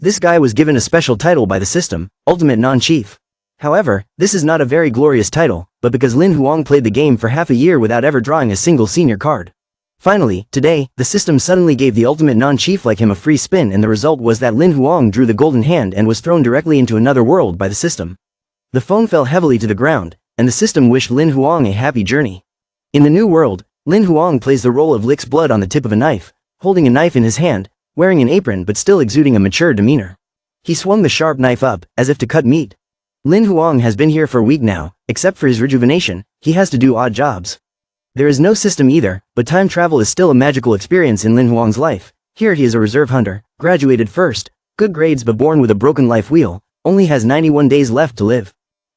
This guy was given a special title by the system, Ultimate Non-Chief. However, this is not a very glorious title, but because Lin Huang played the game for half a year without ever drawing a single senior card. Finally, today, the system suddenly gave the Ultimate Non-Chief like him a free spin, and the result was that Lin Huang drew the golden hand and was thrown directly into another world by the system. The phone fell heavily to the ground, and the system wished Lin Huang a happy journey. In the new world, Lin Huang plays the role of licks blood on the tip of a knife, holding a knife in his hand, wearing an apron but still exuding a mature demeanor. He swung the sharp knife up, as if to cut meat. Lin Huang has been here for a week now. Except for his rejuvenation, he has to do odd jobs. There is no system either, but time travel is still a magical experience in Lin Huang's life. Here he is a reserve hunter, graduated first, good grades but born with a broken life wheel, only has 91 days left to live.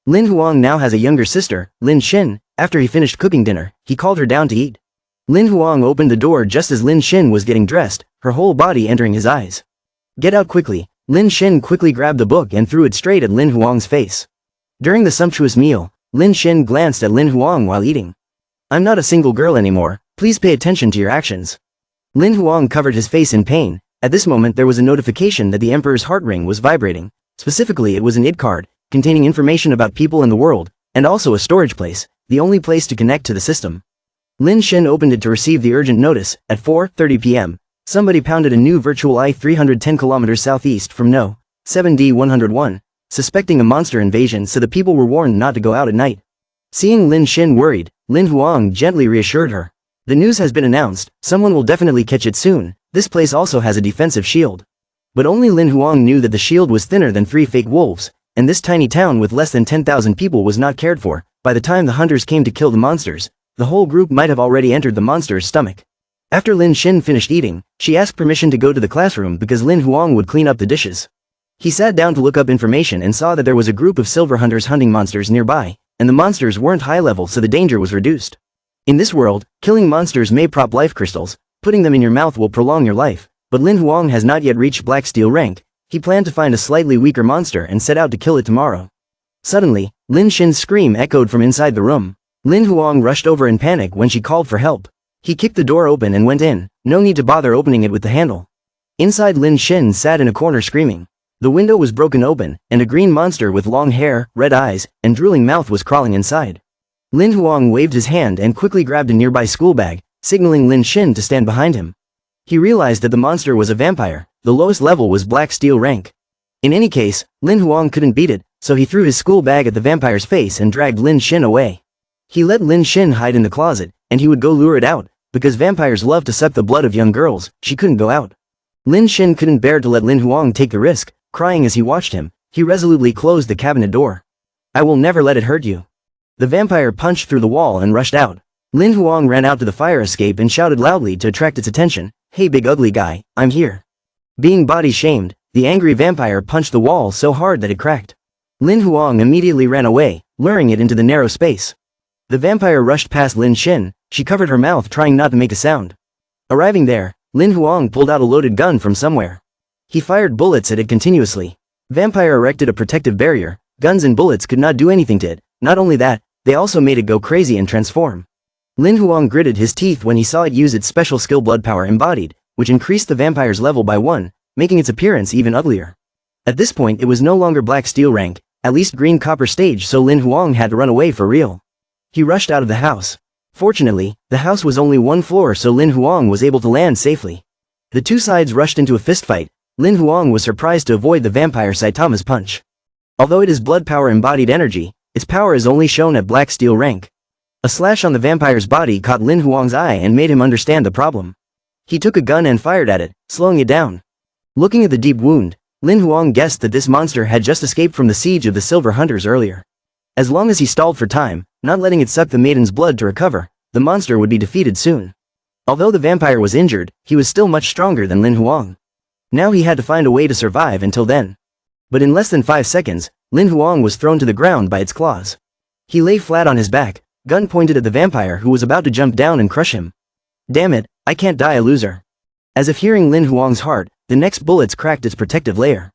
Lin Huang now has a younger sister, Lin Xin. After he finished cooking dinner, he called her down to eat. Lin Huang opened the door just as Lin Xin was getting dressed, her whole body entering his eyes. Get out quickly. Lin Xin quickly grabbed the book and threw it straight at Lin Huang's face. During the sumptuous meal, Lin Xin glanced at Lin Huang while eating. I'm not a single girl anymore, please pay attention to your actions. Lin Huang covered his face in pain. At this moment there was a notification that the Emperor's heart ring was vibrating. Specifically it was an ID card, containing information about people in the world, and also a storage place, the only place to connect to the system. Lin Xin opened it to receive the urgent notice. At 4:30 p.m., somebody pounded a new virtual eye 310 kilometers southeast from No. 7D101, suspecting a monster invasion, so the people were warned not to go out at night. Seeing Lin Xin worried, Lin Huang gently reassured her. The news has been announced, someone will definitely catch it soon. This place also has a defensive shield. But only Lin Huang knew that the shield was thinner than 3 fake wolves, and this tiny town with less than 10,000 people was not cared for. By the time the hunters came to kill the monsters, the whole group might have already entered the monster's stomach. After Lin Xin finished eating, she asked permission to go to the classroom because Lin Huang would clean up the dishes. He sat down to look up information and saw that there was a group of silver hunters hunting monsters nearby, and the monsters weren't high level, so the danger was reduced. In this world, killing monsters may prop life crystals, putting them in your mouth will prolong your life, but Lin Huang has not yet reached Black Steel rank. He planned to find a slightly weaker monster and set out to kill it tomorrow. Suddenly, Lin Xin's scream echoed from inside the room. Lin Huang rushed over in panic when she called for help. He kicked the door open and went in, no need to bother opening it with the handle. Inside, Lin Xin sat in a corner screaming. The window was broken open, and a green monster with long hair, red eyes, and drooling mouth was crawling inside. Lin Huang waved his hand and quickly grabbed a nearby school bag, signaling Lin Xin to stand behind him. He realized that the monster was a vampire. The lowest level was Black Steel rank. In any case, Lin Huang couldn't beat it, so he threw his school bag at the vampire's face and dragged Lin Xin away. He let Lin Xin hide in the closet, and he would go lure it out. Because vampires love to suck the blood of young girls, she couldn't go out. Lin Xin couldn't bear to let Lin Huang take the risk. Crying as he watched him, he resolutely closed the cabinet door. I will never let it hurt you. The vampire punched through the wall and rushed out. Lin Huang ran out to the fire escape and shouted loudly to attract its attention, Hey big ugly guy, I'm here. Being body shamed, the angry vampire punched the wall so hard that it cracked. Lin Huang immediately ran away, luring it into the narrow space. The vampire rushed past Lin Xin. She covered her mouth trying not to make a sound. Arriving there, Lin Huang pulled out a loaded gun from somewhere. He fired bullets at it continuously. Vampire erected a protective barrier. Guns and bullets could not do anything to it. Not only that, they also made it go crazy and transform. Lin Huang gritted his teeth when he saw it use its special skill Blood Power Embodied, which increased the vampire's level by 1, making its appearance even uglier. At this point it was no longer Black Steel rank, at least green copper stage, so Lin Huang had to run away for real. He rushed out of the house. Fortunately, the house was only 1 floor, so Lin Huang was able to land safely. The two sides rushed into a fistfight. Lin Huang was surprised to avoid the vampire Saitama's punch. Although it is Blood Power Embodied energy, its power is only shown at Black Steel rank. A slash on the vampire's body caught Lin Huang's eye and made him understand the problem. He took a gun and fired at it, slowing it down. Looking at the deep wound, Lin Huang guessed that this monster had just escaped from the siege of the Silver Hunters earlier. As long as he stalled for time, not letting it suck the maiden's blood to recover, the monster would be defeated soon. Although the vampire was injured, he was still much stronger than Lin Huang. Now he had to find a way to survive until then. But in less than 5 seconds, Lin Huang was thrown to the ground by its claws. He lay flat on his back, gun pointed at the vampire who was about to jump down and crush him. Damn it, I can't die a loser. As if hearing Lin Huang's heart, the next bullets cracked its protective layer.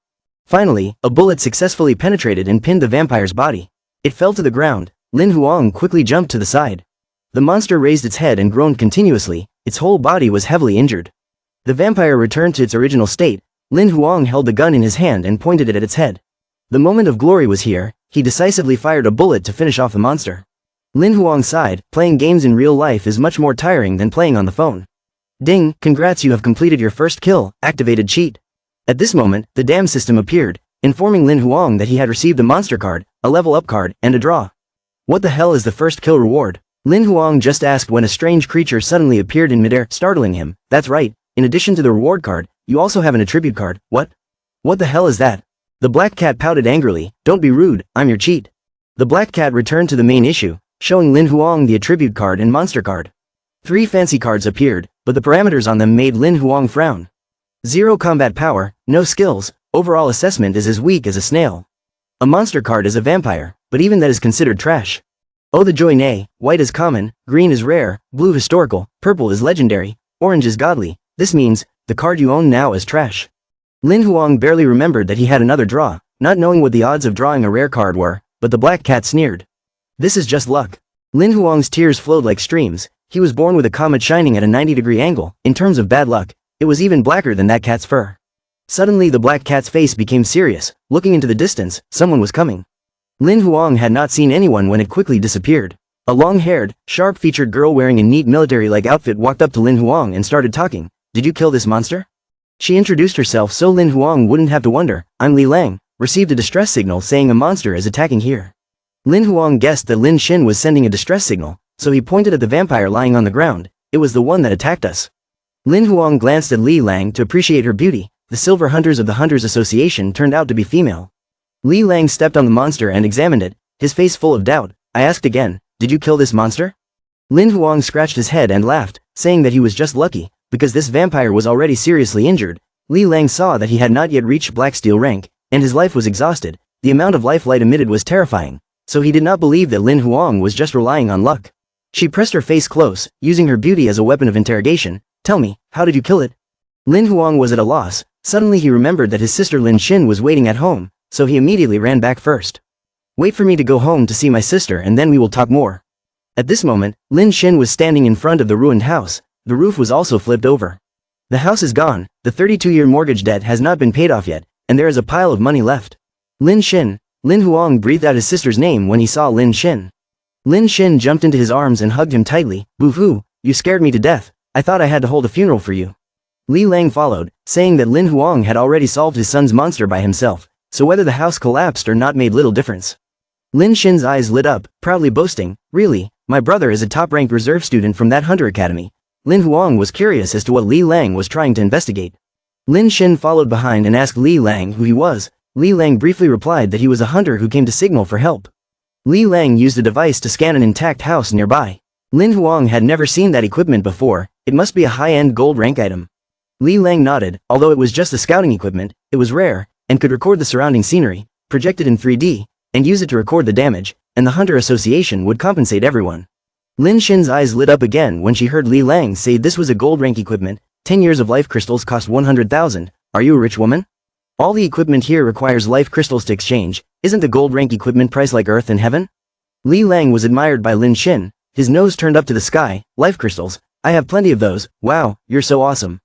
Finally, a bullet successfully penetrated and pinned the vampire's body. It fell to the ground. Lin Huang quickly jumped to the side. The monster raised its head and groaned continuously. Its whole body was heavily injured. The vampire returned to its original state. Lin Huang held the gun in his hand and pointed it at its head. The moment of glory was here, he decisively fired a bullet to finish off the monster. Lin Huang sighed, playing games in real life is much more tiring than playing on the phone. Ding, congrats, you have completed your first kill, activated cheat. At this moment, the dam system appeared, informing Lin Huang that he had received a monster card, a level up card, and a draw. What the hell is the first kill reward? Lin Huang just asked when a strange creature suddenly appeared in midair, startling him. That's right, in addition to the reward card, you also have an attribute card. What? What the hell is that? The black cat pouted angrily. Don't be rude, I'm your cheat. The black cat returned to the main issue, showing Lin Huang the attribute card and monster card. 3 fancy cards appeared, but the parameters on them made Lin Huang frown. 0 combat power, no skills, overall assessment is as weak as a snail. A monster card is a vampire, but even that is considered trash. Oh the joy, nay, white is common, green is rare, blue historical, purple is legendary, orange is godly. This means, the card you own now is trash. Lin Huang barely remembered that he had another draw, not knowing what the odds of drawing a rare card were, but the black cat sneered. This is just luck. Lin Huang's tears flowed like streams. He was born with a comet shining at a 90-degree angle. In terms of bad luck, it was even blacker than that cat's fur. Suddenly the black cat's face became serious. Looking into the distance, someone was coming. Lin Huang had not seen anyone when it quickly disappeared. A long-haired, sharp-featured girl wearing a neat military-like outfit walked up to Lin Huang and started talking. Did you kill this monster? She introduced herself so Lin Huang wouldn't have to wonder. I'm Li Lang. Received a distress signal saying a monster is attacking here. Lin Huang guessed that Lin Xin was sending a distress signal, so he pointed at the vampire lying on the ground. It was the one that attacked us. Lin Huang glanced at Li Lang to appreciate her beauty. The silver hunters of the Hunters Association turned out to be female. Li Lang stepped on the monster and examined it, his face full of doubt. I asked again, did you kill this monster? Lin Huang scratched his head and laughed, saying that he was just lucky, because this vampire was already seriously injured. Li Lang saw that he had not yet reached Black Steel rank, and his life was exhausted. The amount of life light emitted was terrifying, so he did not believe that Lin Huang was just relying on luck. She pressed her face close, using her beauty as a weapon of interrogation. Tell me, how did you kill it? Lin Huang was at a loss. Suddenly he remembered that his sister Lin Xin was waiting at home, so he immediately ran back first. Wait for me to go home to see my sister and then we will talk more. At this moment, Lin Xin was standing in front of the ruined house. The roof was also flipped over. The house is gone, the 32-year mortgage debt has not been paid off yet, and there is a pile of money left. Lin Xin. Lin Huang breathed out his sister's name when he saw Lin Xin. Lin Xin jumped into his arms and hugged him tightly. Boo-hoo, you scared me to death. I thought I had to hold a funeral for you. Li Lang followed, saying that Lin Huang had already solved his son's monster by himself, so whether the house collapsed or not made little difference. Lin Xin's eyes lit up, proudly boasting, really, my brother is a top-ranked reserve student from that hunter academy. Lin Huang was curious as to what Li Lang was trying to investigate. Lin Xin followed behind and asked Li Lang who he was. Li Lang briefly replied that he was a hunter who came to signal for help. Li Lang used a device to scan an intact house nearby. Lin Huang had never seen that equipment before. It must be a high-end gold rank item. Li Lang nodded. Although it was just a scouting equipment, it was rare, and could record the surrounding scenery, project it in 3D, and use it to record the damage, and the Hunter Association would compensate everyone. Lin Xin's eyes lit up again when she heard Li Lang say this was a gold rank equipment. 10 years of life crystals cost 100,000. Are you a rich woman? All the equipment here requires life crystals to exchange. Isn't the gold rank equipment priced like earth and heaven? Li Lang was admired by Lin Xin. His nose turned up to the sky. Life crystals. I have plenty of those. Wow, you're so awesome.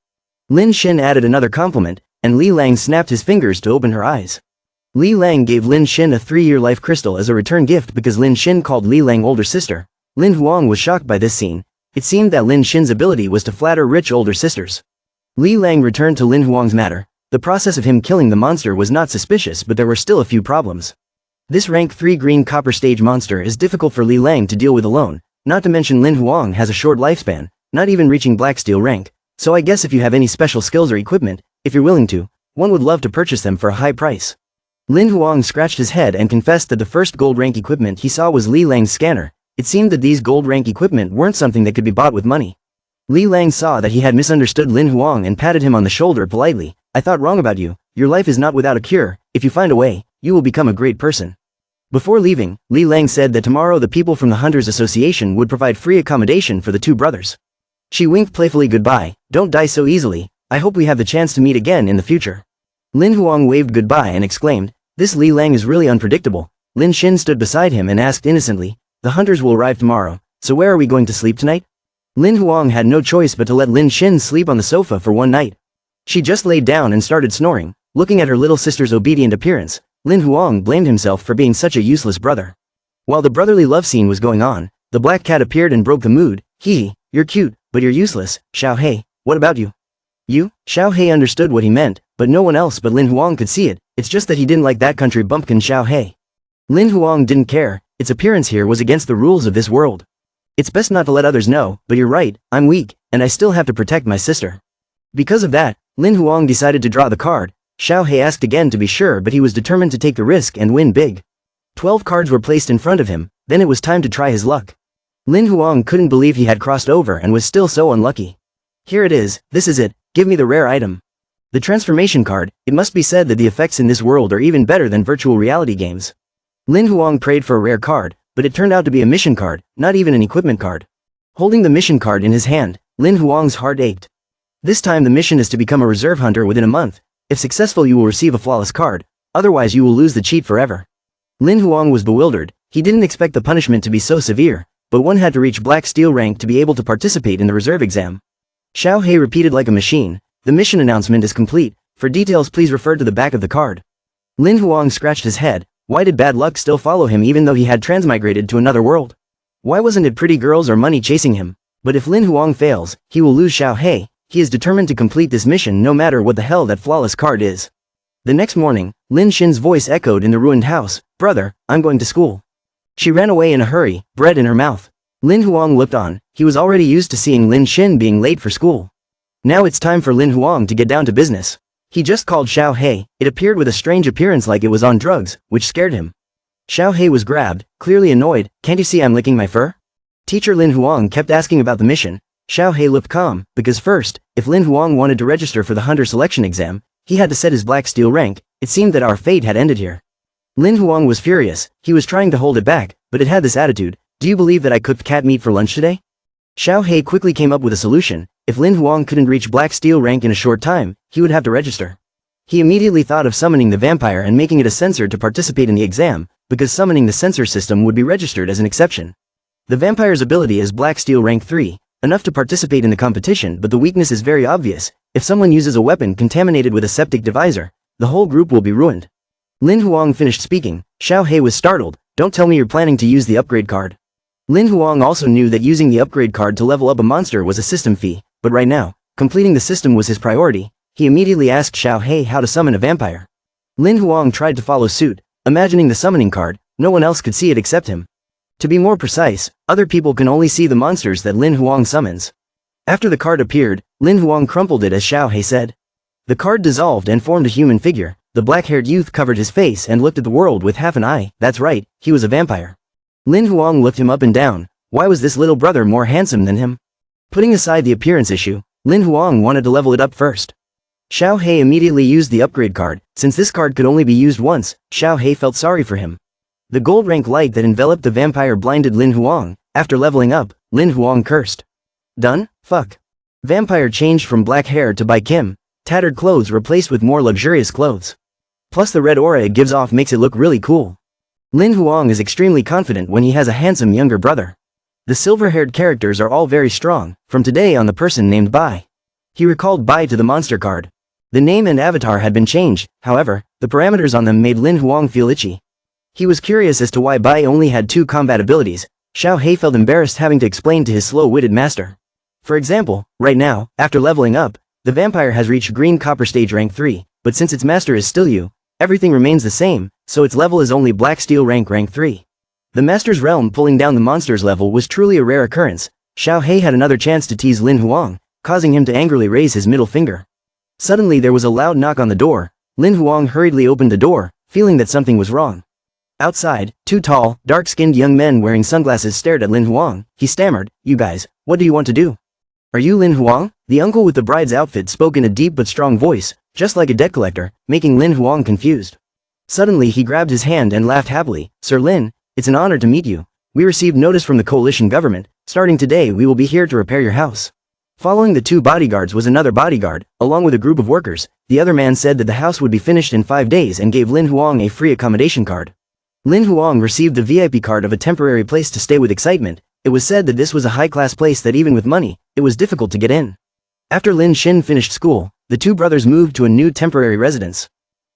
Lin Xin added another compliment, and Li Lang snapped his fingers to open her eyes. Li Lang gave Lin Xin a 3-year life crystal as a return gift because Lin Xin called Li Lang older sister. Lin Huang was shocked by this scene. It seemed that Lin Xin's ability was to flatter rich older sisters. Li Lang returned to Lin Huang's matter. The process of him killing the monster was not suspicious, but there were still a few problems. This rank 3 green copper stage monster is difficult for Li Lang to deal with alone, not to mention Lin Huang has a short lifespan, not even reaching black steel rank, so I guess if you have any special skills or equipment, if you're willing to, one would love to purchase them for a high price. Lin Huang scratched his head and confessed that the first gold rank equipment he saw was Li Lang's scanner. It seemed that these gold rank equipment weren't something that could be bought with money. Li Lang saw that he had misunderstood Lin Huang and patted him on the shoulder politely. I thought wrong about you. Your life is not without a cure. If you find a way, you will become a great person. Before leaving, Li Lang said that tomorrow the people from the Hunters Association would provide free accommodation for the two brothers. She winked playfully goodbye. Don't die so easily. I hope we have the chance to meet again in the future. Lin Huang waved goodbye and exclaimed, this Li Lang is really unpredictable. Lin Xin stood beside him and asked innocently, the hunters will arrive tomorrow, so where are we going to sleep tonight? Lin Huang had no choice but to let Lin Xin sleep on the sofa for one night. She just laid down and started snoring. Looking at her little sister's obedient appearance, Lin Huang blamed himself for being such a useless brother. While the brotherly love scene was going on, the black cat appeared and broke the mood. Hee, you're cute, but you're useless. Xiao Hei, what about you? You? Xiao Hei understood what he meant, but no one else but Lin Huang could see it. It's just that he didn't like that country bumpkin Xiao Hei. Lin Huang didn't care. Its appearance here was against the rules of this world. It's best not to let others know, but you're right, I'm weak, and I still have to protect my sister. Because of that, Lin Huang decided to draw the card. Xiao Hei asked again to be sure, but he was determined to take the risk and win big. 12 cards were placed in front of him, then it was time to try his luck. Lin Huang couldn't believe he had crossed over and was still so unlucky. Here it is, this is it, give me the rare item. The transformation card. It must be said that the effects in this world are even better than virtual reality games. Lin Huang prayed for a rare card, but it turned out to be a mission card, not even an equipment card. Holding the mission card in his hand, Lin Huang's heart ached. This time the mission is to become a reserve hunter within a month. If successful you will receive a flawless card, otherwise you will lose the cheat forever. Lin Huang was bewildered. He didn't expect the punishment to be so severe, but one had to reach Black Steel rank to be able to participate in the reserve exam. Xiao Hei repeated like a machine, the mission announcement is complete, for details please refer to the back of the card. Lin Huang scratched his head. Why did bad luck still follow him even though he had transmigrated to another world? Why wasn't it pretty girls or money chasing him? But if Lin Huang fails, he will lose Xiao Hei. He is determined to complete this mission no matter what the hell that flawless card is. The next morning, Lin Xin's voice echoed in the ruined house. Brother, I'm going to school. She ran away in a hurry, bread in her mouth. Lin Huang looked on. He was already used to seeing Lin Xin being late for school. Now it's time for Lin Huang to get down to business. He just called Xiao Hei. It appeared with a strange appearance like it was on drugs, which scared him. Xiao Hei was grabbed, clearly annoyed. Can't you see I'm licking my fur? Teacher Lin Huang kept asking about the mission. Xiao Hei looked calm, because first, if Lin Huang wanted to register for the hunter selection exam, he had to set his Black Steel rank. It seemed that our fate had ended here. Lin Huang was furious. He was trying to hold it back, but it had this attitude. Do you believe that I cooked cat meat for lunch today? Xiao Hei quickly came up with a solution. If Lin Huang couldn't reach Black Steel rank in a short time, he would have to register. He immediately thought of summoning the vampire and making it a censor to participate in the exam, because summoning the censor system would be registered as an exception. The vampire's ability is Black Steel rank 3. Enough to participate in the competition, but the weakness is very obvious. If someone uses a weapon contaminated with a septic divisor, the whole group will be ruined. Lin Huang finished speaking. Xiao Hei was startled. Don't tell me you're planning to use the upgrade card. Lin Huang also knew that using the upgrade card to level up a monster was a system fee, but right now, completing the system was his priority. He immediately asked Xiao Hei how to summon a vampire. Lin Huang tried to follow suit, imagining the summoning card. No one else could see it except him. To be more precise, other people can only see the monsters that Lin Huang summons. After the card appeared, Lin Huang crumpled it as Xiao Hei said. The card dissolved and formed a human figure. The black-haired youth covered his face and looked at the world with half an eye. That's right, he was a vampire. Lin Huang looked him up and down. Why was this little brother more handsome than him? Putting aside the appearance issue, Lin Huang wanted to level it up first. Xiao Hei immediately used the upgrade card. Since this card could only be used once, Xiao Hei felt sorry for him. The gold rank light that enveloped the vampire blinded Lin Huang. After leveling up, Lin Huang cursed. Done? Fuck. Vampire changed from black hair to Bai Kim. Tattered clothes replaced with more luxurious clothes. Plus the red aura it gives off makes it look really cool. Lin Huang is extremely confident when he has a handsome younger brother. The silver-haired characters are all very strong, from today on the person named Bai. He recalled Bai to the monster card. The name and avatar had been changed, however, the parameters on them made Lin Huang feel itchy. He was curious as to why Bai only had 2 combat abilities. Xiao Hei felt embarrassed having to explain to his slow-witted master. For example, right now, after leveling up, the vampire has reached green copper stage rank 3, but since its master is still you, everything remains the same, so its level is only black steel rank 3. The master's realm pulling down the monster's level was truly a rare occurrence. Xiao Hei had another chance to tease Lin Huang, causing him to angrily raise his middle finger. Suddenly there was a loud knock on the door. Lin Huang hurriedly opened the door, feeling that something was wrong. Outside, 2 tall, dark-skinned young men wearing sunglasses stared at Lin Huang. He stammered, "You guys, what do you want to do?" "Are you Lin Huang?" The uncle with the bride's outfit spoke in a deep but strong voice, just like a debt collector, making Lin Huang confused. Suddenly he grabbed his hand and laughed happily. "Sir Lin, it's an honor to meet you. We received notice from the coalition government. Starting today we will be here to repair your house." Following the 2 bodyguards was another bodyguard, along with a group of workers. The other man said that the house would be finished in 5 days and gave Lin Huang a free accommodation card. Lin Huang received the VIP card of a temporary place to stay with excitement. It was said that this was a high-class place that even with money, it was difficult to get in. After Lin Xin finished school, the the two brothers moved to a new temporary residence.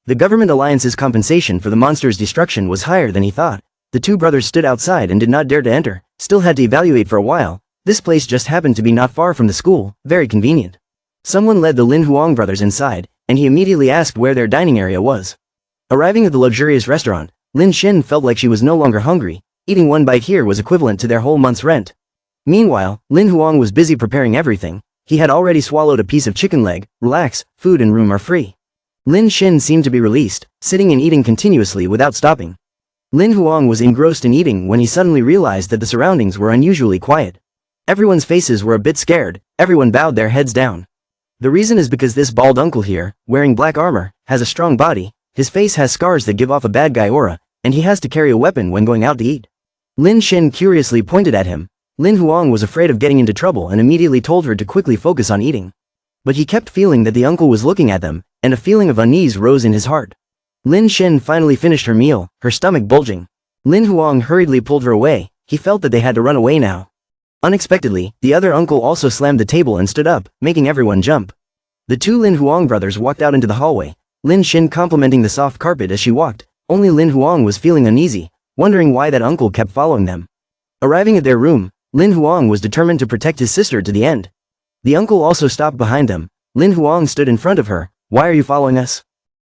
The government alliance's compensation for the monster's destruction was higher than he thought. The two brothers stood outside and did not dare to enter, still had to evaluate for a while. This place just happened to be not far from the school, very convenient. Someone led the Lin Huang brothers inside, and he immediately asked where their dining area was. Arriving at the luxurious restaurant, Lin Xin felt like she was no longer hungry. Eating one bite here was equivalent to their whole month's rent. Meanwhile, Lin Huang was busy preparing everything. He had already swallowed a piece of chicken leg. Relax, food and room are free. Lin Xin seemed to be released, sitting and eating continuously without stopping. Lin Huang was engrossed in eating when he suddenly realized that the surroundings were unusually quiet. Everyone's faces were a bit scared, everyone bowed their heads down. The reason is because this bald uncle here, wearing black armor, has a strong body, his face has scars that give off a bad guy aura, and he has to carry a weapon when going out to eat. Lin Xin curiously pointed at him. Lin Huang was afraid of getting into trouble and immediately told her to quickly focus on eating. But he kept feeling that the uncle was looking at them, and a feeling of unease rose in his heart. Lin Xin finally finished her meal, her stomach bulging. Lin Huang hurriedly pulled her away. He felt that they had to run away now. Unexpectedly, the other uncle also slammed the table and stood up, making everyone jump. The two Lin Huang brothers walked out into the hallway, Lin Xin complimenting the soft carpet as she walked. Only Lin Huang was feeling uneasy, wondering why that uncle kept following them. Arriving at their room, Lin Huang was determined to protect his sister to the end. The uncle also stopped behind them. Lin Huang stood in front of her. Why are you following us?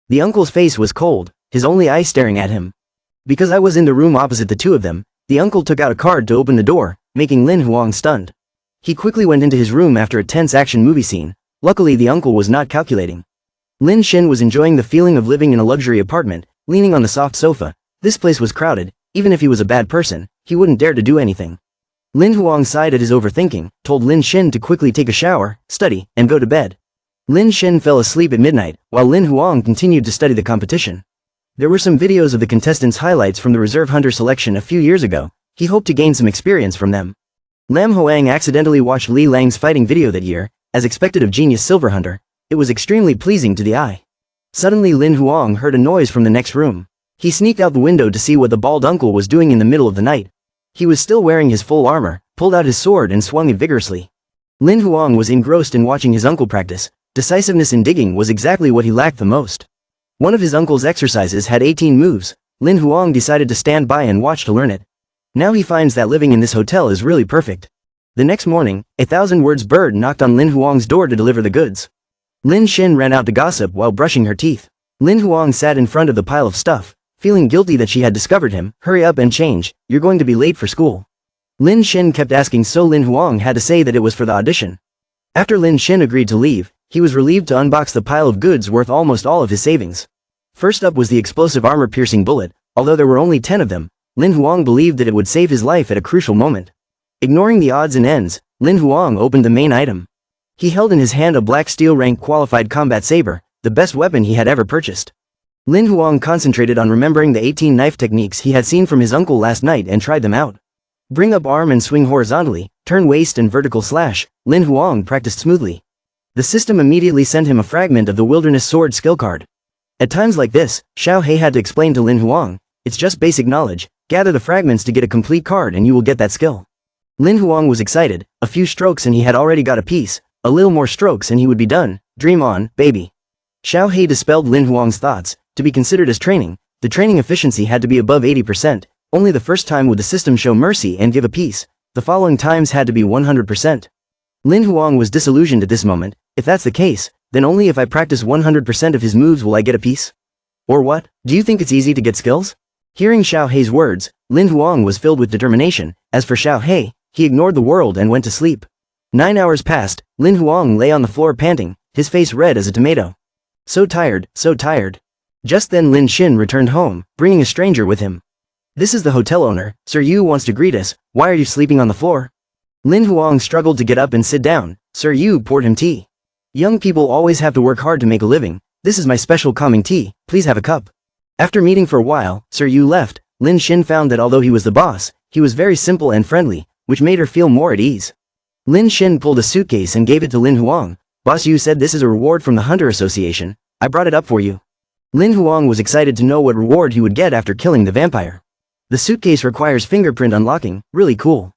The uncle's face was cold, his only eye staring at him. Because I was in the room opposite the two of them, the uncle took out a card to open the door, making Lin Huang stunned. He quickly went into his room after a tense action movie scene. Luckily the uncle was not calculating. Lin Xin was enjoying the feeling of living in a luxury apartment, leaning on the soft sofa. This place was crowded. Even if he was a bad person, he wouldn't dare to do anything. Lin Huang sighed at his overthinking, told Lin Xin to quickly take a shower, study, and go to bed. Lin Xin fell asleep at midnight, while Lin Huang continued to study the competition. There were some videos of the contestants' highlights from the Reserve Hunter selection a few years ago. He hoped to gain some experience from them. Lam Hoang accidentally watched Li Lang's fighting video that year, as expected of genius Silver Hunter. It was extremely pleasing to the eye. Suddenly Lin Huang heard a noise from the next room. He sneaked out the window to see what the bald uncle was doing in the middle of the night. He was still wearing his full armor, pulled out his sword and swung it vigorously. Lin Huang was engrossed in watching his uncle practice. Decisiveness in digging was exactly what he lacked the most. One of his uncle's exercises had 18 moves. Lin Huang decided to stand by and watch to learn it. Now he finds that living in this hotel is really perfect. The next morning, a 1,000-words bird knocked on Lin Huang's door to deliver the goods. Lin Xin ran out to gossip while brushing her teeth. Lin Huang sat in front of the pile of stuff, feeling guilty that she had discovered him. Hurry up and change, you're going to be late for school. Lin Xin kept asking, so Lin Huang had to say that it was for the audition. After Lin Xin agreed to leave, he was relieved to unbox the pile of goods worth almost all of his savings. First up was the explosive armor-piercing bullet. Although there were only 10 of them, Lin Huang believed that it would save his life at a crucial moment. Ignoring the odds and ends, Lin Huang opened the main item. He held in his hand a black steel rank qualified combat saber, the best weapon he had ever purchased. Lin Huang concentrated on remembering the 18 knife techniques he had seen from his uncle last night and tried them out. Bring up arm and swing horizontally, turn waist and vertical slash. Lin Huang practiced smoothly. The system immediately sent him a fragment of the wilderness sword skill card. At times like this, Xiao He had to explain to Lin Huang, it's just basic knowledge, gather the fragments to get a complete card and you will get that skill. Lin Huang was excited, a few strokes and he had already got a piece, a little more strokes and he would be done, dream on, baby. Xiao He dispelled Lin Huang's thoughts. To be considered as training, the training efficiency had to be above 80%, only the first time would the system show mercy and give a piece, the following times had to be 100%. Lin Huang was disillusioned at this moment. If that's the case, then only if I practice 100% of his moves will I get a piece? Or what? Do you think it's easy to get skills? Hearing Xiao He's words, Lin Huang was filled with determination. As for Xiao He, he ignored the world and went to sleep. 9 hours passed. Lin Huang lay on the floor panting, his face red as a tomato. So tired, so tired. Just then Lin Xin returned home, bringing a stranger with him. This is the hotel owner. Sir Yu wants to greet us. Why are you sleeping on the floor? Lin Huang struggled to get up and sit down. Sir Yu poured him tea. Young people always have to work hard to make a living. This is my special calming tea, please have a cup. After meeting for a while, Sir Yu left. Lin Xin found that although he was the boss, he was very simple and friendly, which made her feel more at ease. Lin Xin pulled a suitcase and gave it to Lin Huang. Boss Yu said this is a reward from the Hunter Association. I brought it up for you. Lin Huang was excited to know what reward he would get after killing the vampire. The suitcase requires fingerprint unlocking, really cool.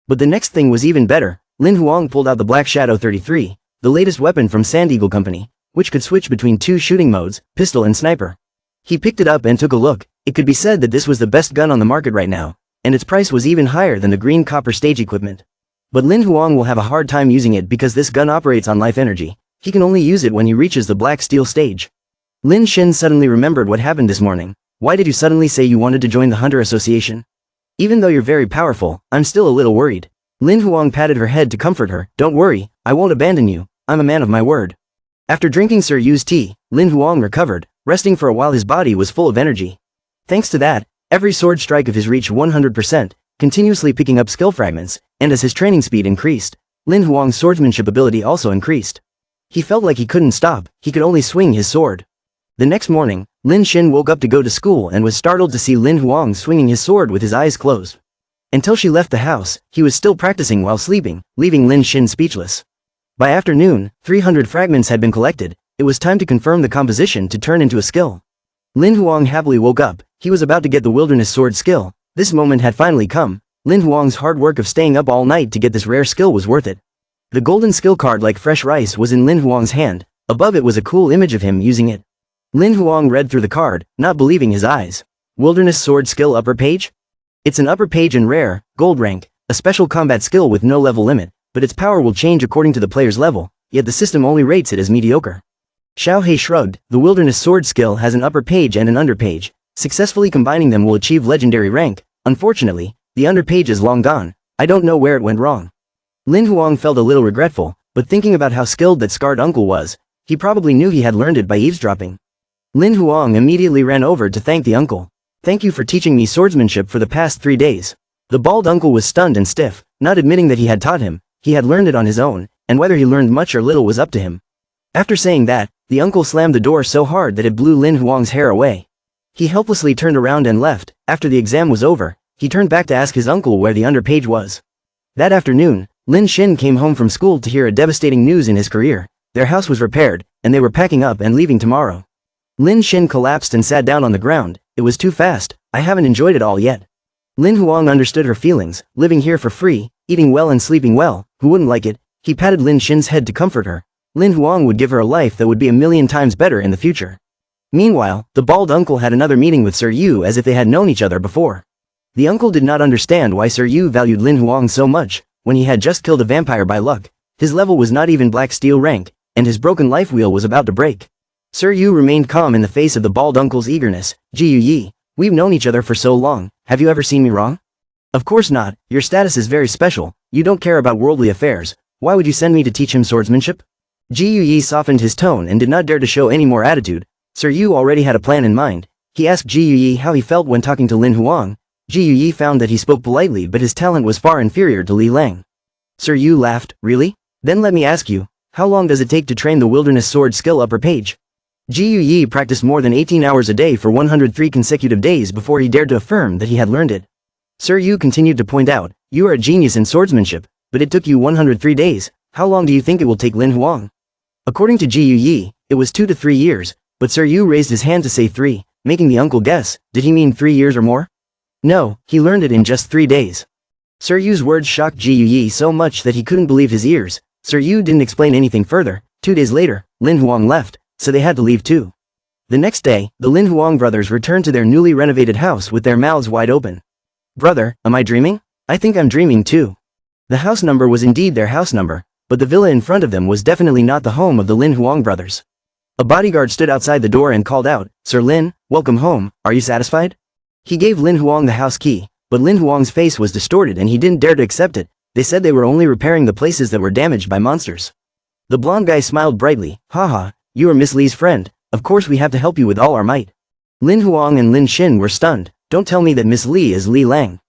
But the next thing was even better. Lin Huang pulled out the Black Shadow 33, the latest weapon from Sand Eagle Company. which could switch between two shooting modes, pistol and sniper. He picked it up and took a look. It could be said that this was the best gun on the market right now, and its price was even higher than the green copper stage equipment. But Lin Huang will have a hard time using it because this gun operates on life energy. He can only use it when he reaches the black steel stage. Lin Xin suddenly remembered what happened this morning. Why did you suddenly say you wanted to join the Hunter Association? Even though you're very powerful, I'm still a little worried. Lin Huang patted her head to comfort her. Don't worry, I won't abandon you. I'm a man of my word. After drinking Sir Yu's tea, Lin Huang recovered, resting for a while. His body was full of energy. Thanks to that, every sword strike of his reached 100%, continuously picking up skill fragments, and as his training speed increased, Lin Huang's swordsmanship ability also increased. He felt like he couldn't stop, he could only swing his sword. The next morning, Lin Xin woke up to go to school and was startled to see Lin Huang swinging his sword with his eyes closed. Until she left the house, he was still practicing while sleeping, leaving Lin Xin speechless. By afternoon, 300 fragments had been collected. It was time to confirm the composition to turn into a skill. Lin Huang happily woke up. He was about to get the wilderness sword skill. This moment had finally come. Lin Huang's hard work of staying up all night to get this rare skill was worth it. The golden skill card like fresh rice was in Lin Huang's hand. Above it was a cool image of him using it. Lin Huang read through the card, not believing his eyes. Wilderness sword skill upper page? It's an upper page and rare, gold rank, a special combat skill with no level limit, but its power will change according to the player's level, yet the system only rates it as mediocre. Xiao He shrugged. The wilderness sword skill has an upper page and an under page. Successfully combining them will achieve legendary rank. Unfortunately, the under page is long gone. I don't know where it went wrong. Lin Huang felt a little regretful, but thinking about how skilled that scarred uncle was, he probably knew he had learned it by eavesdropping. Lin Huang immediately ran over to thank the uncle. Thank you for teaching me swordsmanship for the past 3 days. The bald uncle was stunned and stiff, not admitting that he had taught him. He had learned it on his own, and whether he learned much or little was up to him. After saying that, the uncle slammed the door so hard that it blew Lin Huang's hair away. He helplessly turned around and left. After the exam was over, he turned back to ask his uncle where the underpage was. That afternoon, Lin Xin came home from school to hear a devastating news in his career. Their house was repaired, and they were packing up and leaving tomorrow. Lin Xin collapsed and sat down on the ground. It was too fast. I haven't enjoyed it all yet. Lin Huang understood her feelings, living here for free, eating well and sleeping well, who wouldn't like it? He patted Lin Xin's head to comfort her. Lin Huang would give her a life that would be 1,000,000 times better in the future. Meanwhile, the bald uncle had another meeting with Sir Yu as if they had known each other before. The uncle did not understand why Sir Yu valued Lin Huang so much, when he had just killed a vampire by luck. His level was not even black steel rank, and his broken life wheel was about to break. Sir Yu remained calm in the face of the bald uncle's eagerness. Ji Yu Yi, we've known each other for so long, have you ever seen me wrong? Of course not, your status is very special, you don't care about worldly affairs, why would you send me to teach him swordsmanship? Ji Yu Yi softened his tone and did not dare to show any more attitude. Sir Yu already had a plan in mind. He asked Ji Yu Yi how he felt when talking to Lin Huang. Ji Yu Yi found that he spoke politely but his talent was far inferior to Li Lang. Sir Yu laughed, really? Then let me ask you, how long does it take to train the wilderness sword skill upper page? Ji Yu Yi practiced more than 18 hours a day for 103 consecutive days before he dared to affirm that he had learned it. Sir Yu continued to point out, you are a genius in swordsmanship, but it took you 103 days, how long do you think it will take Lin Huang? According to Ji Yu Yi, it was 2 to 3 years, but Sir Yu raised his hand to say 3, making the uncle guess, did he mean 3 years or more? No, he learned it in just 3 days. Sir Yu's words shocked Ji Yu Yi so much that he couldn't believe his ears. Sir Yu didn't explain anything further. 2 days later, Lin Huang left, so they had to leave too. The next day, the Lin Huang brothers returned to their newly renovated house with their mouths wide open. Brother, am I dreaming? I think I'm dreaming too. The house number was indeed their house number, but the villa in front of them was definitely not the home of the Lin Huang brothers. A bodyguard stood outside the door and called out, Sir Lin, welcome home, are you satisfied? He gave Lin Huang the house key, but Lin Huang's face was distorted and he didn't dare to accept it. They said they were only repairing the places that were damaged by monsters. The blonde guy smiled brightly, haha, you are Miss Li's friend, of course we have to help you with all our might. Lin Huang and Lin Xin were stunned, don't tell me that Miss Li is Li Lang.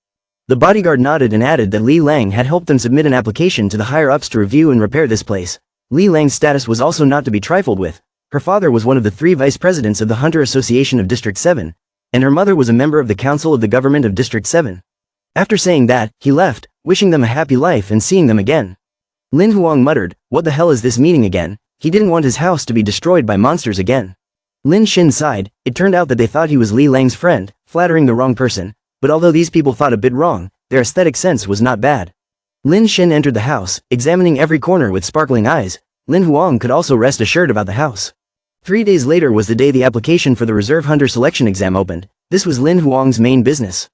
The bodyguard nodded and added that Li Lang had helped them submit an application to the higher-ups to review and repair this place. Li Lang's status was also not to be trifled with. Her father was one of the 3 vice presidents of the Hunter Association of District 7, and her mother was a member of the Council of the Government of District 7. After saying that, he left, wishing them a happy life and seeing them again. Lin Huang muttered, what the hell is this meeting again? He didn't want his house to be destroyed by monsters again. Lin Xin sighed. It turned out that they thought he was Li Lang's friend, flattering the wrong person, but although these people thought a bit wrong, their aesthetic sense was not bad. Lin Xin entered the house, examining every corner with sparkling eyes. Lin Huang could also rest assured about the house. 3 days later was the day the application for the Reserve Hunter selection exam opened. This was Lin Huang's main business.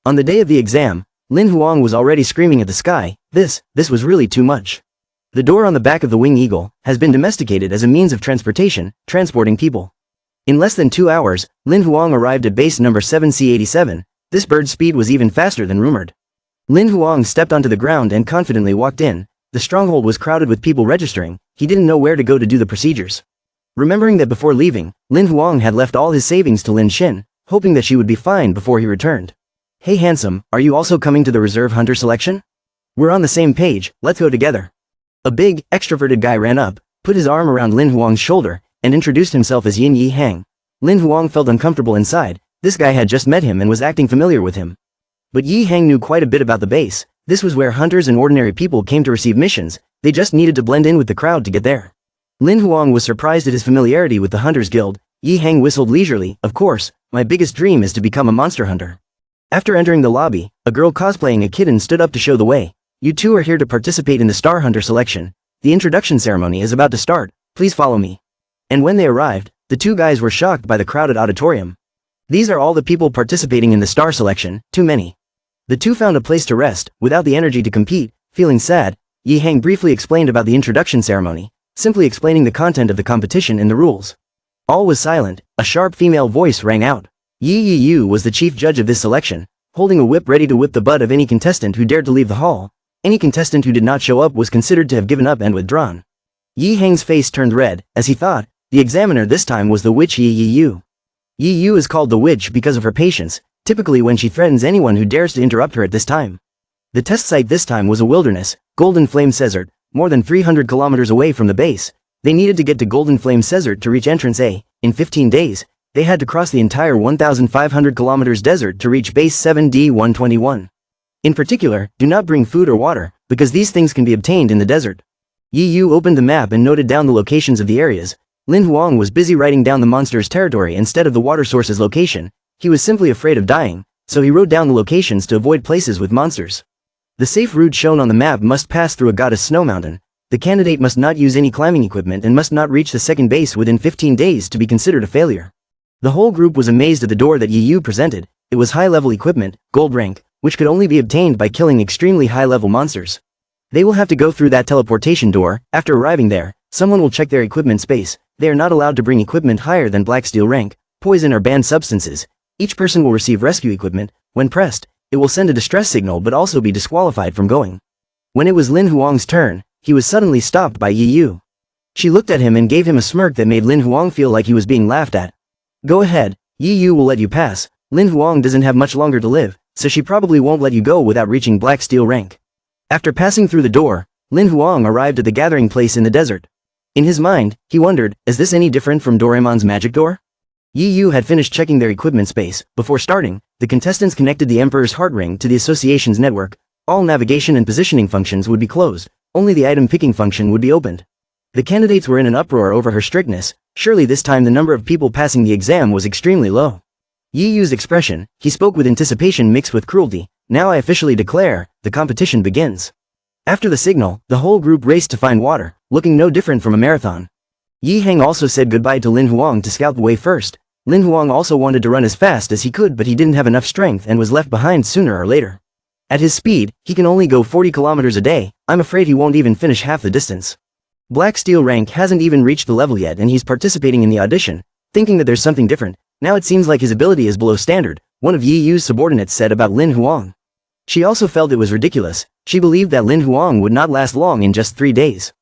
On the day of the exam, Lin Huang was already screaming at the sky, this was really too much. The door on the back of the winged eagle has been domesticated as a means of transportation, transporting people. In less than 2 hours, Lin Huang arrived at base number 7C87, this bird's speed was even faster than rumored. Lin Huang stepped onto the ground and confidently walked in. The stronghold was crowded with people registering, he didn't know where to go to do the procedures. Remembering that before leaving, Lin Huang had left all his savings to Lin Xin, hoping that she would be fine before he returned. Hey handsome, are you also coming to the Reserve Hunter selection? We're on the same page, let's go together. A big, extroverted guy ran up, put his arm around Lin Huang's shoulder, and introduced himself as Yin Yi Hang. Lin Huang felt uncomfortable inside, this guy had just met him and was acting familiar with him. But Yi Hang knew quite a bit about the base, this was where hunters and ordinary people came to receive missions, they just needed to blend in with the crowd to get there. Lin Huang was surprised at his familiarity with the Hunters Guild. Yi Hang whistled leisurely, of course, my biggest dream is to become a monster hunter. After entering the lobby, a girl cosplaying a kitten stood up to show the way. You two are here to participate in the Star Hunter selection. The introduction ceremony is about to start, please follow me. And when they arrived, the two guys were shocked by the crowded auditorium. These are all the people participating in the Star selection, too many. The two found a place to rest, without the energy to compete, feeling sad. Yi Hang briefly explained about the introduction ceremony, simply explaining the content of the competition and the rules. All was silent, a sharp female voice rang out. Yi Yu was the chief judge of this selection, holding a whip ready to whip the butt of any contestant who dared to leave the hall. Any contestant who did not show up was considered to have given up and withdrawn. Yi Hang's face turned red, as he thought, the examiner this time was the witch Yi Yu. Yi Yu is called the witch because of her patience, typically when she threatens anyone who dares to interrupt her at this time. The test site this time was a wilderness, Golden Flame Desert, more than 300 kilometers away from the base. They needed to get to Golden Flame Desert to reach entrance A. In 15 days, they had to cross the entire 1,500 kilometers desert to reach base 7D121. In particular, do not bring food or water, because these things can be obtained in the desert. Yi Yu opened the map and noted down the locations of the areas. Lin Huang was busy writing down the monster's territory instead of the water source's location. He was simply afraid of dying, so he wrote down the locations to avoid places with monsters. The safe route shown on the map must pass through a goddess snow mountain. The candidate must not use any climbing equipment and must not reach the second base within 15 days to be considered a failure. The whole group was amazed at the door that Yi Yu presented. It was high-level equipment, gold rank, which could only be obtained by killing extremely high-level monsters. They will have to go through that teleportation door. After arriving there, someone will check their equipment space. They are not allowed to bring equipment higher than black steel rank, poison or banned substances. Each person will receive rescue equipment. When pressed, it will send a distress signal but also be disqualified from going. When it was Lin Huang's turn, he was suddenly stopped by Yi Yu. She looked at him and gave him a smirk that made Lin Huang feel like he was being laughed at. Go ahead, Yi Yu will let you pass. Lin Huang doesn't have much longer to live, so she probably won't let you go without reaching black steel rank. After passing through the door, Lin Huang arrived at the gathering place in the desert. In his mind, he wondered, is this any different from Doraemon's magic door? Yi Yu had finished checking their equipment space. Before starting, the contestants connected the Emperor's Heart Ring to the association's network. All navigation and positioning functions would be closed, only the item picking function would be opened. The candidates were in an uproar over her strictness. Surely this time the number of people passing the exam was extremely low. Yi Yu's expression, he spoke with anticipation mixed with cruelty. Now I officially declare, the competition begins. After the signal, the whole group raced to find water, looking no different from a marathon. Yi Hang also said goodbye to Lin Huang to scout the way first. Lin Huang also wanted to run as fast as he could, but he didn't have enough strength and was left behind sooner or later. At his speed, he can only go 40 kilometers a day. I'm afraid he won't even finish half the distance. Black Steel rank hasn't even reached the level yet and he's participating in the audition, thinking that there's something different. Now it seems like his ability is below standard, one of Yi Yu's subordinates said about Lin Huang. She also felt it was ridiculous. She believed that Lin Huang would not last long in just 3 days.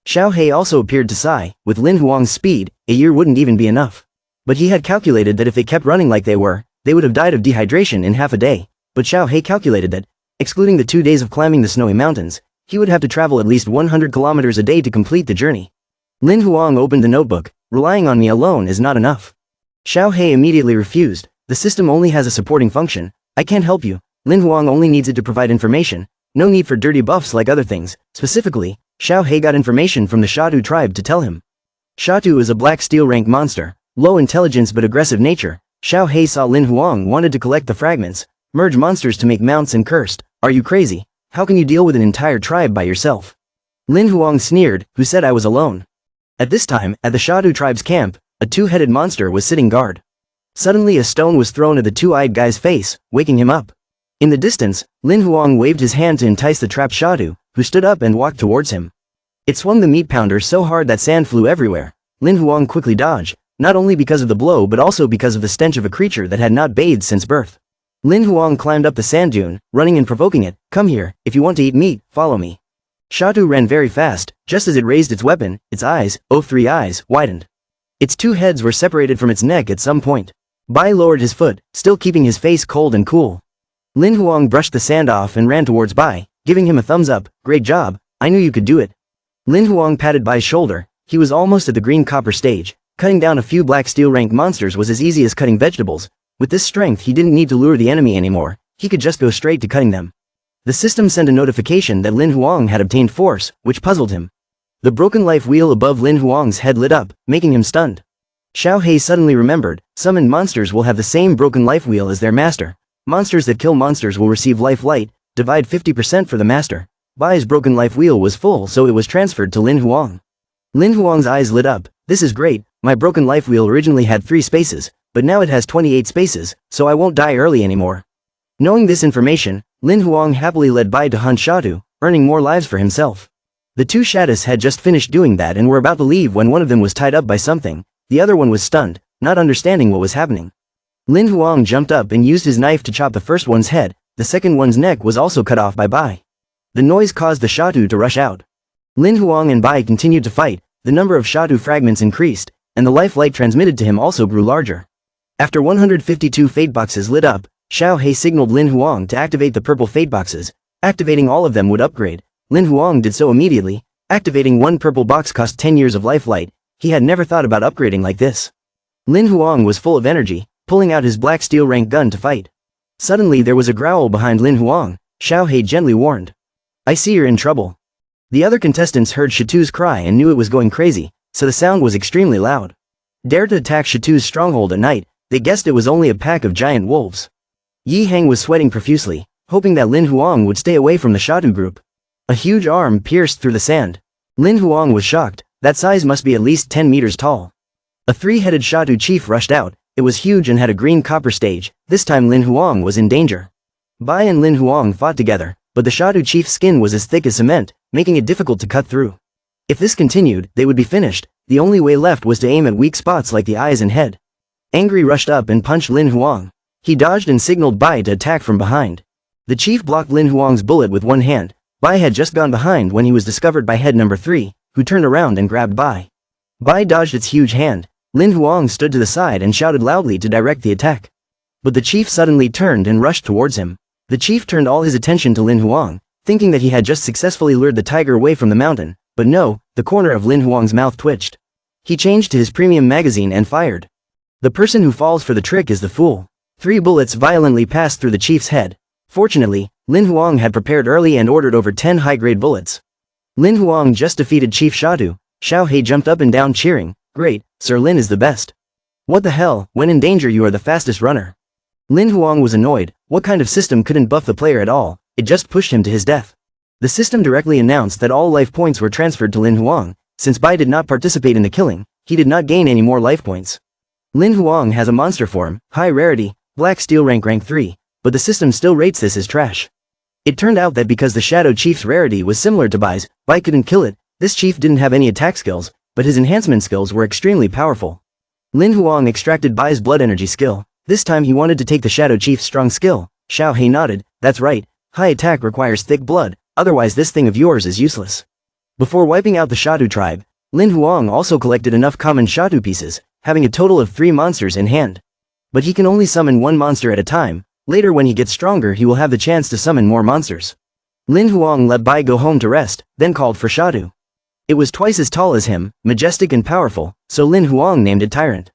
Xiao He also appeared to sigh. With Lin Huang's speed, a year wouldn't even be enough. But he had calculated that if they kept running like they were, they would have died of dehydration in half a day. But Xiao He calculated that, excluding the 2 days of climbing the snowy mountains, he would have to travel at least 100 kilometers a day to complete the journey. Lin Huang opened the notebook. Relying on me alone is not enough. Xiao He immediately refused. The system only has a supporting function. I can't help you. Lin Huang only needs it to provide information. No need for dirty buffs like other things. Specifically, Xiao He got information from the Shatu tribe to tell him. Shatu is a black steel rank monster, low intelligence but aggressive nature. Xiao He saw Lin Huang wanted to collect the fragments, merge monsters to make mounts and cursed. Are you crazy? How can you deal with an entire tribe by yourself? Lin Huang sneered, who said I was alone. At this time, at the Shadu tribe's camp, a two-headed monster was sitting guard. Suddenly a stone was thrown at the two-eyed guy's face, waking him up. In the distance, Lin Huang waved his hand to entice the trapped Shadu, who stood up and walked towards him. It swung the meat pounder so hard that sand flew everywhere. Lin Huang quickly dodged, not only because of the blow but also because of the stench of a creature that had not bathed since birth. Lin Huang climbed up the sand dune, running and provoking it, "Come here, if you want to eat meat, follow me." Shadu ran very fast. Just as it raised its weapon, its eyes, three eyes, widened. Its two heads were separated from its neck at some point. Bai lowered his foot, still keeping his face cold and cool. Lin Huang brushed the sand off and ran towards Bai, giving him a thumbs up. "Great job, I knew you could do it." Lin Huang patted Bai's shoulder. He was almost at the green copper stage. Cutting down a few black steel rank monsters was as easy as cutting vegetables. With this strength he didn't need to lure the enemy anymore, he could just go straight to cutting them. The system sent a notification that Lin Huang had obtained force, which puzzled him. The broken life wheel above Lin Huang's head lit up, making him stunned. Xiao Hei suddenly remembered, summoned monsters will have the same broken life wheel as their master. Monsters that kill monsters will receive life light, divide 50% for the master. Bai's broken life wheel was full, so it was transferred to Lin Huang. Lin Huang's eyes lit up. "This is great, my broken life wheel originally had 3 spaces, but now it has 28 spaces, so I won't die early anymore." Knowing this information, Lin Huang happily led Bai to hunt Shadu, earning more lives for himself. The two Shadus had just finished doing that and were about to leave when one of them was tied up by something. The other one was stunned, not understanding what was happening. Lin Huang jumped up and used his knife to chop the first one's head. The second one's neck was also cut off by Bai. The noise caused the Shadu to rush out. Lin Huang and Bai continued to fight. The number of Shadu fragments increased, and the life light transmitted to him also grew larger. After 152 fate boxes lit up, Xiao Hei signaled Lin Huang to activate the purple fate boxes. Activating all of them would upgrade. Lin Huang did so immediately. Activating one purple box cost 10 years of life light. He had never thought about upgrading like this. Lin Huang was full of energy, pulling out his black steel rank gun to fight. Suddenly there was a growl behind Lin Huang. Xiao Hei gently warned, "I see you're in trouble." The other contestants heard Shitu's cry and knew it was going crazy, so the sound was extremely loud. Dare to attack Shitu's stronghold at night, they guessed it was only a pack of giant wolves. Yi Heng was sweating profusely, hoping that Lin Huang would stay away from the Shadu group. A huge arm pierced through the sand. Lin Huang was shocked. That size must be at least 10 meters tall. A three-headed Shadu chief rushed out. It was huge and had a green copper stage. This time Lin Huang was in danger. Bai and Lin Huang fought together, but the Shadu chief's skin was as thick as cement, making it difficult to cut through. If this continued, they would be finished. The only way left was to aim at weak spots like the eyes and head. Angry rushed up and punched Lin Huang. He dodged and signaled Bai to attack from behind. The chief blocked Lin Huang's bullet with one hand. Bai had just gone behind when he was discovered by head number 3, who turned around and grabbed Bai. Bai dodged its huge hand. Lin Huang stood to the side and shouted loudly to direct the attack. But the chief suddenly turned and rushed towards him. The chief turned all his attention to Lin Huang, thinking that he had just successfully lured the tiger away from the mountain, but no, the corner of Lin Huang's mouth twitched. He changed to his premium magazine and fired. The person who falls for the trick is the fool. 3 bullets violently passed through the chief's head. Fortunately, Lin Huang had prepared early and ordered over 10 high-grade bullets. Lin Huang just defeated Chief Shadu. Xiao Hei jumped up and down cheering, "Great, Sir Lin is the best." "What the hell, when in danger you are the fastest runner." Lin Huang was annoyed. What kind of system couldn't buff the player at all? It just pushed him to his death. The system directly announced that all life points were transferred to Lin Huang. Since Bai did not participate in the killing, he did not gain any more life points. Lin Huang has a monster form, high rarity, black steel rank 3, but the system still rates this as trash. It turned out that because the Shadow Chief's rarity was similar to Bai's, Bai couldn't kill it. This chief didn't have any attack skills, but his enhancement skills were extremely powerful. Lin Huang extracted Bai's blood energy skill. This time he wanted to take the Shadow Chief's strong skill. Xiao Hei nodded, "That's right, high attack requires thick blood, otherwise this thing of yours is useless." Before wiping out the Shadu tribe, Lin Huang also collected enough common Shadu pieces, having a total of 3 monsters in hand. But he can only summon 1 monster at a time. Later when he gets stronger he will have the chance to summon more monsters. Lin Huang let Bai go home to rest, then called for Shadu. It was twice as tall as him, majestic and powerful, so Lin Huang named it Tyrant.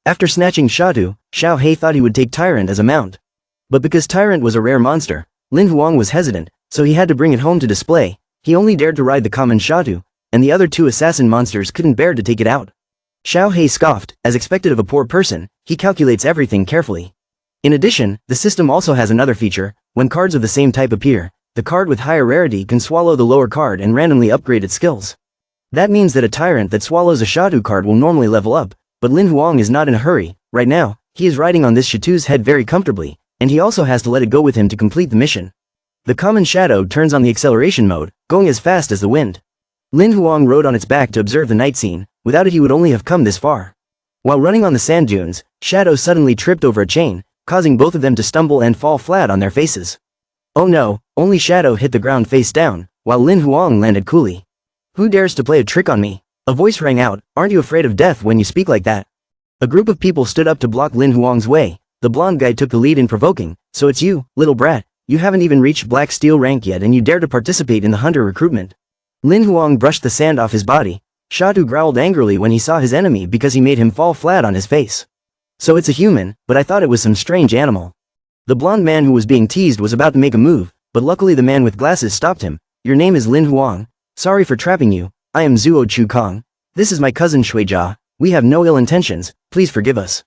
After snatching Shadu, Xiao Hei thought he would take Tyrant as a mount. But because Tyrant was a rare monster, Lin Huang was hesitant, so he had to bring it home to display. He only dared to ride the common Shadu, and the other 2 assassin monsters couldn't bear to take it out. Xiao Hei scoffed. As expected of a poor person, he calculates everything carefully. In addition, the system also has another feature. When cards of the same type appear, the card with higher rarity can swallow the lower card and randomly upgrade its skills. That means that a tyrant that swallows a Shatu card will normally level up, but Lin Huang is not in a hurry. Right now, he is riding on this Shatu's head very comfortably, and he also has to let it go with him to complete the mission. The common shadow turns on the acceleration mode, going as fast as the wind. Lin Huang rode on its back to observe the night scene. Without it he would only have come this far. While running on the sand dunes, Shadow suddenly tripped over a chain, causing both of them to stumble and fall flat on their faces. Oh no, only Shadow hit the ground face down, while Lin Huang landed coolly. Who dares to play a trick on me? A voice rang out, aren't you afraid of death when you speak like that? A group of people stood up to block Lin Huang's way. The blonde guy took the lead in provoking, so it's you, little brat, you haven't even reached Black Steel rank yet and you dare to participate in the hunter recruitment. Lin Huang brushed the sand off his body. Shatu growled angrily when he saw his enemy because he made him fall flat on his face. So it's a human, but I thought it was some strange animal. The blonde man who was being teased was about to make a move, but luckily the man with glasses stopped him. Your name is Lin Huang. Sorry for trapping you, I am Zuo Chu Kong. This is my cousin Shuijia. We have no ill intentions, please forgive us.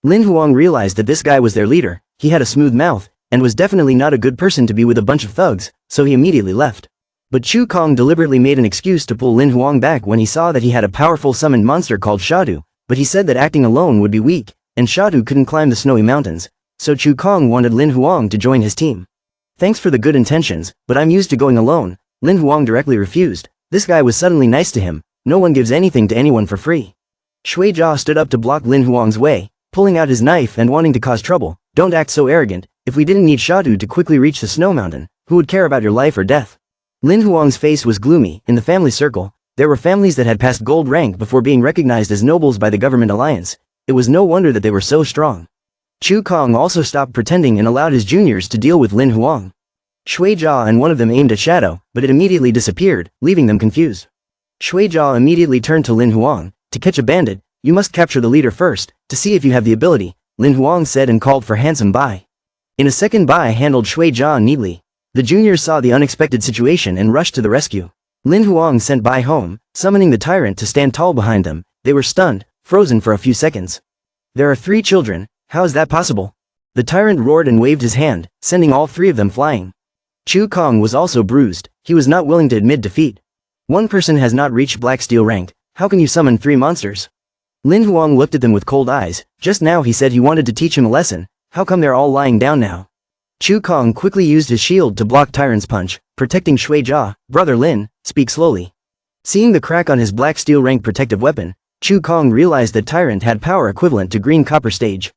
Lin Huang realized that this guy was their leader, he had a smooth mouth, and was definitely not a good person to be with a bunch of thugs, so he immediately left. But Chu Kong deliberately made an excuse to pull Lin Huang back when he saw that he had a powerful summoned monster called Shatu, but he said that acting alone would be weak, and Shatu couldn't climb the snowy mountains, so Chu Kong wanted Lin Huang to join his team. Thanks for the good intentions, but I'm used to going alone, Lin Huang directly refused. This guy was suddenly nice to him, no one gives anything to anyone for free. Shuijia stood up to block Lin Huang's way, pulling out his knife and wanting to cause trouble. Don't act so arrogant, if we didn't need Shatu to quickly reach the snow mountain, who would care about your life or death? Lin Huang's face was gloomy. In the family circle, there were families that had passed gold rank before being recognized as nobles by the government alliance. It was no wonder that they were so strong. Chu Kong also stopped pretending and allowed his juniors to deal with Lin Huang. Shuijia and one of them aimed at Shadow, but it immediately disappeared, leaving them confused. Shuijia immediately turned to Lin Huang. To catch a bandit, you must capture the leader first, to see if you have the ability, Lin Huang said and called for handsome Bai. In a second, Bai handled Shuijia neatly. The juniors saw the unexpected situation and rushed to the rescue. Lin Huang sent Bai home, summoning the tyrant to stand tall behind them. They were stunned, frozen for a few seconds. There are 3 children, how is that possible? The tyrant roared and waved his hand, sending all 3 of them flying. Chu Kong was also bruised, he was not willing to admit defeat. One person has not reached Black Steel rank, how can you summon 3 monsters? Lin Huang looked at them with cold eyes. Just now he said he wanted to teach him a lesson, how come they're all lying down now? Chu Kong quickly used his shield to block Tyrant's punch, protecting Shuijia. Brother Lin, speak slowly. Seeing the crack on his Black Steel rank protective weapon, Chu Kong realized that Tyrant had power equivalent to green copper stage.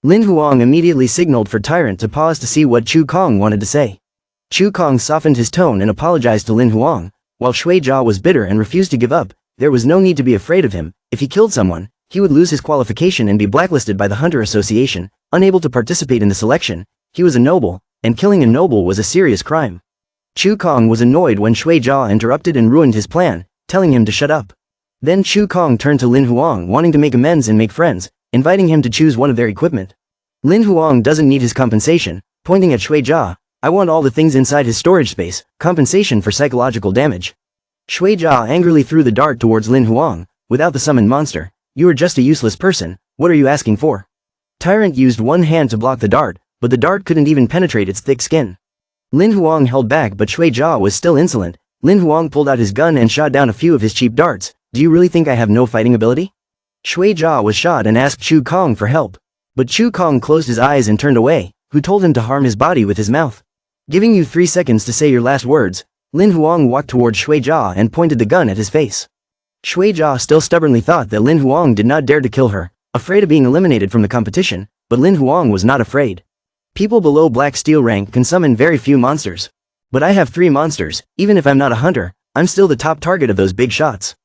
Lin Huang immediately signaled for Tyrant to pause to see what Chu Kong wanted to say. Chu Kong softened his tone and apologized to Lin Huang. While Shuijia was bitter and refused to give up, there was no need to be afraid of him. If he killed someone, he would lose his qualification and be blacklisted by the Hunter Association, unable to participate in the selection. He was a noble, and killing a noble was a serious crime. Chu Kong was annoyed when Shuijia interrupted and ruined his plan, telling him to shut up. Then Chu Kong turned to Lin Huang wanting to make amends and make friends, inviting him to choose one of their equipment. Lin Huang doesn't need his compensation, pointing at Shuijia. I want all the things inside his storage space, compensation for psychological damage. Shuijia angrily threw the dart towards Lin Huang. Without the summoned monster, you are just a useless person, what are you asking for? Tyrant used one hand to block the dart, but the dart couldn't even penetrate its thick skin. Lin Huang held back but Shuijia was still insolent. Lin Huang pulled out his gun and shot down a few of his cheap darts. Do you really think I have no fighting ability? Shuijia was shot and asked Chu Kong for help. But Chu Kong closed his eyes and turned away, who told him to harm his body with his mouth. Giving you 3 seconds to say your last words, Lin Huang walked towards Shuijia and pointed the gun at his face. Shuijia still stubbornly thought that Lin Huang did not dare to kill her, afraid of being eliminated from the competition, but Lin Huang was not afraid. People below Black Steel rank can summon very few monsters. But I have 3 monsters, even if I'm not a hunter, I'm still the top target of those big shots.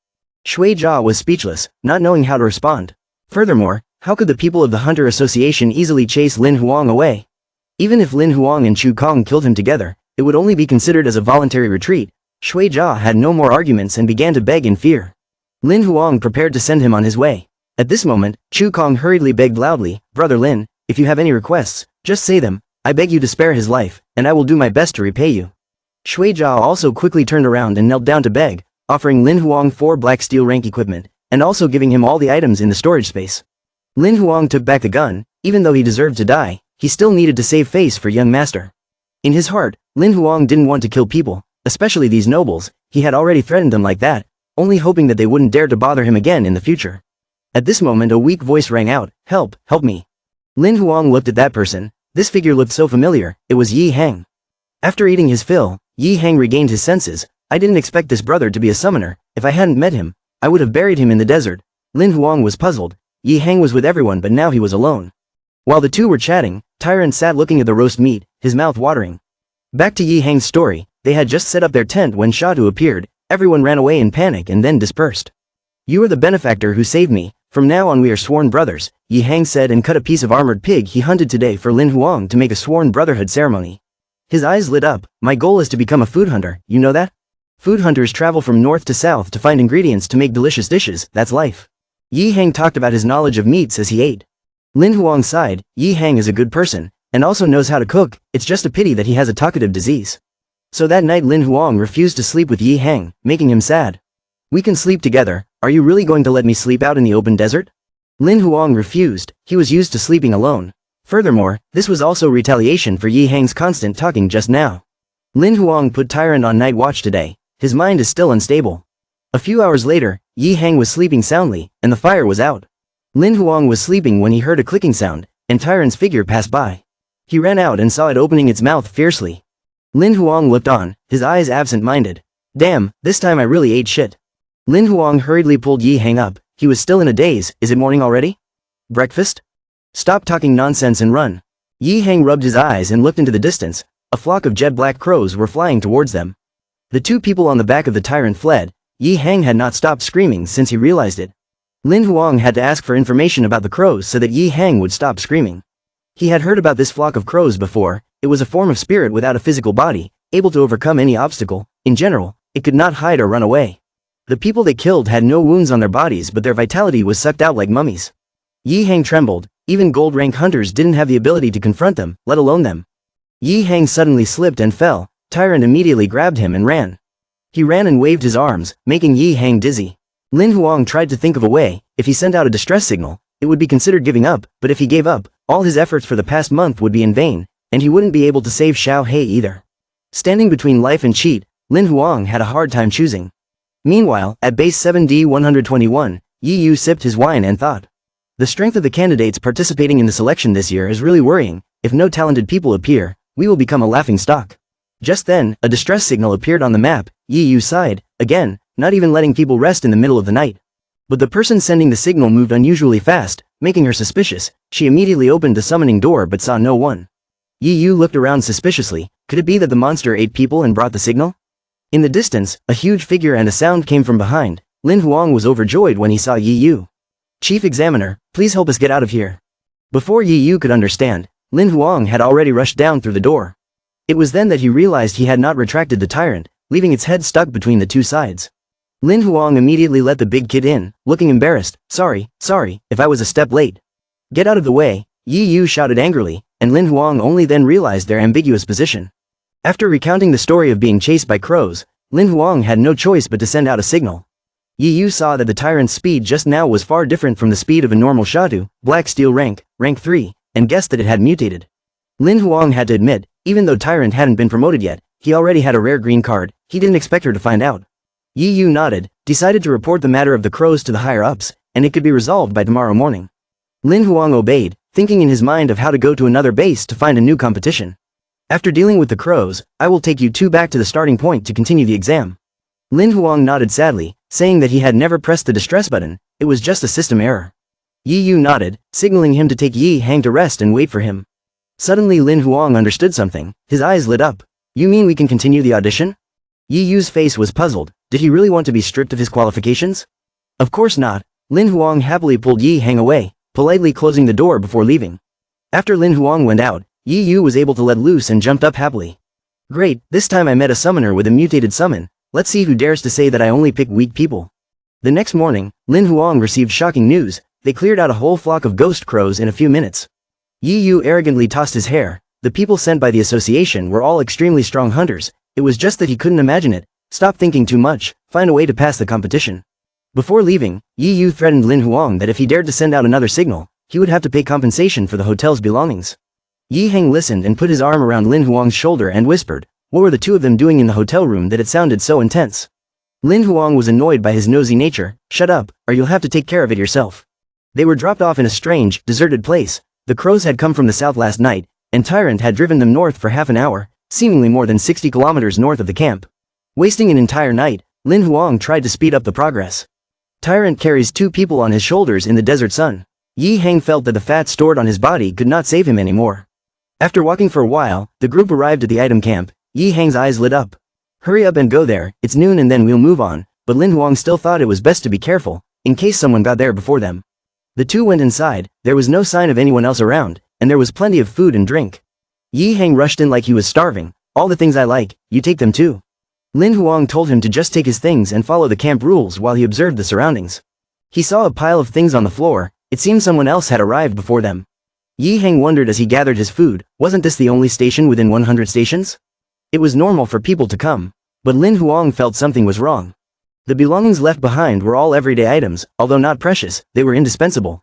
Shuijia was speechless, not knowing how to respond. Furthermore, how could the people of the Hunter Association easily chase Lin Huang away? Even if Lin Huang and Chu Kong killed him together, it would only be considered as a voluntary retreat. Shuijia had no more arguments and began to beg in fear. Lin Huang prepared to send him on his way. At this moment, Chu Kong hurriedly begged loudly, Brother Lin, if you have any requests, just say them, I beg you to spare his life, and I will do my best to repay you. Shuijia also quickly turned around and knelt down to beg, offering Lin Huang 4 Black Steel rank equipment, and also giving him all the items in the storage space. Lin Huang took back the gun, even though he deserved to die, he still needed to save face for young master. In his heart, Lin Huang didn't want to kill people, especially these nobles. He had already threatened them like that, only hoping that they wouldn't dare to bother him again in the future. At this moment a weak voice rang out, "Help, help me." Lin Huang looked at that person. This figure looked so familiar. It was Yi Hang. After eating his fill, Yi Hang regained his senses. I didn't expect this brother to be a summoner. If I hadn't met him, I would have buried him in the desert. Lin Huang was puzzled. Yi Hang was with everyone but now he was alone. While the two were chatting, Tyrant sat looking at the roast meat, his mouth watering. Back to Yi Hang's story, they had just set up their tent when Shatu appeared. Everyone ran away in panic and then dispersed. "You are the benefactor who saved me. From now on we are sworn brothers," Yi Hang said and cut a piece of armored pig he hunted today for Lin Huang to make a sworn brotherhood ceremony. His eyes lit up. "My goal is to become a food hunter, you know that? Food hunters travel from north to south to find ingredients to make delicious dishes, that's life." Yi Hang talked about his knowledge of meats as he ate. Lin Huang sighed. Yi Hang is a good person, and also knows how to cook, it's just a pity that he has a talkative disease. So that night Lin Huang refused to sleep with Yi Hang, making him sad. "We can sleep together, are you really going to let me sleep out in the open desert?" Lin Huang refused, he was used to sleeping alone. Furthermore, this was also retaliation for Yi Hang's constant talking just now. Lin Huang put Tyrant on night watch today, his mind is still unstable. A few hours later, Yi Hang was sleeping soundly, and the fire was out. Lin Huang was sleeping when he heard a clicking sound, and Tyrant's figure passed by. He ran out and saw it opening its mouth fiercely. Lin Huang looked on, his eyes absent-minded. "Damn, this time I really ate shit." Lin Huang hurriedly pulled Yi Hang up, he was still in a daze. "Is it morning already? Breakfast? Stop talking nonsense and run." Yi Hang rubbed his eyes and looked into the distance. A flock of jet-black crows were flying towards them. The two people on the back of the Tyrant fled. Yi Hang had not stopped screaming since he realized it. Lin Huang had to ask for information about the crows so that Yi Hang would stop screaming. He had heard about this flock of crows before. It was a form of spirit without a physical body, able to overcome any obstacle. In general, it could not hide or run away. The people they killed had no wounds on their bodies but their vitality was sucked out like mummies. Yi Hang trembled, even gold-rank hunters didn't have the ability to confront them, let alone them. Yi Hang suddenly slipped and fell. Tyrant immediately grabbed him and ran. He ran and waved his arms, making Yi Hang dizzy. Lin Huang tried to think of a way. If he sent out a distress signal, it would be considered giving up, but if he gave up, all his efforts for the past month would be in vain, and he wouldn't be able to save Xiao He either. Standing between life and cheat, Lin Huang had a hard time choosing. Meanwhile, at base 7D121, Yi Yu sipped his wine and thought. The strength of the candidates participating in the selection this year is really worrying. If no talented people appear, we will become a laughing stock. Just then, a distress signal appeared on the map. Yi Yu sighed, again, not even letting people rest in the middle of the night. But the person sending the signal moved unusually fast, making her suspicious. She immediately opened the summoning door but saw no one. Yi Yu looked around suspiciously. Could it be that the monster ate people and brought the signal? In the distance, a huge figure and a sound came from behind. Lin Huang was overjoyed when he saw Yi Yu. "Chief Examiner, please help us get out of here." Before Yi Yu could understand, Lin Huang had already rushed down through the door. It was then that he realized he had not retracted the Tyrant, leaving its head stuck between the two sides. Lin Huang immediately let the big kid in, looking embarrassed. Sorry, if I was a step late." "Get out of the way," Yi Yu shouted angrily, and Lin Huang only then realized their ambiguous position. After recounting the story of being chased by crows, Lin Huang had no choice but to send out a signal. Yi Yu saw that the Tyrant's speed just now was far different from the speed of a normal Shatu, Black Steel rank 3, and guessed that it had mutated. Lin Huang had to admit, even though Tyrant hadn't been promoted yet, he already had a rare green card. He didn't expect her to find out. Yi Yu nodded, decided to report the matter of the crows to the higher-ups, and it could be resolved by tomorrow morning. Lin Huang obeyed, thinking in his mind of how to go to another base to find a new competition. "After dealing with the crows, I will take you two back to the starting point to continue the exam." Lin Huang nodded sadly, saying that he had never pressed the distress button, it was just a system error. Yi Yu nodded, signaling him to take Yi Hang to rest and wait for him. Suddenly Lin Huang understood something, his eyes lit up. "You mean we can continue the audition?" Yi Yu's face was puzzled. Did he really want to be stripped of his qualifications? Of course not. Lin Huang happily pulled Yi Hang away, politely closing the door before leaving. After Lin Huang went out, Yi Yu was able to let loose and jumped up happily. "Great, this time I met a summoner with a mutated summon. Let's see who dares to say that I only pick weak people." The next morning, Lin Huang received shocking news. They cleared out a whole flock of ghost crows in a few minutes. Yi Yu arrogantly tossed his hair. The people sent by the association were all extremely strong hunters. It was just that he couldn't imagine it. Stop thinking too much, find a way to pass the competition. Before leaving, Yi Yu threatened Lin Huang that if he dared to send out another signal, he would have to pay compensation for the hotel's belongings. Yi Hang listened and put his arm around Lin Huang's shoulder and whispered, What were the two of them doing in the hotel room that it sounded so intense? Lin Huang was annoyed by his nosy nature. Shut up, or you'll have to take care of it yourself. They were dropped off in a strange, deserted place. The crows had come from the south last night, and Tyrant had driven them north for half an hour, seemingly more than 60 kilometers north of the camp. Wasting an entire night, Lin Huang tried to speed up the progress. Tyrant carries 2 people on his shoulders in the desert sun. Yi Hang felt that the fat stored on his body could not save him anymore. After walking for a while, the group arrived at the item camp. Yi Hang's eyes lit up. Hurry up and go there, it's noon and then we'll move on, but Lin Huang still thought it was best to be careful, in case someone got there before them. The two went inside, there was no sign of anyone else around, and there was plenty of food and drink. Yi Hang rushed in like he was starving. All the things I like, you take them too. Lin Huang told him to just take his things and follow the camp rules while he observed the surroundings. He saw a pile of things on the floor, it seemed someone else had arrived before them. Yi Hang wondered as he gathered his food, wasn't this the only station within 100 stations? It was normal for people to come. But Lin Huang felt something was wrong. The belongings left behind were all everyday items, although not precious, they were indispensable.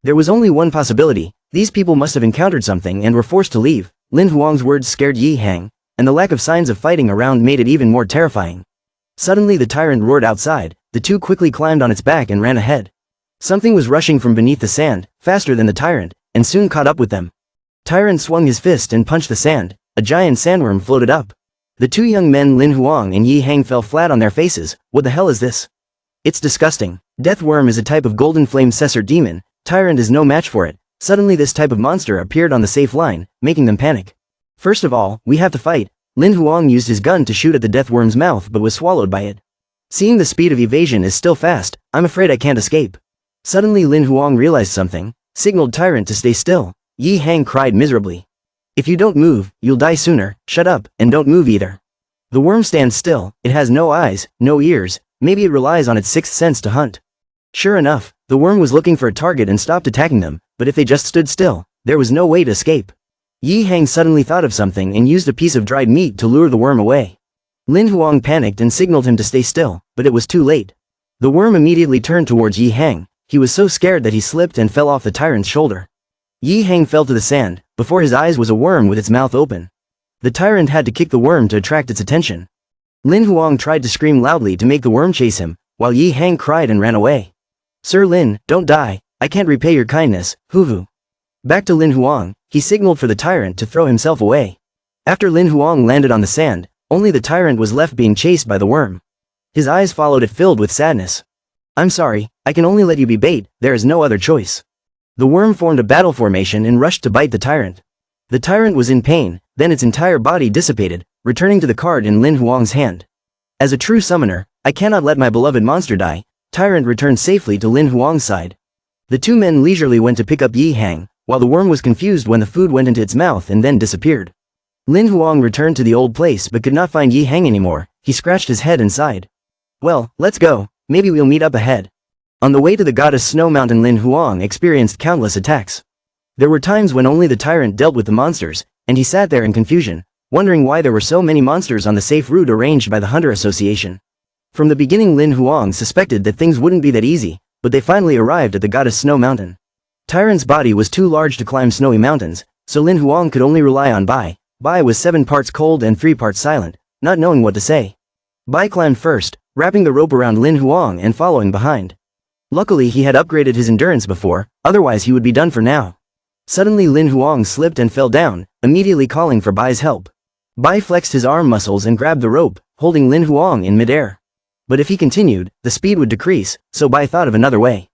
There was only one possibility, these people must have encountered something and were forced to leave. Lin Huang's words scared Yi Hang, and the lack of signs of fighting around made it even more terrifying. Suddenly the tyrant roared outside, the two quickly climbed on its back and ran ahead. Something was rushing from beneath the sand, faster than the tyrant, and soon caught up with them. Tyrant swung his fist and punched the sand, a giant sandworm floated up. The two young men Lin Huang and Yi Hang fell flat on their faces. What the hell is this? It's disgusting. Death worm is a type of golden flame cessor demon, tyrant is no match for it. Suddenly this type of monster appeared on the safe line, making them panic. First of all, we have to fight. Lin Huang used his gun to shoot at the death worm's mouth but was swallowed by it. Seeing the speed of evasion is still fast, I'm afraid I can't escape. Suddenly Lin Huang realized something, signaled tyrant to stay still. Yi Hang cried miserably. If you don't move, you'll die sooner, shut up, and don't move either. The worm stands still, it has no eyes, no ears, maybe it relies on its sixth sense to hunt. Sure enough, the worm was looking for a target and stopped attacking them, but if they just stood still, there was no way to escape. Yi Hang suddenly thought of something and used a piece of dried meat to lure the worm away. Lin Huang panicked and signaled him to stay still, but it was too late. The worm immediately turned towards Yi Hang, he was so scared that he slipped and fell off the tyrant's shoulder. Yi Hang fell to the sand, before his eyes was a worm with its mouth open. The tyrant had to kick the worm to attract its attention. Lin Huang tried to scream loudly to make the worm chase him, while Yi Hang cried and ran away. Sir Lin, don't die, I can't repay your kindness, hoo-hoo. Back to Lin Huang, he signaled for the tyrant to throw himself away. After Lin Huang landed on the sand, only the tyrant was left being chased by the worm. His eyes followed it filled with sadness. I'm sorry, I can only let you be bait, there is no other choice. The worm formed a battle formation and rushed to bite the tyrant. The tyrant was in pain, then its entire body dissipated, returning to the card in Lin Huang's hand. As a true summoner, I cannot let my beloved monster die. Tyrant returned safely to Lin Huang's side. The two men leisurely went to pick up Yi Hang, while the worm was confused when the food went into its mouth and then disappeared. Lin Huang returned to the old place but could not find Yi Hang anymore. He scratched his head and sighed. Well, let's go, maybe we'll meet up ahead. On the way to the goddess Snow Mountain, Lin Huang experienced countless attacks. There were times when only the tyrant dealt with the monsters, and he sat there in confusion, wondering why there were so many monsters on the safe route arranged by the Hunter Association. From the beginning Lin Huang suspected that things wouldn't be that easy, but they finally arrived at the goddess Snow Mountain. Tyrant's body was too large to climb snowy mountains, so Lin Huang could only rely on Bai. Bai was 7 parts cold and 3 parts silent, not knowing what to say. Bai climbed first, wrapping the rope around Lin Huang and following behind. Luckily he had upgraded his endurance before, otherwise he would be done for now. Suddenly Lin Huang slipped and fell down, immediately calling for Bai's help. Bai flexed his arm muscles and grabbed the rope, holding Lin Huang in midair. But if he continued, the speed would decrease, so Bai thought of another way.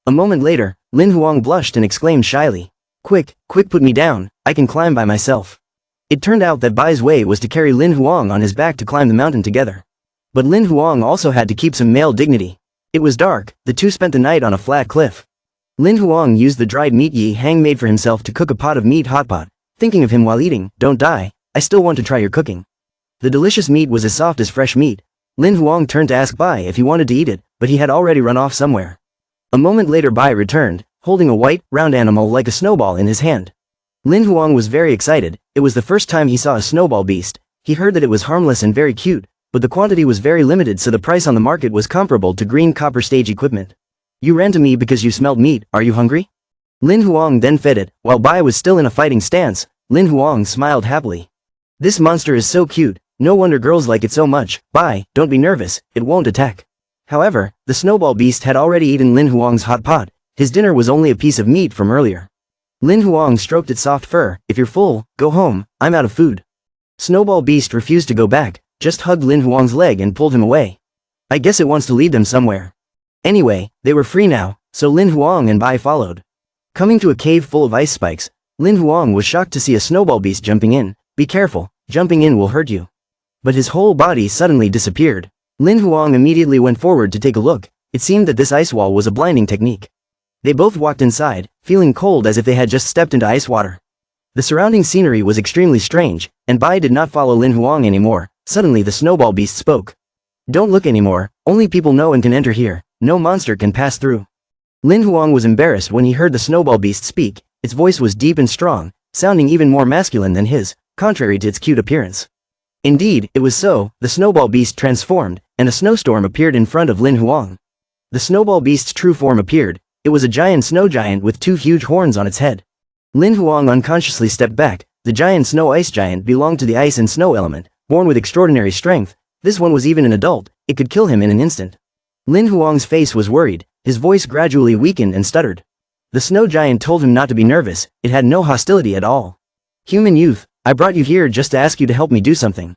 A moment later, Lin Huang blushed and exclaimed shyly, quick put me down, I can climb by myself. It turned out that Bai's way was to carry Lin Huang on his back to climb the mountain together. But Lin Huang also had to keep some male dignity. It was dark, the two spent the night on a flat cliff. Lin Huang used the dried meat Yi Hang made for himself to cook a pot of meat hotpot, thinking of him while eating. Don't die, I still want to try your cooking. The delicious meat was as soft as fresh meat. Lin Huang turned to ask Bai if he wanted to eat it, but he had already run off somewhere. A moment later Bai returned, holding a white, round animal like a snowball in his hand. Lin Huang was very excited, it was the first time he saw a snowball beast. He heard that it was harmless and very cute, but the quantity was very limited so the price on the market was comparable to green copper stage equipment. You ran to me because you smelled meat, are you hungry? Lin Huang then fed it, while Bai was still in a fighting stance. Lin Huang smiled happily. This monster is so cute, No wonder girls like it so much. Bye, don't be nervous, it won't attack. However, the snowball beast had already eaten Lin Huang's hot pot. His dinner was only a piece of meat from earlier. Lin Huang stroked its soft fur. If you're full, go home, I'm out of food. Snowball beast refused to go back, just hugged Lin Huang's leg and pulled him away. I guess it wants to lead them somewhere. Anyway, they were free now, so Lin Huang and Bai followed. Coming to a cave full of ice spikes, Lin Huang was shocked to see a snowball beast jumping in. Be careful, jumping in will hurt you. But his whole body suddenly disappeared. Lin Huang immediately went forward to take a look. It seemed that this ice wall was a blinding technique. They both walked inside, feeling cold as if they had just stepped into ice water. The surrounding scenery was extremely strange, and Bai did not follow Lin Huang anymore. Suddenly the snowball beast spoke. Don't look anymore, only people know and can enter here, no monster can pass through. Lin Huang was embarrassed when he heard the snowball beast speak. Its voice was deep and strong, sounding even more masculine than his, contrary to its cute appearance. Indeed, it was so. The snowball beast transformed, and a snowstorm appeared in front of Lin Huang. The snowball beast's true form appeared. It was a giant snow giant with two huge horns on its head. Lin Huang unconsciously stepped back. The giant snow ice giant belonged to the ice and snow element, born with extraordinary strength. This one was even an adult, it could kill him in an instant. Lin Huang's face was worried, his voice gradually weakened and stuttered. The snow giant told him not to be nervous, it had no hostility at all. Human youth, I brought you here just to ask you to help me do something.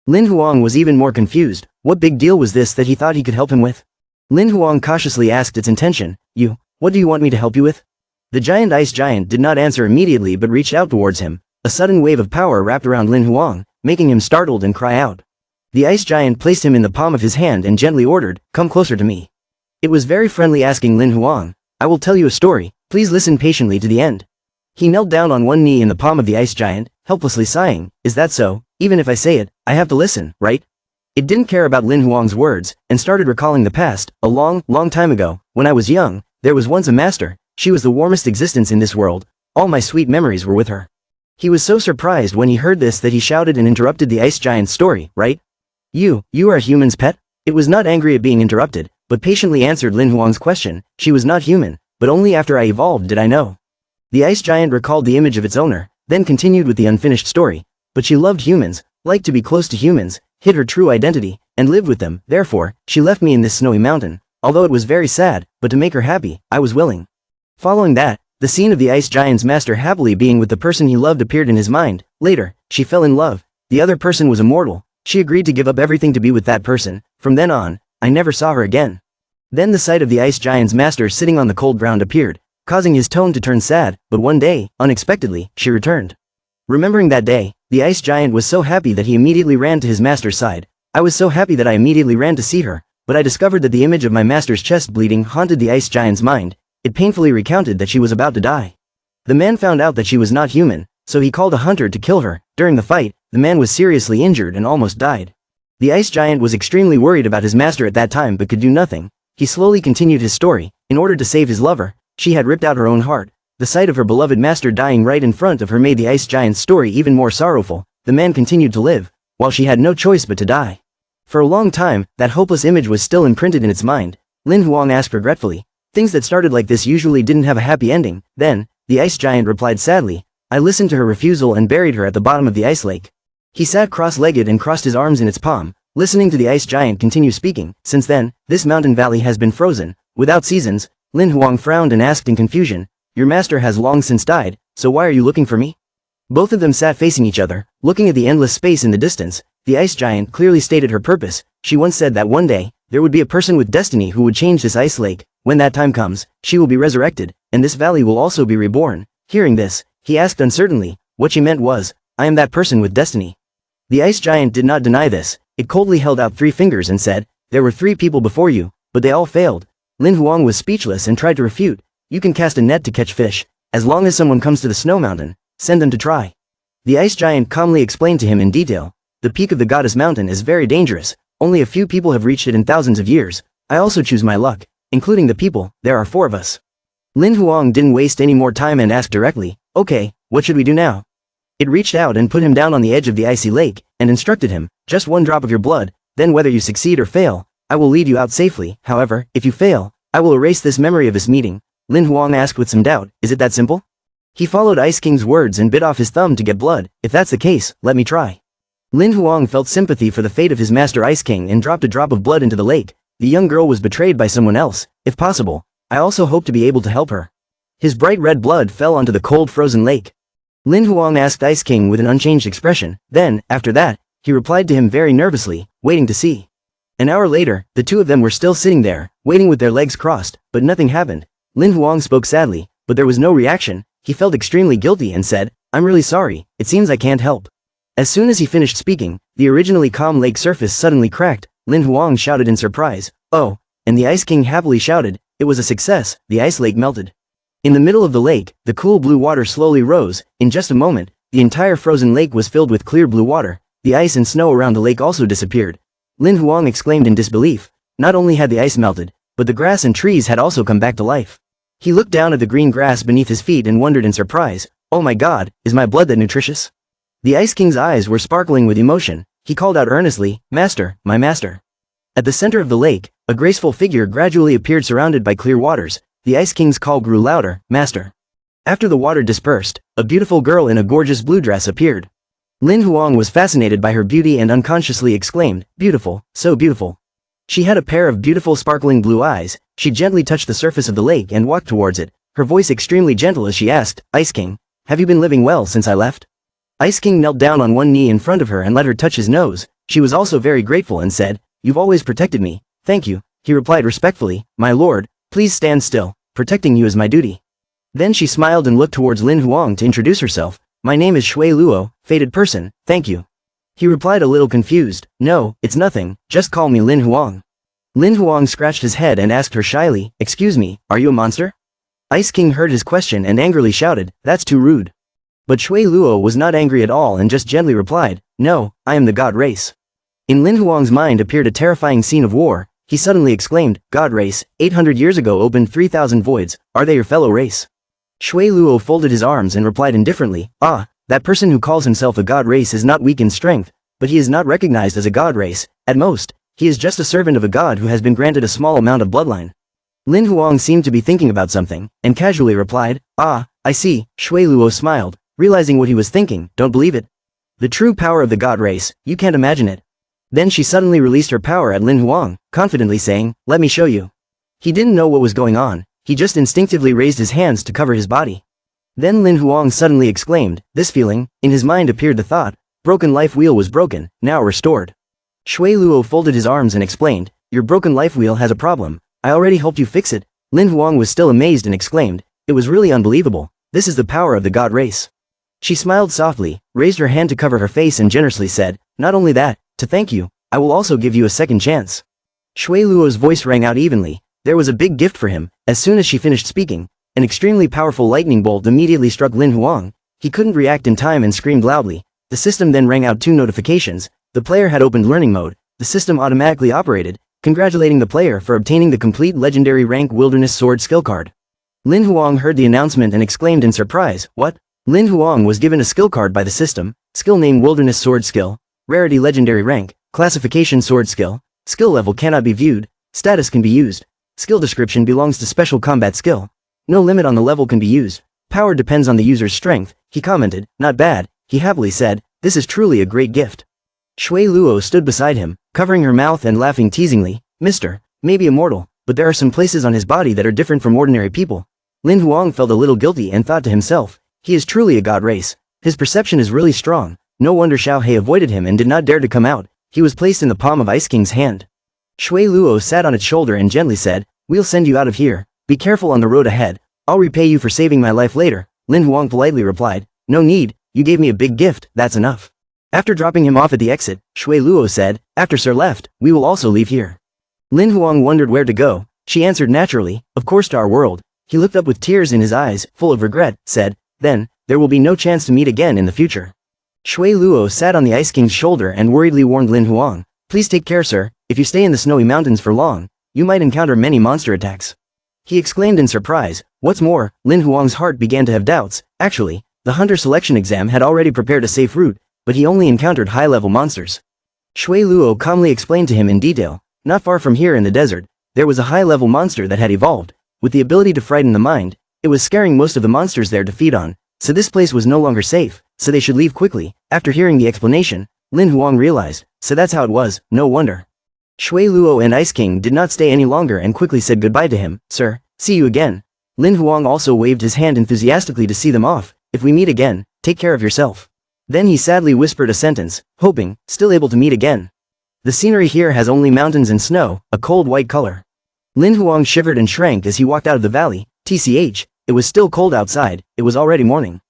Lin Huang was even more confused. What big deal was this that he thought he could help him with? Lin Huang cautiously asked its intention. What do you want me to help you with? The giant ice giant did not answer immediately but reached out towards him. A sudden wave of power wrapped around Lin Huang, making him startled and cry out. The ice giant placed him in the palm of his hand and gently ordered, come closer to me. It was very friendly, asking Lin Huang, I will tell you a story, please listen patiently to the end. He knelt down on one knee in the palm of the ice giant, helplessly sighing, is that so? Even if I say it, I have to listen, right? It didn't care about Lin Huang's words, and started recalling the past. A long, long time ago, when I was young, there was once a master. She was the warmest existence in this world. All my sweet memories were with her. He was so surprised when he heard this that he shouted and interrupted the ice giant's story, right? You are a human's pet? It was not angry at being interrupted, but patiently answered Lin Huang's question. She was not human, but only after I evolved did I know. The ice giant recalled the image of its owner, then continued with the unfinished story. But she loved humans, liked to be close to humans, hid her true identity, and lived with them. Therefore, she left me in this snowy mountain. Although it was very sad, but to make her happy, I was willing. Following that, the scene of the ice giant's master happily being with the person he loved appeared in his mind. Later, she fell in love. The other person was immortal. She agreed to give up everything to be with that person. From then on, I never saw her again. Then the sight of the ice giant's master sitting on the cold ground appeared, causing his tone to turn sad, but one day, unexpectedly, she returned. Remembering that day, the ice giant was so happy that he immediately ran to his master's side. I was so happy that I immediately ran to see her, but I discovered that the image of my master's chest bleeding haunted the ice giant's mind. It painfully recounted that she was about to die. The man found out that she was not human, so he called a hunter to kill her. During the fight, the man was seriously injured and almost died. The ice giant was extremely worried about his master at that time but could do nothing. He slowly continued his story. In order to save his lover, she had ripped out her own heart. The sight of her beloved master dying right in front of her made the ice giant's story even more sorrowful. The man continued to live, while she had no choice but to die. For a long time, that hopeless image was still imprinted in its mind. Lin Huang asked regretfully, things that started like this usually didn't have a happy ending. Then, the ice giant replied sadly, I listened to her refusal and buried her at the bottom of the ice lake. He sat cross-legged and crossed his arms in its palm, listening to the ice giant continue speaking. Since then, this mountain valley has been frozen, without seasons. Lin Huang frowned and asked in confusion, your master has long since died, so why are you looking for me? Both of them sat facing each other, looking at the endless space in the distance. The ice giant clearly stated her purpose. She once said that one day, there would be a person with destiny who would change this ice lake. When that time comes, she will be resurrected, and this valley will also be reborn. Hearing this, he asked uncertainly, what she meant was, I am that person with destiny. The ice giant did not deny this. It coldly held out 3 fingers and said, there were 3 people before you, but they all failed. Lin Huang was speechless and tried to refute. You can cast a net to catch fish. As long as someone comes to the snow mountain, send them to try. The ice giant calmly explained to him in detail. The peak of the goddess mountain is very dangerous. Only a few people have reached it in thousands of years. I also choose my luck, including the people. There are 4 of us. Lin Huang didn't waste any more time and asked directly, okay, what should we do now? It reached out and put him down on the edge of the icy lake, and instructed him, just 1 drop of your blood, then whether you succeed or fail, I will lead you out safely. However, if you fail, I will erase this memory of this meeting. Lin Huang asked with some doubt, is it that simple? He followed Ice King's words and bit off his thumb to get blood. If that's the case, let me try. Lin Huang felt sympathy for the fate of his master Ice King and dropped a drop of blood into the lake. The young girl was betrayed by someone else. If possible, I also hope to be able to help her. His bright red blood fell onto the cold frozen lake. Lin Huang asked Ice King with an unchanged expression. Then, after that, he replied to him very nervously, waiting to see. An hour later, the two of them were still sitting there, waiting with their legs crossed, but nothing happened. Lin Huang spoke sadly, but there was no reaction. He felt extremely guilty and said, I'm really sorry, it seems I can't help. As soon as he finished speaking, the originally calm lake surface suddenly cracked. Lin Huang shouted in surprise, oh, and the Ice King happily shouted, it was a success, the ice lake melted. In the middle of the lake, the cool blue water slowly rose. In just a moment, the entire frozen lake was filled with clear blue water. The ice and snow around the lake also disappeared. Lin Huang exclaimed in disbelief. Not only had the ice melted, but the grass and trees had also come back to life. He looked down at the green grass beneath his feet and wondered in surprise, oh my god, is my blood that nutritious? The Ice King's eyes were sparkling with emotion. He called out earnestly, Master, my master. At the center of the lake, a graceful figure gradually appeared surrounded by clear waters. The Ice King's call grew louder, Master. After the water dispersed, a beautiful girl in a gorgeous blue dress appeared. Lin Huang was fascinated by her beauty and unconsciously exclaimed, beautiful, so beautiful. She had a pair of beautiful sparkling blue eyes. She gently touched the surface of the lake and walked towards it, her voice extremely gentle as she asked, Ice King, have you been living well since I left? Ice King knelt down on one knee in front of her and let her touch his nose. She was also very grateful and said, you've always protected me, thank you. He replied respectfully, my lord, please stand still, protecting you is my duty. Then she smiled and looked towards Lin Huang to introduce herself, my name is Shui Luo, fated person, thank you. He replied a little confused, no, it's nothing, just call me Lin Huang. Lin Huang scratched his head and asked her shyly, excuse me, are you a monster? Ice King heard his question and angrily shouted, that's too rude. But Shui Luo was not angry at all and just gently replied, no, I am the god race. In Lin Huang's mind appeared a terrifying scene of war. He suddenly exclaimed, God race, 800 years ago opened 3,000 voids, are they your fellow race? Shui Luo folded his arms and replied indifferently, ah, that person who calls himself a god race is not weak in strength, but he is not recognized as a god race. At most, he is just a servant of a god who has been granted a small amount of bloodline. Lin Huang seemed to be thinking about something, and casually replied, ah, I see. Shui Luo smiled, realizing what he was thinking, don't believe it. The true power of the god race, you can't imagine it. Then she suddenly released her power at Lin Huang, confidently saying, let me show you. He didn't know what was going on, he just instinctively raised his hands to cover his body. Then Lin Huang suddenly exclaimed, this feeling, in his mind appeared the thought, broken life wheel was broken, now restored. Shui Luo folded his arms and explained, your broken life wheel has a problem, I already helped you fix it. Lin Huang was still amazed and exclaimed, it was really unbelievable, this is the power of the god race. She smiled softly, raised her hand to cover her face and generously said, not only that, to thank you, I will also give you a second chance. Shui Luo's voice rang out evenly, there was a big gift for him. As soon as she finished speaking, an extremely powerful lightning bolt immediately struck Lin Huang. He couldn't react in time and screamed loudly. The system then rang out two notifications. The player had opened learning mode. The system automatically operated, congratulating the player for obtaining the complete legendary rank Wilderness Sword skill card. Lin Huang heard the announcement and exclaimed in surprise, what? Lin Huang was given a skill card by the system, skill name Wilderness Sword skill, rarity legendary rank, classification sword skill level cannot be viewed, status can be used, skill description belongs to special combat skill, no limit on the level can be used, power depends on the user's strength. He commented, not bad. He happily said, this is truly a great gift. Shui Luo stood beside him, covering her mouth and laughing teasingly, Mister, maybe immortal, but there are some places on his body that are different from ordinary people. Lin Huang felt a little guilty and thought to himself, he is truly a god race, his perception is really strong. No wonder Xiao He avoided him and did not dare to come out. He was placed in the palm of Ice King's hand. Shui Luo sat on its shoulder and gently said, we'll send you out of here, be careful on the road ahead, I'll repay you for saving my life later. Lin Huang politely replied, no need, you gave me a big gift, that's enough. After dropping him off at the exit, Shui Luo said, after Sir left, we will also leave here. Lin Huang wondered where to go. She answered naturally, of course to our world. He looked up with tears in his eyes, full of regret, said, then, there will be no chance to meet again in the future. Shui Luo sat on the Ice King's shoulder and worriedly warned Lin Huang, please take care sir, if you stay in the snowy mountains for long, you might encounter many monster attacks. He exclaimed in surprise, what's more, Lin Huang's heart began to have doubts. Actually, the hunter selection exam had already prepared a safe route, but he only encountered high-level monsters. Shui Luo calmly explained to him in detail, not far from here in the desert, there was a high-level monster that had evolved, with the ability to frighten the mind. It was scaring most of the monsters there to feed on, so this place was no longer safe, so they should leave quickly. After hearing the explanation, Lin Huang realized, so that's how it was, no wonder. Shui Luo and Ice King did not stay any longer and quickly said goodbye to him. Sir, see you again. Lin Huang also waved his hand enthusiastically to see them off. If we meet again, take care of yourself. Then he sadly whispered a sentence, hoping, still able to meet again. The scenery here has only mountains and snow, a cold white color. Lin Huang shivered and shrank as he walked out of the valley. TCH, it was still cold outside, it was already morning.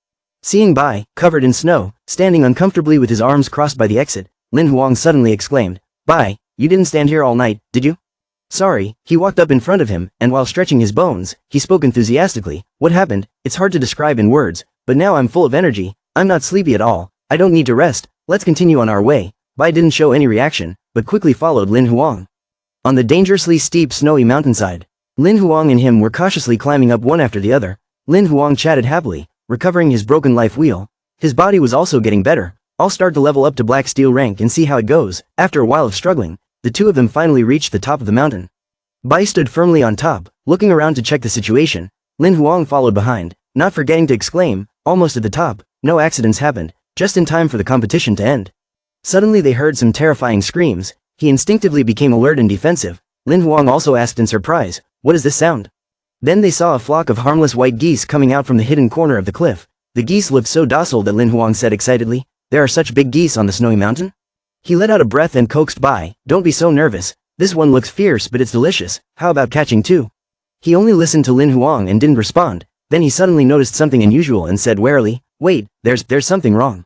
Seeing Bai, covered in snow, standing uncomfortably with his arms crossed by the exit, Lin Huang suddenly exclaimed, Bai, you didn't stand here all night, did you? Sorry, he walked up in front of him, and while stretching his bones, he spoke enthusiastically. What happened? It's hard to describe in words, but now I'm full of energy, I'm not sleepy at all, I don't need to rest, let's continue on our way. Bai didn't show any reaction, but quickly followed Lin Huang. On the dangerously steep snowy mountainside, Lin Huang and him were cautiously climbing up one after the other. Lin Huang chatted happily, recovering his broken life wheel. His body was also getting better. I'll start to level up to black steel rank and see how it goes. After a while of struggling, the two of them finally reached the top of the mountain. Bai stood firmly on top, looking around to check the situation. Lin Huang followed behind, not forgetting to exclaim, almost at the top, no accidents happened, just in time for the competition to end. Suddenly they heard some terrifying screams. He instinctively became alert and defensive. Lin Huang also asked in surprise, what is this sound? Then they saw a flock of harmless white geese coming out from the hidden corner of the cliff. The geese looked so docile that Lin Huang said excitedly, there are such big geese on the snowy mountain? He let out a breath and coaxed Bai, don't be so nervous, this one looks fierce but it's delicious, how about catching two? He only listened to Lin Huang and didn't respond, then he suddenly noticed something unusual and said warily, wait, there's something wrong.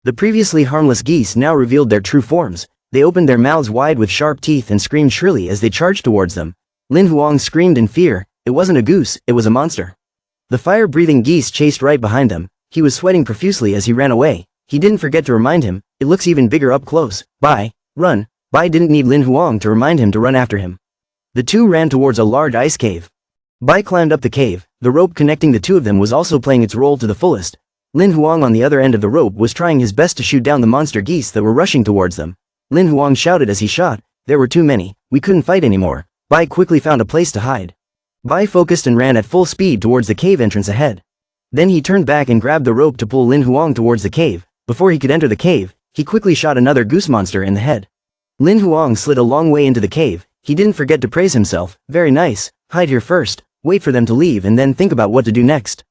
The previously harmless geese now revealed their true forms. They opened their mouths wide with sharp teeth and screamed shrilly as they charged towards them. Lin Huang screamed in fear. It wasn't a goose, it was a monster. The fire-breathing geese chased right behind them. He was sweating profusely as he ran away. He didn't forget to remind him, it looks even bigger up close. Bai, run. Bai didn't need Lin Huang to remind him to run after him. The two ran towards a large ice cave. Bai climbed up the cave. The rope connecting the two of them was also playing its role to the fullest. Lin Huang on the other end of the rope was trying his best to shoot down the monster geese that were rushing towards them. Lin Huang shouted as he shot, there were too many, we couldn't fight anymore. Bai quickly found a place to hide. Bai focused and ran at full speed towards the cave entrance ahead. Then he turned back and grabbed the rope to pull Lin Huang towards the cave. Before he could enter the cave, he quickly shot another goose monster in the head. Lin Huang slid a long way into the cave. He didn't forget to praise himself, very nice, hide here first, wait for them to leave and then think about what to do next.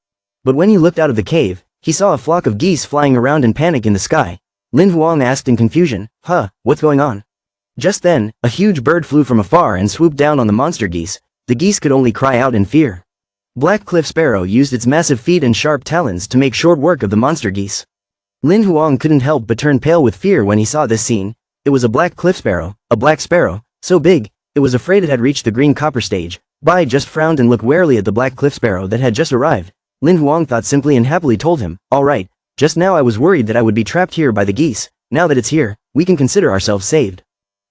But when he looked out of the cave, he saw a flock of geese flying around in panic in the sky. Lin Huang asked in confusion, what's going on? Just then, a huge bird flew from afar and swooped down on the monster geese. The geese could only cry out in fear. Black Cliff Sparrow used its massive feet and sharp talons to make short work of the monster geese. Lin Huang couldn't help but turn pale with fear when he saw this scene. It was a black cliff sparrow, a black sparrow, so big, it was afraid it had reached the green copper stage. Bai just frowned and looked warily at the black cliff sparrow that had just arrived. Lin Huang thought simply and happily told him, alright, just now I was worried that I would be trapped here by the geese, now that it's here, we can consider ourselves saved.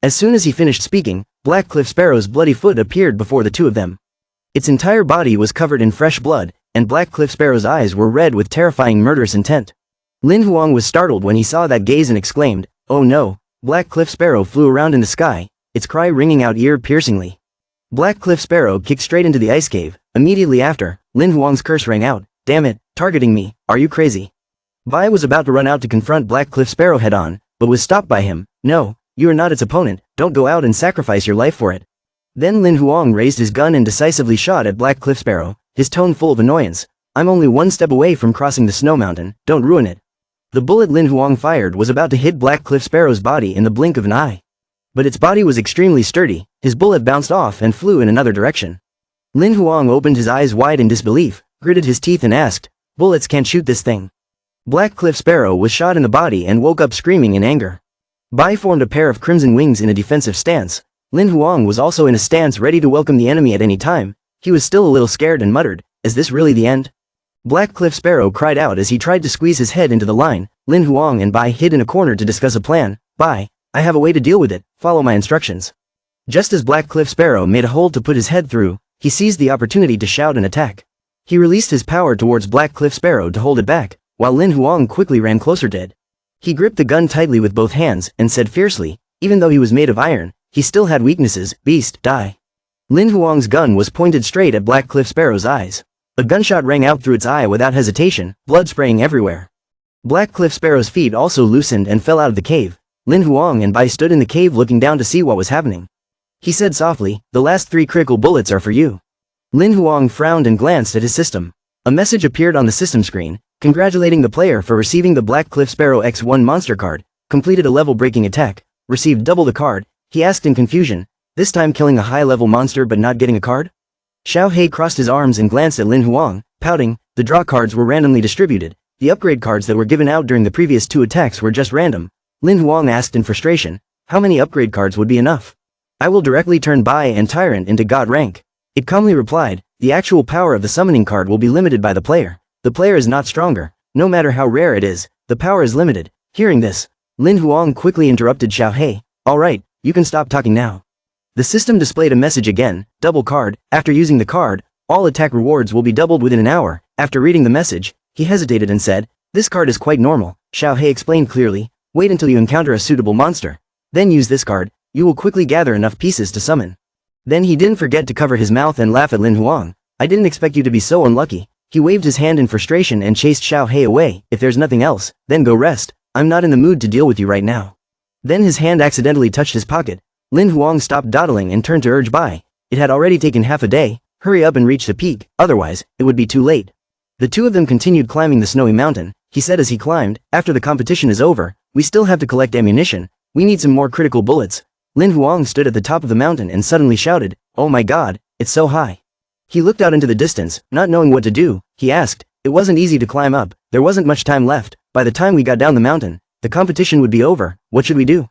As soon as he finished speaking, Black Cliff Sparrow's bloody foot appeared before the two of them. Its entire body was covered in fresh blood, and Black Cliff Sparrow's eyes were red with terrifying murderous intent. Lin Huang was startled when he saw that gaze and exclaimed, oh no, Black Cliff Sparrow flew around in the sky, its cry ringing out ear-piercingly. Black Cliff Sparrow kicked straight into the ice cave. Immediately after, Lin Huang's curse rang out, damn it, targeting me, are you crazy? Bai was about to run out to confront Black Cliff Sparrow head-on, but was stopped by him. No, you are not its opponent, don't go out and sacrifice your life for it. Then Lin Huang raised his gun and decisively shot at Black Cliff Sparrow, his tone full of annoyance. I'm only one step away from crossing the snow mountain, don't ruin it. The bullet Lin Huang fired was about to hit Black Cliff Sparrow's body in the blink of an eye. But its body was extremely sturdy, his bullet bounced off and flew in another direction. Lin Huang opened his eyes wide in disbelief, gritted his teeth and asked, bullets can't shoot this thing. Black Cliff Sparrow was shot in the body and woke up screaming in anger. Bai formed a pair of crimson wings in a defensive stance. Lin Huang was also in a stance ready to welcome the enemy at any time. He was still a little scared and muttered, is this really the end? Black Cliff Sparrow cried out as he tried to squeeze his head into the line. Lin Huang and Bai hid in a corner to discuss a plan. Bai, I have a way to deal with it, follow my instructions. Just as Black Cliff Sparrow made a hole to put his head through, he seized the opportunity to shout and attack. He released his power towards Black Cliff Sparrow to hold it back, while Lin Huang quickly ran closer to it. He gripped the gun tightly with both hands and said fiercely, even though he was made of iron, he still had weaknesses, beast, die. Lin Huang's gun was pointed straight at Black Cliff Sparrow's eyes. A gunshot rang out through its eye without hesitation, blood spraying everywhere. Black Cliff Sparrow's feet also loosened and fell out of the cave. Lin Huang and Bai stood in the cave looking down to see what was happening. He said softly, "The last 3 critical bullets are for you." Lin Huang frowned and glanced at his system. A message appeared on the system screen, congratulating the player for receiving the Black Cliff Sparrow X1 monster card, completed a level-breaking attack, received double the card. He asked in confusion, this time killing a high-level monster but not getting a card? Xiao He crossed his arms and glanced at Lin Huang, pouting. The draw cards were randomly distributed. The upgrade cards that were given out during the previous 2 attacks were just random. Lin Huang asked in frustration, how many upgrade cards would be enough? I will directly turn Bai and Tyrant into God rank. It calmly replied, the actual power of the summoning card will be limited by the player. The player is not stronger. No matter how rare it is, the power is limited. Hearing this, Lin Huang quickly interrupted Xiao He. Alright, you can stop talking now. The system displayed a message again, double card. After using the card, all attack rewards will be doubled within an hour. After reading the message, he hesitated and said, this card is quite normal. Xiao He explained clearly, wait until you encounter a suitable monster. Then use this card, you will quickly gather enough pieces to summon. Then he didn't forget to cover his mouth and laugh at Lin Huang. I didn't expect you to be so unlucky. He waved his hand in frustration and chased Xiao He away. If there's nothing else, then go rest. I'm not in the mood to deal with you right now. Then his hand accidentally touched his pocket. Lin Huang stopped dawdling and turned to urge Bai. It had already taken half a day. Hurry up and reach the peak, otherwise, it would be too late. The two of them continued climbing the snowy mountain. He said as he climbed, after the competition is over, we still have to collect ammunition. We need some more critical bullets. Lin Huang stood at the top of the mountain and suddenly shouted, oh my god, it's so high. He looked out into the distance, not knowing what to do. He asked, it wasn't easy to climb up, there wasn't much time left. By the time we got down the mountain, the competition would be over. What should we do?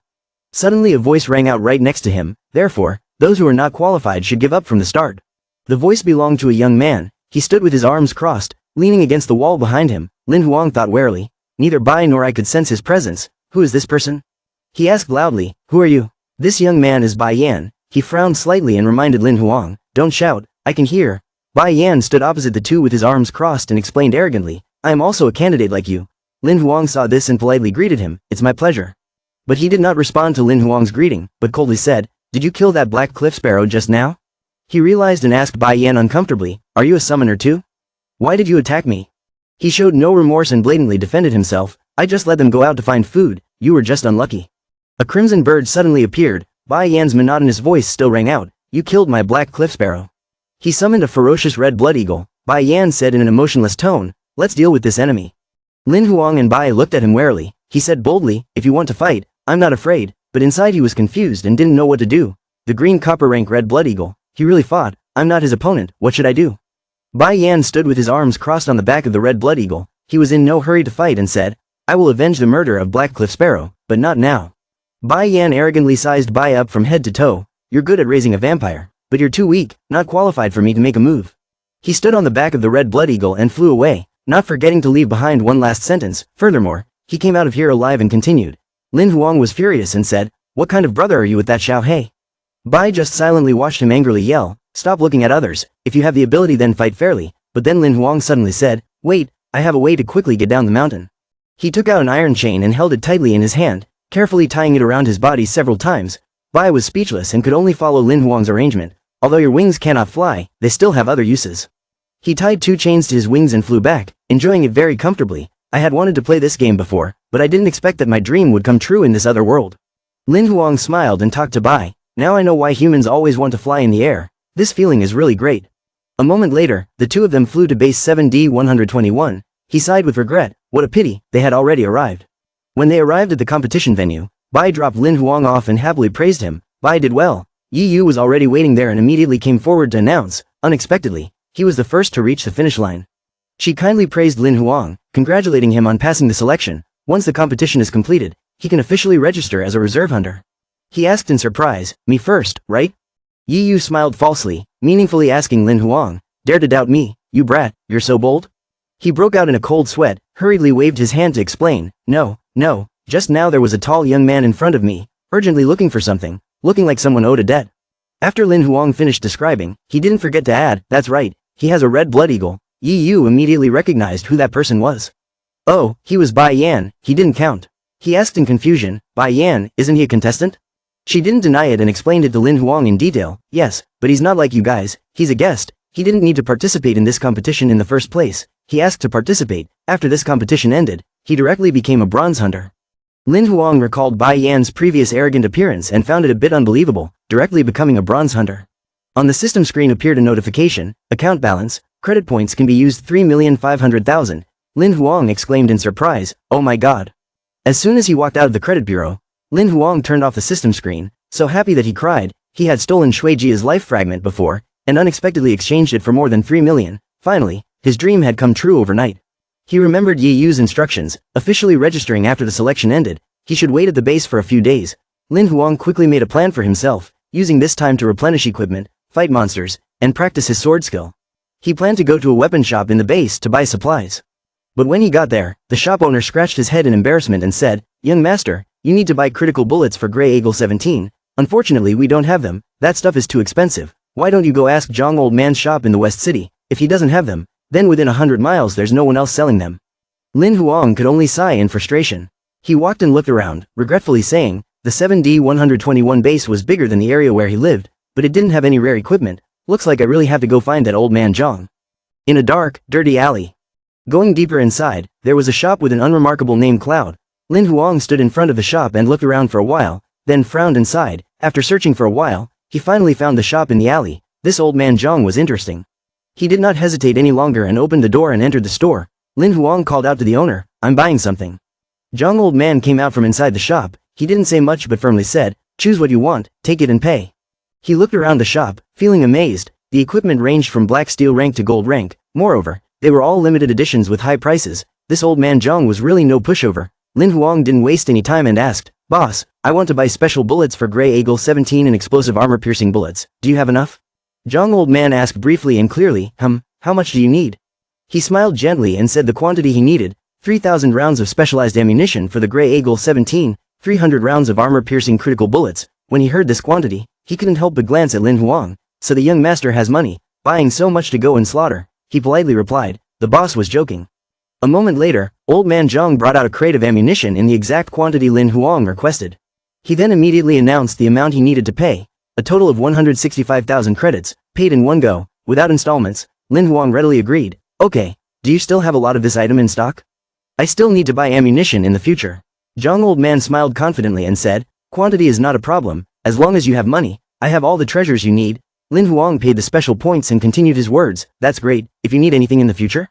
Suddenly a voice rang out right next to him, therefore, those who are not qualified should give up from the start. The voice belonged to a young man. He stood with his arms crossed, leaning against the wall behind him. Lin Huang thought warily. Neither Bai nor I could sense his presence. Who is this person? He asked loudly, who are you? This young man is Bai Yan. He frowned slightly and reminded Lin Huang, don't shout, I can hear. Bai Yan stood opposite the two with his arms crossed and explained arrogantly, I am also a candidate like you. Lin Huang saw this and politely greeted him, it's my pleasure. But he did not respond to Lin Huang's greeting, but coldly said, did you kill that black cliff sparrow just now? He realized and asked Bai Yan uncomfortably, are you a summoner too? Why did you attack me? He showed no remorse and blatantly defended himself, I just let them go out to find food, you were just unlucky. A crimson bird suddenly appeared. Bai Yan's monotonous voice still rang out, you killed my black cliff sparrow. He summoned a ferocious red blood eagle. Bai Yan said in an emotionless tone, let's deal with this enemy. Lin Huang and Bai looked at him warily. He said boldly, if you want to fight, I'm not afraid, but inside he was confused and didn't know what to do. The green copper rank red blood eagle, he really fought, I'm not his opponent, what should I do? Bai Yan stood with his arms crossed on the back of the red blood eagle. He was in no hurry to fight and said, I will avenge the murder of Black Cliff Sparrow, but not now. Bai Yan arrogantly sized Bai up from head to toe, you're good at raising a vampire, but you're too weak, not qualified for me to make a move. He stood on the back of the red blood eagle and flew away, not forgetting to leave behind one last sentence. Furthermore, he came out of here alive and continued. Lin Huang was furious and said, what kind of brother are you with that Xiao He? Bai just silently watched him angrily yell, stop looking at others, if you have the ability then fight fairly, but then Lin Huang suddenly said, wait, I have a way to quickly get down the mountain. He took out an iron chain and held it tightly in his hand, carefully tying it around his body several times. Bai was speechless and could only follow Lin Huang's arrangement. Although your wings cannot fly, they still have other uses. He tied 2 chains to his wings and flew back, enjoying it very comfortably. I had wanted to play this game before, but I didn't expect that my dream would come true in this other world. Lin Huang smiled and talked to Bai. Now I know why humans always want to fly in the air. This feeling is really great. A moment later, the two of them flew to base 7D-121. He sighed with regret. What a pity, they had already arrived. When they arrived at the competition venue, Bai dropped Lin Huang off and happily praised him. Bai did well. Yi Yu was already waiting there and immediately came forward to announce, unexpectedly, he was the first to reach the finish line. She kindly praised Lin Huang, congratulating him on passing the selection. Once the competition is completed, he can officially register as a reserve hunter. He asked in surprise, me first, right? Yi Yu smiled falsely, meaningfully asking Lin Huang, dare to doubt me, you brat, you're so bold? He broke out in a cold sweat, hurriedly waved his hand to explain, no, just now there was a tall young man in front of me, urgently looking for something, looking like someone owed a debt. After Lin Huang finished describing, he didn't forget to add, that's right, he has a red blood eagle. Yi Yu immediately recognized who that person was. Oh, he was Bai Yan, he didn't count. He asked in confusion, Bai Yan, isn't he a contestant? She didn't deny it and explained it to Lin Huang in detail, yes, but he's not like you guys, he's a guest, he didn't need to participate in this competition in the first place, he asked to participate. After this competition ended, he directly became a bronze hunter. Lin Huang recalled Bai Yan's previous arrogant appearance and found it a bit unbelievable, directly becoming a bronze hunter. On the system screen appeared a notification, account balance, credit points can be used 3,500,000. Lin Huang exclaimed in surprise, oh my god. As soon as he walked out of the credit bureau, Lin Huang turned off the system screen, so happy that he cried. He had stolen Shui Jia's life fragment before, and unexpectedly exchanged it for more than 3 million. Finally, his dream had come true overnight. He remembered Yi Yu's instructions, officially registering after the selection ended. He should wait at the base for a few days. Lin Huang quickly made a plan for himself, using this time to replenish equipment, fight monsters, and practice his sword skill. He planned to go to a weapon shop in the base to buy supplies. But when he got there, the shop owner scratched his head in embarrassment and said, young master, you need to buy critical bullets for Grey Eagle 17. Unfortunately we don't have them, that stuff is too expensive. Why don't you go ask Zhang Old Man's shop in the West City? If he doesn't have them, then within 100 miles there's no one else selling them. Lin Huang could only sigh in frustration. He walked and looked around, regretfully saying, the 7D121 base was bigger than the area where he lived, but it didn't have any rare equipment. Looks like I really have to go find that old man Zhang. In a dark, dirty alley. Going deeper inside, there was a shop with an unremarkable name Cloud. Lin Huang stood in front of the shop and looked around for a while, then frowned and sighed. After searching for a while, he finally found the shop in the alley. This old man Zhang was interesting. He did not hesitate any longer and opened the door and entered the store. Lin Huang called out to the owner, I'm buying something. Zhang Old Man came out from inside the shop. He didn't say much but firmly said, choose what you want, take it and pay. He looked around the shop, feeling amazed. The equipment ranged from black steel rank to gold rank. Moreover, they were all limited editions with high prices. This old man Zhang was really no pushover. Lin Huang didn't waste any time and asked, boss, I want to buy special bullets for Grey Eagle 17 and explosive armor-piercing bullets. Do you have enough? Zhang Old Man asked briefly and clearly, how much do you need? He smiled gently and said the quantity he needed, 3,000 rounds of specialized ammunition for the Grey Eagle 17, 300 rounds of armor-piercing critical bullets. When he heard this quantity, he couldn't help but glance at Lin Huang. So the young master has money, buying so much to go and slaughter. He politely replied, the boss was joking. A moment later, old man Zhang brought out a crate of ammunition in the exact quantity Lin Huang requested. He then immediately announced the amount he needed to pay, a total of 165,000 credits, paid in one go, without installments. Lin Huang readily agreed. Okay, do you still have a lot of this item in stock? I still need to buy ammunition in the future. Zhang Old Man smiled confidently and said, quantity is not a problem, as long as you have money, I have all the treasures you need. Lin Huang paid the special points and continued his words, that's great, if you need anything in the future?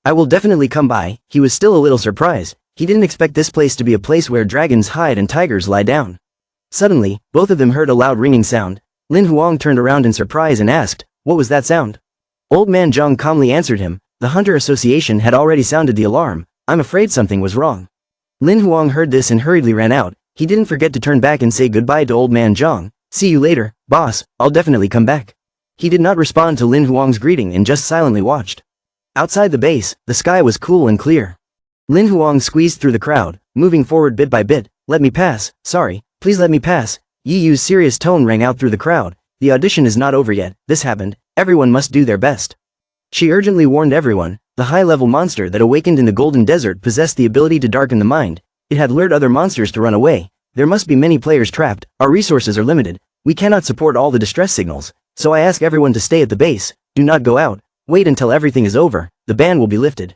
I will definitely come by. He was still a little surprised. He didn't expect this place to be a place where dragons hide and tigers lie down. Suddenly, both of them heard a loud ringing sound. Lin Huang turned around in surprise and asked, what was that sound? Old man Zhang calmly answered him, the Hunter Association had already sounded the alarm. I'm afraid something was wrong. Lin Huang heard this and hurriedly ran out. He didn't forget to turn back and say goodbye to old man Zhang. See you later, boss, I'll definitely come back. He did not respond to Lin Huang's greeting and just silently watched. Outside the base, the sky was cool and clear. Lin Huang squeezed through the crowd, moving forward bit by bit. Let me pass, sorry, please let me pass. Yi Yu's serious tone rang out through the crowd. The audition is not over yet, this happened, everyone must do their best. She urgently warned everyone, the high-level monster that awakened in the Golden Desert possessed the ability to darken the mind. It had lured other monsters to run away. There must be many players trapped, our resources are limited, we cannot support all the distress signals, so I ask everyone to stay at the base, do not go out, wait until everything is over, the ban will be lifted.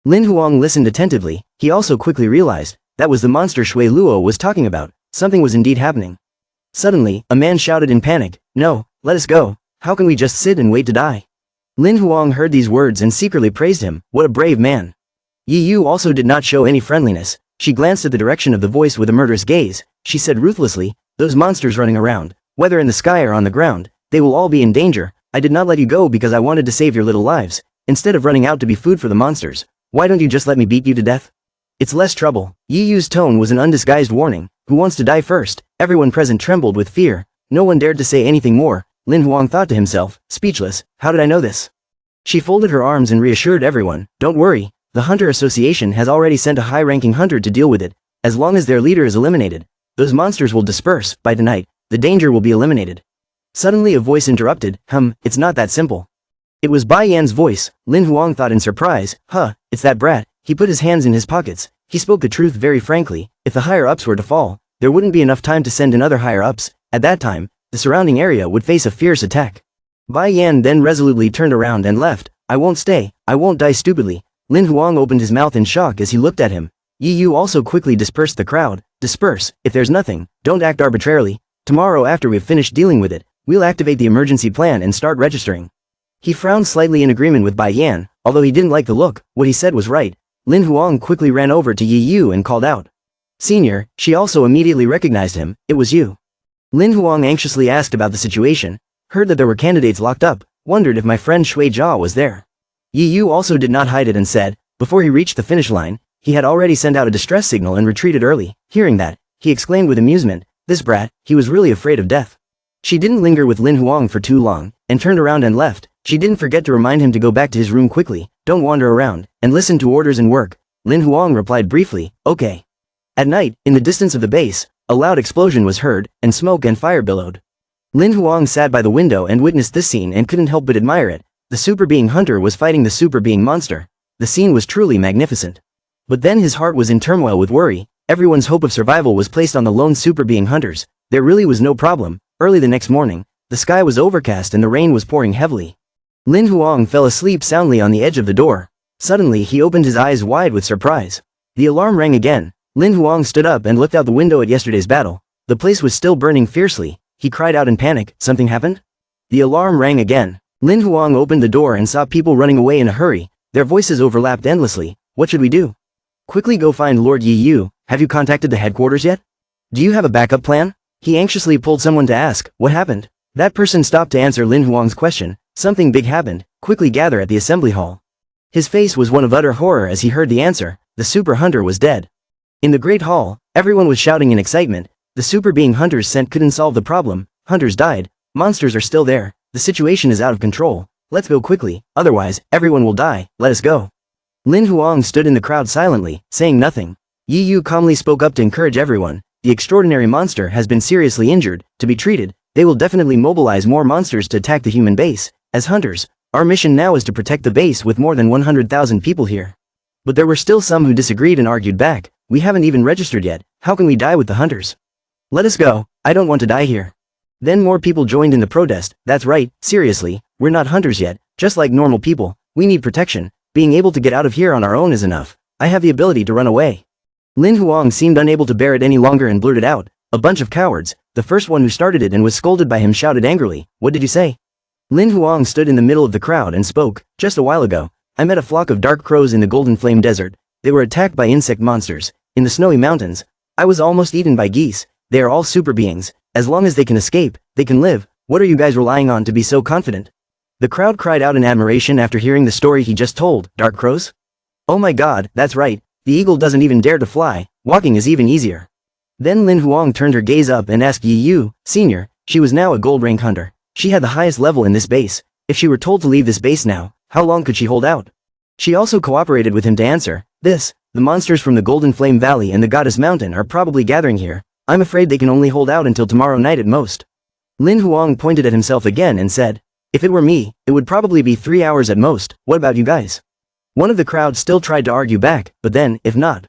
Lin Huang listened attentively. He also quickly realized, that was the monster Shui Luo was talking about, something was indeed happening. Suddenly, a man shouted in panic, no, let us go, how can we just sit and wait to die? Lin Huang heard these words and secretly praised him, what a brave man. Yi Yu also did not show any friendliness. She glanced at the direction of the voice with a murderous gaze. She said ruthlessly, those monsters running around, whether in the sky or on the ground, they will all be in danger. I did not let you go because I wanted to save your little lives. Instead of running out to be food for the monsters, why don't you just let me beat you to death? It's less trouble. Yi Yu's tone was an undisguised warning. Who wants to die first? Everyone present trembled with fear. No one dared to say anything more. Lin Huang thought to himself, speechless, how did I know this? She folded her arms and reassured everyone, don't worry, the Hunter Association has already sent a high-ranking hunter to deal with it. As long as their leader is eliminated, those monsters will disperse. By tonight, the danger will be eliminated. Suddenly a voice interrupted, it's not that simple. It was Bai Yan's voice. Lin Huang thought in surprise, it's that brat. He put his hands in his pockets. He spoke the truth very frankly. If the higher-ups were to fall, there wouldn't be enough time to send in other higher-ups. At that time, the surrounding area would face a fierce attack. Bai Yan then resolutely turned around and left. I won't stay, I won't die stupidly. Lin Huang opened his mouth in shock as he looked at him. Yi Yu also quickly dispersed the crowd. Disperse, if there's nothing, don't act arbitrarily. Tomorrow after we've finished dealing with it, we'll activate the emergency plan and start registering. He frowned slightly in agreement with Bai Yan, although he didn't like the look, what he said was right. Lin Huang quickly ran over to Yi Yu and called out. Senior, she also immediately recognized him, it was you. Lin Huang anxiously asked about the situation, heard that there were candidates locked up, wondered if my friend Shui Jia was there. Yi Yu also did not hide it and said, before he reached the finish line, he had already sent out a distress signal and retreated early. Hearing that, he exclaimed with amusement, this brat, he was really afraid of death. She didn't linger with Lin Huang for too long, and turned around and left. She didn't forget to remind him to go back to his room quickly, don't wander around, and listen to orders and work. Lin Huang replied briefly, okay. At night, in the distance of the base, a loud explosion was heard, and smoke and fire billowed. Lin Huang sat by the window and witnessed this scene and couldn't help but admire it. The super being hunter was fighting the super being monster. The scene was truly magnificent. But then his heart was in turmoil with worry. Everyone's hope of survival was placed on the lone super being hunters. There really was no problem. Early the next morning, the sky was overcast and the rain was pouring heavily. Lin Huang fell asleep soundly on the edge of the door. Suddenly he opened his eyes wide with surprise. The alarm rang again. Lin Huang stood up and looked out the window at yesterday's battle. The place was still burning fiercely. He cried out in panic, something happened? The alarm rang again. Lin Huang opened the door and saw people running away in a hurry. Their voices overlapped endlessly. What should we do? Quickly go find Lord Yi Yu. Have you contacted the headquarters yet? Do you have a backup plan? He anxiously pulled someone to ask, what happened? That person stopped to answer Lin Huang's question. Something big happened. Quickly gather at the assembly hall. His face was one of utter horror as he heard the answer. The super hunter was dead. In the great hall, everyone was shouting in excitement. The super being hunters sent couldn't solve the problem. Hunters died. Monsters are still there. The situation is out of control. Let's go quickly, otherwise, everyone will die. Let us go. Lin Huang stood in the crowd silently, saying nothing. Yi Yu calmly spoke up to encourage everyone. The extraordinary monster has been seriously injured. To be treated, they will definitely mobilize more monsters to attack the human base. As hunters, our mission now is to protect the base with more than 100,000 people here. But there were still some who disagreed and argued back. We haven't even registered yet. How can we die with the hunters? Let us go. I don't want to die here. Then more people joined in the protest. That's right, seriously, we're not hunters yet. Just like normal people, we need protection. Being able to get out of here on our own is enough. I have the ability to run away. Lin Huang seemed unable to bear it any longer and blurted out, a bunch of cowards. The first one who started it and was scolded by him shouted angrily, what did you say? Lin Huang stood in the middle of the crowd and spoke, just a while ago, I met a flock of dark crows in the Golden Flame Desert. They were attacked by insect monsters. In the snowy mountains, I was almost eaten by geese. They are all super beings. As long as they can escape, they can live. What are you guys relying on to be so confident? The crowd cried out in admiration after hearing the story he just told. Dark crows? Oh my god, that's right. The eagle doesn't even dare to fly. Walking is even easier. Then Lin Huang turned her gaze up and asked Yi Yu, Senior. She was now a gold rank hunter. She had the highest level in this base. If she were told to leave this base now, how long could she hold out? She also cooperated with him to answer. The monsters from the Golden Flame Valley and the Goddess Mountain are probably gathering here. I'm afraid they can only hold out until tomorrow night at most. Lin Huang pointed at himself again and said, if it were me, it would probably be 3 hours at most. What about you guys? One of the crowd still tried to argue back, but then, if not.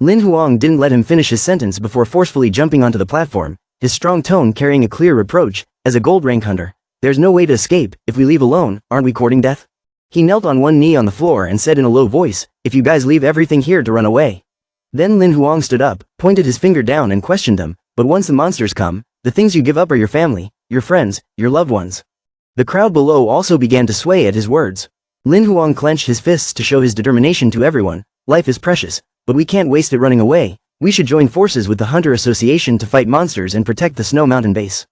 Lin Huang didn't let him finish his sentence before forcefully jumping onto the platform, his strong tone carrying a clear reproach. As a gold rank hunter, there's no way to escape. If we leave alone, aren't we courting death? He knelt on one knee on the floor and said in a low voice, if you guys leave everything here to run away. Then Lin Huang stood up, pointed his finger down and questioned them, but once the monsters come, the things you give up are your family, your friends, your loved ones. The crowd below also began to sway at his words. Lin Huang clenched his fists to show his determination to everyone. Life is precious, but we can't waste it running away. We should join forces with the Hunter Association to fight monsters and protect the Snow Mountain base.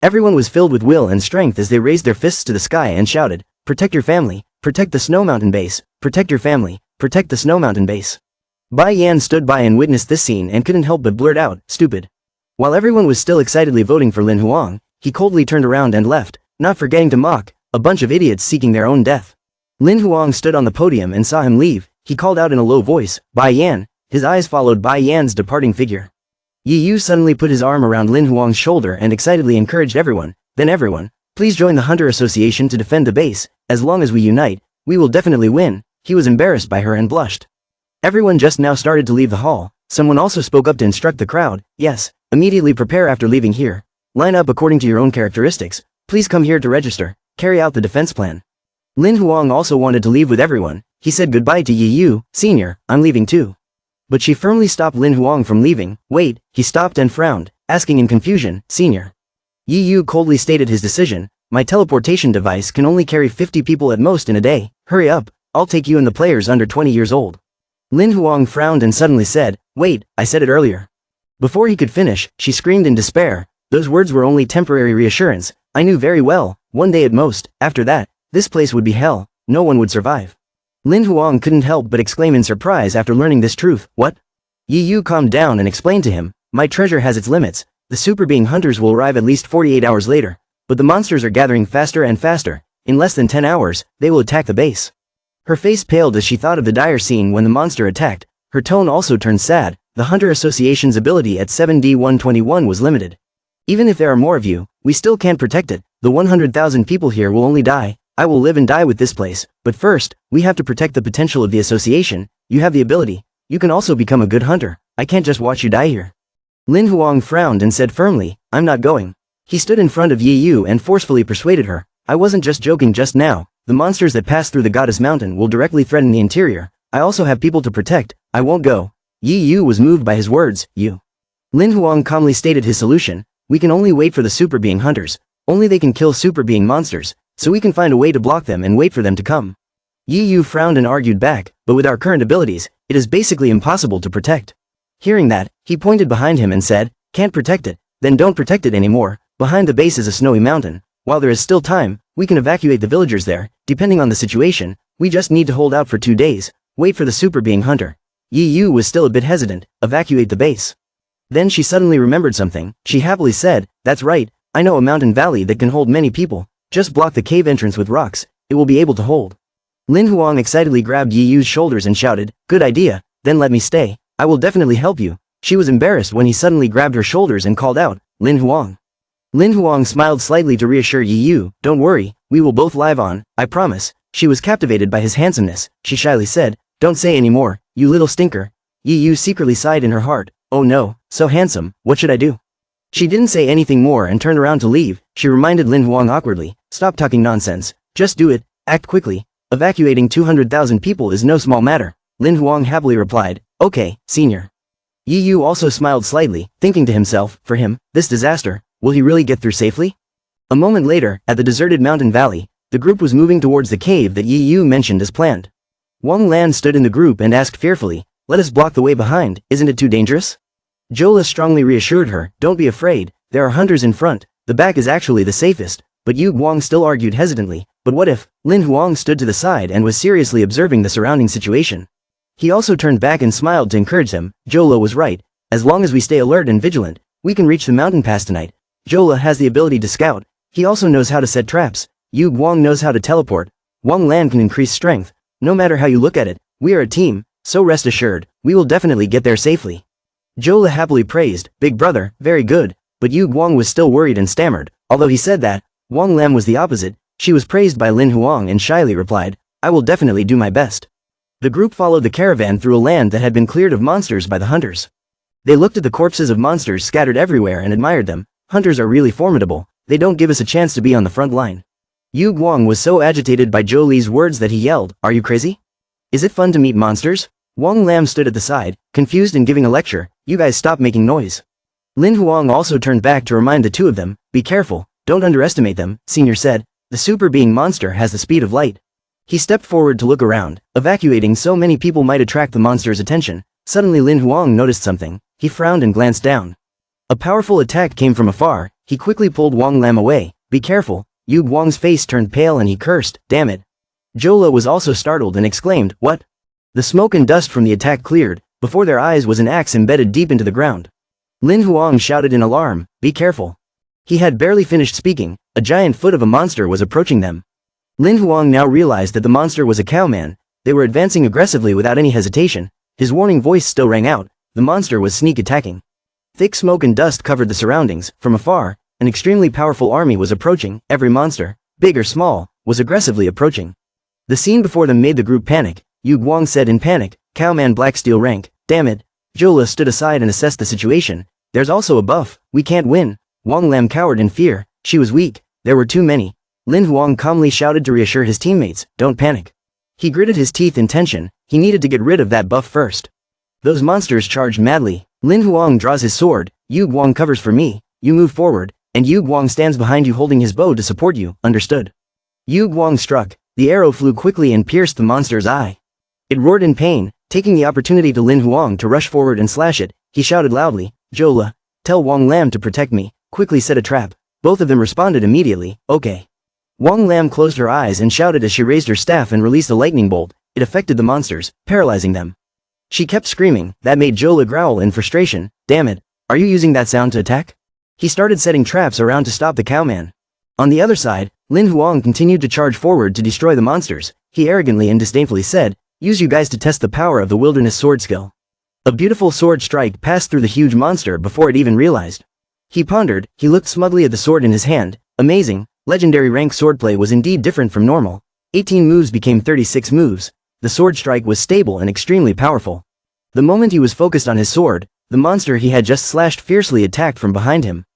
Everyone was filled with will and strength as they raised their fists to the sky and shouted, protect your family, protect the Snow Mountain base, protect your family, protect the Snow Mountain base. Bai Yan stood by and witnessed this scene and couldn't help but blurt out, stupid. While everyone was still excitedly voting for Lin Huang, he coldly turned around and left, not forgetting to mock, a bunch of idiots seeking their own death. Lin Huang stood on the podium and saw him leave. He called out in a low voice, Bai Yan. His eyes followed Bai Yan's departing figure. Yi Yu suddenly put his arm around Lin Huang's shoulder and excitedly encouraged everyone, then everyone, please join the Hunter Association to defend the base. As long as we unite, we will definitely win. He was embarrassed by her and blushed. Everyone just now started to leave the hall. Someone also spoke up to instruct the crowd, yes, immediately prepare after leaving here. Line up according to your own characteristics. Please come here to register. Carry out the defense plan. Lin Huang also wanted to leave with everyone. He said goodbye to Yi Yu, Senior, I'm leaving too. But she firmly stopped Lin Huang from leaving. Wait, he stopped and frowned, asking in confusion, Senior. Yi Yu coldly stated his decision. My teleportation device can only carry 50 people at most in a day. Hurry up, I'll take you and the players under 20 years old. Lin Huang frowned and suddenly said, wait, I said it earlier. Before he could finish, she screamed in despair. Those words were only temporary reassurance. I knew very well, one day at most. After that, this place would be hell. No one would survive. Lin Huang couldn't help but exclaim in surprise after learning this truth. What? Yi Yu calmed down and explained to him, my treasure has its limits. The super being hunters will arrive at least 48 hours later, but the monsters are gathering faster and faster. In less than 10 hours, they will attack the base. Her face paled as she thought of the dire scene when the monster attacked. Her tone also turned sad. The Hunter Association's ability at 7D121 was limited. Even if there are more of you, we still can't protect it. The 100,000 people here will only die. I will live and die with this place, but first, we have to protect the potential of the association. You have the ability. You can also become a good hunter. I can't just watch you die here. Lin Huang frowned and said firmly, I'm not going. He stood in front of Yi Yu and forcefully persuaded her. I wasn't just joking just now. The monsters that pass through the Goddess Mountain will directly threaten the interior. I also have people to protect. I won't go. Yi Yu was moved by his words. Lin Huang calmly stated his solution. We can only wait for the super being hunters. Only they can kill super being monsters. So we can find a way to block them and wait for them to come. Yi Yu frowned and argued back, but with our current abilities, it is basically impossible to protect. Hearing that, he pointed behind him and said, can't protect it, then don't protect it anymore. Behind the base is a snowy mountain. While there is still time, we can evacuate the villagers there. Depending on the situation, we just need to hold out for 2 days, wait for the super being hunter. Yi Yu was still a bit hesitant. Evacuate the base. Then she suddenly remembered something. She happily said, that's right, I know a mountain valley that can hold many people. Just block the cave entrance with rocks, it will be able to hold. Lin Huang excitedly grabbed Yi Yu's shoulders and shouted, good idea, then let me stay, I will definitely help you. She was embarrassed when he suddenly grabbed her shoulders and called out, Lin Huang. Lin Huang smiled slightly to reassure Yi Yu, don't worry, we will both live on, I promise. She was captivated by his handsomeness. She shyly said, don't say any more, you little stinker. Yi Yu secretly sighed in her heart, oh no, so handsome, what should I do? She didn't say anything more and turned around to leave. She reminded Lin Huang awkwardly, stop talking nonsense, just do it, act quickly. Evacuating 200,000 people is no small matter. Lin Huang happily replied, okay, senior. Yi Yu also smiled slightly, thinking to himself, for him, this disaster, will he really get through safely? A moment later, at the deserted mountain valley, the group was moving towards the cave that Yi Yu mentioned as planned. Wang Lan stood in the group and asked fearfully, let us block the way behind, isn't it too dangerous? Jola strongly reassured her, don't be afraid, there are hunters in front, the back is actually the safest, but Yu Guang still argued hesitantly, but what if? Lin Huang stood to the side and was seriously observing the surrounding situation. He also turned back and smiled to encourage them. Jola was right, as long as we stay alert and vigilant, we can reach the mountain pass tonight. Jola has the ability to scout, he also knows how to set traps, Yu Guang knows how to teleport, Wang Lan can increase strength, no matter how you look at it, we are a team, so rest assured, we will definitely get there safely. Jola happily praised, big brother, very good, but Yu Guang was still worried and stammered. Although he said that, Wang Lam was the opposite. She was praised by Lin Huang and shyly replied, I will definitely do my best. The group followed the caravan through a land that had been cleared of monsters by the hunters. They looked at the corpses of monsters scattered everywhere and admired them. Hunters are really formidable, they don't give us a chance to be on the front line. Yu Guang was so agitated by Zhou Li's words that he yelled, are you crazy? Is it fun to meet monsters? Wang Lam stood at the side, confused and giving a lecture, you guys stop making noise. Lin Huang also turned back to remind the two of them, be careful, don't underestimate them, senior said, the super being monster has the speed of light. He stepped forward to look around, evacuating so many people might attract the monster's attention. Suddenly Lin Huang noticed something, he frowned and glanced down. A powerful attack came from afar, he quickly pulled Wang Lam away, be careful, Yu Guang's face turned pale and he cursed, damn it. Jola was also startled and exclaimed, what? The smoke and dust from the attack cleared, before their eyes was an axe embedded deep into the ground. Lin Huang shouted in alarm, be careful. He had barely finished speaking, a giant foot of a monster was approaching them. Lin Huang now realized that the monster was a cowman, they were advancing aggressively without any hesitation, his warning voice still rang out, the monster was sneak attacking. Thick smoke and dust covered the surroundings, from afar, an extremely powerful army was approaching, every monster, big or small, was aggressively approaching. The scene before them made the group panic. Yu Guang said in panic, Cowman Black Steel rank, damn it. Jola stood aside and assessed the situation, there's also a buff, we can't win. Wang Lam cowered in fear, she was weak, there were too many. Lin Huang calmly shouted to reassure his teammates, don't panic. He gritted his teeth in tension, he needed to get rid of that buff first. Those monsters charged madly. Lin Huang draws his sword, Yu Guang covers for me, you move forward, and Yu Guang stands behind you holding his bow to support you, understood? Yu Guang struck, the arrow flew quickly and pierced the monster's eye. It roared in pain, taking the opportunity to Lin Huang to rush forward and slash it, he shouted loudly, Jola, tell Wang Lam to protect me, quickly set a trap. Both of them responded immediately, okay. Wang Lam closed her eyes and shouted as she raised her staff and released a lightning bolt. It affected the monsters, paralyzing them. She kept screaming, that made Jola growl in frustration, damn it, are you using that sound to attack? He started setting traps around to stop the cowman. On the other side, Lin Huang continued to charge forward to destroy the monsters. He arrogantly and disdainfully said, use you guys to test the power of the wilderness sword skill. A beautiful sword strike passed through the huge monster before it even realized. He pondered, he looked smugly at the sword in his hand, amazing, legendary rank swordplay was indeed different from normal. 18 moves became 36 moves, the sword strike was stable and extremely powerful. The moment he was focused on his sword, the monster he had just slashed fiercely attacked from behind him.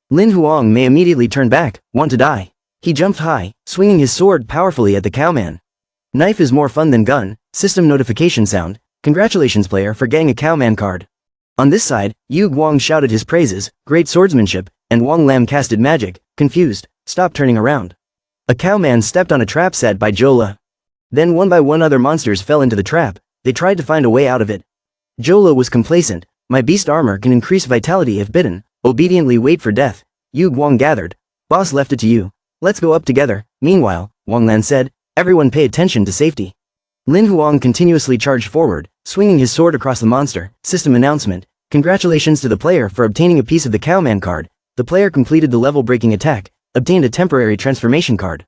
Lin Huang may immediately turn back, want to die. He jumped high, swinging his sword powerfully at the cowman. Knife is more fun than gun, system notification sound, congratulations player for getting a cowman card. On this side, Yu Guang shouted his praises, great swordsmanship, and Wang Lam casted magic, confused, stop turning around. A cowman stepped on a trap set by Jola. Then one by one other monsters fell into the trap, they tried to find a way out of it. Jola was complacent, my beast armor can increase vitality if bitten, obediently wait for death. Yu Guang gathered, boss left it to you, let's go up together. Meanwhile, Wang Lan said, everyone pay attention to safety. Lin Huang continuously charged forward, swinging his sword across the monster. System announcement, congratulations to the player for obtaining a piece of the cowman card. The player completed the level-breaking attack, obtained a temporary transformation card.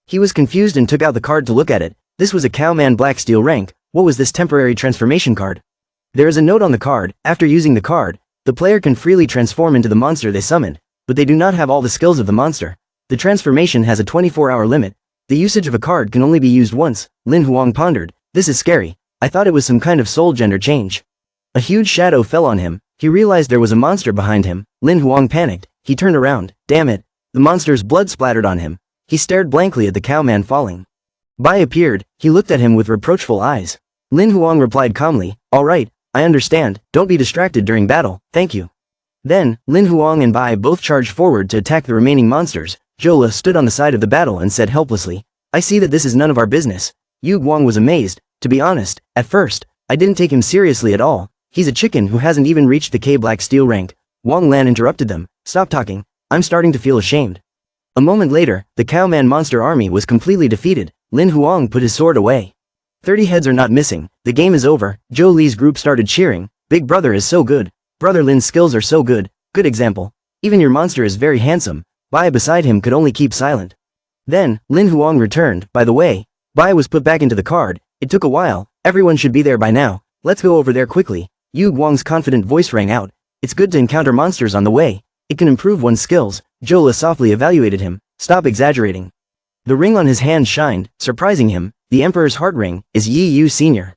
He was confused and took out the card to look at it. This was a cowman black steel rank. What was this temporary transformation card? There is a note on the card, after using the card, the player can freely transform into the monster they summoned, but they do not have all the skills of the monster. The transformation has a 24-hour limit. The usage of a card can only be used once. Lin Huang pondered, this is scary, I thought it was some kind of soul gender change. A huge shadow fell on him, he realized there was a monster behind him. Lin Huang panicked, he turned around, damn it, the monster's blood splattered on him. He stared blankly at the cowman falling. Bai appeared, he looked at him with reproachful eyes. Lin Huang replied calmly, alright, I understand, don't be distracted during battle, thank you. Then, Lin Huang and Bai both charged forward to attack the remaining monsters. Jola stood on the side of the battle and said helplessly, I see that this is none of our business. Yu Guang was amazed, to be honest, at first, I didn't take him seriously at all, he's a chicken who hasn't even reached the K-Black steel rank. Wang Lan interrupted them, stop talking, I'm starting to feel ashamed. A moment later, the cowman monster army was completely defeated. Lin Huang put his sword away. 30 heads are not missing, the game is over. Zhou Li's group started cheering, big brother is so good, brother Lin's skills are so good, good example, even your monster is very handsome. Bai beside him could only keep silent. Then, Lin Huang returned, by the way, Bai was put back into the card, it took a while, everyone should be there by now, let's go over there quickly. Yu Guang's confident voice rang out, it's good to encounter monsters on the way, it can improve one's skills. Jola softly evaluated him, stop exaggerating. The ring on his hand shined, surprising him, the Emperor's heart ring, is Yi Yu Sr.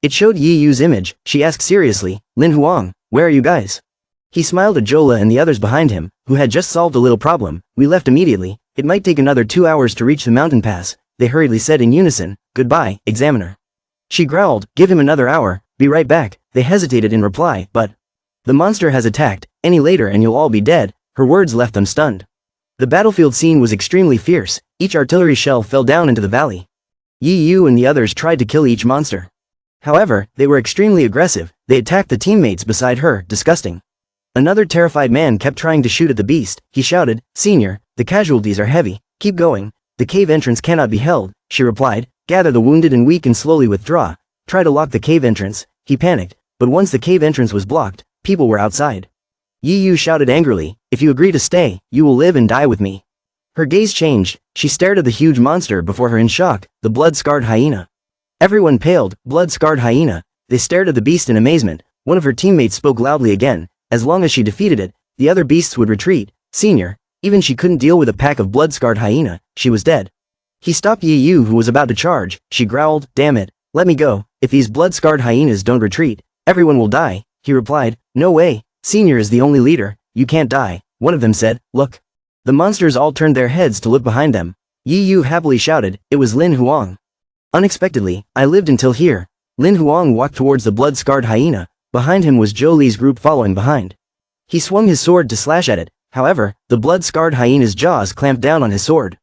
It showed Yi Yu's image, she asked seriously, Lin Huang, where are you guys? He smiled at Jola and the others behind him, who had just solved a little problem, we left immediately, it might take another 2 hours to reach the mountain pass, they hurriedly said in unison, goodbye, examiner. She growled, give him another hour, be right back, they hesitated in reply, but the monster has attacked, any later and you'll all be dead, her words left them stunned. The battlefield scene was extremely fierce, each artillery shell fell down into the valley. Yi Yu and the others tried to kill each monster. However, they were extremely aggressive, they attacked the teammates beside her, disgusting. Another terrified man kept trying to shoot at the beast, he shouted, Senior, the casualties are heavy, keep going, the cave entrance cannot be held, she replied, gather the wounded and weak and slowly withdraw, try to lock the cave entrance. He panicked, but once the cave entrance was blocked, people were outside. Yi Yu shouted angrily, if you agree to stay, you will live and die with me. Her gaze changed, she stared at the huge monster before her in shock, the blood-scarred hyena. Everyone paled, blood-scarred hyena, they stared at the beast in amazement. One of her teammates spoke loudly again, as long as she defeated it, the other beasts would retreat. Senior, even she couldn't deal with a pack of blood-scarred hyena, she was dead. He stopped Yi Yu who was about to charge, she growled, damn it, let me go, if these blood-scarred hyenas don't retreat, everyone will die. He replied, no way, Senior is the only leader, you can't die. One of them said, look. The monsters all turned their heads to look behind them. Yi Yu happily shouted, it was Lin Huang. Unexpectedly, I lived until here. Lin Huang walked towards the blood-scarred hyena, Behind him was Zhou Li's group following behind. He swung his sword to slash at it, however, the blood-scarred hyena's jaws clamped down on his sword.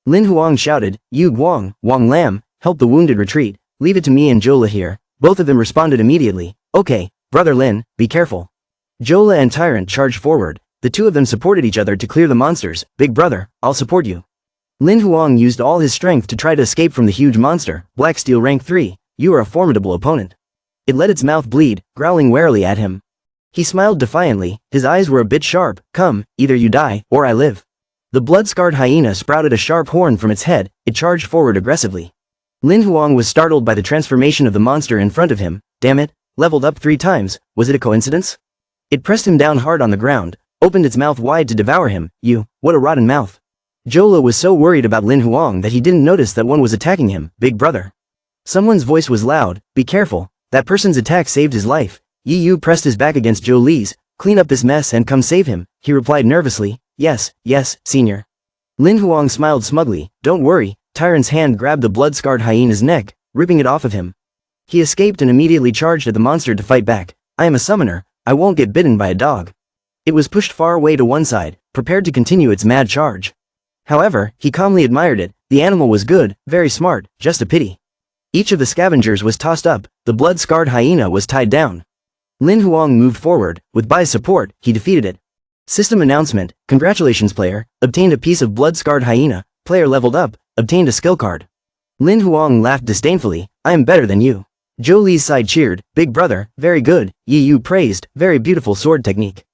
Lin Huang shouted, "You Guang, Wang Lam, help the wounded retreat, leave it to me and Zhou Li here." Both of them responded immediately, "Okay, brother Lin, be careful." Zhou Li and Tyrant charged forward, the two of them supported each other to clear the monsters. "Big brother, I'll support you." Lin Huang used all his strength to try to escape from the huge monster. Black Steel rank 3, you are a formidable opponent. It let its mouth bleed, growling warily at him. He smiled defiantly, his eyes were a bit sharp. "Come, either you die, or I live." The blood-scarred hyena sprouted a sharp horn from its head, it charged forward aggressively. Lin Huang was startled by the transformation of the monster in front of him. Damn it, leveled up 3 times, was it a coincidence? It pressed him down hard on the ground, opened its mouth wide to devour him. What a rotten mouth. Zhou Li was so worried about Lin Huang that he didn't notice that one was attacking him. "Big brother." Someone's voice was loud, "Be careful, that person's attack saved his life." Yu pressed his back against Zhou Li's. "Clean up this mess and come save him," he replied nervously. Yes, senior." Lin Huang smiled smugly. "Don't worry." Tyrant's hand grabbed the blood-scarred hyena's neck, ripping it off of him. He escaped and immediately charged at the monster to fight back. "I am a summoner, I won't get bitten by a dog." It was pushed far away to one side, prepared to continue its mad charge. However, he calmly admired it. The animal was good, very smart, just a pity. Each of the scavengers was tossed up, the blood-scarred hyena was tied down. Lin Huang moved forward, with Bai's support, he defeated it. System announcement, congratulations player, obtained a piece of blood-scarred hyena, player leveled up, obtained a skill card. Lin Huang laughed disdainfully, "I am better than you." Zhou Li's side cheered, "Big brother, very good." Yu praised, "Very beautiful sword technique."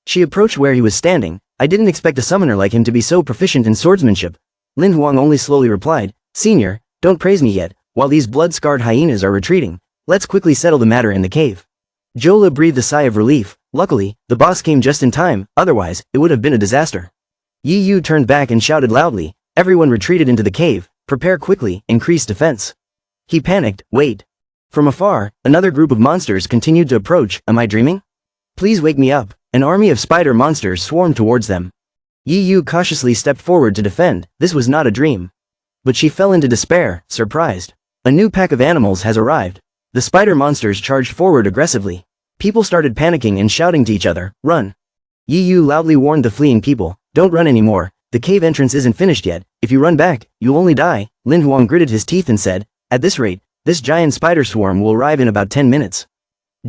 She approached where he was standing. "I didn't expect a summoner like him to be so proficient in swordsmanship." Lin Huang only slowly replied, "Senior, don't praise me yet, while these blood-scarred hyenas are retreating. Let's quickly settle the matter in the cave." Zhou Li breathed a sigh of relief. Luckily, the boss came just in time, otherwise, it would have been a disaster. Yu turned back and shouted loudly, "Everyone retreated into the cave, prepare quickly, increase defense." He panicked, "Wait." From afar, another group of monsters continued to approach. "Am I dreaming? Please wake me up." An army of spider monsters swarmed towards them. Yu cautiously stepped forward to defend, this was not a dream. But she fell into despair, surprised. A new pack of animals has arrived. The spider monsters charged forward aggressively. People started panicking and shouting to each other, "Run." Yu loudly warned the fleeing people, "Don't run anymore, the cave entrance isn't finished yet, if you run back, you'll only die." Lin Huang gritted his teeth and said, "At this rate, this giant spider swarm will arrive in about 10 minutes.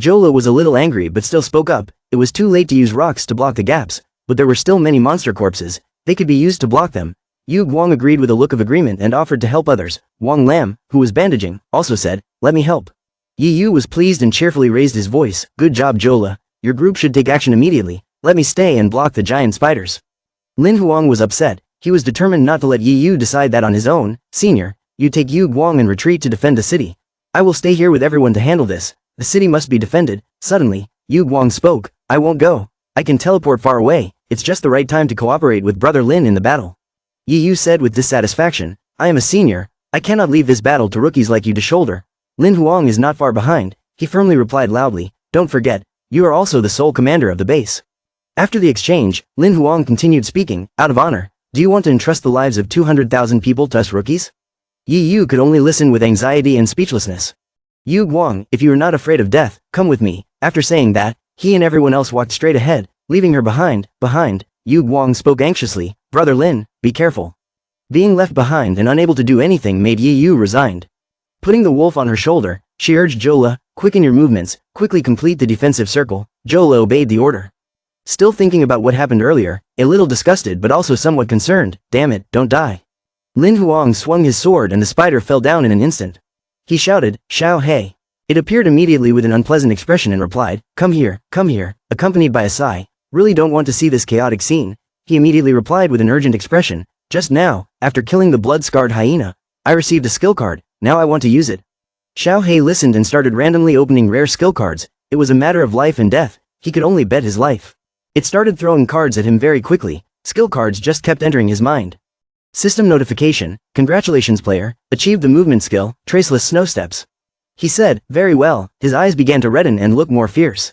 Zhou Li was a little angry but still spoke up. It was too late to use rocks to block the gaps, but there were still many monster corpses, they could be used to block them. Yu Guang agreed with a look of agreement and offered to help others. Wang Lam, who was bandaging, also said, "Let me help." Yu was pleased and cheerfully raised his voice, "Good job Zhou Li, your group should take action immediately, let me stay and block the giant spiders." Lin Huang was upset, he was determined not to let Yu decide that on his own. "Senior, you take Yu Guang and retreat to defend the city. I will stay here with everyone to handle this, the city must be defended." Suddenly, Yu Guang spoke, "I won't go. I can teleport far away, it's just the right time to cooperate with brother Lin in the battle." Yu said with dissatisfaction, "I am a senior, I cannot leave this battle to rookies like you to shoulder." Lin Huang is not far behind, he firmly replied loudly, "Don't forget, you are also the sole commander of the base." After the exchange, Lin Huang continued speaking, "Out of honor, do you want to entrust the lives of 200,000 people to us rookies?" Yu could only listen with anxiety and speechlessness. "Yu Guang, if you are not afraid of death, come with me." After saying that, he and everyone else walked straight ahead, leaving her behind. Yu Guang spoke anxiously, "Brother Lin, be careful." Being left behind and unable to do anything made Yu resigned. Putting the wolf on her shoulder, she urged Zhou Li, "Quicken your movements, quickly complete the defensive circle." Zhou Li obeyed the order. Still thinking about what happened earlier, a little disgusted but also somewhat concerned, "Damn it, don't die." Lin Huang swung his sword and the spider fell down in an instant. He shouted, "Xiao Hei." It appeared immediately with an unpleasant expression and replied, come here," accompanied by a sigh, "Really don't want to see this chaotic scene." He immediately replied with an urgent expression, "Just now, after killing the blood-scarred hyena, I received a skill card, now I want to use it." Xiao Hei listened and started randomly opening rare skill cards. It was a matter of life and death, he could only bet his life. It started throwing cards at him very quickly, skill cards just kept entering his mind. System notification, "Congratulations player, achieved the movement skill, Traceless Snow Steps." He said, "Very well," his eyes began to redden and look more fierce.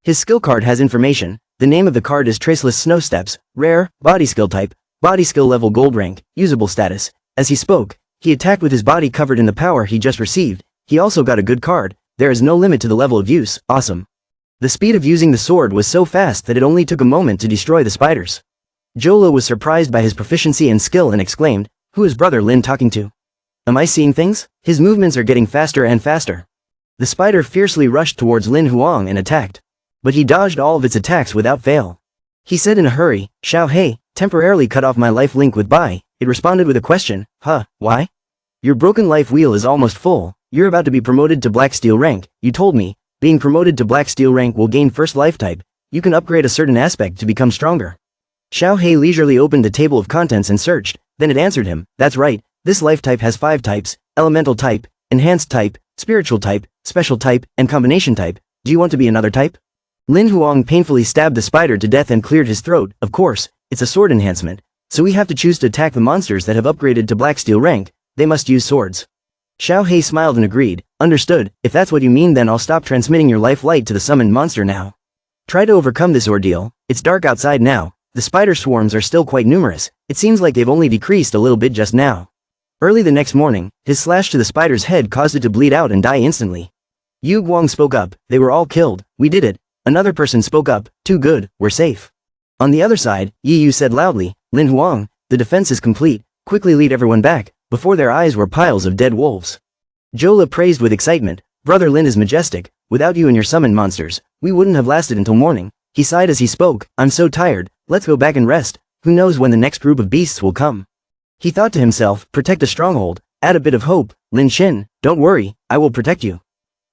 His skill card has information, the name of the card is Traceless Snow Steps, rare, body skill type, body skill level gold rank, usable status. As he spoke, he attacked with his body covered in the power he just received. He also got a good card, there is no limit to the level of use, awesome. The speed of using the sword was so fast that it only took a moment to destroy the spiders. Jola was surprised by his proficiency and skill and exclaimed, "Who is Brother Lin talking to? Am I seeing things? His movements are getting faster and faster." The spider fiercely rushed towards Lin Huang and attacked. But he dodged all of its attacks without fail. He said in a hurry, "Xiao Hei, temporarily cut off my life link with Bai." It responded with a question, "Huh, why? Your broken life wheel is almost full, you're about to be promoted to Black Steel rank, you told me, being promoted to Black Steel rank will gain first life type, you can upgrade a certain aspect to become stronger." Xiao Hei leisurely opened the table of contents and searched, then it answered him, "That's right, this life type has 5 types, elemental type, enhanced type, spiritual type, special type, and combination type, do you want to be another type?" Lin Huang painfully stabbed the spider to death and cleared his throat. "Of course, it's a sword enhancement, so we have to choose to attack the monsters that have upgraded to Black Steel rank, they must use swords." Xiao Hei smiled and agreed, "Understood, if that's what you mean then I'll stop transmitting your life light to the summoned monster now. Try to overcome this ordeal, it's dark outside now, the spider swarms are still quite numerous, it seems like they've only decreased a little bit just now." Early the next morning, his slash to the spider's head caused it to bleed out and die instantly. Yu Guang spoke up, "They were all killed, we did it." Another person spoke up, "Too good, we're safe." On the other side, Yi Yu said loudly, "Lin Huang, the defense is complete, quickly lead everyone back." Before their eyes were piles of dead wolves. Jola praised with excitement, "Brother Lin is majestic, without you and your summoned monsters, we wouldn't have lasted until morning." He sighed as he spoke, "I'm so tired, let's go back and rest, who knows when the next group of beasts will come." He thought to himself, "Protect a stronghold, add a bit of hope, Lin Xin, don't worry, I will protect you."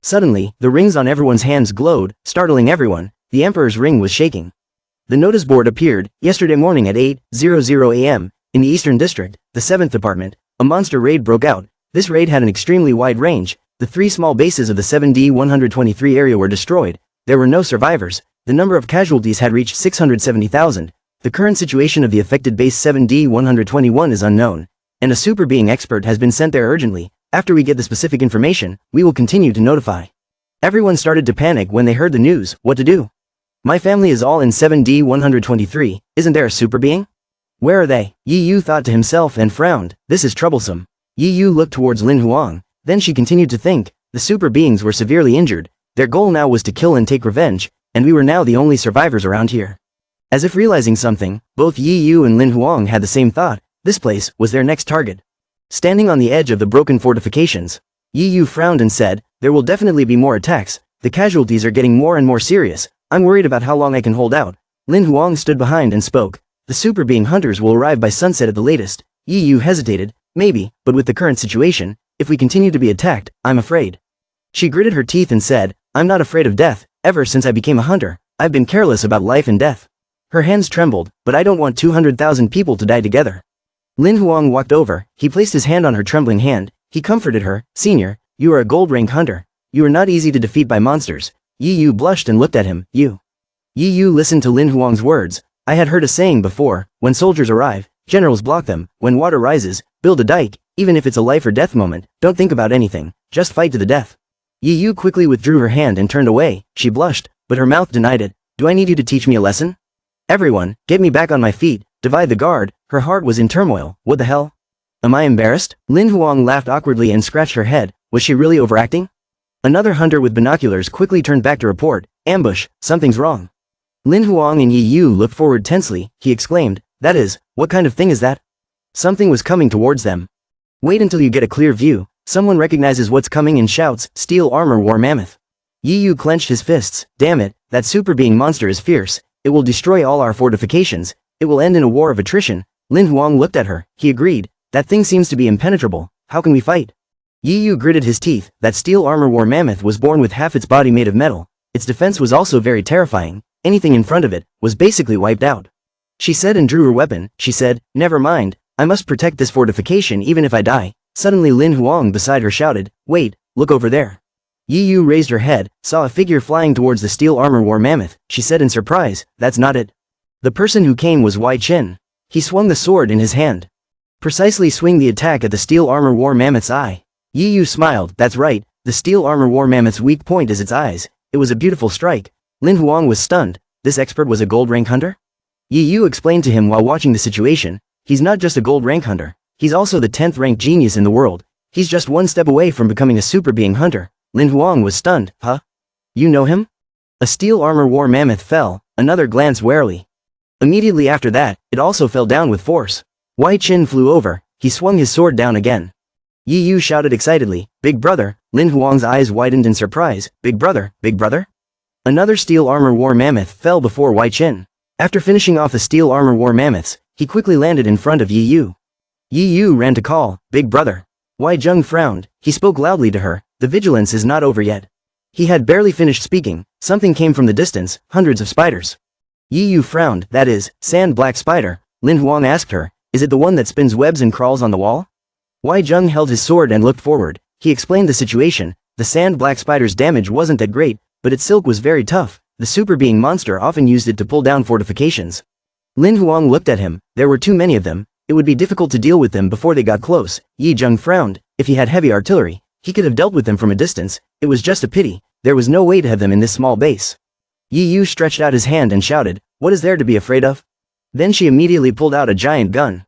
Suddenly, the rings on everyone's hands glowed, startling everyone, the Emperor's ring was shaking. The notice board appeared, yesterday morning at 8:00 a.m., in the Eastern District, the 7th Department, a monster raid broke out. This raid had an extremely wide range, the 3 small bases of the 7D-123 area were destroyed, there were no survivors, the number of casualties had reached 670,000, the current situation of the affected base 7D-121 is unknown, and a super being expert has been sent there urgently. After we get the specific information, we will continue to notify. Everyone started to panic when they heard the news. What to do? My family is all in 7D-123, isn't there a super being? Where are they? Yi Yu thought to himself and frowned, this is troublesome. Yi Yu looked towards Lin Huang, then she continued to think, the super beings were severely injured, their goal now was to kill and take revenge, and we were now the only survivors around here. As if realizing something, both Yi Yu and Lin Huang had the same thought, this place was their next target. Standing on the edge of the broken fortifications, Yi Yu frowned and said, there will definitely be more attacks, the casualties are getting more and more serious, I'm worried about how long I can hold out. Lin Huang stood behind and spoke, the super being hunters will arrive by sunset at the latest. Yi Yu hesitated, maybe, but with the current situation, if we continue to be attacked, I'm afraid. She gritted her teeth and said, I'm not afraid of death, ever since I became a hunter, I've been careless about life and death. Her hands trembled, but I don't want 200,000 people to die together. Lin Huang walked over, he placed his hand on her trembling hand, he comforted her, Senior, you are a gold rank hunter. You are not easy to defeat by monsters. Yi Yu blushed and looked at him, you. Yi Yu listened to Lin Huang's words, I had heard a saying before, when soldiers arrive, generals block them, when water rises, build a dike, even if it's a life or death moment, don't think about anything, just fight to the death. Yi Yu quickly withdrew her hand and turned away, she blushed, but her mouth denied it, do I need you to teach me a lesson? Everyone, get me back on my feet, divide the guard, her heart was in turmoil, what the hell? Am I embarrassed? Lin Huang laughed awkwardly and scratched her head, was she really overacting? Another hunter with binoculars quickly turned back to report, ambush, something's wrong. Lin Huang and Yi Yu looked forward tensely, he exclaimed, that is, what kind of thing is that? Something was coming towards them. Wait until you get a clear view, someone recognizes what's coming and shouts, steel armor war mammoth. Yi Yu clenched his fists, damn it, that super being monster is fierce, it will destroy all our fortifications, it will end in a war of attrition. Lin Huang looked at her, he agreed, that thing seems to be impenetrable, how can we fight? Yi Yu gritted his teeth, that steel armor war mammoth was born with half its body made of metal, its defense was also very terrifying, anything in front of it, was basically wiped out. She said and drew her weapon, she said, never mind, I must protect this fortification even if I die. Suddenly Lin Huang beside her shouted, wait, look over there. Yi Yu raised her head, saw a figure flying towards the steel armor war mammoth, she said in surprise, that's not it. The person who came was Wei Qin. He swung the sword in his hand. Precisely swing the attack at the steel armor war mammoth's eye. Yi Yu smiled, that's right, the steel armor war mammoth's weak point is its eyes, it was a beautiful strike. Lin Huang was stunned, this expert was a gold rank hunter? Yi Yu explained to him while watching the situation, he's not just a gold rank hunter, he's also the 10th rank genius in the world, he's just one step away from becoming a super being hunter. Lin Huang was stunned, huh? You know him? A steel armor war mammoth fell, another glanced warily. Immediately after that, it also fell down with force. Wai Qin flew over, he swung his sword down again. Yi Yu shouted excitedly, "Big brother!" Lin Huang's eyes widened in surprise, "Big brother, big brother?" Another steel armor war mammoth fell before Wai Qin. After finishing off the steel armor war mammoths, he quickly landed in front of Yi Yu. Yi Yu ran to call, "Big brother!" Wai Zheng frowned, he spoke loudly to her, "The vigilance is not over yet." He had barely finished speaking, something came from the distance, hundreds of spiders. Yi Yu frowned, "That is, sand black spider." Lin Huang asked her, "Is it the one that spins webs and crawls on the wall?" Wai Zheng held his sword and looked forward. He explained the situation. The sand black spider's damage wasn't that great, but its silk was very tough. The super being monster often used it to pull down fortifications. Lin Huang looked at him. There were too many of them. It would be difficult to deal with them before they got close. Yi Zheng frowned. If he had heavy artillery, he could have dealt with them from a distance. It was just a pity. There was no way to have them in this small base. Yi Yu stretched out his hand and shouted, "What is there to be afraid of?" Then she immediately pulled out a giant gun.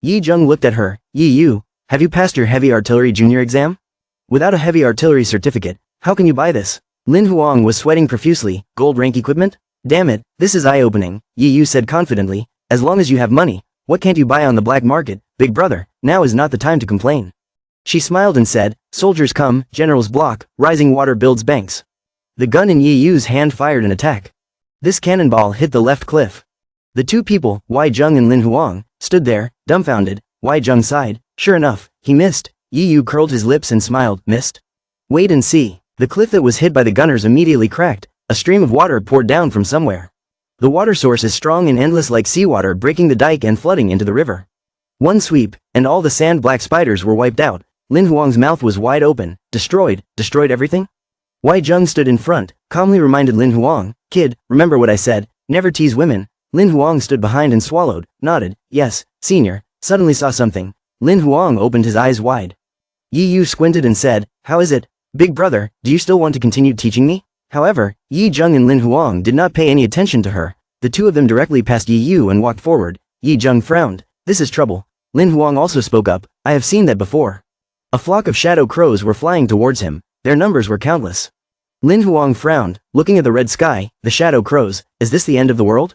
Yi Zheng looked at her. "Yi Yu, have you passed your heavy artillery junior exam? Without a heavy artillery certificate, how can you buy this?" Lin Huang was sweating profusely. "Gold rank equipment? Damn it, this is eye-opening," Yi Yu said confidently. "As long as you have money, what can't you buy on the black market? Big brother, now is not the time to complain." She smiled and said, "Soldiers come, generals block, rising water builds banks." The gun in Yi Yu's hand fired an attack. This cannonball hit the left cliff. The two people, Wai Zheng and Lin Huang, stood there, dumbfounded. Wai Zheng sighed. Sure enough, he missed. Yi Yu curled his lips and smiled. "Missed? Wait and see." The cliff that was hit by the gunners immediately cracked. A stream of water poured down from somewhere. The water source is strong and endless like seawater breaking the dike and flooding into the river. One sweep, and all the sand black spiders were wiped out. Lin Huang's mouth was wide open. Destroyed everything? Wai Zheng stood in front, calmly reminded Lin Huang, "Kid, remember what I said, never tease women." Lin Huang stood behind and swallowed, nodded, "Yes, senior." Suddenly saw something. Lin Huang opened his eyes wide. Yi Yu squinted and said, "How is it? Big brother, do you still want to continue teaching me?" However, Yi Zheng and Lin Huang did not pay any attention to her. The two of them directly passed Yi Yu and walked forward. Yi Zheng frowned. "This is trouble." Lin Huang also spoke up, "I have seen that before." A flock of shadow crows were flying towards him. Their numbers were countless. Lin Huang frowned, looking at the red sky. The shadow crows, is this the end of the world?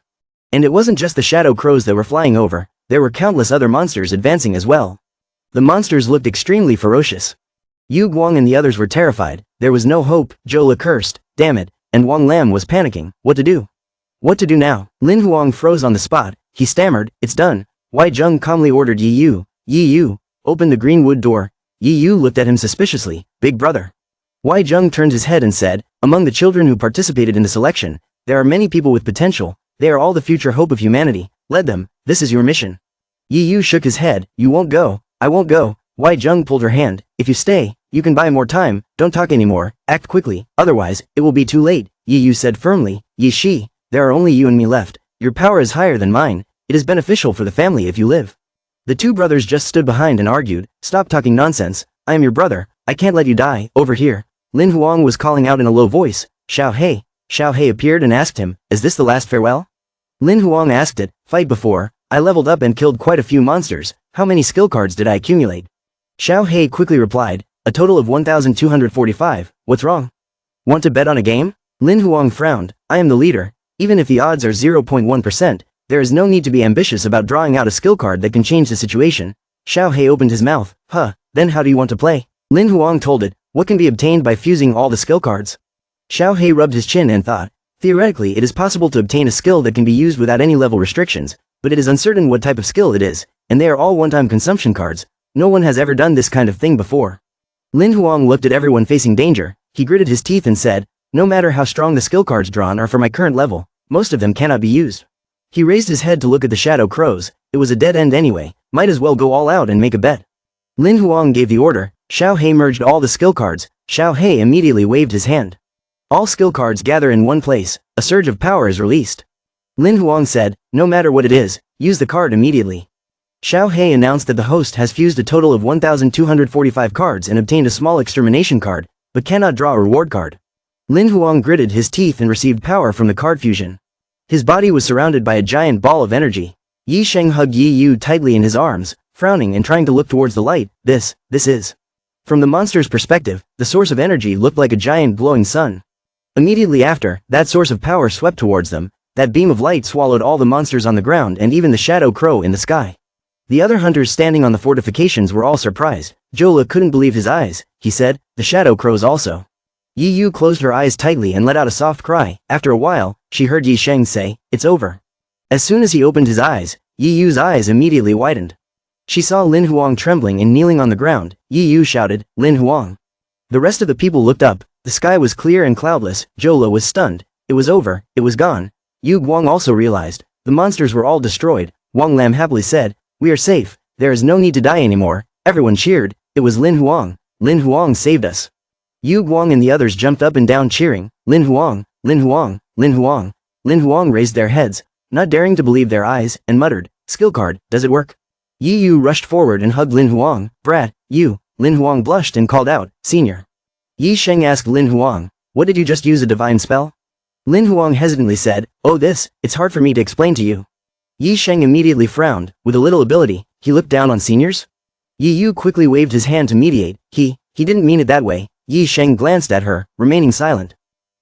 And it wasn't just the shadow crows that were flying over, there were countless other monsters advancing as well. The monsters looked extremely ferocious. Yu Guang and the others were terrified. There was no hope. Jola cursed, "Damn it," and Wang Lam was panicking. What to do? What to do now? Lin Huang froze on the spot. He stammered, "It's done." Wai Zheng calmly ordered Yi Yu, "Yi Yu, open the green wood door." Yi Yu looked at him suspiciously. "Big brother." Wai Zheng turned his head and said, "Among the children who participated in the selection, there are many people with potential. They are all the future hope of humanity. Lead them. This is your mission." Yi Yu shook his head. "You won't go." "I won't go." Wai Zheng pulled her hand. "If you stay, you can buy more time. Don't talk anymore. Act quickly, otherwise, it will be too late." Yi Yu said firmly. "Yi Shi, there are only you and me left. Your power is higher than mine. It is beneficial for the family if you live." The two brothers just stood behind and argued. "Stop talking nonsense. I am your brother. I can't let you die. Over here." Lin Huang was calling out in a low voice. "Xiao He." Xiao He appeared and asked him, "Is this the last farewell?" Lin Huang asked it. "Fight before. I leveled up and killed quite a few monsters. How many skill cards did I accumulate?" Xiao He quickly replied, "A total of 1,245. What's wrong? Want to bet on a game?" Lin Huang frowned. "I am the leader. Even if the odds are 0.1%, there is no need to be ambitious about drawing out a skill card that can change the situation." Xiao He opened his mouth. Then how do you want to play?" Lin Huang told it. "What can be obtained by fusing all the skill cards?" Xiao He rubbed his chin and thought. Theoretically, it is possible to obtain a skill that can be used without any level restrictions, but it is uncertain what type of skill it is, and they are all one-time consumption cards. No one has ever done this kind of thing before. Lin Huang looked at everyone facing danger. He gritted his teeth and said, "No matter how strong the skill cards drawn are for my current level, most of them cannot be used." He raised his head to look at the shadow crows. It was a dead end anyway, might as well go all out and make a bet. Lin Huang gave the order. Xiao He merged all the skill cards. Xiao He immediately waved his hand. All skill cards gather in one place. A surge of power is released. Lin Huang said, "No matter what it is, use the card immediately." Xiao He announced that the host has fused a total of 1,245 cards and obtained a small extermination card, but cannot draw a reward card. Lin Huang gritted his teeth and received power from the card fusion. His body was surrounded by a giant ball of energy. Yi Sheng hugged Yi Yu tightly in his arms, frowning and trying to look towards the light. This is. From the monster's perspective, the source of energy looked like a giant glowing sun. Immediately after, that source of power swept towards them. That beam of light swallowed all the monsters on the ground and even the shadow crow in the sky. The other hunters standing on the fortifications were all surprised. Jola couldn't believe his eyes. He said, the shadow crows also. Yi Yu closed her eyes tightly and let out a soft cry. After a while, she heard Yi Sheng say, it's over. As soon as he opened his eyes, Yi Yu's eyes immediately widened. She saw Lin Huang trembling and kneeling on the ground. Yi Yu shouted, Lin Huang. The rest of the people looked up. The sky was clear and cloudless. Jola was stunned. It was over. It was gone. Yu Guang also realized. The monsters were all destroyed. Wang Lam happily said, we are safe. There is no need to die anymore. Everyone cheered. It was Lin Huang. Lin Huang saved us. Yu Guang and the others jumped up and down cheering. Lin Huang, Lin Huang, Lin Huang. Lin Huang raised their heads, not daring to believe their eyes, and muttered, skill card, does it work? Yi Yu rushed forward and hugged Lin Huang. Brat, you. Lin Huang blushed and called out, senior. Yi Sheng asked Lin Huang, what did you just use a divine spell? Lin Huang hesitantly said, oh this, it's hard for me to explain to you. Yi Sheng immediately frowned. With a little ability, he looked down on seniors? Yi Yu quickly waved his hand to mediate. He didn't mean it that way. Yi Sheng glanced at her, remaining silent.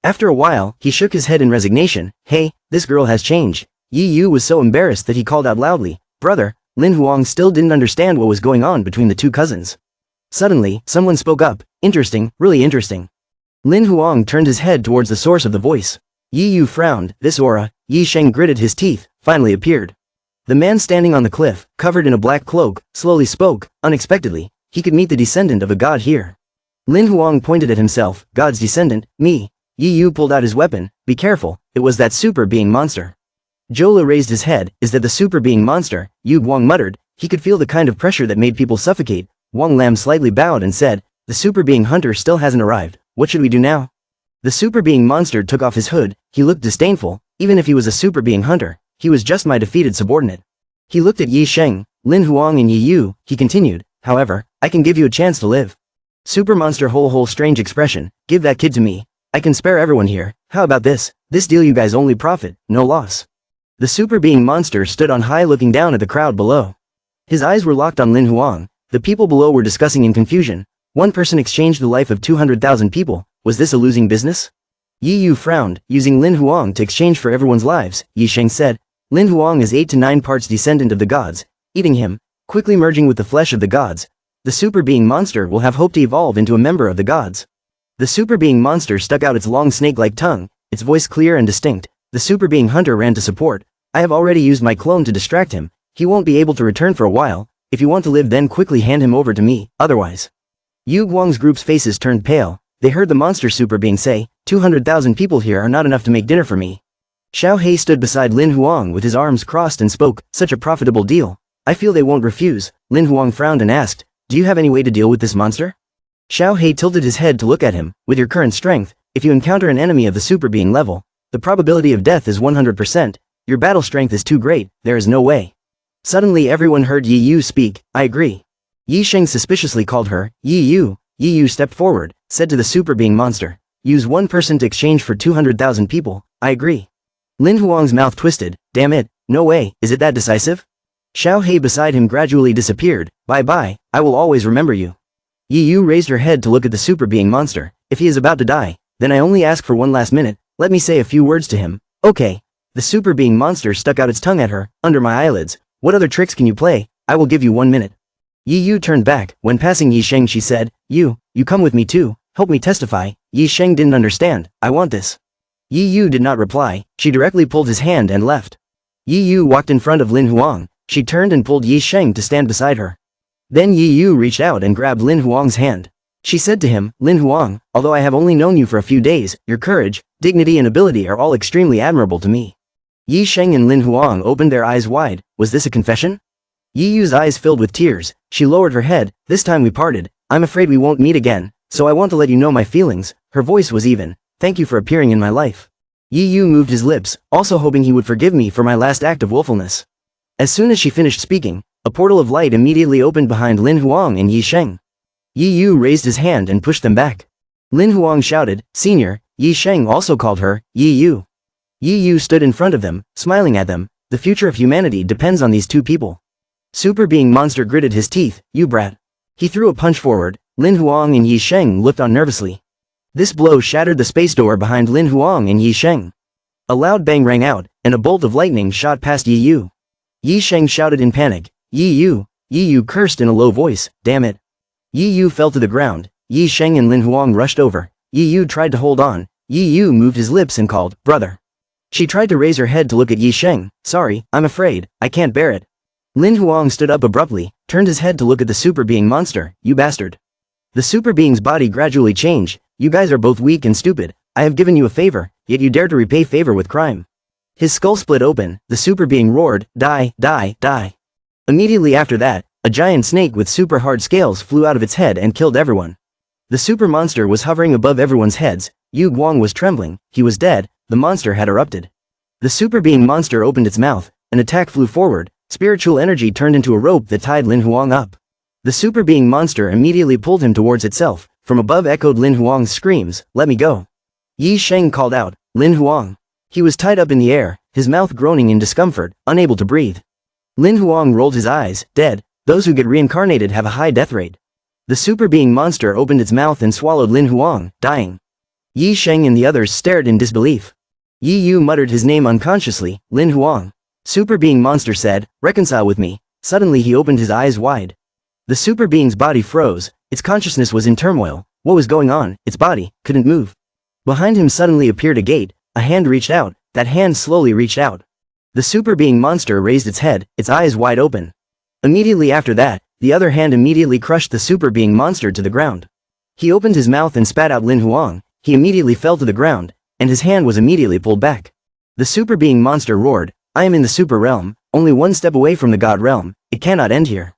After a while, he shook his head in resignation. Hey, this girl has changed. Yi Yu was so embarrassed that he called out loudly, brother. Lin Huang still didn't understand what was going on between the two cousins. Suddenly, someone spoke up, interesting, really interesting. Lin Huang turned his head towards the source of the voice. Yi Yu frowned. This aura, Yi Sheng gritted his teeth, finally appeared. The man standing on the cliff, covered in a black cloak, slowly spoke. Unexpectedly, he could meet the descendant of a god here. Lin Huang pointed at himself. God's descendant, me. Yi Yu pulled out his weapon. Be careful, it was that super being monster. Jola raised his head. Is that the super being monster? Yu Guang muttered. He could feel the kind of pressure that made people suffocate. Wang Lam slightly bowed and said, the super being hunter still hasn't arrived. What should we do now? The super being monster took off his hood. He looked disdainful. Even if he was a super being hunter, he was just my defeated subordinate. He looked at Yi Sheng, Lin Huang and Yi Yu. He continued, however, I can give you a chance to live. Super monster whole strange expression. Give that kid to me. I can spare everyone here. How about this? This deal you guys only profit, no loss. The super being monster stood on high looking down at the crowd below. His eyes were locked on Lin Huang. The people below were discussing in confusion. One person exchanged the life of 200,000 people. Was this a losing business? Yi Yu frowned, using Lin Huang to exchange for everyone's lives. Yi Sheng said, Lin Huang is 8 to 9 parts descendant of the gods. Eating him, quickly merging with the flesh of the gods, the super being monster will have hope to evolve into a member of the gods. The super being monster stuck out its long snake-like tongue, its voice clear and distinct. The super being hunter ran to support. I have already used my clone to distract him. He won't be able to return for a while. If you want to live, then quickly hand him over to me, otherwise. Yu Guang's group's faces turned pale. They heard the monster super being say, 200,000 people here are not enough to make dinner for me. Xiao He stood beside Lin Huang with his arms crossed and spoke, such a profitable deal. I feel they won't refuse. Lin Huang frowned and asked, do you have any way to deal with this monster? Xiao He tilted his head to look at him. With your current strength, if you encounter an enemy of the super being level, the probability of death is 100%. Your battle strength is too great, there is no way. Suddenly everyone heard Yi Yu speak. I agree. Yi Sheng suspiciously called her, Yi Yu. Yi Yu stepped forward, said to the super being monster, use one person to exchange for 200,000 people. I agree. Lin Huang's mouth twisted. Damn it, no way, is it that decisive? Xiao He beside him gradually disappeared. Bye-bye, I will always remember you. Yi Yu raised her head to look at the super being monster. If he is about to die, then I only ask for one last minute. Let me say a few words to him. Okay. The super being monster stuck out its tongue at her, under my eyelids. What other tricks can you play? I will give you 1 minute. Yi Yu turned back. When passing Yi Sheng she said, you come with me too. Help me testify. Yi Sheng didn't understand. I want this. Yi Yu did not reply. She directly pulled his hand and left. Yi Yu walked in front of Lin Huang. She turned and pulled Yi Sheng to stand beside her. Then Yi Yu reached out and grabbed Lin Huang's hand. She said to him, Lin Huang, although I have only known you for a few days, your courage, dignity and ability are all extremely admirable to me. Yi Sheng and Lin Huang opened their eyes wide. Was this a confession? Yi Yu's eyes filled with tears. She lowered her head. This time we parted. I'm afraid we won't meet again, so I want to let you know my feelings. Her voice was even. Thank you for appearing in my life. Yi Yu moved his lips, also hoping he would forgive me for my last act of willfulness. As soon as she finished speaking, a portal of light immediately opened behind Lin Huang and Yi Sheng. Yi Yu raised his hand and pushed them back. Lin Huang shouted, Senior. Yi Sheng also called her, Yi Yu. Yi Yu stood in front of them, smiling at them. The future of humanity depends on these two people. Super being monster gritted his teeth. You brat. He threw a punch forward. Lin Huang and Yi Sheng looked on nervously. This blow shattered the space door behind Lin Huang and Yi Sheng. A loud bang rang out, and a bolt of lightning shot past Yi Yu. Yi Sheng shouted in panic, Yi Yu. Yi Yu cursed in a low voice, damn it. Yi Yu fell to the ground. Yi Sheng and Lin Huang rushed over. Yi Yu tried to hold on. Yi Yu moved his lips and called, brother. She tried to raise her head to look at Yi Sheng. Sorry, I'm afraid, I can't bear it. Lin Huang stood up abruptly, turned his head to look at the super being monster. You bastard. The super being's body gradually changed. You guys are both weak and stupid. I have given you a favor, yet you dare to repay favor with crime. His skull split open. The super being roared, die, die, die. Immediately after that, a giant snake with super hard scales flew out of its head and killed everyone. The super monster was hovering above everyone's heads. Yu Guang was trembling. He was dead. The monster had erupted. The super being monster opened its mouth. An attack flew forward. Spiritual energy turned into a rope that tied Lin Huang up. The super being monster immediately pulled him towards itself. From above echoed Lin Huang's screams, let me go. Yi Sheng called out, Lin Huang. He was tied up in the air, his mouth groaning in discomfort, unable to breathe. Lin Huang rolled his eyes, dead. Those who get reincarnated have a high death rate. The super being monster opened its mouth and swallowed Lin Huang, dying. Yi Sheng and the others stared in disbelief. Yi Yu muttered his name unconsciously, Lin Huang. Super being monster said, reconcile with me. Suddenly he opened his eyes wide. The super being's body froze, its consciousness was in turmoil. What was going on? Its body couldn't move. Behind him suddenly appeared a gate. A hand reached out. That hand slowly reached out. The super being monster raised its head, its eyes wide open. Immediately after that, the other hand immediately crushed the super being monster to the ground. He opened his mouth and spat out Lin Huang. He immediately fell to the ground, and his hand was immediately pulled back. The super being monster roared, I am in the super realm, only one step away from the god realm, it cannot end here.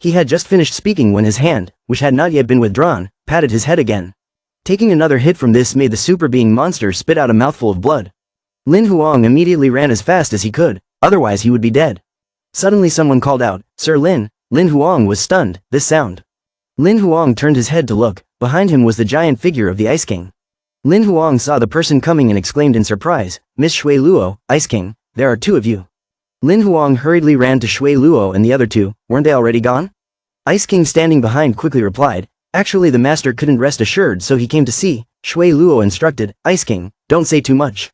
He had just finished speaking when his hand, which had not yet been withdrawn, patted his head again. Taking another hit from this made the super being monster spit out a mouthful of blood. Lin Huang immediately ran as fast as he could, otherwise he would be dead. Suddenly someone called out, Sir Lin. Lin Huang was stunned, this sound. Lin Huang turned his head to look, behind him was the giant figure of the Ice King. Lin Huang saw the person coming and exclaimed in surprise, Miss Shui Luo, Ice King, there are two of you. Lin Huang hurriedly ran to Shui Luo and the other two, weren't they already gone? Ice King standing behind quickly replied, actually the master couldn't rest assured so he came to see. Shui Luo instructed, Ice King, don't say too much.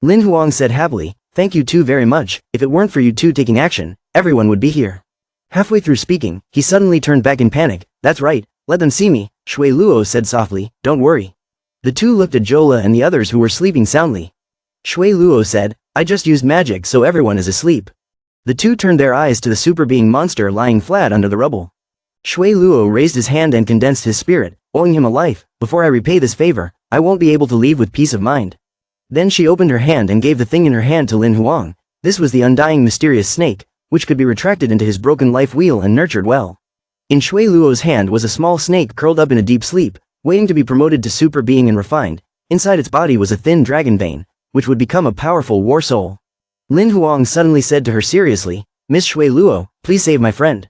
Lin Huang said happily, thank you two very much, if it weren't for you two taking action, everyone would be here. Halfway through speaking, he suddenly turned back in panic, that's right, let them see me, Shui Luo said softly, don't worry. The two looked at Jola and the others who were sleeping soundly. Shui Luo said, I just used magic so everyone is asleep. The two turned their eyes to the super being monster lying flat under the rubble. Shui Luo raised his hand and condensed his spirit, owing him a life, before I repay this favor, I won't be able to leave with peace of mind. Then she opened her hand and gave the thing in her hand to Lin Huang. This was the undying mysterious snake, which could be retracted into his broken life wheel and nurtured well. In Shui Luo's hand was a small snake curled up in a deep sleep, waiting to be promoted to super being and refined. Inside its body was a thin dragon vein, which would become a powerful war soul. Lin Huang suddenly said to her seriously, Miss Shui Luo, please save my friend.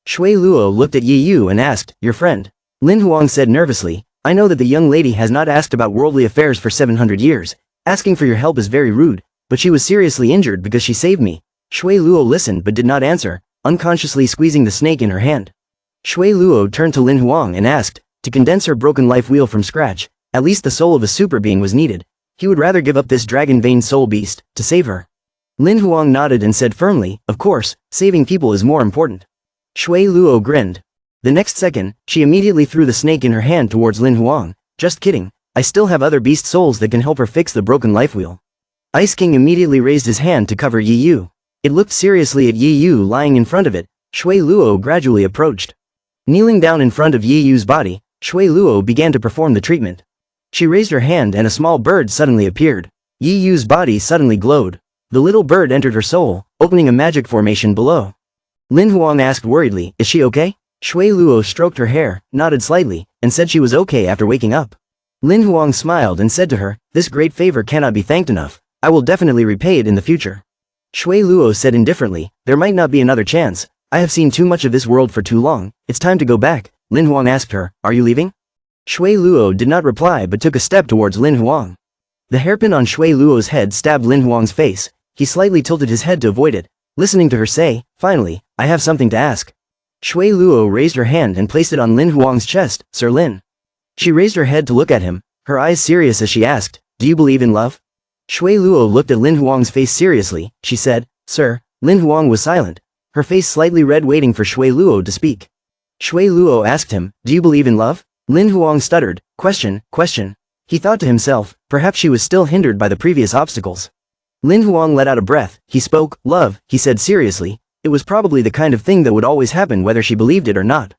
Shui Luo looked at Yi Yu and asked, your friend? Lin Huang said nervously, I know that the young lady has not asked about worldly affairs for 700 years. Asking for your help is very rude, but she was seriously injured because she saved me. Shui Luo listened but did not answer, unconsciously squeezing the snake in her hand. Shui Luo turned to Lin Huang and asked, to condense her broken life wheel from scratch, at least the soul of a super being was needed. He would rather give up this dragon vein soul beast, to save her. Lin Huang nodded and said firmly, of course, saving people is more important. Shui Luo grinned. The next second, she immediately threw the snake in her hand towards Lin Huang. Just kidding, I still have other beast souls that can help her fix the broken life wheel. Ice King immediately raised his hand to cover Yi Yu. It looked seriously at Yi Yu lying in front of it. Shui Luo gradually approached. Kneeling down in front of Yi Yu's body, Shui Luo began to perform the treatment. She raised her hand and a small bird suddenly appeared. Yi Yu's body suddenly glowed. The little bird entered her soul, opening a magic formation below. Lin Huang asked worriedly, is she okay? Shui Luo stroked her hair, nodded slightly, and said she was okay after waking up. Lin Huang smiled and said to her, this great favor cannot be thanked enough. I will definitely repay it in the future. Shui Luo said indifferently, there might not be another chance. I have seen too much of this world for too long. It's time to go back. Lin Huang asked her, are you leaving? Shui Luo did not reply but took a step towards Lin Huang. The hairpin on Shui Luo's head stabbed Lin Huang's face. He slightly tilted his head to avoid it, listening to her say, finally, I have something to ask. Shui Luo raised her hand and placed it on Lin Huang's chest, Sir Lin. She raised her head to look at him. her eyes serious as she asked, "Do you believe in love?" Shui Luo looked at Lin Huang's face seriously. She said, "Sir." Lin Huang was silent, her face slightly red, waiting for Shui Luo to speak. Shui Luo asked him, "Do you believe in love?" Lin Huang stuttered, question. He thought to himself, perhaps she was still hindered by the previous obstacles. Lin Huang let out a breath. He spoke, "Love," he said seriously. It was probably the kind of thing that would always happen whether she believed it or not.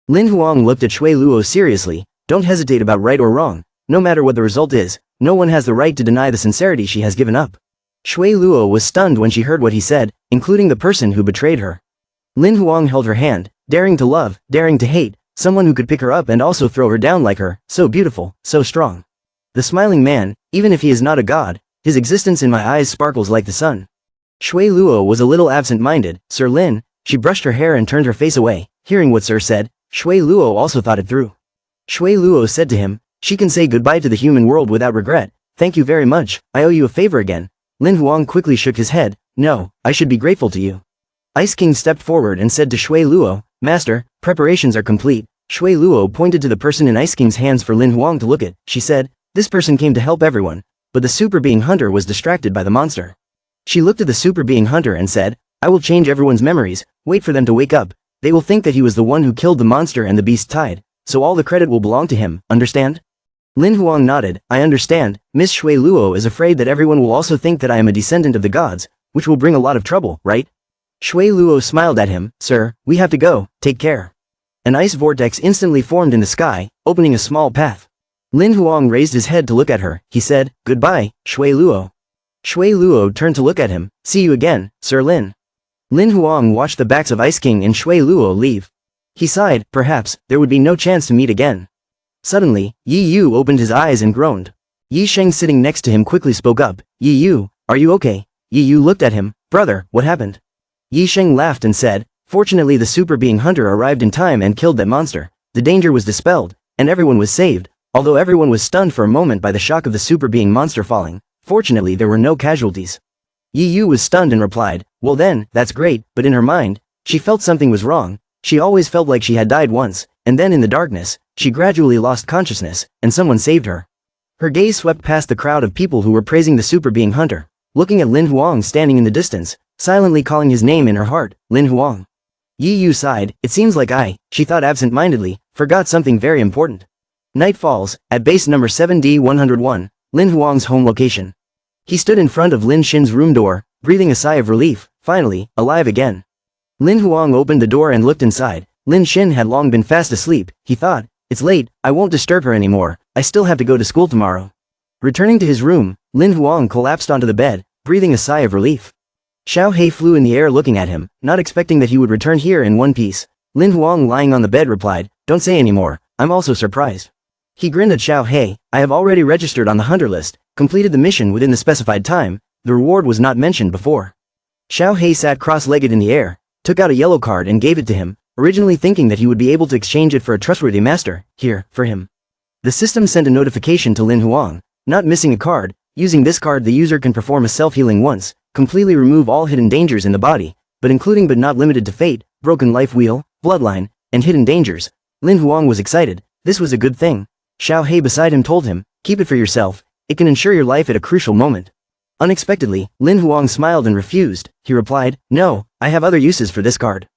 Lin Huang looked at Shui Luo seriously. "Don't hesitate about right or wrong. No matter what the result is, no one has the right to deny the sincerity she has given up." Shui Luo was stunned when she heard what he said, including the person who betrayed her. Lin Huang held her hand, daring to love, daring to hate, someone who could pick her up and also throw her down like her, so beautiful, so strong. The smiling man, even if he is not a god, his existence in my eyes sparkles like the sun. Shui Luo was a little absent-minded. "Sir Lin," she brushed her hair and turned her face away. Hearing what Sir said, Shui Luo also thought it through. Shui Luo said to him, "She can say goodbye to the human world without regret. Thank you very much, I owe you a favor again." Lin Huang quickly shook his head. "No, I should be grateful to you." Ice King stepped forward and said to Shui Luo, "Master, preparations are complete." Shui Luo pointed to the person in Ice King's hands for Lin Huang to look at. She said, "This person came to help everyone, but the super being hunter was distracted by the monster." She looked at the super being hunter and said, "I will change everyone's memories, wait for them to wake up. They will think that he was the one who killed the monster and the beast tied, so all the credit will belong to him, understand?" Lin Huang nodded. "I understand. Miss Shui Luo is afraid that everyone will also think that I am a descendant of the gods, which will bring a lot of trouble, right?" Shui Luo smiled at him. "Sir, we have to go, take care." An ice vortex instantly formed in the sky, opening a small path. Lin Huang raised his head to look at her. He said, "Goodbye, Shui Luo." Shui Luo turned to look at him. "See you again, Sir Lin." Lin Huang watched the backs of Ice King and Shui Luo leave. He sighed, perhaps there would be no chance to meet again. Suddenly, Yi Yu opened his eyes and groaned. Yi Sheng sitting next to him quickly spoke up. "Yi Yu, are you okay?" Yi Yu looked at him. "Brother, what happened?" Yi Sheng laughed and said, "Fortunately the super being hunter arrived in time and killed that monster. The danger was dispelled, and everyone was saved, although everyone was stunned for a moment by the shock of the super being monster falling. Fortunately there were no casualties." Yi Yu was stunned and replied, "Well then, that's great," but in her mind, she felt something was wrong. She always felt like she had died once, and then in the darkness, she gradually lost consciousness, and someone saved her. Her gaze swept past the crowd of people who were praising the super being hunter, looking at Lin Huang standing in the distance, silently calling his name in her heart, Lin Huang. Yi Yu sighed. It seems like she thought absent-mindedly, forgot something very important. Night falls, at base number 7D101, Lin Huang's home location. He stood in front of Lin Xin's room door, breathing a sigh of relief, finally, alive again. Lin Huang opened the door and looked inside. Lin Xin had long been fast asleep. He thought, "It's late, I won't disturb her anymore, I still have to go to school tomorrow." Returning to his room, Lin Huang collapsed onto the bed, breathing a sigh of relief. Xiao He flew in the air looking at him, not expecting that he would return here in one piece. Lin Huang lying on the bed replied, "Don't say anymore, I'm also surprised." He grinned at Xiao He. "I have already registered on the hunter list, completed the mission within the specified time, the reward was not mentioned before." Xiao He sat cross-legged in the air, took out a yellow card and gave it to him, originally thinking that he would be able to exchange it for a trustworthy master. Here, for him. The system sent a notification to Lin Huang, not missing a card. Using this card the user can perform a self-healing once, completely remove all hidden dangers in the body, but including but not limited to fate, broken life wheel, bloodline, and hidden dangers. Lin Huang was excited. This was a good thing. Xiao He beside him told him, "Keep it for yourself, it can ensure your life at a crucial moment." Unexpectedly, Lin Huang smiled and refused. He replied, "No, I have other uses for this card."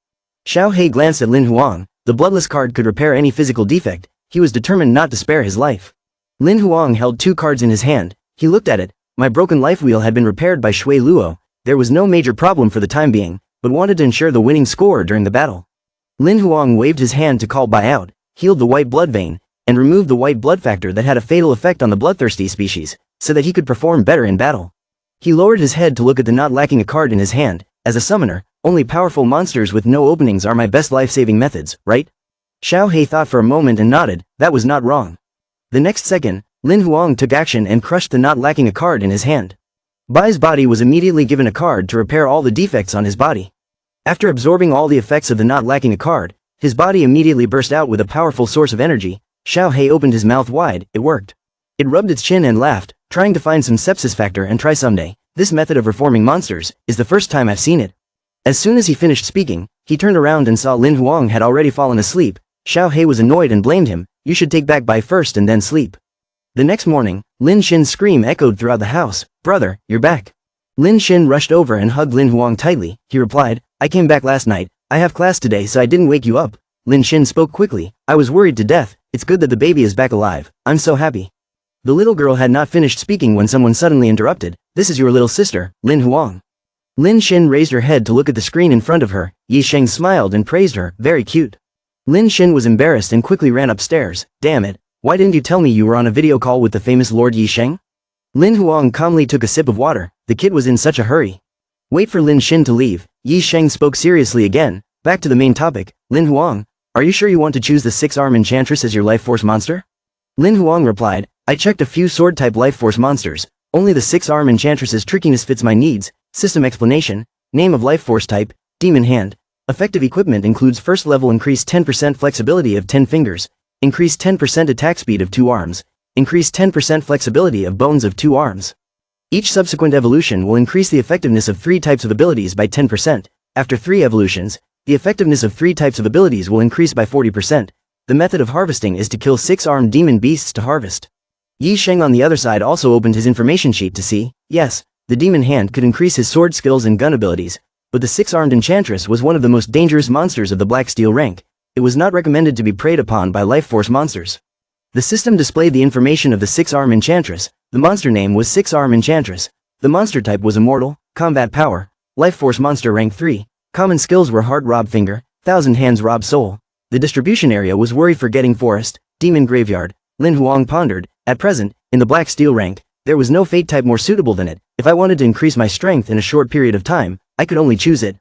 Xiao He glanced at Lin Huang. The bloodless card could repair any physical defect. He was determined not to spare his life. Lin Huang held two cards in his hand. He looked at it. My broken life wheel had been repaired by Shui Luo. There was no major problem for the time being, but wanted to ensure the winning score during the battle. Lin Huang waved his hand to call Bai out, healed the white blood vein, and removed the white blood factor that had a fatal effect on the bloodthirsty species, so that he could perform better in battle. He lowered his head to look at the not lacking a card in his hand. As a summoner, only powerful monsters with no openings are my best life-saving methods, right? Xiao He thought for a moment and nodded. That was not wrong. The next second, Lin Huang took action and crushed the not lacking a card in his hand. Bai's body was immediately given a card to repair all the defects on his body. After absorbing all the effects of the not lacking a card, his body immediately burst out with a powerful source of energy. Xiao He opened his mouth wide. It worked. It rubbed its chin and laughed, trying to find some sepsis factor and try someday. This method of reforming monsters is the first time I've seen it. As soon as he finished speaking, he turned around and saw Lin Huang had already fallen asleep. Xiao He was annoyed and blamed him. You should take back Bai first and then sleep. The next morning, Lin Shin's scream echoed throughout the house. "Brother, you're back." Lin Shin rushed over and hugged Lin Huang tightly. He replied, "I came back last night. I have class today so I didn't wake you up." Lin Shin spoke quickly. "I was worried to death. It's good that the baby is back alive. I'm so happy." The little girl had not finished speaking when someone suddenly interrupted. "This is your little sister, Lin Huang." Lin Shin raised her head to look at the screen in front of her. Yi Sheng smiled and praised her. "Very cute." Lin Shin was embarrassed and quickly ran upstairs. "Damn it. Why didn't you tell me you were on a video call with the famous Lord Yi Sheng?" Lin Huang calmly took a sip of water. The kid was in such a hurry. Wait for Lin Shin to leave. Yi Sheng spoke seriously again. "Back to the main topic. Lin Huang, are you sure you want to choose the 6-arm enchantress as your life force monster?" Lin Huang replied, "I checked a few sword-type life force monsters. Only the 6-arm enchantress's trickiness fits my needs." System explanation. Name of life force type, Demon Hand. Effective equipment includes first level increased 10% flexibility of 10 fingers, increased 10% attack speed of 2 arms, increased 10% flexibility of bones of 2 arms. Each subsequent evolution will increase the effectiveness of 3 types of abilities by 10%. After 3 evolutions, the effectiveness of 3 types of abilities will increase by 40%. The method of harvesting is to kill 6-armed demon beasts to harvest. Yi Sheng on the other side also opened his information sheet to see. Yes, the demon hand could increase his sword skills and gun abilities, but the 6-armed enchantress was one of the most dangerous monsters of the Black Steel rank. It was not recommended to be preyed upon by life force monsters. The system displayed the information of the 6-arm enchantress. The monster name was 6-arm enchantress. The monster type was immortal, combat power, life force monster rank 3. Common skills were heart rob finger, 1000 hands rob soul. The distribution area was worry forgetting forest, demon graveyard. Lin Huang pondered. At present, in the Black Steel rank, there was no fate type more suitable than it. If I wanted to increase my strength in a short period of time, I could only choose it.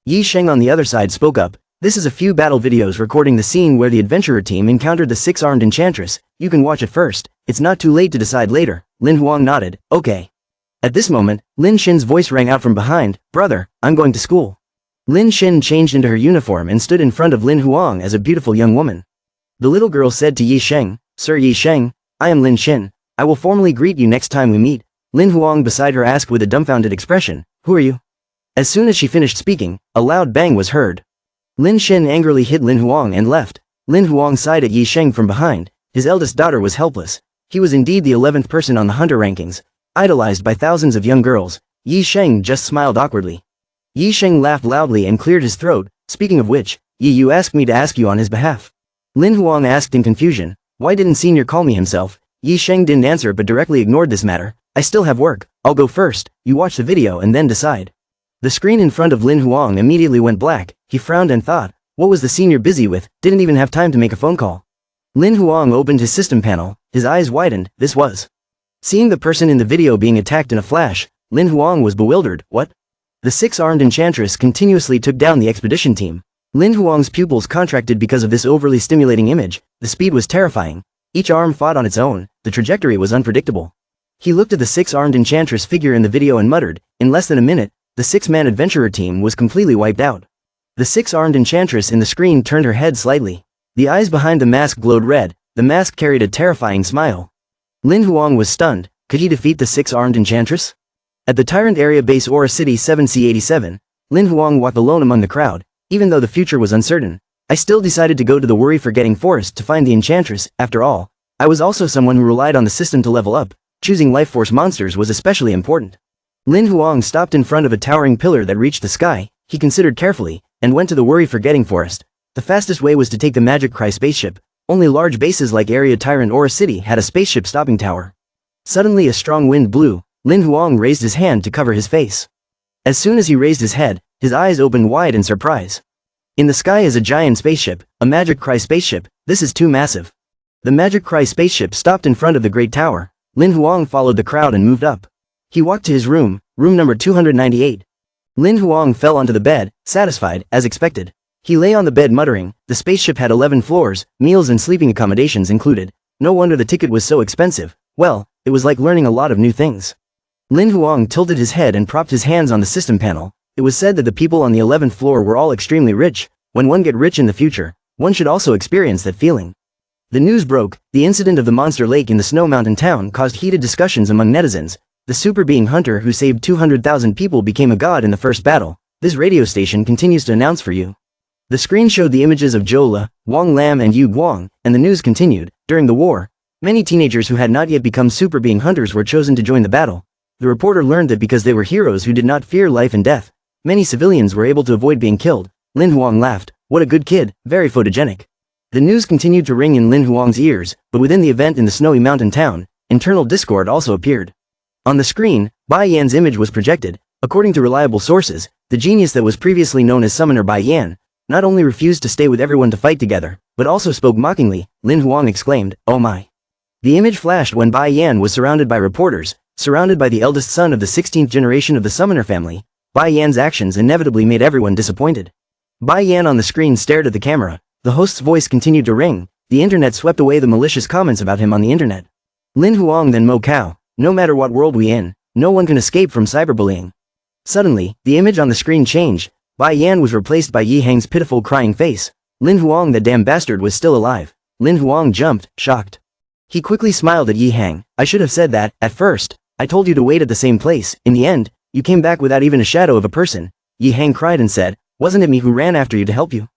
Yi Sheng on the other side spoke up. "This is a few battle videos recording the scene where the adventurer team encountered the 6-armed enchantress. You can watch it first. It's not too late to decide later." Lin Huang nodded. "Okay." At this moment, Lin Shin's voice rang out from behind. "Brother, I'm going to school." Lin Shin changed into her uniform and stood in front of Lin Huang as a beautiful young woman. The little girl said to Yi Sheng, "Sir Yi Sheng, I am Lin Shin. I will formally greet you next time we meet." Lin Huang beside her asked with a dumbfounded expression, "Who are you?" As soon as she finished speaking, a loud bang was heard. Lin Shin angrily hit Lin Huang and left. Lin Huang sighed at Yi Sheng from behind. His eldest daughter was helpless. He was indeed the 11th person on the hunter rankings, idolized by thousands of young girls. Yi Sheng just smiled awkwardly. Yi Sheng laughed loudly and cleared his throat. "Speaking of which, you asked me to ask you on his behalf." Lin Huang asked in confusion, "Why didn't Senior call me himself?" Yi Sheng didn't answer but directly ignored this matter. "I still have work. I'll go first. You watch the video and then decide." The screen in front of Lin Huang immediately went black. He frowned and thought, what was the senior busy with? Didn't even have time to make a phone call. Lin Huang opened his system panel. His eyes widened. This was. Seeing the person in the video being attacked in a flash, Lin Huang was bewildered. What? The 6-armed enchantress continuously took down the expedition team. Lin Huang's pupils contracted because of this overly stimulating image. The speed was terrifying. Each arm fought on its own. The trajectory was unpredictable. He looked at the 6-armed enchantress figure in the video and muttered, in less than a minute, the 6-man adventurer team was completely wiped out. The 6-armed enchantress in the screen turned her head slightly. The eyes behind the mask glowed red. The mask carried a terrifying smile. Lin Huang was stunned. Could he defeat the 6-armed enchantress? At the Tyrant Area Base Aura City 7C87, Lin Huang walked alone among the crowd. Even though the future was uncertain, I still decided to go to the worry-forgetting forest to find the enchantress. After all, I was also someone who relied on the system to level up. Choosing life force monsters was especially important. Lin Huang stopped in front of a towering pillar that reached the sky. He considered carefully, and went to the worry-forgetting forest. The fastest way was to take the Magic Cry spaceship. Only large bases like Area Tyrant Aura City had a spaceship stopping tower. Suddenly a strong wind blew. Lin Huang raised his hand to cover his face. As soon as he raised his head, his eyes opened wide in surprise. In the sky is a giant spaceship, a Magic Cry spaceship. This is too massive. The Magic Cry spaceship stopped in front of the Great Tower. Lin Huang followed the crowd and moved up. He walked to his room number 298. Lin Huang fell onto the bed, satisfied, as expected. He lay on the bed muttering, the spaceship had 11 floors, meals and sleeping accommodations included. No wonder the ticket was so expensive. Well, it was like learning a lot of new things. Lin Huang tilted his head and propped his hands on the system panel. It was said that the people on the 11th floor were all extremely rich. When one get rich in the future, one should also experience that feeling. The news broke. The incident of the monster lake in the Snow Mountain town caused heated discussions among netizens. The super being hunter who saved 200,000 people became a god in the first battle. This radio station continues to announce for you. The screen showed the images of Zhou Le, Wang Lam and Yu Guang, and the news continued. During the war, Many teenagers who had not yet become super being hunters were chosen to join the battle. The reporter learned that because they were heroes who did not fear life and death, many civilians were able to avoid being killed. Lin Huang laughed. What a good kid, very photogenic. The news continued to ring in Lin Huang's ears, but within the event in the snowy mountain town, internal discord also appeared. On the screen, Bai Yan's image was projected. According to reliable sources, the genius that was previously known as Summoner Bai Yan not only refused to stay with everyone to fight together, but also spoke mockingly. Lin Huang exclaimed, "Oh my." The image flashed when Bai Yan was surrounded by reporters, surrounded by the eldest son of the 16th generation of the Summoner family. Bai Yan's actions inevitably made everyone disappointed. Bai Yan on the screen stared at the camera. The host's voice continued to ring. The internet swept away the malicious comments about him on the internet. Lin Huang then Mo Kao. No matter what world we in, no one can escape from cyberbullying. Suddenly, the image on the screen changed. Bai Yan was replaced by Yi Hang's pitiful crying face. Lin Huang, the damn bastard, was still alive. Lin Huang jumped, shocked. He quickly smiled at Yi Hang. I should have said that, at first. I told you to wait at the same place. In the end, you came back without even a shadow of a person. Yi Hang cried and said, wasn't it me who ran after you to help you?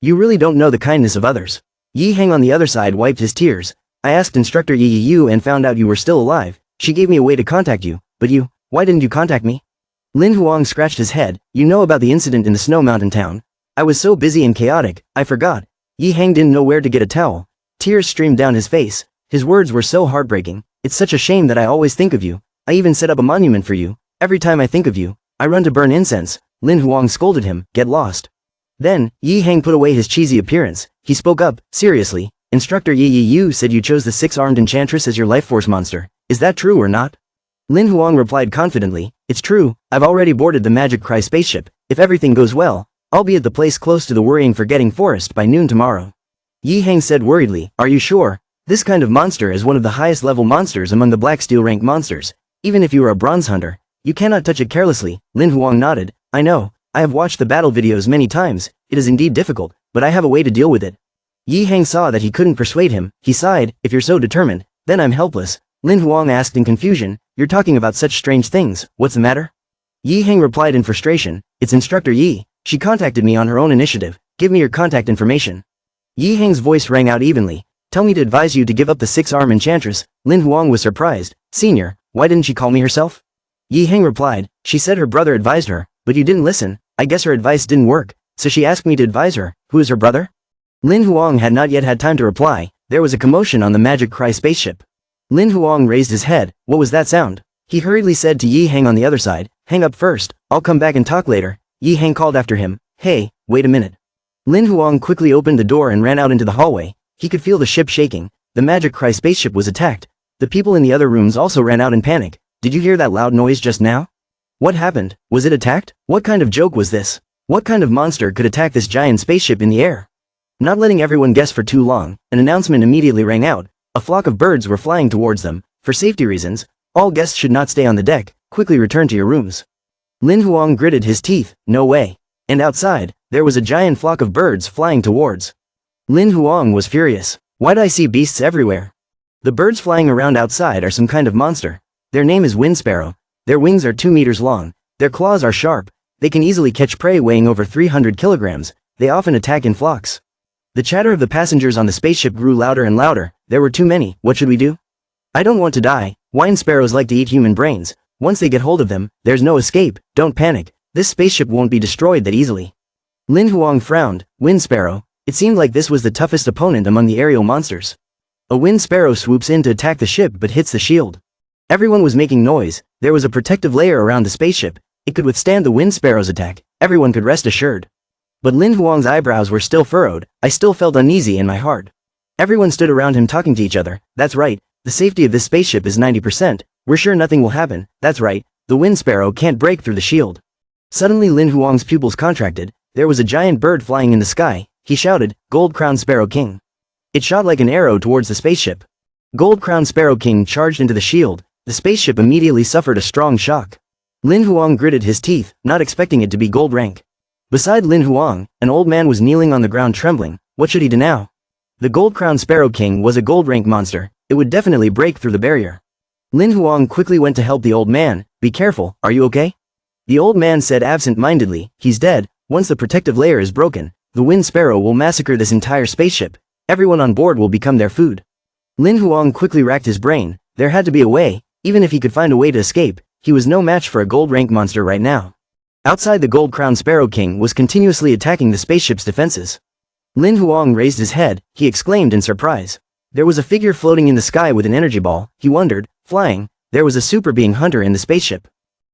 You really don't know the kindness of others. Yi Hang on the other side wiped his tears. I asked instructor Yi Yu and found out you were still alive. She gave me a way to contact you, but you, why didn't you contact me? Lin Huang scratched his head. You know about the incident in the snow mountain town. I was so busy and chaotic, I forgot. Yi Hang didn't know where to get a towel. Tears streamed down his face. His words were so heartbreaking. It's such a shame that I always think of you. I even set up a monument for you. Every time I think of you, I run to burn incense. Lin Huang scolded him, get lost. Then, Yi Hang put away his cheesy appearance. He spoke up, seriously. Instructor Yi Yu said you chose the six-armed enchantress as your life force monster. Is that true or not? Lin Huang replied confidently, it's true, I've already boarded the Magic Cry spaceship. If everything goes well, I'll be at the place close to the worrying forgetting forest by noon tomorrow. Yi Hang said worriedly, are you sure? This kind of monster is one of the highest level monsters among the Black Steel rank monsters. Even if you are a bronze hunter, you cannot touch it carelessly. Lin Huang nodded, I know, I have watched the battle videos many times, it is indeed difficult, but I have a way to deal with it. Yi Hang saw that he couldn't persuade him, he sighed, if you're so determined, then I'm helpless. Lin Huang asked in confusion, you're talking about such strange things, what's the matter? Yi Hang replied in frustration, it's Instructor Yi, she contacted me on her own initiative, give me your contact information. Yi Hang's voice rang out evenly, tell me to advise you to give up the six-arm enchantress. Lin Huang was surprised, senior, why didn't she call me herself? Yi Hang replied, she said her brother advised her, but you didn't listen, I guess her advice didn't work, so she asked me to advise her. Who is her brother? Lin Huang had not yet had time to reply. There was a commotion on the Magic Cry spaceship. Lin Huang raised his head. What was that sound? He hurriedly said to Yi Hang on the other side, hang up first, I'll come back and talk later. Yi Hang called after him, hey, wait a minute. Lin Huang quickly opened the door and ran out into the hallway. He could feel the ship shaking. The Magic Cry spaceship was attacked. The people in the other rooms also ran out in panic. Did you hear that loud noise just now? What happened? Was it attacked? What kind of joke was this? What kind of monster could attack this giant spaceship in the air? Not letting everyone guess for too long, an announcement immediately rang out. A flock of birds were flying towards them. For safety reasons, all guests should not stay on the deck. Quickly return to your rooms. Lin Huang gritted his teeth. No way. And outside, there was a giant flock of birds flying towards. Lin Huang was furious. Why'd I see beasts everywhere? The birds flying around outside are some kind of monster. Their name is wind sparrow. Their wings are 2 meters long. Their claws are sharp. They can easily catch prey weighing over 300 kilograms. They often attack in flocks. The chatter of the passengers on the spaceship grew louder and louder. There were too many. What should we do? I don't want to die. Wind sparrows like to eat human brains. Once they get hold of them, there's no escape. Don't panic. This spaceship won't be destroyed that easily. Lin Huang frowned. Wind sparrow. It seemed like this was the toughest opponent among the aerial monsters. A wind sparrow swoops in to attack the ship but hits the shield. Everyone was making noise. There was a protective layer around the spaceship. It could withstand the wind sparrow's attack. Everyone could rest assured. But Lin Huang's eyebrows were still furrowed. I still felt uneasy in my heart. Everyone stood around him talking to each other. That's right. The safety of this spaceship is 90%. We're sure nothing will happen. That's right. The wind sparrow can't break through the shield. Suddenly Lin Huang's pupils contracted. There was a giant bird flying in the sky. He shouted, Gold Crown Sparrow King. It shot like an arrow towards the spaceship. Gold Crown Sparrow King charged into the shield. The spaceship immediately suffered a strong shock. Lin Huang gritted his teeth, not expecting it to be gold rank. Beside Lin Huang, an old man was kneeling on the ground trembling. What should he do now? The Gold Crown Sparrow King was a gold rank monster. It would definitely break through the barrier. Lin Huang quickly went to help the old man. Be careful, are you okay? The old man said absent-mindedly, he's dead. Once the protective layer is broken, the wind sparrow will massacre this entire spaceship. Everyone on board will become their food. Lin Huang quickly racked his brain. There had to be a way. Even if he could find a way to escape, he was no match for a gold rank monster right now. Outside, the Gold Crown Sparrow King was continuously attacking the spaceship's defenses. Lin Huang raised his head. He exclaimed in surprise. There was a figure floating in the sky with an energy ball. He wondered, flying. There was a super being hunter in the spaceship.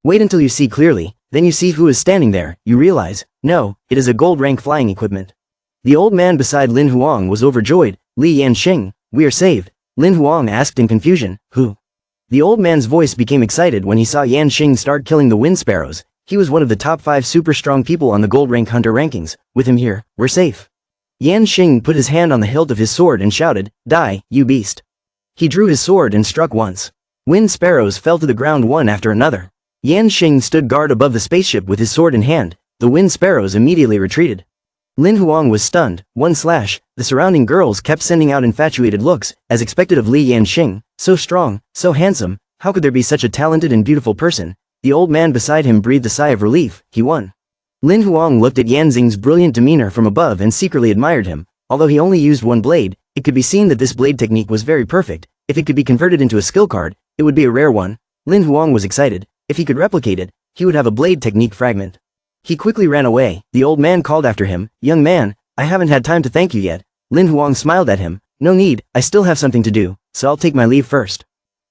Wait until you see clearly, then you see who is standing there. You realize, no, it is a gold rank flying equipment. The old man beside Lin Huang was overjoyed. Li Yanxing, we are saved. Lin Huang asked in confusion, who? The old man's voice became excited when he saw Yanxing start killing the wind sparrows. He was one of the top 5 super strong people on the gold rank hunter rankings. With him here, we're safe. Yanxing put his hand on the hilt of his sword and shouted, die, you beast. He drew his sword and struck once. Wind sparrows fell to the ground one after another. Yanxing stood guard above the spaceship with his sword in hand. The wind sparrows immediately retreated. Lin Huang was stunned. One slash. The surrounding girls kept sending out infatuated looks, as expected of Li Yanxing. So strong, so handsome, how could there be such a talented and beautiful person? The old man beside him breathed a sigh of relief. He won. Lin Huang looked at Yanxing's brilliant demeanor from above and secretly admired him. Although he only used one blade, it could be seen that this blade technique was very perfect. If it could be converted into a skill card, it would be a rare one. Lin Huang was excited. If he could replicate it, he would have a blade technique fragment. He quickly ran away. The old man called after him, young man, I haven't had time to thank you yet. Lin Huang smiled at him. No need, I still have something to do, so I'll take my leave first.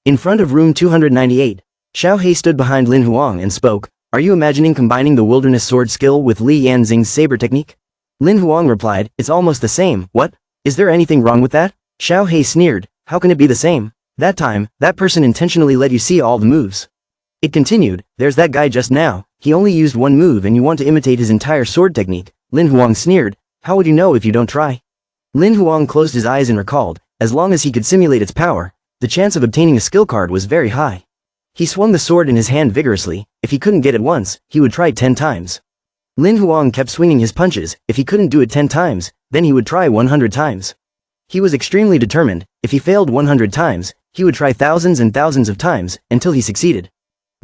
In front of room 298, Xiao He stood behind Lin Huang and spoke. Are you imagining combining the wilderness sword skill with Li Yanxing's saber technique? Lin Huang replied, it's almost the same. What? Is there anything wrong with that? Xiao He sneered. How can it be the same? That time, that person intentionally let you see all the moves. It continued, there's that guy just now. He only used one move and you want to imitate his entire sword technique. Lin Huang sneered. How would you know if you don't try? Lin Huang closed his eyes and recalled, as long as he could simulate its power, the chance of obtaining a skill card was very high. He swung the sword in his hand vigorously. If he couldn't get it once, he would try 10 times. Lin Huang kept swinging his punches. If he couldn't do it 10 times, then he would try 100 times. He was extremely determined. If he failed 100 times, he would try thousands and thousands of times, until he succeeded.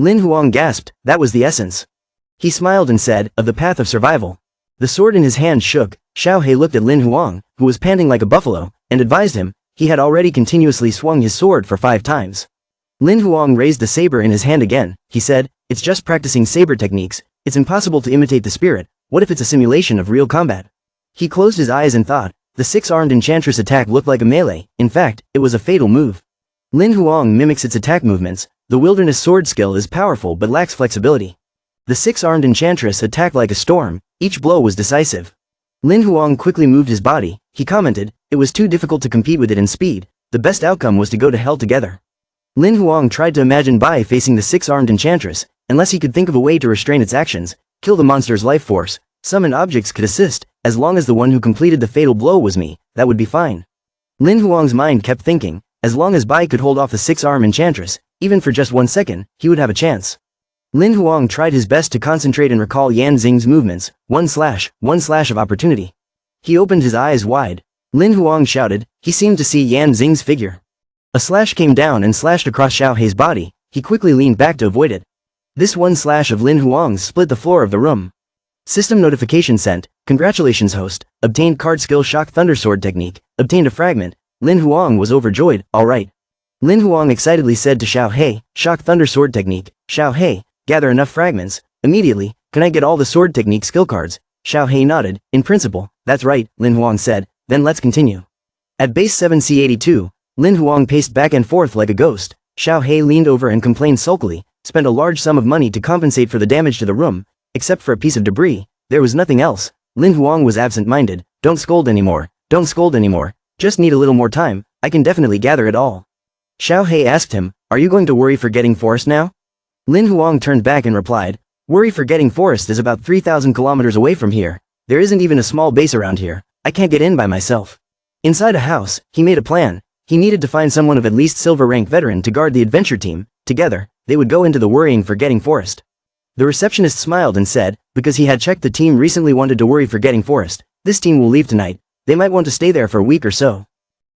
Lin Huang gasped, that was the essence. He smiled and said, of the path of survival. The sword in his hand shook. Xiao He looked at Lin Huang, who was panting like a buffalo, and advised him, he had already continuously swung his sword for 5 times. Lin Huang raised the saber in his hand again. He said, it's just practicing saber techniques, it's impossible to imitate the spirit. What if it's a simulation of real combat? He closed his eyes and thought, the 6-armed enchantress attack looked like a melee. In fact, it was a fatal move. Lin Huang mimics its attack movements. The wilderness sword skill is powerful but lacks flexibility. The 6-armed enchantress attacked like a storm. Each blow was decisive. Lin Huang quickly moved his body. He commented, it was too difficult to compete with it in speed. The best outcome was to go to hell together. Lin Huang tried to imagine Bai facing the 6-armed enchantress, unless he could think of a way to restrain its actions, kill the monster's life force. Summoned objects could assist, as long as the one who completed the fatal blow was me, that would be fine. Lin Huang's mind kept thinking, as long as Bai could hold off the 6-armed enchantress, even for just 1 second, he would have a chance. Lin Huang tried his best to concentrate and recall Yanxing's movements. One slash of opportunity. He opened his eyes wide. Lin Huang shouted. He seemed to see Yanxing's figure. A slash came down and slashed across Xiao Hei's body. He quickly leaned back to avoid it. This one slash of Lin Huang's split the floor of the room. System notification sent. Congratulations host. Obtained card skill Shock Thunder Sword technique. Obtained a fragment. Lin Huang was overjoyed. Alright. Lin Huang excitedly said to Xiao Hei, Shock Thunder Sword technique. Xiao Hei, gather enough fragments. Immediately, can I get all the sword technique skill cards? Xiao Hei nodded. In principle, that's right, Lin Huang said. Then let's continue. At base 7C82, Lin Huang paced back and forth like a ghost. Xiao Hei leaned over and complained sulkily, spent a large sum of money to compensate for the damage to the room. Except for a piece of debris, there was nothing else. Lin Huang was absent-minded. Don't scold anymore. Don't scold anymore. Just need a little more time. I can definitely gather it all. Xiao Hei asked him, are you going to worry forgetting forest now? Lin Huang turned back and replied, worry forgetting forest is about 3,000 kilometers away from here. There isn't even a small base around here. I can't get in by myself. Inside a house, he made a plan. He needed to find someone of at least silver rank veteran to guard the adventure team. Together, they would go into the worrying forgetting forest. The receptionist smiled and said, because he had checked the team recently wanted to worry forgetting forest. This team will leave tonight. They might want to stay there for a week or so.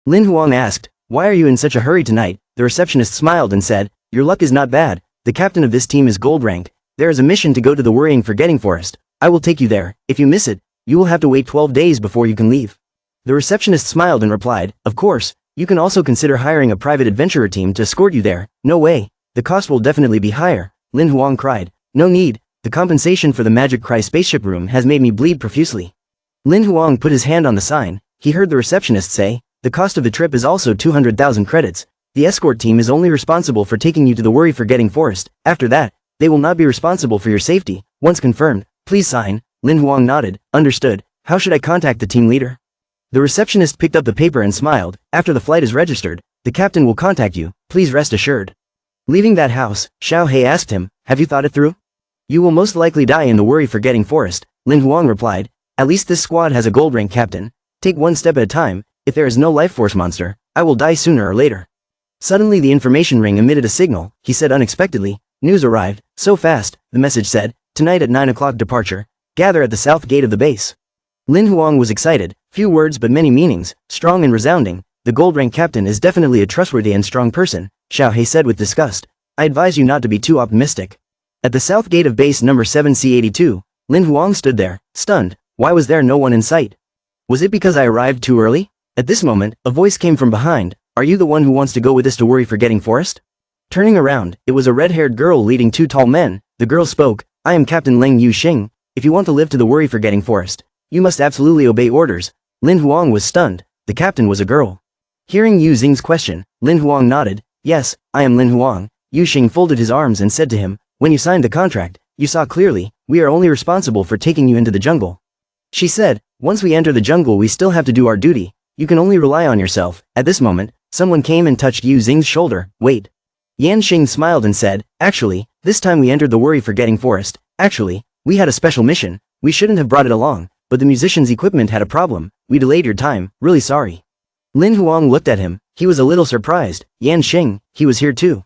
Lin Huang asked, why are you in such a hurry tonight? The receptionist smiled and said, your luck is not bad. The captain of this team is gold rank. There is a mission to go to the worrying forgetting forest. I will take you there. If you miss it, you will have to wait 12 days before you can leave. The receptionist smiled and replied, of course, You can also consider hiring a private adventurer team to escort you there. No way. The cost will definitely be higher, Lin Huang cried. No need. The compensation for the Magic Cry spaceship room has made me bleed profusely. Lin Huang put his hand on the sign. He heard the receptionist say, the cost of the trip is also 200,000 credits. The escort team is only responsible for taking you to the worry-forgetting forest. After that, they will not be responsible for your safety. Once confirmed, please sign. Lin Huang nodded. Understood. How should I contact the team leader? The receptionist picked up the paper and smiled. After the flight is registered, the captain will contact you. Please rest assured. Leaving that house, Xiao He asked him, have you thought it through? You will most likely die in the worry-forgetting forest, Lin Huang replied. At least this squad has a gold rank captain. Take one step at a time. If there is no life force monster, I will die sooner or later. Suddenly the information ring emitted a signal. He said unexpectedly. News arrived. So fast, the message said. Tonight at 9 o'clock departure. Gather at the south gate of the base. Lin Huang was excited. Few words but many meanings, strong and resounding. The gold rank captain is definitely a trustworthy and strong person, Xiao He said with disgust. I advise you not to be too optimistic. At the south gate of base number 7C82, Lin Huang stood there, stunned. Why was there no one in sight? Was it because I arrived too early? At this moment, a voice came from behind. Are you the one who wants to go with us to worry-forgetting forest? Turning around, it was a red-haired girl leading two tall men. The girl spoke. I am Captain Leng Yuxing. If you want to live to the worry-forgetting forest, you must absolutely obey orders. Lin Huang was stunned. The captain was a girl. Hearing Yu Xing's question, Lin Huang nodded. Yes, I am Lin Huang. Yu Xing folded his arms and said to him, when you signed the contract, you saw clearly, we are only responsible for taking you into the jungle. She said, once we enter the jungle we still have to do our duty. You can only rely on yourself. At this moment, someone came and touched Yu Xing's shoulder. Wait. Yan Xing smiled and said, actually, this time we entered the worry-forgetting forest. Actually, we had a special mission. We shouldn't have brought it along, but the musician's equipment had a problem. We delayed your time. Really sorry. Lin Huang looked at him. He was a little surprised. Yan Xing, he was here too.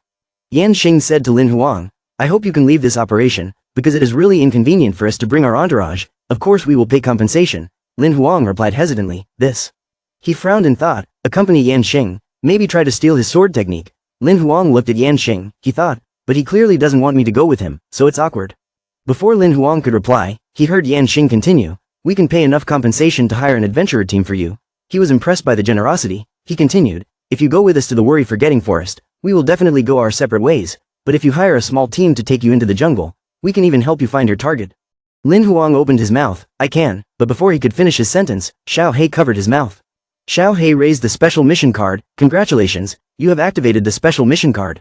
Yan Xing said to Lin Huang, I hope you can leave this operation, because it is really inconvenient for us to bring our entourage. Of course we will pay compensation. Lin Huang replied hesitantly, this. He frowned and thought, accompany Yan Xing, maybe try to steal his sword technique. Lin Huang looked at Yan Xing, he thought, but he clearly doesn't want me to go with him, so it's awkward. Before Lin Huang could reply, he heard Yan Xing continue, we can pay enough compensation to hire an adventurer team for you. He was impressed by the generosity. He continued, if you go with us to the worry-forgetting forest, we will definitely go our separate ways, but if you hire a small team to take you into the jungle, we can even help you find your target. Lin Huang opened his mouth, I can, but before he could finish his sentence, Xiao He covered his mouth. Xiao He raised the special mission card. Congratulations, you have activated the special mission card.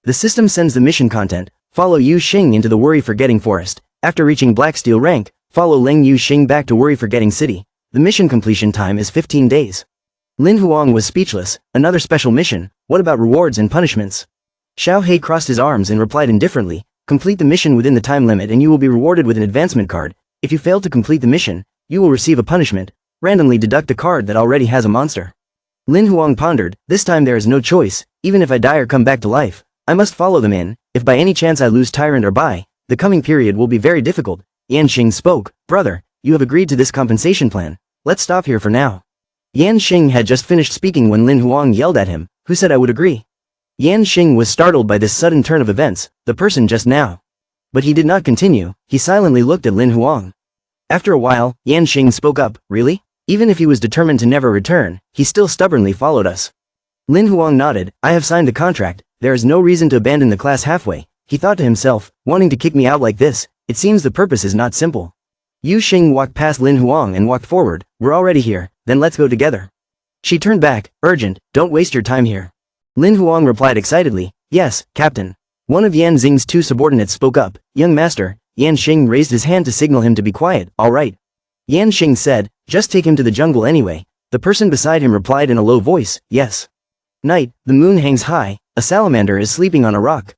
The system sends the mission content. Follow Yu Xing into the worry-forgetting forest. After reaching Black Steel rank, follow Leng Yuxing back to worry-forgetting city. The mission completion time is 15 days. Lin Huang was speechless. Another special mission. What about rewards and punishments? Xiao He crossed his arms and replied indifferently. Complete the mission within the time limit and you will be rewarded with an advancement card. If you fail to complete the mission, you will receive a punishment. Randomly deduct a card that already has a monster. Lin Huang pondered, this time there is no choice. Even if I die or come back to life, I must follow them in. If by any chance I lose Tyrant or Bai, the coming period will be very difficult. Yan Xing spoke, brother, you have agreed to this compensation plan. Let's stop here for now. Yan Xing had just finished speaking when Lin Huang yelled at him, who said I would agree. Yan Xing was startled by this sudden turn of events, the person just now. But he did not continue, he silently looked at Lin Huang. After a while, Yan Xing spoke up, really? Even if he was determined to never return, he still stubbornly followed us. Lin Huang nodded, I have signed the contract, there is no reason to abandon the class halfway. He thought to himself, wanting to kick me out like this, it seems the purpose is not simple. Yu Xing walked past Lin Huang and walked forward, we're already here, then let's go together. She turned back, urgent, don't waste your time here. Lin Huang replied excitedly, yes, Captain. One of Yan Xing's two subordinates spoke up, young master. Yan Xing raised his hand to signal him to be quiet, all right. Yan Xing said, just take him to the jungle anyway. The person beside him replied in a low voice, yes. Night, the moon hangs high, a salamander is sleeping on a rock.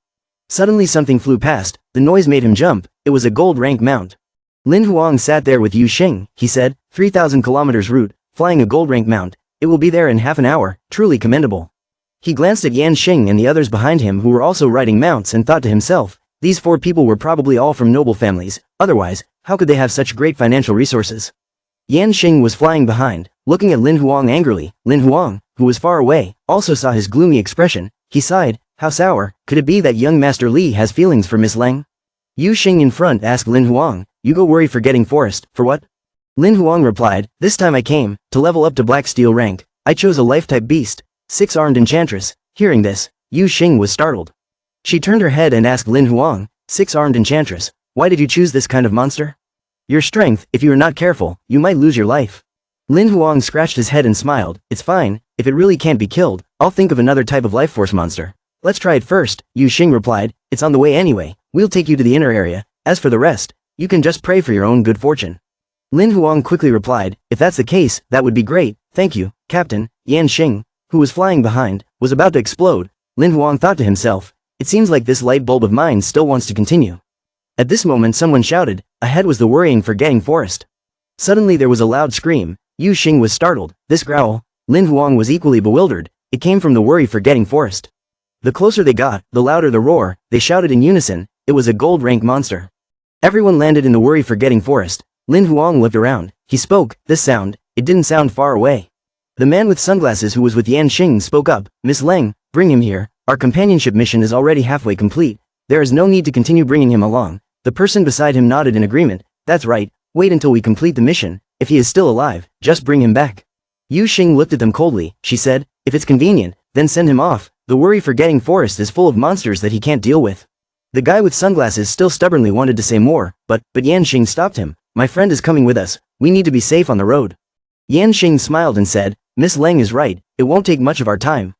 Suddenly something flew past, the noise made him jump, it was a gold rank mount. Lin Huang sat there with Yu Xing, he said, 3,000 kilometers route, flying a gold rank mount, it will be there in half an hour, truly commendable. He glanced at Yan Xing and the others behind him who were also riding mounts and thought to himself, these four people were probably all from noble families, otherwise, how could they have such great financial resources? Yan Xing was flying behind, looking at Lin Huang angrily. Lin Huang, who was far away, also saw his gloomy expression. He sighed, how sour, could it be that young Master Li has feelings for Miss Leng? Yu Xing in front asked Lin Huang, you go worry-forgetting forest, for what? Lin Huang replied, this time I came, to level up to Black Steel rank. I chose a life-type beast. Six-armed enchantress. Hearing this, Yu Xing was startled. She turned her head and asked Lin Huang, six-armed enchantress, why did you choose this kind of monster? Your strength, if you are not careful, you might lose your life. Lin Huang scratched his head and smiled, it's fine, if it really can't be killed, I'll think of another type of life force monster. Let's try it first, Yu Xing replied, it's on the way anyway, we'll take you to the inner area, as for the rest, you can just pray for your own good fortune. Lin Huang quickly replied, if that's the case, that would be great, thank you, Captain. Yan Xing, who was flying behind, was about to explode. Lin Huang thought to himself, it seems like this light bulb of mine still wants to continue. At this moment someone shouted, ahead was the worrying forgetting forest. Suddenly there was a loud scream, Yu Xing was startled, this growl, Lin Huang was equally bewildered, it came from the worry forgetting forest. The closer they got, the louder the roar, they shouted in unison, it was a gold rank monster. Everyone landed in the worry forgetting forest. Lin Huang looked around, he spoke, this sound, it didn't sound far away. The man with sunglasses who was with Yan Xing spoke up, Miss Leng, bring him here, our companionship mission is already halfway complete, there is no need to continue bringing him along. The person beside him nodded in agreement, that's right, wait until we complete the mission, if he is still alive, just bring him back. Yu Xing looked at them coldly, she said, if it's convenient, then send him off, the worry-forgetting forest is full of monsters that he can't deal with. The guy with sunglasses still stubbornly wanted to say more, but Yan Xing stopped him, my friend is coming with us, we need to be safe on the road. Yan Xing smiled and said, Miss Leng is right, it won't take much of our time.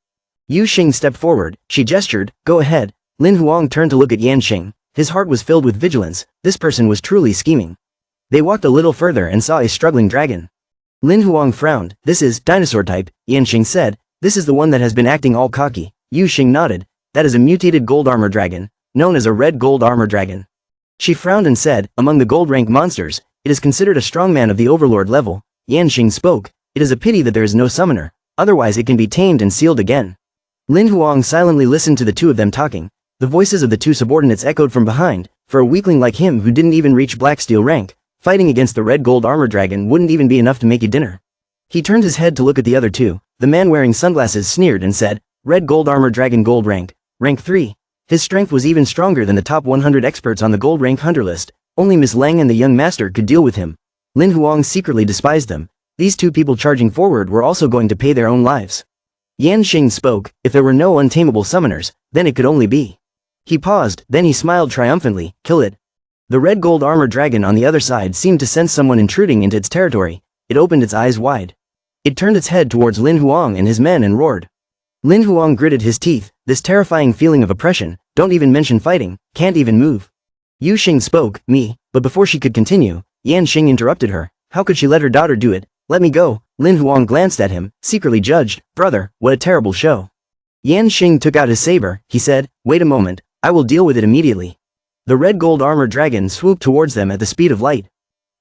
Yu Xing stepped forward, she gestured, go ahead. Lin Huang turned to look at Yan Xing, his heart was filled with vigilance, this person was truly scheming. They walked a little further and saw a struggling dragon. Lin Huang frowned, this is dinosaur type, Yan Xing said, this is the one that has been acting all cocky. Yu Xing nodded, that is a mutated gold armor dragon, known as a red gold armor dragon. She frowned and said, among the gold rank monsters, it is considered a strongman of the overlord level. Yan Xing spoke, it is a pity that there is no summoner, otherwise it can be tamed and sealed again. Lin Huang silently listened to the two of them talking. The voices of the two subordinates echoed from behind, for a weakling like him who didn't even reach black steel rank, fighting against the red gold armor dragon wouldn't even be enough to make a dinner. He turned his head to look at the other two, the man wearing sunglasses sneered and said, red gold armor dragon gold rank 3. His strength was even stronger than the top 100 experts on the gold rank hunter list, only Miss Leng and the young master could deal with him. Lin Huang secretly despised them, these two people charging forward were also going to pay their own lives. Yan Xing spoke, if there were no untamable summoners, then it could only be. He paused, then he smiled triumphantly, kill it. The red gold armor dragon on the other side seemed to sense someone intruding into its territory, it opened its eyes wide. It turned its head towards Lin Huang and his men and roared. Lin Huang gritted his teeth, this terrifying feeling of oppression, don't even mention fighting, can't even move. Yu Xing spoke, me, but before she could continue, Yan Xing interrupted her, how could she let her daughter do it, let me go. Lin Huang glanced at him, secretly judged, brother, what a terrible show. Yan Xing took out his saber, he said, wait a moment, I will deal with it immediately. The red gold armor dragon swooped towards them at the speed of light.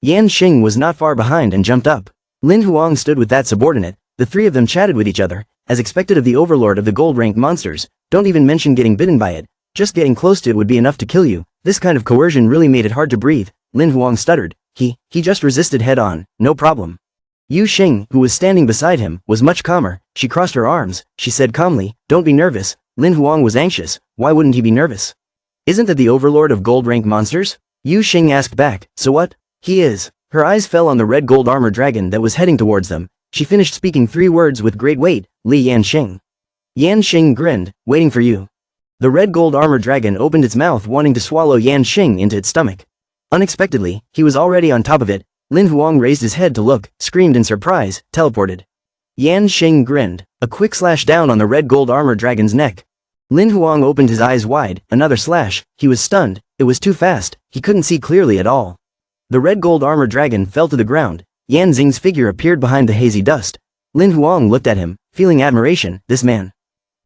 Yan Xing was not far behind and jumped up. Lin Huang stood with that subordinate, the three of them chatted with each other, as expected of the overlord of the gold rank monsters, don't even mention getting bitten by it, just getting close to it would be enough to kill you, this kind of coercion really made it hard to breathe. Lin Huang stuttered, he just resisted head on, no problem. Yu Xing, who was standing beside him, was much calmer, she crossed her arms, she said calmly, don't be nervous. Lin Huang was anxious, why wouldn't he be nervous? Isn't that the overlord of gold rank monsters? Yu Xing asked back, so what? He is. Her eyes fell on the red gold armor dragon that was heading towards them, she finished speaking 3 words with great weight, Li Yan Xing. Yan Xing grinned, waiting for you. The red gold armor dragon opened its mouth wanting to swallow Yan Xing into its stomach. Unexpectedly, he was already on top of it. Lin Huang raised his head to look, screamed in surprise, teleported. Yan Xing grinned, a quick slash down on the red gold armor dragon's neck. Lin Huang opened his eyes wide, another slash, he was stunned, it was too fast, he couldn't see clearly at all. The red gold armor dragon fell to the ground, Yan Xing's figure appeared behind the hazy dust. Lin Huang looked at him, feeling admiration, this man.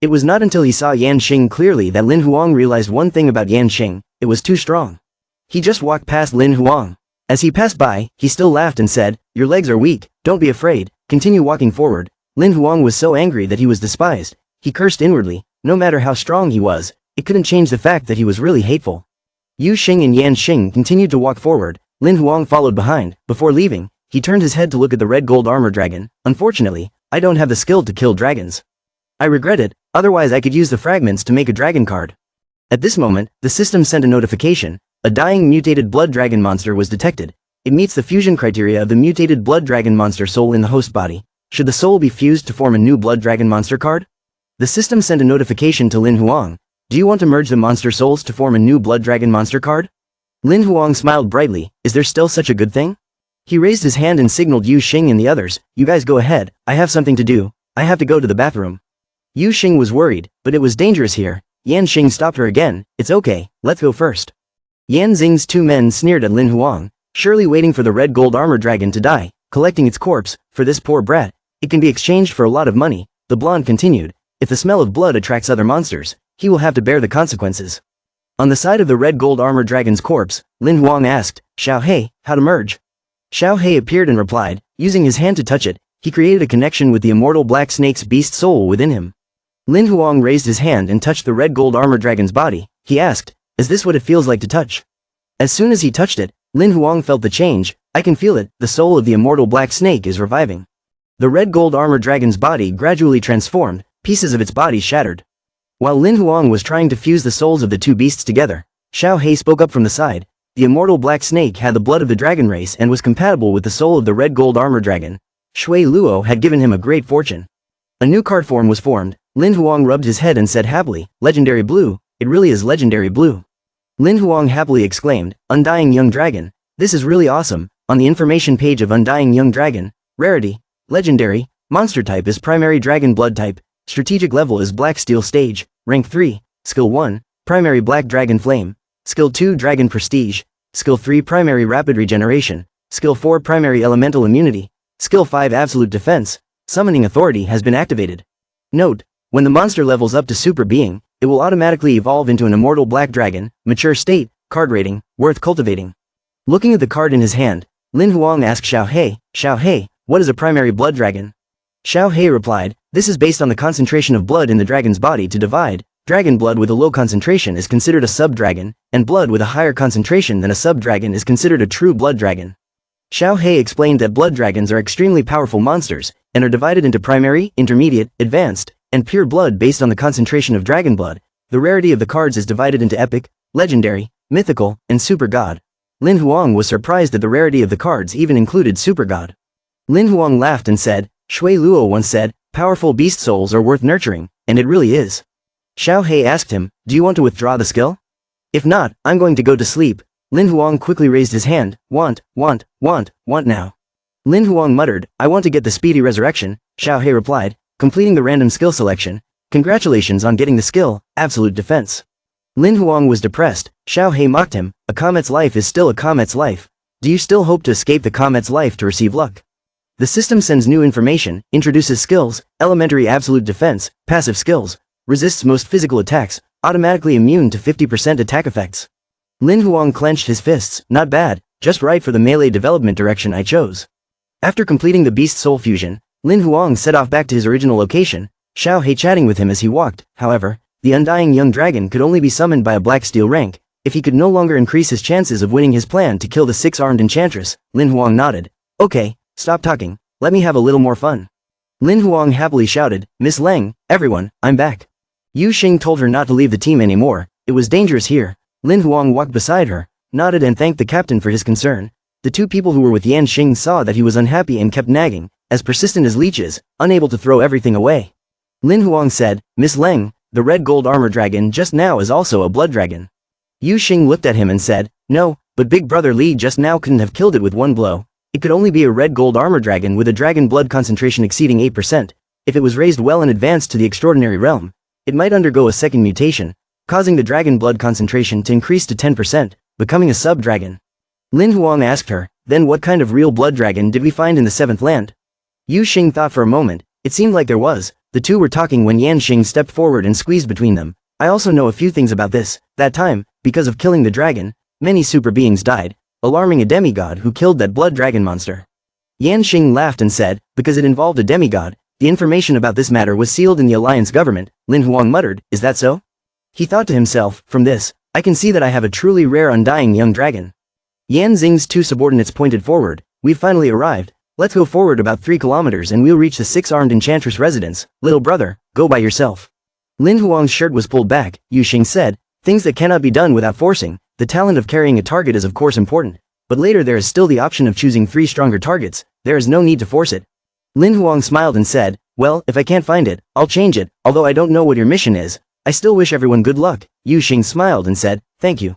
It was not until he saw Yan Xing clearly that Lin Huang realized one thing about Yan Xing, it was too strong. He just walked past Lin Huang. As he passed by, he still laughed and said, your legs are weak, don't be afraid, continue walking forward. Lin Huang was so angry that he was despised, he cursed inwardly, no matter how strong he was, it couldn't change the fact that he was really hateful. Yu Xing and Yan Xing continued to walk forward, Lin Huang followed behind. Before leaving, he turned his head to look at the red gold armor dragon, unfortunately, I don't have the skill to kill dragons. I regret it, otherwise I could use the fragments to make a dragon card. At this moment, the system sent a notification, a dying mutated blood dragon monster was detected. It meets the fusion criteria of the mutated blood dragon monster soul in the host body. Should the soul be fused to form a new blood dragon monster card? The system sent a notification to Lin Huang. Do you want to merge the monster souls to form a new Blood Dragon monster card? Lin Huang smiled brightly. Is there still such a good thing? He raised his hand and signaled Yu Xing and the others. You guys go ahead, I have something to do. I have to go to the bathroom. Yu Xing was worried, but it was dangerous here. Yan Xing stopped her again. It's okay, let's go first. Yan Xing's two men sneered at Lin Huang, surely waiting for the red gold armor dragon to die, collecting its corpse. For this poor brat, it can be exchanged for a lot of money. The blonde continued. If the smell of blood attracts other monsters, he will have to bear the consequences. On the side of the red gold armor dragon's corpse, Lin Huang asked, Xiao He, how to merge? Xiao He appeared and replied, using his hand to touch it, he created a connection with the immortal black snake's beast soul within him. Lin Huang raised his hand and touched the red gold armor dragon's body. He asked, is this what it feels like to touch? As soon as he touched it, Lin Huang felt the change. I can feel it, the soul of the immortal black snake is reviving. The red gold armor dragon's body gradually transformed, pieces of its body shattered. While Lin Huang was trying to fuse the souls of the two beasts together, Xiao He spoke up from the side. The immortal black snake had the blood of the dragon race and was compatible with the soul of the red gold armor dragon. Shui Luo had given him a great fortune. A new card form was formed. Lin Huang rubbed his head and said happily, Legendary Blue, it really is Legendary Blue. Lin Huang happily exclaimed, Undying Young Dragon, this is really awesome. On the information page of Undying Young Dragon, Rarity, Legendary, Monster type is Primary Dragon Blood type, Strategic level is Black Steel Stage, Rank 3, Skill 1, Primary Black Dragon Flame, Skill 2 Dragon Prestige, Skill 3 Primary Rapid Regeneration, Skill 4 Primary Elemental Immunity, Skill 5 Absolute Defense, Summoning Authority has been activated. Note, when the monster levels up to Super Being, it will automatically evolve into an Immortal Black Dragon. Mature state, card rating, worth cultivating. Looking at the card in his hand, Lin Huang asked Xiao He, what is a Primary Blood Dragon? Xiao He replied, this is based on the concentration of blood in the dragon's body to divide. Dragon blood with a low concentration is considered a sub-dragon, and blood with a higher concentration than a sub-dragon is considered a true blood dragon. Xiao He explained that blood dragons are extremely powerful monsters, and are divided into primary, intermediate, advanced, and pure blood based on the concentration of dragon blood. The rarity of the cards is divided into epic, legendary, mythical, and super god. Lin Huang was surprised that the rarity of the cards even included super god. Lin Huang laughed and said, Shui Luo once said, powerful beast souls are worth nurturing, and it really is. Xiao He asked him, do you want to withdraw the skill? If not, I'm going to go to sleep. Lin Huang quickly raised his hand, want now. Lin Huang muttered, I want to get the speedy resurrection. Xiao He replied, completing the random skill selection. Congratulations on getting the skill, absolute defense. Lin Huang was depressed. Xiao He mocked him, a comet's life is still a comet's life. Do you still hope to escape the comet's life to receive luck? The system sends new information, introduces skills, elementary absolute defense, passive skills, resists most physical attacks, automatically immune to 50% attack effects. Lin Huang clenched his fists, not bad, just right for the melee development direction I chose. After completing the beast soul fusion, Lin Huang set off back to his original location, Xiao He chatting with him as he walked. However, the Undying Young Dragon could only be summoned by a Black Steel rank. If he could no longer increase his chances of winning his plan to kill the six-armed enchantress, Lin Huang nodded. Okay, stop talking, let me have a little more fun. Lin Huang happily shouted, Miss Leng, everyone, I'm back. Yu Xing told her not to leave the team anymore, it was dangerous here. Lin Huang walked beside her, nodded and thanked the captain for his concern. The two people who were with Yan Xing saw that he was unhappy and kept nagging, as persistent as leeches, unable to throw everything away. Lin Huang said, Miss Leng, the red gold armor dragon just now is also a blood dragon. Yu Xing looked at him and said, no, but Big Brother Li just now couldn't have killed it with one blow. It could only be a red gold armor dragon with a dragon blood concentration exceeding 8%. If it was raised well and advanced to the extraordinary realm, it might undergo a second mutation, causing the dragon blood concentration to increase to 10%, becoming a sub-dragon. Lin Huang asked her, then what kind of real blood dragon did we find in the seventh land? Yu Xing thought for a moment, it seemed like there was. The two were talking when Yan Xing stepped forward and squeezed between them. I also know a few things about this. That time, because of killing the dragon, many super beings died, alarming a demigod who killed that blood dragon monster. Yan Xing laughed and said, because it involved a demigod, the information about this matter was sealed in the alliance government. Lin Huang muttered, is that so? He thought to himself, from this, I can see that I have a truly rare undying young dragon. Yan Xing's two subordinates pointed forward, we've finally arrived, let's go forward about 3 kilometers and we'll reach the six-armed enchantress residence. Little brother, go by yourself. Lin Huang's shirt was pulled back. Yu Xing said, things that cannot be done without forcing. The talent of carrying a target is of course important, but later there is still the option of choosing 3 stronger targets. There is no need to force it. Lin Huang smiled and said, Well, if I can't find it, I'll change it, although I don't know what your mission is. I still wish everyone good luck. Yu Xing smiled and said, thank you.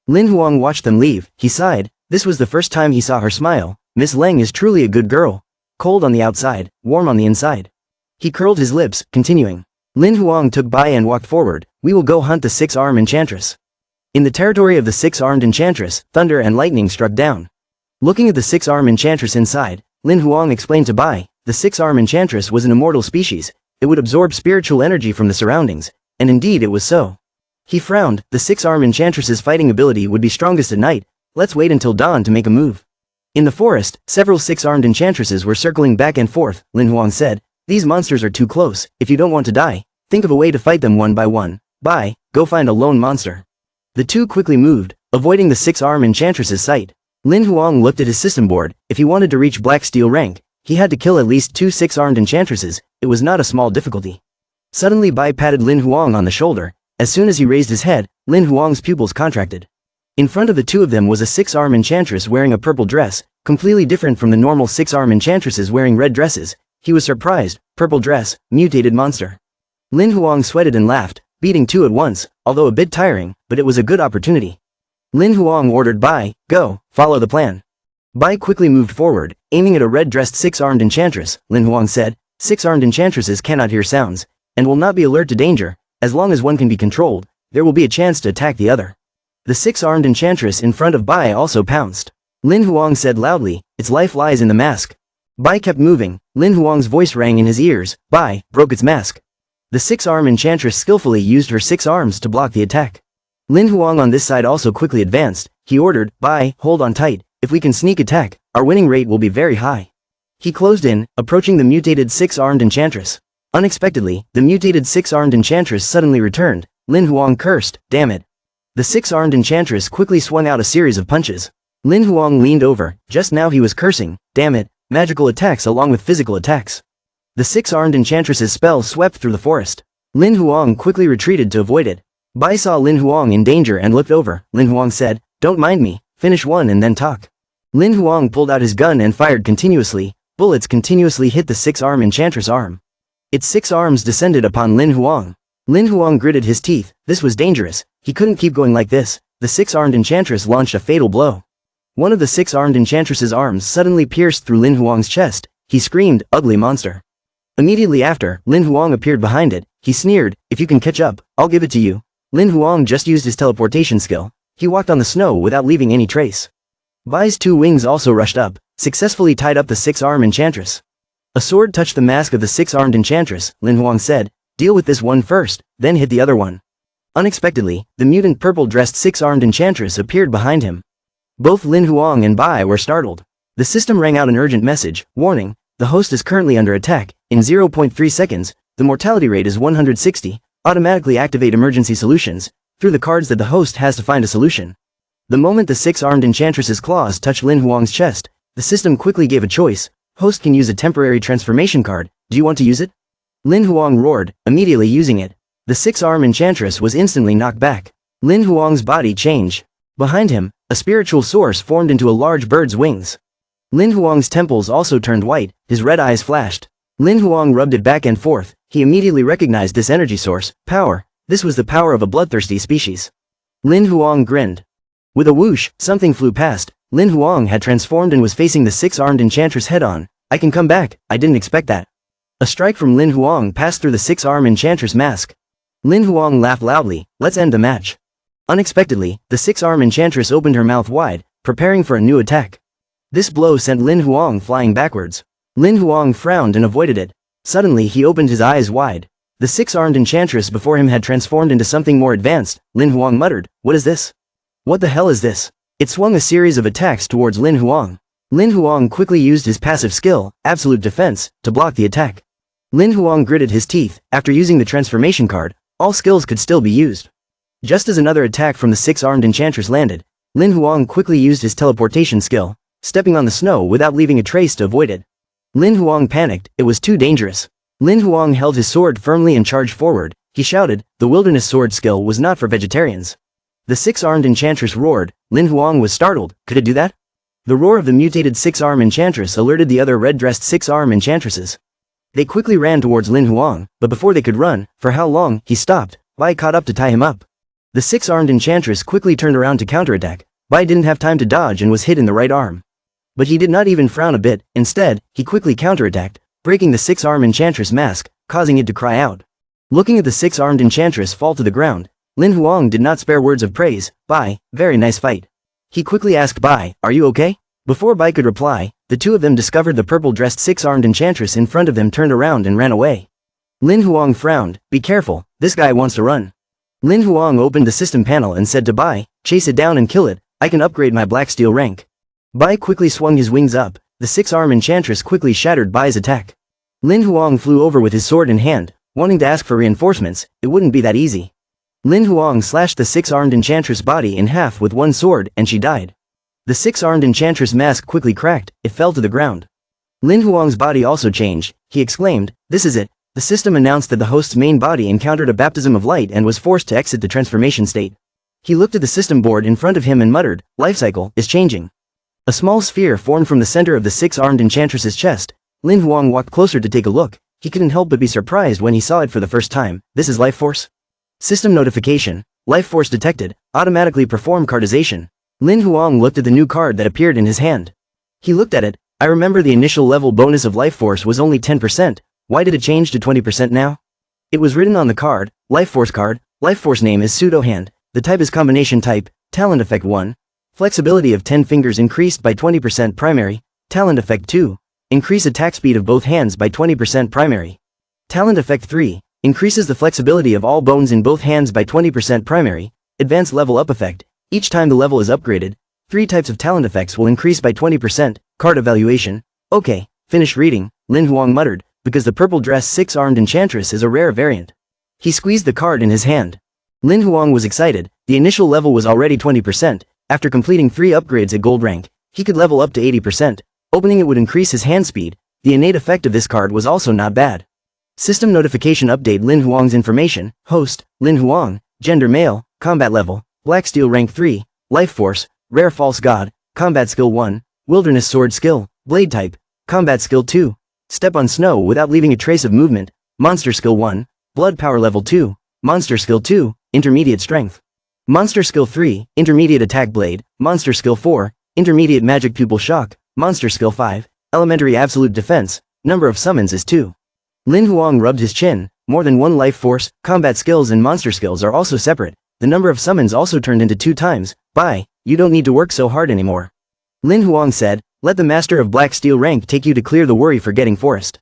Lin Huang watched them leave. He sighed. This was the first time he saw her smile. Miss Leng is truly a good girl. Cold on the outside, warm on the inside. He curled his lips, continuing. Lin Huang took Bai and walked forward. We will go hunt the six-armed enchantress. In the territory of the six-armed enchantress, thunder and lightning struck down. Looking at the six-armed enchantress inside, Lin Huang explained to Bai, the six-armed enchantress was an immortal species. It would absorb spiritual energy from the surroundings, and indeed it was so. He frowned. The six-armed enchantress's fighting ability would be strongest at night. Let's wait until dawn to make a move. In the forest, several six-armed enchantresses were circling back and forth. Lin Huang said, these monsters are too close. If you don't want to die, think of a way to fight them one by one. Bai, go find a lone monster. The two quickly moved, avoiding the six-armed enchantress's sight. Lin Huang looked at his system board. If he wanted to reach Black Steel rank, he had to kill at least 2 six-armed enchantresses. It was not a small difficulty. Suddenly Bai patted Lin Huang on the shoulder. As soon as he raised his head, Lin Huang's pupils contracted. In front of the two of them was a six-armed enchantress wearing a purple dress, completely different from the normal six-armed enchantresses wearing red dresses. He was surprised. Purple dress, mutated monster. Lin Huang sweated and laughed, beating two at once, although a bit tiring, but it was a good opportunity. Lin Huang ordered Bai, go, follow the plan. Bai quickly moved forward, aiming at a red-dressed six-armed enchantress. Lin Huang said, six-armed enchantresses cannot hear sounds, and will not be alert to danger. As long as one can be controlled, there will be a chance to attack the other. The six-armed enchantress in front of Bai also pounced. Lin Huang said loudly, its life lies in the mask. Bai kept moving. Lin Huang's voice rang in his ears. Bai broke its mask. The six-armed enchantress skillfully used her 6 arms to block the attack. Lin Huang on this side also quickly advanced. He ordered, Bai, hold on tight. If we can sneak attack, our winning rate will be very high. He closed in, approaching the mutated six-armed enchantress. Unexpectedly, the mutated six-armed enchantress suddenly returned. Lin Huang cursed, damn it. The six-armed enchantress quickly swung out a series of punches. Lin Huang leaned over. Just now he was cursing, damn it, magical attacks along with physical attacks. The six-armed enchantress's spell swept through the forest. Lin Huang quickly retreated to avoid it. Bai saw Lin Huang in danger and looked over. Lin Huang said, don't mind me, finish one and then talk. Lin Huang pulled out his gun and fired continuously. Bullets continuously hit the six-armed enchantress arm. Its 6 arms descended upon Lin Huang. Lin Huang gritted his teeth. This was dangerous. He couldn't keep going like this. The six-armed enchantress launched a fatal blow. One of the six-armed enchantress's arms suddenly pierced through Lin Huang's chest. He screamed, ugly monster. Immediately after, Lin Huang appeared behind it. He sneered, if you can catch up, I'll give it to you. Lin Huang just used his teleportation skill. He walked on the snow without leaving any trace. Bai's 2 wings also rushed up, successfully tied up the six-armed enchantress. A sword touched the mask of the six-armed enchantress. Lin Huang said, deal with this one first, then hit the other one. Unexpectedly, the mutant purple-dressed six-armed enchantress appeared behind him. Both Lin Huang and Bai were startled. The system rang out an urgent message, warning, the host is currently under attack. In 0.3 seconds, the mortality rate is 160, automatically activate emergency solutions, through the cards that the host has to find a solution. The moment the six-armed enchantress's claws touched Lin Huang's chest, the system quickly gave a choice. Host can use a temporary transformation card. Do you want to use it? Lin Huang roared, immediately using it. The six-armed enchantress was instantly knocked back. Lin Huang's body changed. Behind him, a spiritual source formed into a large bird's wings. Lin Huang's temples also turned white, his red eyes flashed. Lin Huang rubbed it back and forth. He immediately recognized this energy source, power. This was the power of a bloodthirsty species. Lin Huang grinned. With a whoosh, something flew past. Lin Huang had transformed and was facing the six-armed enchantress head-on. I can come back, I didn't expect that. A strike from Lin Huang passed through the six-armed enchantress mask. Lin Huang laughed loudly, let's end the match. Unexpectedly, the six-armed enchantress opened her mouth wide, preparing for a new attack. This blow sent Lin Huang flying backwards. Lin Huang frowned and avoided it. Suddenly he opened his eyes wide. The six-armed enchantress before him had transformed into something more advanced. Lin Huang muttered, what is this? What the hell is this? It swung a series of attacks towards Lin Huang. Lin Huang quickly used his passive skill, Absolute Defense, to block the attack. Lin Huang gritted his teeth. After using the transformation card, all skills could still be used. Just as another attack from the six-armed enchantress landed, Lin Huang quickly used his teleportation skill, stepping on the snow without leaving a trace to avoid it. Lin Huang panicked, it was too dangerous. Lin Huang held his sword firmly and charged forward. He shouted, the wilderness sword skill was not for vegetarians. The six-armed enchantress roared. Lin Huang was startled. Could it do that? The roar of the mutated six-armed enchantress alerted the other red-dressed six-armed enchantresses. They quickly ran towards Lin Huang, but before they could run, for how long, he stopped. Bai caught up to tie him up. The six-armed enchantress quickly turned around to counterattack. Bai didn't have time to dodge and was hit in the right arm. But he did not even frown a bit, instead, he quickly counterattacked, breaking the six-armed enchantress mask, causing it to cry out. Looking at the six-armed enchantress fall to the ground, Lin Huang did not spare words of praise. Bai, very nice fight. He quickly asked Bai, are you okay? Before Bai could reply, the two of them discovered the purple-dressed six-armed enchantress in front of them turned around and ran away. Lin Huang frowned, be careful, this guy wants to run. Lin Huang opened the system panel and said to Bai, chase it down and kill it, I can upgrade my black steel rank. Bai quickly swung his wings up, the six-armed enchantress quickly shattered Bai's attack. Lin Huang flew over with his sword in hand, wanting to ask for reinforcements, it wouldn't be that easy. Lin Huang slashed the six-armed enchantress body in half with one sword and she died. The six-armed enchantress mask quickly cracked, it fell to the ground. Lin Huang's body also changed, he exclaimed, this is it. The system announced that the host's main body encountered a baptism of light and was forced to exit the transformation state. He looked at the system board in front of him and muttered, life cycle is changing. A small sphere formed from the center of the six-armed enchantress's chest. Lin Huang walked closer to take a look. He couldn't help but be surprised when he saw it for the first time. This is life force? System notification, life force detected, automatically perform cardization. Lin Huang looked at the new card that appeared in his hand. He looked at it, I remember the initial level bonus of life force was only 10%, why did it change to 20% now? It was written on the card, life force name is pseudo hand, the type is combination type, talent effect 1, flexibility of 10 fingers increased by 20% primary, talent effect 2, increase attack speed of both hands by 20% primary. Talent effect 3, increases the flexibility of all bones in both hands by 20% primary, advanced level up effect, each time the level is upgraded, 3 types of talent effects will increase by 20%, card evaluation, okay, finish reading, Lin Huang muttered, because the purple dress six-armed enchantress is a rare variant. He squeezed the card in his hand. Lin Huang was excited, the initial level was already 20%, after completing 3 upgrades at gold rank, he could level up to 80%, opening it would increase his hand speed, the innate effect of this card was also not bad. System notification update Lin Huang's information, host, Lin Huang, gender male, combat level, black steel rank 3, life force, rare false god, combat skill 1, wilderness sword skill, blade type, combat skill 2, step on snow without leaving a trace of movement, monster skill 1, blood power level 2, monster skill 2, intermediate strength. Monster skill 3, intermediate attack blade, monster skill 4, intermediate magic pupil shock, monster skill 5, elementary absolute defense, number of summons is 2. Lin Huang rubbed his chin, more than 1 life force, combat skills and monster skills are also separate, the number of summons also turned into 2 times, Bai, you don't need to work so hard anymore. Lin Huang said, let the master of black steel rank take you to clear the worry forgetting forest.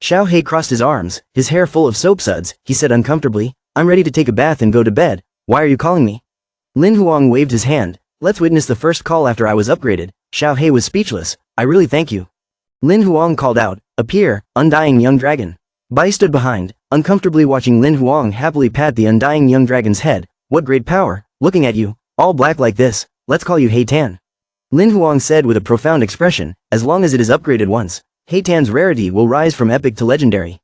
Xiao He crossed his arms, his hair full of soap suds, he said uncomfortably, I'm ready to take a bath and go to bed, why are you calling me? Lin Huang waved his hand, let's witness the first call after I was upgraded, Xiao He was speechless, I really thank you. Lin Huang called out, appear, undying young dragon. Bai stood behind, uncomfortably watching Lin Huang happily pat the undying young dragon's head, what great power, looking at you, all black like this, let's call you He Tan. Lin Huang said with a profound expression, as long as it is upgraded once, He Tan's rarity will rise from epic to legendary.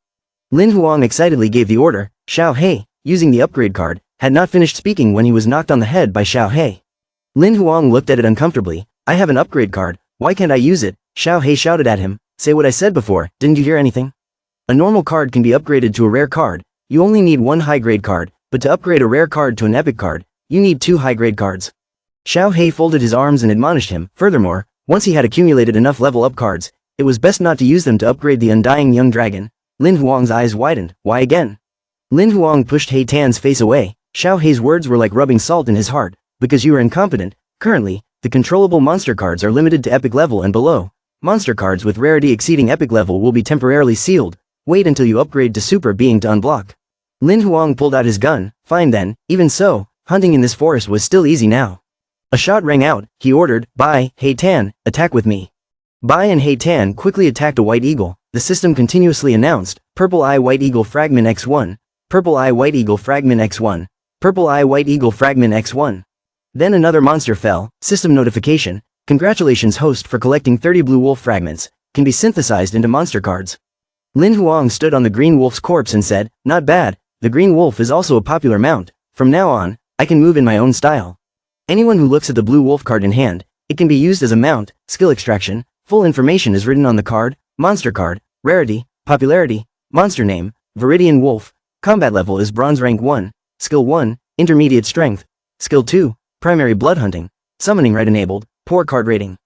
Lin Huang excitedly gave the order, Xiao He, using the upgrade card, had not finished speaking when he was knocked on the head by Xiao He. Lin Huang looked at it uncomfortably, I have an upgrade card, why can't I use it? Xiao He shouted at him, say what I said before, didn't you hear anything? A normal card can be upgraded to a rare card, you only need 1 high-grade card, but to upgrade a rare card to an epic card, you need 2 high-grade cards. Xiao He folded his arms and admonished him, furthermore, once he had accumulated enough level-up cards, it was best not to use them to upgrade the undying young dragon. Lin Huang's eyes widened, why again? Lin Huang pushed He Tan's face away, Xiao He's words were like rubbing salt in his heart, because you are incompetent, currently, the controllable monster cards are limited to epic level and below. Monster cards with rarity exceeding epic level will be temporarily sealed, wait until you upgrade to super being to unblock. Lin Huang pulled out his gun, fine then, even so, hunting in this forest was still easy now. A shot rang out, he ordered, Bai, He Tan, attack with me. Bai and He Tan quickly attacked a white eagle, the system continuously announced, Purple Eye White Eagle Fragment X1, Purple Eye White Eagle Fragment X1, Purple Eye White Eagle Fragment X1. Then another monster fell, system notification, congratulations host for collecting 30 blue wolf fragments, can be synthesized into monster cards. Lin Huang stood on the green wolf's corpse and said, not bad, the green wolf is also a popular mount, from now on, I can move in my own style. Anyone who looks at the blue wolf card in hand, it can be used as a mount, skill extraction, full information is written on the card, monster card, rarity, popularity, Monster name, Viridian Wolf. Combat level is Bronze rank 1. Skill 1, Intermediate Strength. Skill 2, Primary Blood Hunting. Summoning Rite enabled, poor card rating.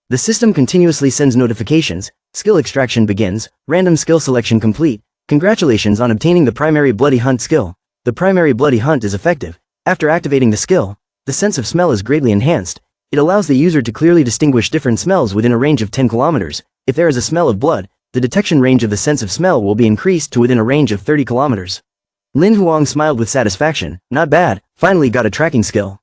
The system continuously sends notifications. Skill extraction begins, random skill selection complete. Congratulations on obtaining the Primary Bloody Hunt skill. The Primary Bloody Hunt is effective. After activating the skill, the sense of smell is greatly enhanced. It allows the user to clearly distinguish different smells within a range of 10 kilometers. If there is a smell of blood, the detection range of the sense of smell will be increased to within a range of 30 kilometers. Lin Huang smiled with satisfaction. Not bad, finally got a tracking skill.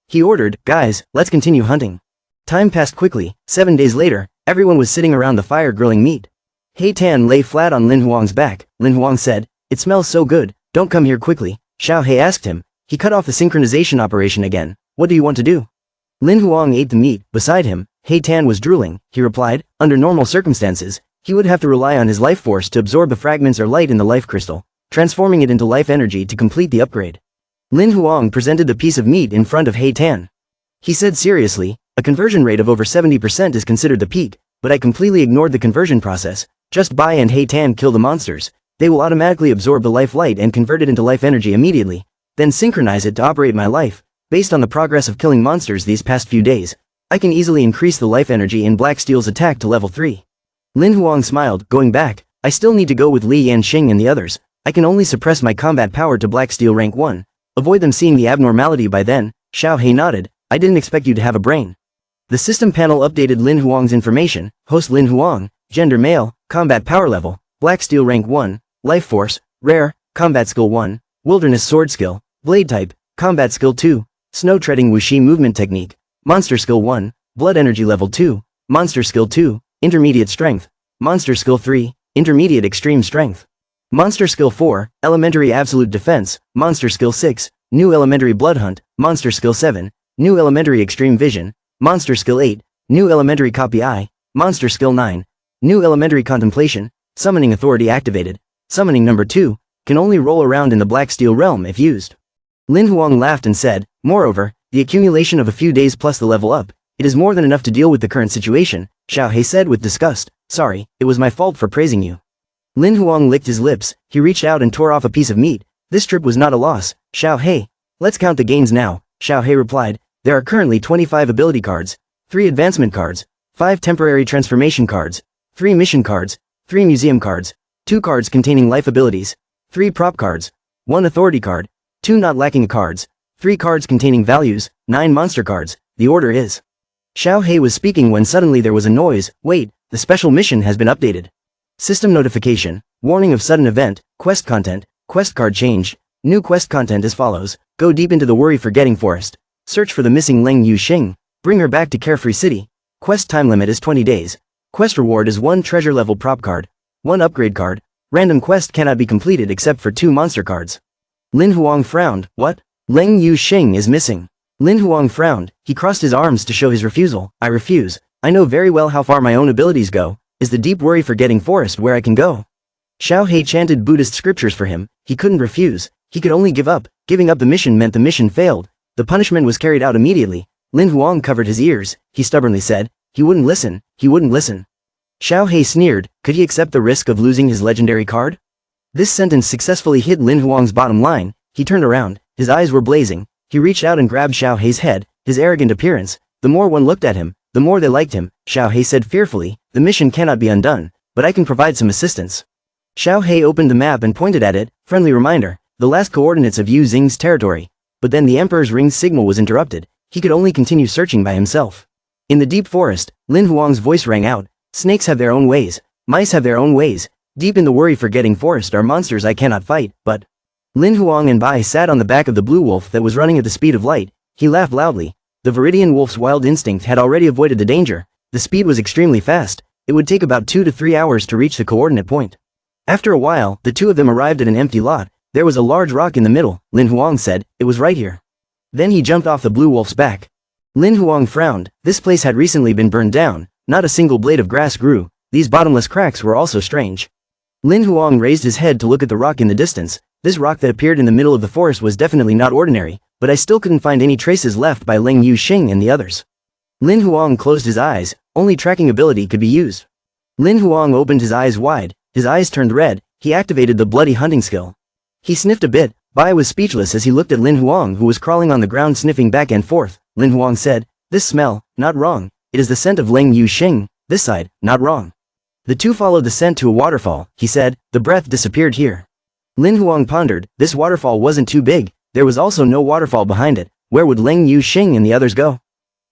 He ordered, guys, let's continue hunting. Time passed quickly. 7 days later, everyone was sitting around the fire grilling meat. Hei Tan lay flat on Lin Huang's back. Lin Huang said, it smells so good, don't come here quickly. Xiao Hei asked him. He cut off the synchronization operation again. What do you want to do? Lin Huang ate the meat. Beside him, Hei Tan was drooling. He replied, under normal circumstances, he would have to rely on his life force to absorb the fragments or light in the life crystal, transforming it into life energy to complete the upgrade. Lin Huang presented the piece of meat in front of Hei Tan. He said seriously, a conversion rate of over 70% is considered the peak, but I completely ignored the conversion process. Just Bai and Hei Tan kill the monsters. They will automatically absorb the life light and convert it into life energy immediately, then synchronize it to operate my life. Based on the progress of killing monsters these past few days, I can easily increase the life energy in Black Steel's attack to level 3. Lin Huang smiled, going back, I still need to go with Li Yanxing and the others. I can only suppress my combat power to Black Steel rank 1. Avoid them seeing the abnormality by then. Xiao Hei nodded, I didn't expect you to have a brain. The system panel updated Lin Huang's information. Host Lin Huang, gender male, combat power level, Black Steel rank 1, life force, rare, combat skill 1, wilderness sword skill, blade type, combat skill 2, snow treading wuxi movement technique, monster skill 1, blood energy level 2, monster skill 2, intermediate strength, monster skill 3, intermediate extreme strength, monster skill 4, elementary absolute defense, monster skill 6, new elementary blood hunt, monster skill 7, new elementary extreme vision, monster skill 8, new elementary copy eye, monster skill 9, new elementary contemplation, summoning authority activated, summoning number 2, can only roll around in the Black Steel realm if used. Lin Huang laughed and said, moreover, the accumulation of a few days plus the level up, it is more than enough to deal with the current situation. Xiao Hei said with disgust, sorry, it was my fault for praising you. Lin Huang licked his lips. He reached out and tore off a piece of meat. This trip was not a loss. Xiao Hei, let's count the gains now. Xiao Hei replied, there are currently 25 ability cards, 3 advancement cards, 5 temporary transformation cards, 3 mission cards, 3 museum cards, 2 cards containing life abilities, 3 prop cards, 1 authority card, 2 not lacking cards, 3 cards containing values, 9 monster cards. The order is. Xiao Hei was speaking when suddenly there was a noise. Wait, the special mission has been updated. System notification, warning of sudden event, quest content, quest card change. New quest content as follows. Go deep into the worry-forgetting forest. Search for the missing Leng Yuxing. Bring her back to Carefree City. Quest time limit is 20 days. Quest reward is 1 treasure level prop card, 1 upgrade card. Random quest cannot be completed except for 2 monster cards. Lin Huang frowned. What? Leng Yuxing is missing. Lin Huang frowned. He crossed his arms to show his refusal. I refuse. I know very well how far my own abilities go. Is the deep worry-forgetting forest where I can go? Xiao Hei chanted Buddhist scriptures for him. He couldn't refuse. He could only give up. Giving up the mission meant the mission failed. The punishment was carried out immediately. Lin Huang covered his ears. He stubbornly said, he wouldn't listen. He wouldn't listen. Xiao Hei sneered. Could he accept the risk of losing his legendary card? This sentence successfully hit Lin Huang's bottom line. He turned around. His eyes were blazing. He reached out and grabbed Xiao Hei's head. His arrogant appearance. The more one looked at him, the more they liked him. Xiao Hei said fearfully, the mission cannot be undone, but I can provide some assistance. Xiao Hei opened the map and pointed at it. Friendly reminder, the last coordinates of Yu Xing's territory. But then the Emperor's ring's signal was interrupted. He could only continue searching by himself. In the deep forest, Lin Huang's voice rang out. Snakes have their own ways. Mice have their own ways. Deep in the worry-forgetting forest are monsters I cannot fight, but... Lin Huang and Bai sat on the back of the blue wolf that was running at the speed of light. He laughed loudly. The Viridian wolf's wild instinct had already avoided the danger. The speed was extremely fast. It would take about 2 to 3 hours to reach the coordinate point. After a while, the two of them arrived at an empty lot. There was a large rock in the middle. Lin Huang said, it was right here. Then he jumped off the blue wolf's back. Lin Huang frowned. This place had recently been burned down. Not a single blade of grass grew. These bottomless cracks were also strange. Lin Huang raised his head to look at the rock in the distance. This rock that appeared in the middle of the forest was definitely not ordinary, but I still couldn't find any traces left by Leng Yuxing and the others. Lin Huang closed his eyes. Only tracking ability could be used. Lin Huang opened his eyes wide. His eyes turned red. he activated the bloody hunting skill. He sniffed a bit. Bai was speechless as he looked at Lin Huang, who was crawling on the ground sniffing back and forth. Lin Huang said, "This smell, not wrong. It is the scent of Leng Yuxing. This side, not wrong." The two followed the scent to a waterfall. He said, "The breath disappeared here." Lin Huang pondered. This waterfall wasn't too big. There was also no waterfall behind it. Where would Leng Yuxing and the others go?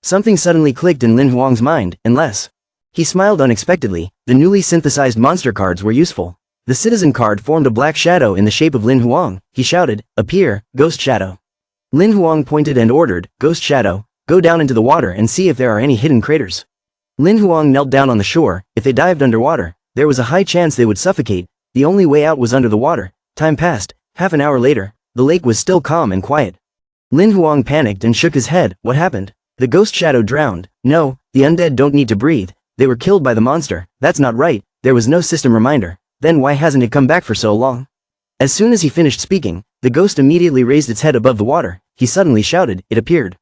Something suddenly clicked in Lin Huang's mind, unless. He smiled unexpectedly. The newly synthesized monster cards were useful. The citizen card formed a black shadow in the shape of Lin Huang. He shouted, "Appear, Ghost Shadow." Lin Huang pointed and ordered, "Ghost Shadow, go down into the water and see if there are any hidden craters." Lin Huang knelt down on the shore. If they dived underwater, there was a high chance they would suffocate. The only way out was under the water. Time passed. Half an hour later, the lake was still calm and quiet. Lin Huang panicked and shook his head. What happened? The ghost shadow drowned. No, the undead don't need to breathe. They were killed by the monster. That's not right. There was no system reminder. Then why hasn't it come back for so long? As soon as he finished speaking, the ghost immediately raised its head above the water. He suddenly shouted, "It appeared."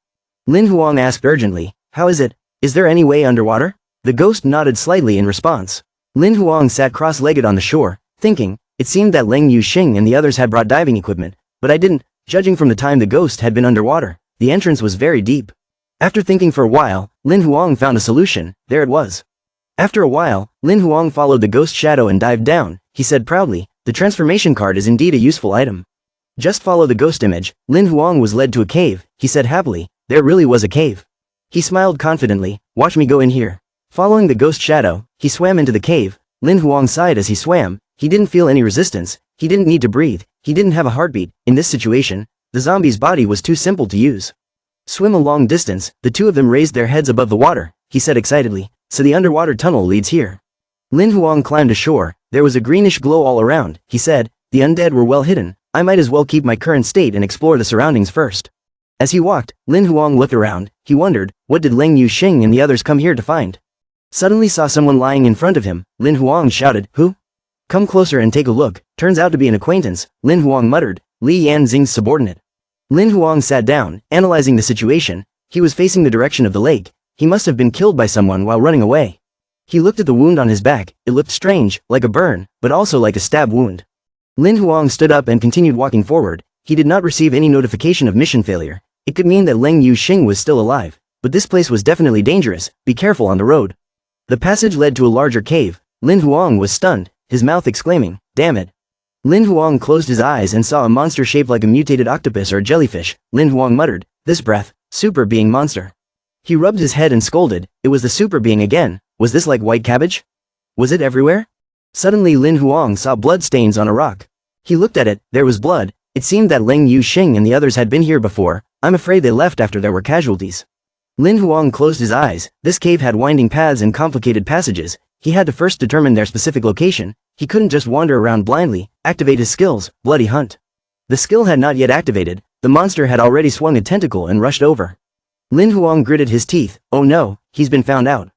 Lin Huang asked urgently, "How is it? Is there any way underwater?" The ghost nodded slightly in response. Lin Huang sat cross-legged on the shore, thinking, it seemed that Leng Yuxing and the others had brought diving equipment, but I didn't. Judging from the time the ghost had been underwater, the entrance was very deep. After thinking for a while, Lin Huang found a solution. There it was. After a while, Lin Huang followed the ghost shadow and dived down. He said proudly, "The transformation card is indeed a useful item." Just follow the ghost image. Lin Huang was led to a cave. He said happily, "There really was a cave." He smiled confidently, "Watch me go in here." Following the ghost shadow, he swam into the cave. Lin Huang sighed as he swam. He didn't feel any resistance. He didn't need to breathe. He didn't have a heartbeat. In this situation, the zombie's body was too simple to use. Swim a long distance. The two of them raised their heads above the water. He said excitedly, "So the underwater tunnel leads here." Lin Huang climbed ashore. There was a greenish glow all around. He said, "The undead were well hidden. I might as well keep my current state and explore the surroundings first." As he walked, Lin Huang looked around. He wondered, what did Leng Yuxing and the others come here to find? Suddenly saw someone lying in front of him. Lin Huang shouted, "Who?" "Come closer and take a look." Turns out to be an acquaintance. Lin Huang muttered, "Li Yanxing's subordinate." Lin Huang sat down, analyzing the situation. He was facing the direction of the lake. He must have been killed by someone while running away. He looked at the wound on his back. It looked strange, like a burn, but also like a stab wound. Lin Huang stood up and continued walking forward. He did not receive any notification of mission failure. It could mean that Leng Yuxing was still alive. But this place was definitely dangerous. Be careful on the road. The passage led to a larger cave. Lin Huang was stunned, his mouth exclaiming, "Damn it." Lin Huang closed his eyes and saw a monster shaped like a mutated octopus or jellyfish. Lin Huang muttered, "This breath, super being monster." He rubbed his head and scolded. It was the super being again. Was this like white cabbage? Was it everywhere? Suddenly Lin Huang saw blood stains on a rock. He looked at it. There was blood. It seemed that Leng Yuxing and the others had been here before. I'm afraid they left after there were casualties. Lin Huang closed his eyes. This cave had winding paths and complicated passages. He had to first determine their specific location. He couldn't just wander around blindly. Activate his skills, Bloody Hunt. The skill had not yet activated. The monster had already swung a tentacle and rushed over. Lin Huang gritted his teeth. Oh no, he's been found out.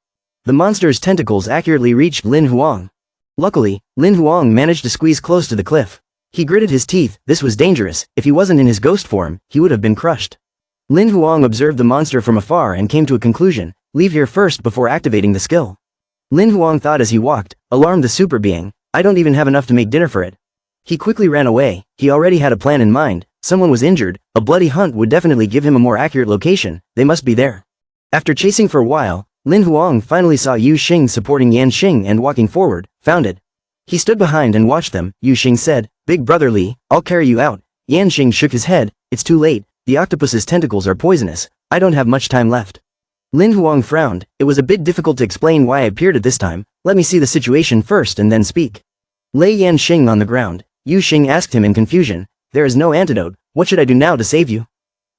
The monster's tentacles accurately reached Lin Huang. Luckily, Lin Huang managed to squeeze close to the cliff. He gritted his teeth. This was dangerous. If he wasn't in his ghost form, he would have been crushed. Lin Huang observed the monster from afar and came to a conclusion. Leave here first before activating the skill. Lin Huang thought as he walked, alarmed the super being. I don't even have enough to make dinner for it. He quickly ran away. He already had a plan in mind. Someone was injured. A bloody hunt would definitely give him a more accurate location. They must be there. After chasing for a while, Lin Huang finally saw Yu Xing supporting Yan Xing and walking forward. Found it. He stood behind and watched them. Yu Xing said, "Big brother Li, I'll carry you out." Yan Xing shook his head. It's too late. The octopus's tentacles are poisonous. I don't have much time left. Lin Huang frowned. It was a bit difficult to explain why I appeared at this time. Let me see the situation first and then speak. Lay Yan Xing on the ground. Yu Xing asked him in confusion. There is no antidote. What should I do now to save you?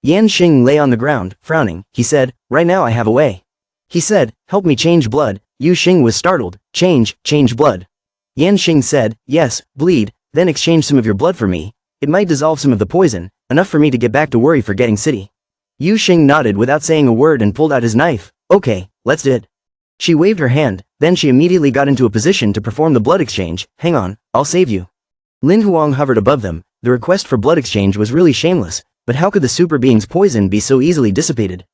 Yan Xing lay on the ground, frowning. He said, right now I have a way. He said, help me change blood. Yu Xing was startled. Change blood. Yan Xing said, yes, bleed, then exchange some of your blood for me. It might dissolve some of the poison, enough for me to get back to Worry Forgetting City. Yu Xing nodded without saying a word and pulled out his knife. Okay, let's do it. She waved her hand, then she immediately got into a position to perform the blood exchange. Hang on, I'll save you. Lin Huang hovered above them. The request for blood exchange was really shameless, but how could the super being's poison be so easily dissipated?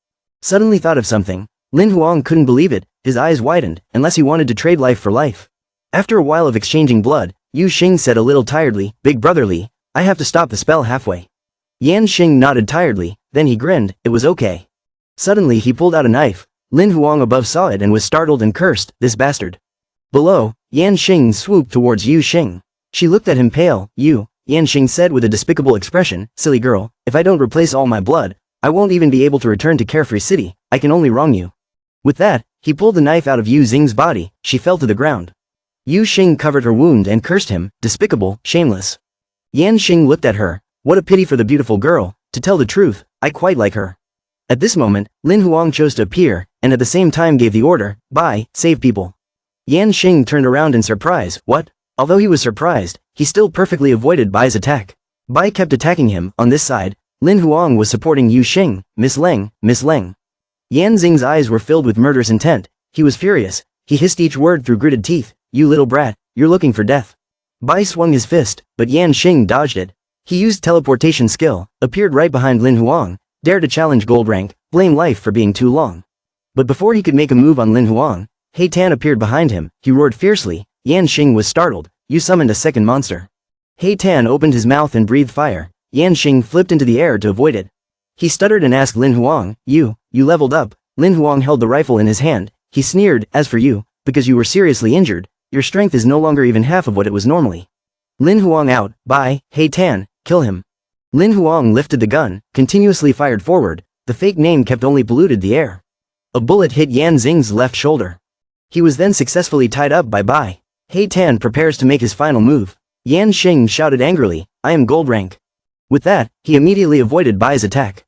Suddenly thought of something. Lin Huang couldn't believe it. His eyes widened, unless he wanted to trade life for life. After a while of exchanging blood, Yu Xing said a little tiredly, Big Brother Li, I have to stop the spell halfway. Yan Xing nodded tiredly, then he grinned, it was okay. Suddenly he pulled out a knife. Lin Huang above saw it and was startled and cursed, this bastard. Below, Yan Xing swooped towards Yu Xing. She looked at him pale, Yan Xing said with a despicable expression, silly girl, if I don't replace all my blood, I won't even be able to return to Carefree City, I can only wrong you. With that, he pulled the knife out of Yu Xing's body, she fell to the ground. Yu Xing covered her wound and cursed him, despicable, shameless. Yan Xing looked at her, what a pity for the beautiful girl, to tell the truth, I quite like her. At this moment, Lin Huang chose to appear, and at the same time gave the order, bye, save people. Yan Xing turned around in surprise, what? Although he was surprised, he still perfectly avoided Bai's attack. Bai kept attacking him, on this side, Lin Huang was supporting Yu Xing, Miss Leng, Miss Leng. Yan Xing's eyes were filled with murderous intent, he was furious, he hissed each word through gritted teeth, you little brat, you're looking for death. Bai swung his fist, but Yan Xing dodged it. He used teleportation skill, appeared right behind Lin Huang, dared to challenge gold rank, blame life for being too long. But before he could make a move on Lin Huang, He Tan appeared behind him, he roared fiercely, Yan Xing was startled, you summoned a second monster. He Tan opened his mouth and breathed fire, Yan Xing flipped into the air to avoid it. He stuttered and asked Lin Huang, you leveled up. Lin Huang held the rifle in his hand, he sneered, as for you, because you were seriously injured, your strength is no longer even half of what it was normally. Lin Huang out, bye, He Tan, kill him. Lin Huang lifted the gun, continuously fired forward, the fake name kept only polluted the air. A bullet hit Yan Xing's left shoulder. He was then successfully tied up by Bai. He Tan prepares to make his final move. Yan Xing shouted angrily, I am gold rank. With that, he immediately avoided Bai's attack.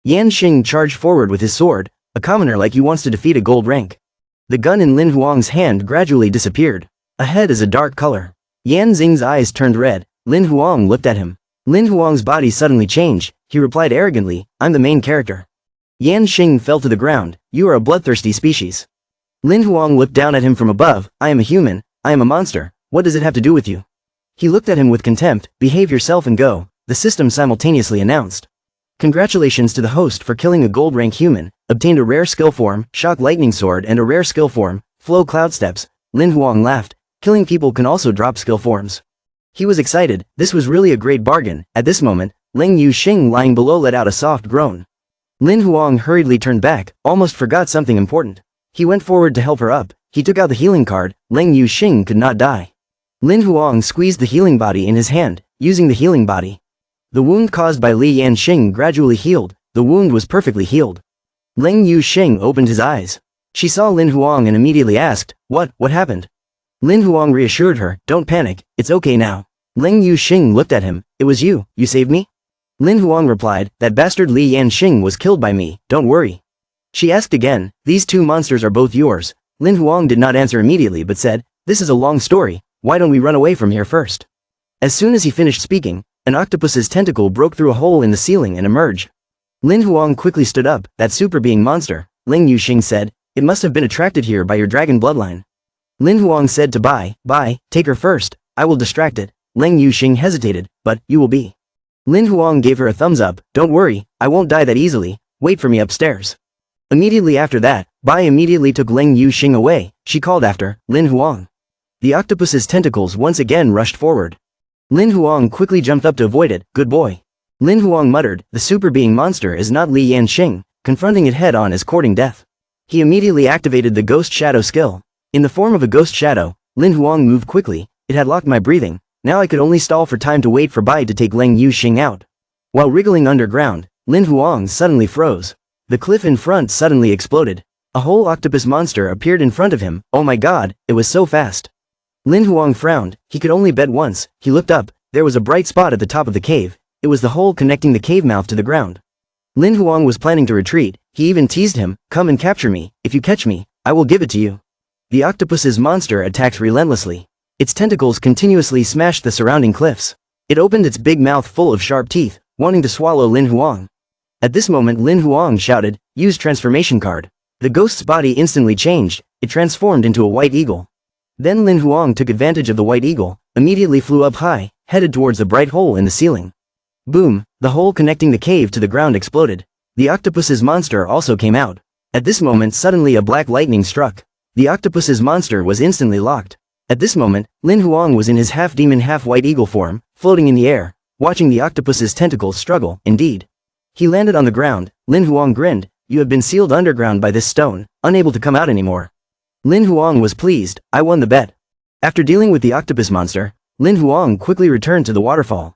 Yan Xing charged forward with his sword, a commoner like you wants to defeat a gold rank. The gun in Lin Huang's hand gradually disappeared. Ahead is a dark color. Yan Xing's eyes turned red, Lin Huang looked at him. Lin Huang's body suddenly changed, he replied arrogantly, I'm the main character. Yan Xing fell to the ground, you are a bloodthirsty species. Lin Huang looked down at him from above, I am a human, I am a monster, what does it have to do with you? He looked at him with contempt, behave yourself and go, the system simultaneously announced. Congratulations to the host for killing a gold rank human, obtained a rare skill form, shock lightning sword and a rare skill form, flow cloud steps. Lin Huang laughed, killing people can also drop skill forms. He was excited, this was really a great bargain. At this moment, Leng Yu Xing lying below let out a soft groan. Lin Huang hurriedly turned back, almost forgot something important. He went forward to help her up, he took out the healing card, Leng Yu Xing could not die. Lin Huang squeezed the healing body in his hand, using the healing body. The wound caused by Li Yanxing gradually healed, the wound was perfectly healed. Leng Yu Xing opened his eyes. She saw Lin Huang and immediately asked, what happened? Lin Huang reassured her, don't panic, it's okay now. Leng Yu Xing looked at him, it was you saved me? Lin Huang replied, that bastard Li Yanxing was killed by me, don't worry. She asked again, these two monsters are both yours. Lin Huang did not answer immediately but said, this is a long story, why don't we run away from here first? As soon as he finished speaking, an octopus's tentacle broke through a hole in the ceiling and emerged. Lin Huang quickly stood up, that super being monster, Leng Yu Xing said, it must have been attracted here by your dragon bloodline. Lin Huang said to Bai, take her first, I will distract it. Leng Yu Xing hesitated, but, you will be. Lin Huang gave her a thumbs up, don't worry, I won't die that easily, wait for me upstairs. Immediately after that, Bai immediately took Leng Yu Xing away, she called after, Lin Huang. The octopus's tentacles once again rushed forward. Lin Huang quickly jumped up to avoid it, good boy. Lin Huang muttered, the super being monster is not Li Yanxing, confronting it head-on is courting death. He immediately activated the ghost shadow skill. In the form of a ghost shadow, Lin Huang moved quickly, it had locked my breathing, now I could only stall for time to wait for Bai to take Leng Yu Xing out. While wriggling underground, Lin Huang suddenly froze. The cliff in front suddenly exploded. A whole octopus monster appeared in front of him, oh my god, it was so fast. Lin Huang frowned, he could only bet once, he looked up, there was a bright spot at the top of the cave, it was the hole connecting the cave mouth to the ground. Lin Huang was planning to retreat, he even teased him, come and capture me, if you catch me, I will give it to you. The octopus's monster attacked relentlessly. Its tentacles continuously smashed the surrounding cliffs. It opened its big mouth full of sharp teeth, wanting to swallow Lin Huang. At this moment Lin Huang shouted, use transformation card. The ghost's body instantly changed, it transformed into a white eagle. Then Lin Huang took advantage of the white eagle, immediately flew up high, headed towards the bright hole in the ceiling. Boom, the hole connecting the cave to the ground exploded. The octopus's monster also came out. At this moment suddenly a black lightning struck. The octopus's monster was instantly locked. At this moment, Lin Huang was in his half-demon half-white eagle form, floating in the air, watching the octopus's tentacles struggle. Indeed. He landed on the ground. Lin Huang grinned. You have been sealed underground by this stone, unable to come out anymore. Lin Huang was pleased. I won the bet. After dealing with the octopus monster, Lin Huang quickly returned to the waterfall.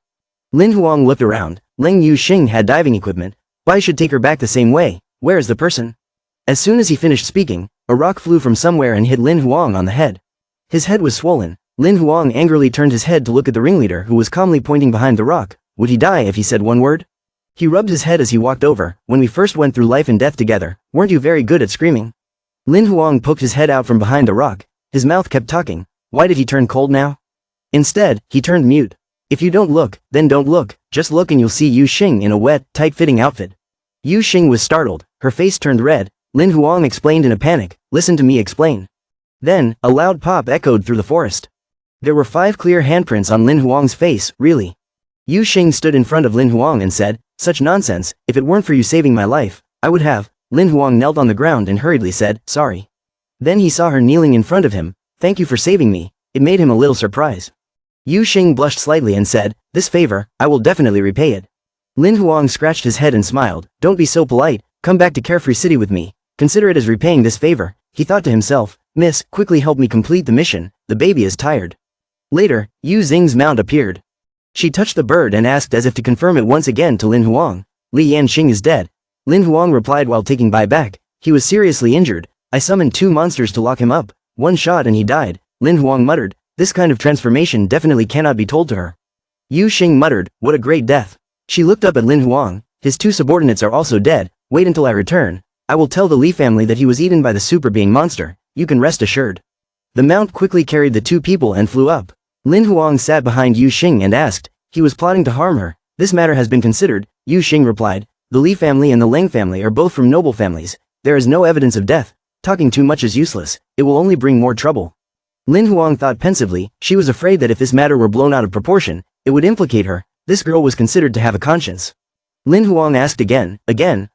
Lin Huang looked around. Leng Yuxing had diving equipment, but I should take her back the same way. Where is the person? As soon as he finished speaking, a rock flew from somewhere and hit Lin Huang on the head. His head was swollen. Lin Huang angrily turned his head to look at the ringleader who was calmly pointing behind the rock. Would he die if he said one word? He rubbed his head as he walked over. When we first went through life and death together, weren't you very good at screaming? Lin Huang poked his head out from behind the rock. His mouth kept talking. Why did he turn cold now? Instead, he turned mute. If you don't look, then don't look. Just look and you'll see Yu Xing in a wet, tight-fitting outfit. Yu Xing was startled. Her face turned red. Lin Huang explained in a panic. Listen to me explain. Then, a loud pop echoed through the forest. There were 5 clear handprints on Lin Huang's face. Really? Yu Xing stood in front of Lin Huang and said, such nonsense. If it weren't for you saving my life, I would have. Lin Huang knelt on the ground and hurriedly said, sorry. Then he saw her kneeling in front of him. Thank you for saving me. It made him a little surprised. Yu Xing blushed slightly and said, this favor, I will definitely repay it. Lin Huang scratched his head and smiled. Don't be so polite. Come back to Carefree City with me. Consider it as repaying this favor. He thought to himself, Miss, quickly help me complete the mission. The baby is tired. Later, Yu Xing's mount appeared. She touched the bird and asked as if to confirm it once again to Lin Huang. Li Yanxing is dead. Lin Huang replied while taking back. He was seriously injured. I summoned 2 monsters to lock him up. 1 shot and he died. Lin Huang muttered. This kind of transformation definitely cannot be told to her. Yu Xing muttered. What a great death. She looked up at Lin Huang. His 2 subordinates are also dead. Wait until I return. I will tell the Li family that he was eaten by the super being monster. You can rest assured. The mount quickly carried the 2 people and flew up. Lin Huang sat behind Yu Xing and asked. He was plotting to harm her. This matter has been considered. Yu Xing replied. The Li family and the Leng family are both from noble families. There is no evidence of death. Talking too much is useless. It will only bring more trouble. Lin Huang thought pensively. She was afraid that if this matter were blown out of proportion, it would implicate her. This girl was considered to have a conscience. Lin Huang asked again,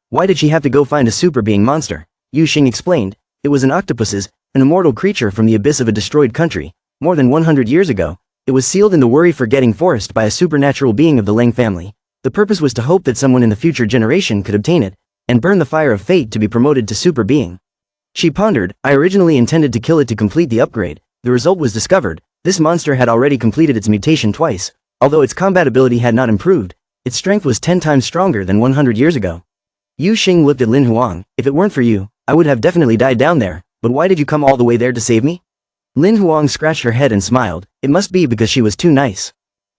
why did she have to go find a super being monster? Yu Xing explained. It was an octopus's, an immortal creature from the abyss of a destroyed country. More than 100 years ago, it was sealed in the worry-forgetting forest by a supernatural being of the Leng family. The purpose was to hope that someone in the future generation could obtain it, and burn the fire of fate to be promoted to super being. She pondered. I originally intended to kill it to complete the upgrade. The result was discovered. This monster had already completed its mutation twice. Although its combat ability had not improved, its strength was 10 times stronger than 100 years ago. Yu Xing looked at Lin Huang. If it weren't for you, I would have definitely died down there, but why did you come all the way there to save me? Lin Huang scratched her head and smiled. It must be because she was too nice.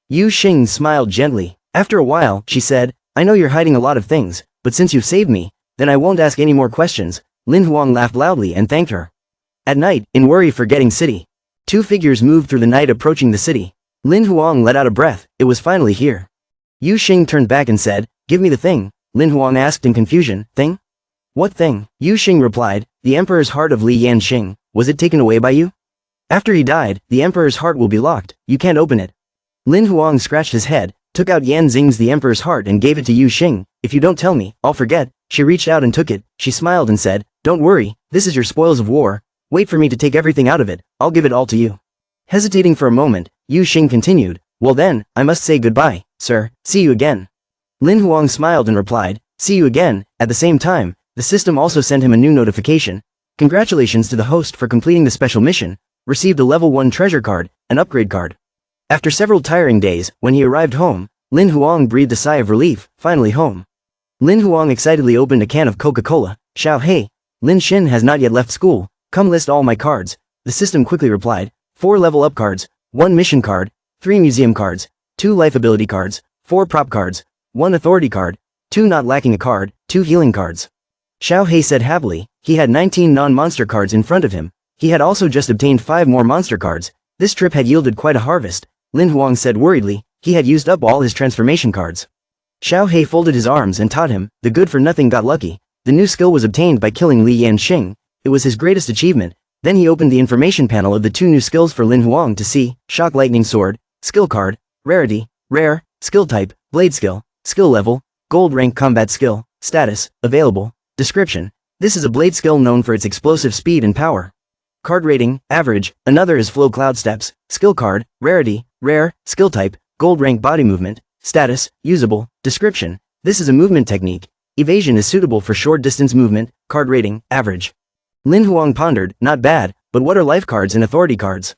Yu Xing smiled gently. After a while, she said, I know you're hiding a lot of things, but since you've saved me, then I won't ask any more questions. Lin Huang laughed loudly and thanked her. At night, in worry-forgetting city, 2 figures moved through the night approaching the city. Lin Huang let out a breath. It was finally here. Yu Xing turned back and said, give me the thing. Lin Huang asked in confusion. Thing? What thing? Yu Xing replied, the Emperor's heart of Li Yanxing. Was it taken away by you? After he died, the Emperor's heart will be locked. You can't open it. Lin Huang scratched his head, took out Yan Xing's the Emperor's heart and gave it to Yu Xing. If you don't tell me, I'll forget. She reached out and took it. She smiled and said, don't worry, this is your spoils of war. Wait for me to take everything out of it. I'll give it all to you. Hesitating for a moment, Yu Xing continued, well then, I must say goodbye, sir. See you again. Lin Huang smiled and replied, see you again. At the same time, the system also sent him a new notification. Congratulations to the host for completing the special mission. Received a level 1 treasure card, an upgrade card. After several tiring days, when he arrived home, Lin Huang breathed a sigh of relief. Finally home. Lin Huang excitedly opened a can of Coca-Cola. Xiao Hei, Lin Xin has not yet left school. Come list all my cards. The system quickly replied. 4 level up cards, 1 mission card, 3 museum cards, 2 life ability cards, 4 prop cards, 1 authority card, 2 not lacking a card, 2 healing cards. Xiao Hei said happily. He had 19 non-monster cards in front of him. He had also just obtained 5 more monster cards. This trip had yielded quite a harvest. Lin Huang said worriedly. He had used up all his transformation cards. Xiao Hei folded his arms and taught him. The good-for-nothing got lucky. The new skill was obtained by killing Li Yanxing. It was his greatest achievement. Then he opened the information panel of the 2 new skills for Lin Huang to see. Shock Lightning Sword, skill card, rarity, rare, skill type, blade skill level, gold rank combat skill, status, available, description. This is a blade skill known for its explosive speed and power. card rating, average, another is flow cloud steps, skill card, rarity, rare, skill type, gold rank body movement, status, usable, description. This is a movement technique. Evasion is suitable for short distance movement, card rating, average. Lin Huang pondered, not bad, but what are life cards and authority cards?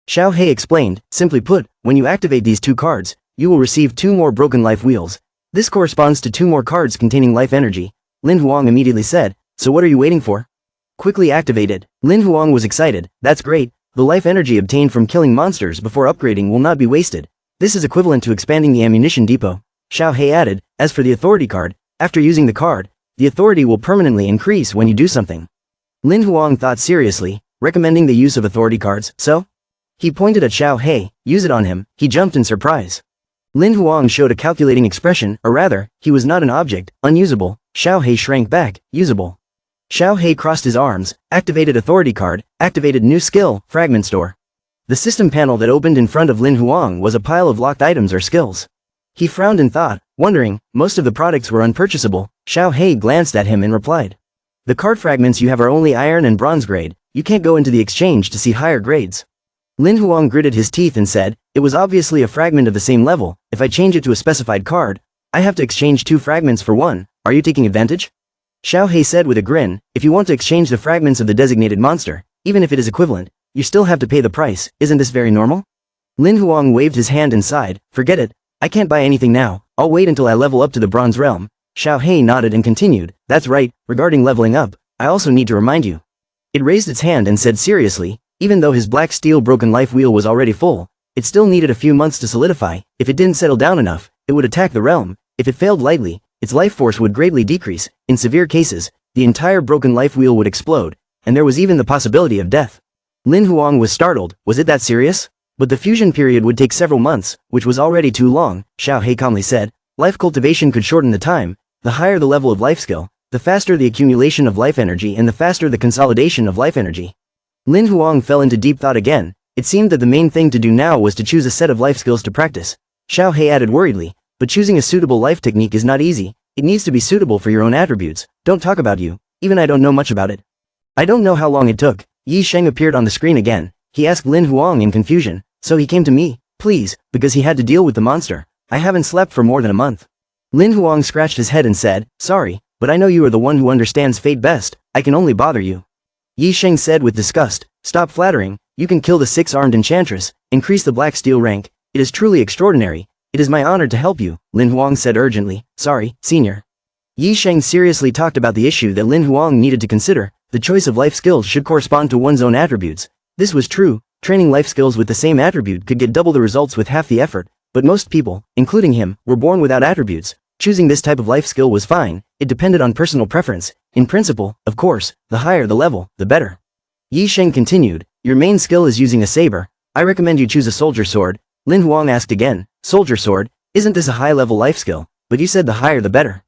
Xiao He explained, simply put, when you activate these two cards, you will receive 2 more broken life wheels. This corresponds to 2 more cards containing life energy. Lin Huang immediately said, so what are you waiting for? Quickly activate it. Lin Huang was excited, that's great, the life energy obtained from killing monsters before upgrading will not be wasted. This is equivalent to expanding the ammunition depot. Xiao He added, as for the authority card, after using the card, the authority will permanently increase when you do something. Lin Huang thought seriously, recommending the use of authority cards, so? He pointed at Xiao He, use it on him, he jumped in surprise. Lin Huang showed a calculating expression, or rather, he was not an object, unusable. Xiao He shrank back, usable. Xiao He crossed his arms, activated authority card, activated new skill, fragment store. The system panel that opened in front of Lin Huang was a pile of locked items or skills. He frowned in thought, wondering, most of the products were unpurchasable. Xiao He glanced at him and replied. The card fragments you have are only iron and bronze grade, you can't go into the exchange to see higher grades. Lin Huang gritted his teeth and said, it was obviously a fragment of the same level, if I change it to a specified card, I have to exchange 2 fragments for 1, are you taking advantage? Xiao He said with a grin, if you want to exchange the fragments of the designated monster, even if it is equivalent, you still have to pay the price, isn't this very normal? Lin Huang waved his hand and sighed, forget it, I can't buy anything now, I'll wait until I level up to the bronze realm. Xiao He nodded and continued, that's right, regarding leveling up, I also need to remind you. It raised its hand and said seriously, even though his black steel broken life wheel was already full, it still needed a few months to solidify. If it didn't settle down enough, it would attack the realm. If it failed lightly, its life force would greatly decrease. In severe cases, the entire broken life wheel would explode, and there was even the possibility of death. Lin Huang was startled, was it that serious? But the fusion period would take several months, which was already too long. Xiao He calmly said, life cultivation could shorten the time. The higher the level of life skill, the faster the accumulation of life energy and the faster the consolidation of life energy. Lin Huang fell into deep thought again. It seemed that the main thing to do now was to choose a set of life skills to practice. Xiao He added worriedly, but choosing a suitable life technique is not easy. It needs to be suitable for your own attributes. Don't talk about you. Even I don't know much about it. I don't know how long it took. Yi Sheng appeared on the screen again. He asked Lin Huang in confusion, so he came to me, please, because he had to deal with the monster. I haven't slept for more than a month. Lin Huang scratched his head and said, sorry, but I know you are the one who understands fate best. I can only bother you. Yi Sheng said with disgust, stop flattering, you can kill the 6-armed enchantress, increase the black steel rank, it is truly extraordinary, it is my honor to help you, Lin Huang said urgently, sorry, senior. Yi Sheng seriously talked about the issue that Lin Huang needed to consider, the choice of life skills should correspond to one's own attributes. This was true, training life skills with the same attribute could get double the results with half the effort, but most people, including him, were born without attributes. Choosing this type of life skill was fine, it depended on personal preference. In principle, of course, the higher the level, the better. Yi Sheng continued, your main skill is using a saber, I recommend you choose a soldier sword. Lin Huang asked again, soldier sword, isn't this a high-level life skill? But you said the higher the better.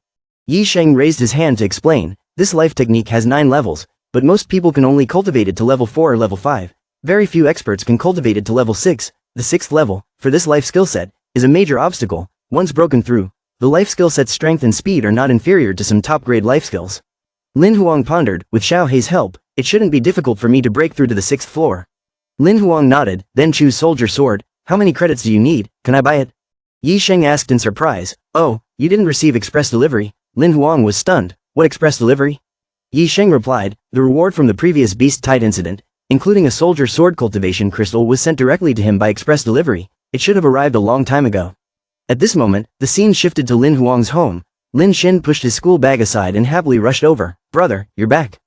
Yi Sheng raised his hand to explain, this life technique has 9 levels, but most people can only cultivate it to level 4 or level 5. Very few experts can cultivate it to level 6. The 6th level, for this life skill set, is a major obstacle. Once broken through, the life skill set's strength and speed are not inferior to some top-grade life skills. Lin Huang pondered, with Xiao He's help, it shouldn't be difficult for me to break through to the 6th floor. Lin Huang nodded, then choose soldier sword. How many credits do you need? Can I buy it? Yi Sheng asked in surprise. Oh, you didn't receive express delivery? Lin Huang was stunned. What express delivery? Yi Sheng replied, the reward from the previous beast tide incident, including a soldier sword cultivation crystal, was sent directly to him by express delivery. It should have arrived a long time ago. At this moment, the scene shifted to Lin Huang's home. Lin Xin pushed his school bag aside and happily rushed over. Brother, you're back.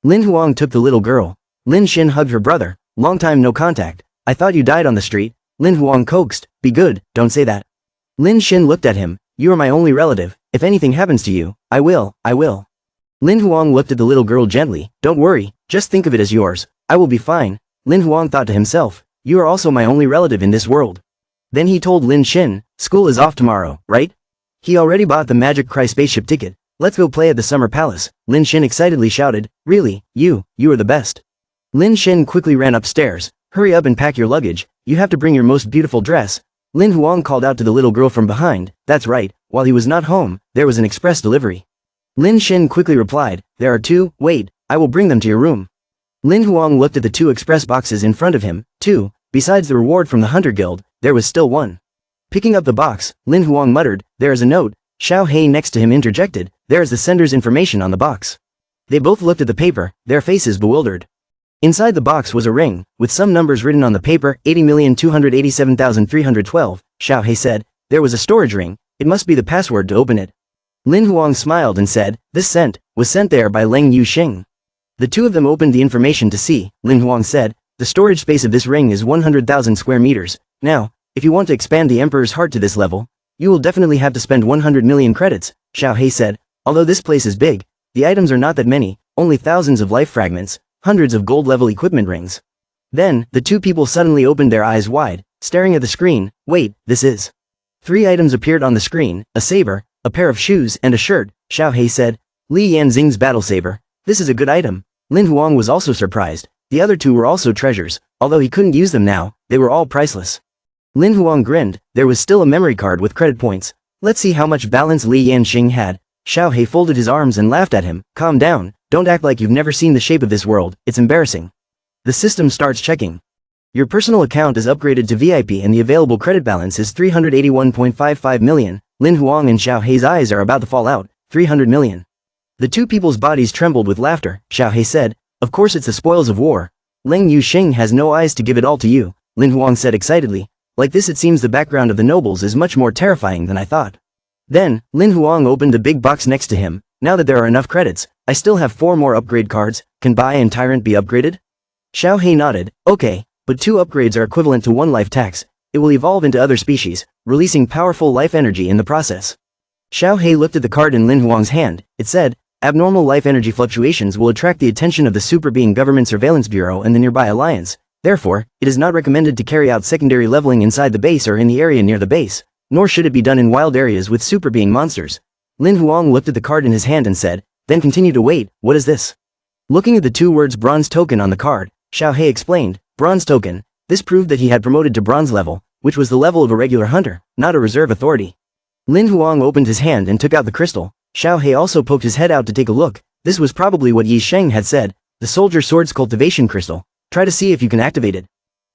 Lin Huang took the little girl. Lin Xin hugged her brother. Long time no contact. I thought you died on the street. Lin Huang coaxed. Be good, don't say that. Lin Xin looked at him. You are my only relative. If anything happens to you, I will. Lin Huang looked at the little girl gently. Don't worry, just think of it as yours. I will be fine. Lin Huang thought to himself. You are also my only relative in this world. Then he told Lin Xin, school is off tomorrow, right? He already bought the Magic Cry spaceship ticket. Let's go play at the Summer Palace. Lin Xin excitedly shouted, really, you are the best. Lin Xin quickly ran upstairs. Hurry up and pack your luggage, you have to bring your most beautiful dress. Lin Huang called out to the little girl from behind. That's right, while he was not home, there was an express delivery. Lin Xin quickly replied, there are 2, wait, I will bring them to your room. Lin Huang looked at the 2 express boxes in front of him. 2. Besides the reward from the Hunter Guild, there was still 1. Picking up the box, Lin Huang muttered, "There is a note." Xiao Hei next to him interjected, "There is the sender's information on the box." They both looked at the paper, their faces bewildered. Inside the box was a ring, with some numbers written on the paper. 80,287,312, Xiao Hei said. There was a storage ring, it must be the password to open it. Lin Huang smiled and said, "This scent was sent there by Leng Yuxing." The 2 of them opened the information to see. Lin Huang said, "The storage space of this ring is 100,000 square meters. Now, if you want to expand the Emperor's heart to this level, you will definitely have to spend 100 million credits," Xiao Hei said. "Although this place is big, the items are not that many, only thousands of life fragments, hundreds of gold-level equipment rings." Then, the 2 people suddenly opened their eyes wide, staring at the screen. "Wait, this is..." 3 items appeared on the screen, a saber, a pair of shoes and a shirt. Xiao Hei said, "Li Yanxing's battle saber. This is a good item." Lin Huang was also surprised. The other 2 were also treasures, although he couldn't use them now, they were all priceless. Lin Huang grinned, there was still a memory card with credit points. Let's see how much balance Li Yanxing had. Xiao Hei folded his arms and laughed at him. "Calm down, don't act like you've never seen the shape of this world, it's embarrassing." The system starts checking. Your personal account is upgraded to VIP and the available credit balance is 381.55 million. Lin Huang and Xiao Hei's eyes are about to fall out. 300 million. The 2 people's bodies trembled with laughter. Xiao Hei said, "Of course it's the spoils of war. Leng Yuxing has no eyes to give it all to you," Lin Huang said excitedly. "Like this it seems the background of the nobles is much more terrifying than I thought." Then, Lin Huang opened the big box next to him. "Now that there are enough credits, I still have 4 more upgrade cards. Can Bai and Tyrant be upgraded?" Xiao Hei nodded. "Okay, but 2 upgrades are equivalent to 1 life tax. It will evolve into other species, releasing powerful life energy in the process." Xiao Hei looked at the card in Lin Huang's hand. It said, "Abnormal life energy fluctuations will attract the attention of the Super Being Government Surveillance Bureau and the nearby alliance. Therefore, it is not recommended to carry out secondary leveling inside the base or in the area near the base, nor should it be done in wild areas with Super Being monsters." Lin Huang looked at the card in his hand and said, then continued to wait. "What is this?" Looking at the 2 words bronze token on the card, Xiao Hei explained, "Bronze token." This proved that he had promoted to bronze level, which was the level of a regular hunter, not a reserve authority. Lin Huang opened his hand and took out the crystal. Xiao Hei also poked his head out to take a look. This was probably what Yi Sheng had said, the soldier sword's cultivation crystal. Try to see if you can activate it.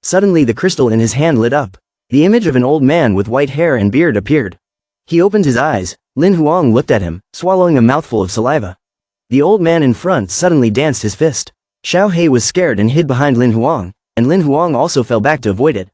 Suddenly the crystal in his hand lit up. The image of an old man with white hair and beard appeared. He opened his eyes. Lin Huang looked at him, swallowing a mouthful of saliva. The old man in front suddenly danced his fist. Xiao Hei was scared and hid behind Lin Huang, and Lin Huang also fell back to avoid it.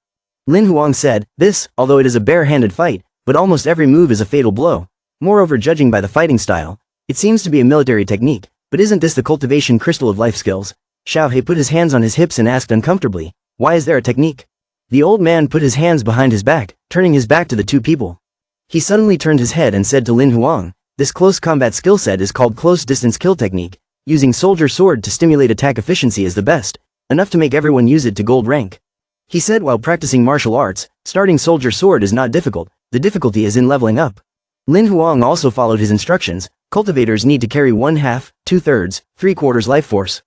Lin Huang said, "This, although it is a bare-handed fight, but almost every move is a fatal blow. Moreover, judging by the fighting style, it seems to be a military technique, but isn't this the cultivation crystal of life skills?" Xiao Hei put his hands on his hips and asked uncomfortably, "Why is there a technique?" The old man put his hands behind his back, turning his back to the 2 people. He suddenly turned his head and said to Lin Huang, "This close combat skill set is called close distance kill technique. Using soldier sword to stimulate attack efficiency is the best, enough to make everyone use it to gold rank." He said while practicing martial arts, starting soldier sword is not difficult, the difficulty is in leveling up. Lin Huang also followed his instructions. Cultivators need to carry 1/2, 2/3, 3/4 life force.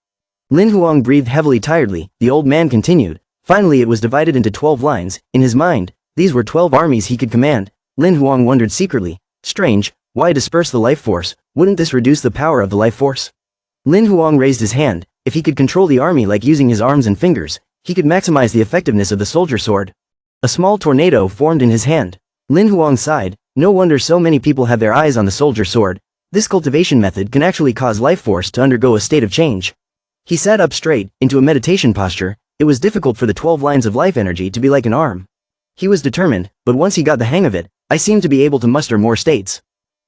Lin Huang breathed heavily tiredly. The old man continued. Finally it was divided into 12 lines. In his mind, these were 12 armies he could command. Lin Huang wondered secretly, strange, why disperse the life force? Wouldn't this reduce the power of the life force? Lin Huang raised his hand. If he could control the army like using his arms and fingers, he could maximize the effectiveness of the soldier sword. A small tornado formed in his hand. Lin Huang sighed. No wonder so many people have their eyes on the soldier sword. This cultivation method can actually cause life force to undergo a state of change. He sat up straight, into a meditation posture. It was difficult for the 12 lines of life energy to be like an arm. He was determined, but once he got the hang of it, I seemed to be able to muster more states.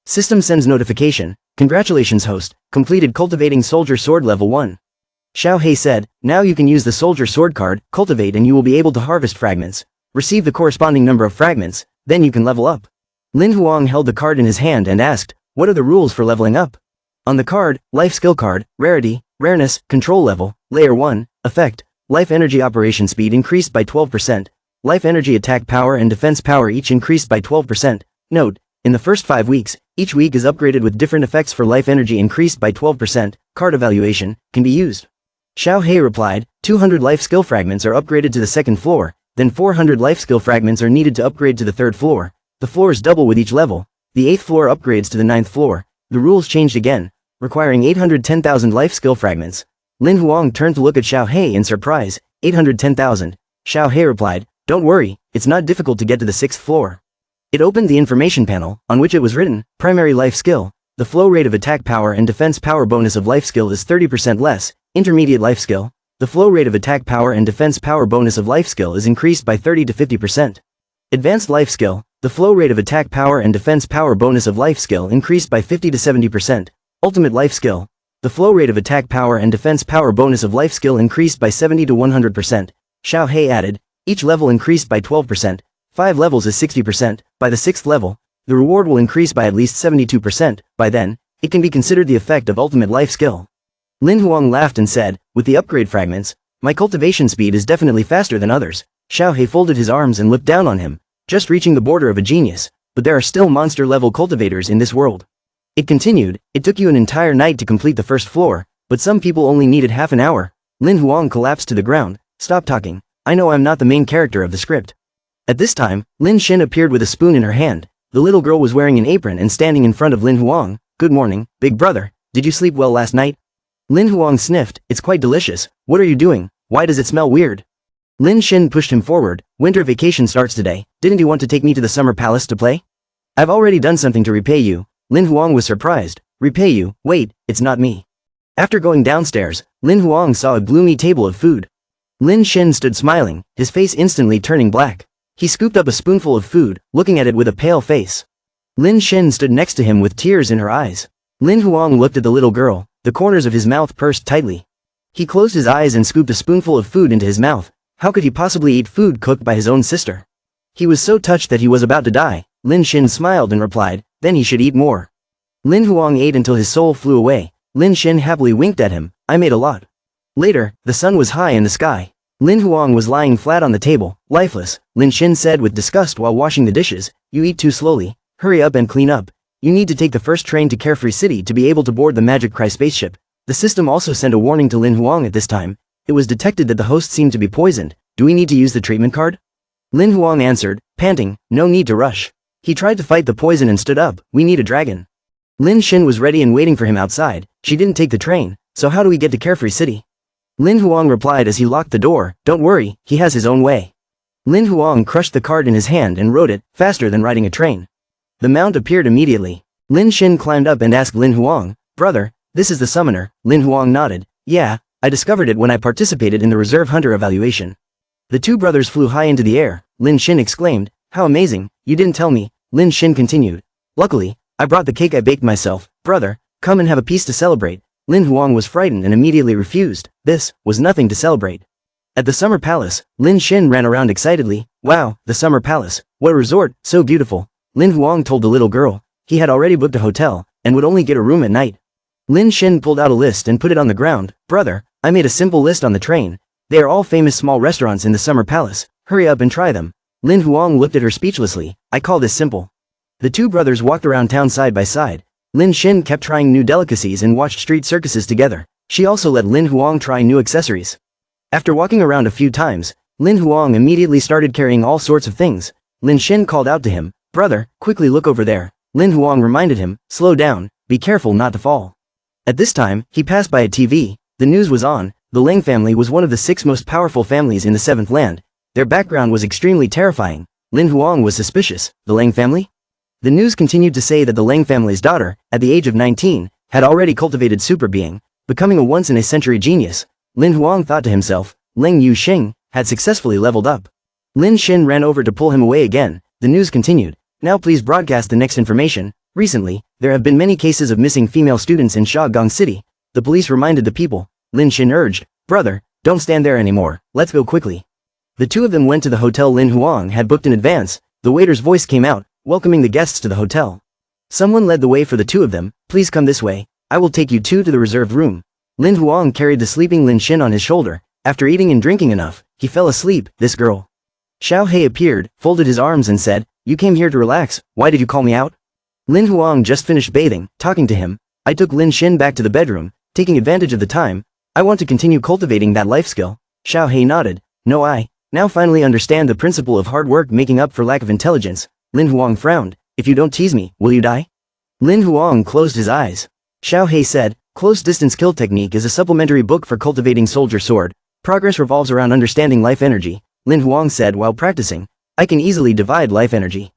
System sends notification. Congratulations host, completed cultivating soldier sword level 1. Xiao Hei said, now you can use the soldier sword card, cultivate, and you will be able to harvest fragments. Receive the corresponding number of fragments, then you can level up. Lin Huang held the card in his hand and asked, what are the rules for leveling up? On the card, life skill card, rarity, rareness, control level, layer 1, effect, life energy operation speed increased by 12%, life energy attack power and defense power each increased by 12%. Note, in the first 5 weeks, each week is upgraded with different effects for life energy increased by 12%, card evaluation, can be used. Xiao Hei replied, 200 life skill fragments are upgraded to the 2nd floor, then 400 life skill fragments are needed to upgrade to the 3rd floor. The floors double with each level. The 8th floor upgrades to the 9th floor. The rules changed again, requiring 810,000 life skill fragments. Lin Huang turned to look at Xiao He in surprise. 810,000. Xiao He replied, don't worry, it's not difficult to get to the 6th floor. It opened the information panel, on which it was written, primary life skill. The flow rate of attack power and defense power bonus of life skill is 30% less. Intermediate life skill. The flow rate of attack power and defense power bonus of life skill is increased by 30 to 50%. Advanced life skill. The flow rate of attack power and defense power bonus of life skill increased by 50 to 70%. Ultimate life skill. The flow rate of attack power and defense power bonus of life skill increased by 70 to 100%. Xiao He added, each level increased by 12%. 5 levels is 60%. By the 6th level, the reward will increase by at least 72%. By then, it can be considered the effect of ultimate life skill. Lin Huang laughed and said, with the upgrade fragments, my cultivation speed is definitely faster than others. Xiao He folded his arms and looked down on him, just reaching the border of a genius, but there are still monster-level cultivators in this world. It continued, it took you an entire night to complete the 1st floor, but some people only needed half an hour. Lin Huang collapsed to the ground. Stop talking, I know I'm not the main character of the script. At this time, Lin Xin appeared with a spoon in her hand. The little girl was wearing an apron and standing in front of Lin Huang. Good morning, big brother, did you sleep well last night? Lin Huang sniffed, it's quite delicious, what are you doing, why does it smell weird? Lin Xin pushed him forward, winter vacation starts today, didn't you want to take me to the summer palace to play? I've already done something to repay you. Lin Huang was surprised, repay you, wait, it's not me. After going downstairs, Lin Huang saw a gloomy table of food. Lin Xin stood smiling, his face instantly turning black. He scooped up a spoonful of food, looking at it with a pale face. Lin Xin stood next to him with tears in her eyes. Lin Huang looked at the little girl, the corners of his mouth pursed tightly. He closed his eyes and scooped a spoonful of food into his mouth. How could he possibly eat food cooked by his own sister? He was so touched that he was about to die. Lin Xin smiled and replied, then he should eat more. Lin Huang ate until his soul flew away. Lin Xin happily winked at him, I made a lot. Later, the sun was high in the sky. Lin Huang was lying flat on the table, lifeless. Lin Xin said with disgust while washing the dishes, you eat too slowly, hurry up and clean up. You need to take the first train to Carefree City to be able to board the Magic Cry spaceship. The system also sent a warning to Lin Huang at this time. It was detected that the host seemed to be poisoned. Do we need to use the treatment card? Lin Huang answered, panting, no need to rush. He tried to fight the poison and stood up, we need a dragon. Lin Xin was ready and waiting for him outside. She didn't take the train, so how do we get to Carefree City? Lin Huang replied as he locked the door, don't worry, he has his own way. Lin Huang crushed the card in his hand and rode it, faster than riding a train. The mount appeared immediately. Lin Xin climbed up and asked Lin Huang, brother, this is the summoner. Lin Huang nodded, yeah, I discovered it when I participated in the reserve hunter evaluation. The two brothers flew high into the air. Lin Xin exclaimed, how amazing, you didn't tell me. Lin Xin continued, luckily, I brought the cake I baked myself. Brother, come and have a piece to celebrate. Lin Huang was frightened and immediately refused. This was nothing to celebrate. At the summer palace, Lin Xin ran around excitedly. Wow, the summer palace. What a resort, so beautiful. Lin Huang told the little girl. He had already booked a hotel, and would only get a room at night. Lin Xin pulled out a list and put it on the ground. Brother, I made a simple list on the train. They are all famous small restaurants in the summer palace. Hurry up and try them. Lin Huang looked at her speechlessly. I call this simple. The two brothers walked around town side by side. Lin Xin kept trying new delicacies and watched street circuses together. She also let Lin Huang try new accessories. After walking around a few times, Lin Huang immediately started carrying all sorts of things. Lin Xin called out to him, brother, quickly look over there. Lin Huang reminded him, slow down, be careful not to fall. At this time, he passed by a TV. The news was on. The Lang family was one of the 6 most powerful families in the 7th land. Their background was extremely terrifying. Lin Huang was suspicious. The Lang family? The news continued to say that the Lang family's daughter, at the age of 19, had already cultivated super being, becoming a once-in-a-century genius. Lin Huang thought to himself, Leng Yuxing had successfully leveled up. Lin Xin ran over to pull him away again. The news continued. Now please broadcast the next information. Recently, there have been many cases of missing female students in Shaogong City. The police reminded the people. Lin Xin urged, brother, don't stand there anymore, let's go quickly. The two of them went to the hotel Lin Huang had booked in advance. The waiter's voice came out, welcoming the guests to the hotel. Someone led the way for the two of them. Please come this way. I will take you two to the reserved room. Lin Huang carried the sleeping Lin Xin on his shoulder. After eating and drinking enough, he fell asleep. This girl. Xiao He appeared, folded his arms and said, you came here to relax, why did you call me out? Lin Huang just finished bathing, talking to him. I took Lin Xin back to the bedroom, taking advantage of the time. I want to continue cultivating that life skill. Xiao He nodded. No, I now finally understand the principle of hard work making up for lack of intelligence. Lin Huang frowned. If you don't tease me, will you die? Lin Huang closed his eyes. Xiao He said, Close Distance Kill Technique is a supplementary book for cultivating soldier sword. Progress revolves around understanding life energy, Lin Huang said while practicing. I can easily divide life energy.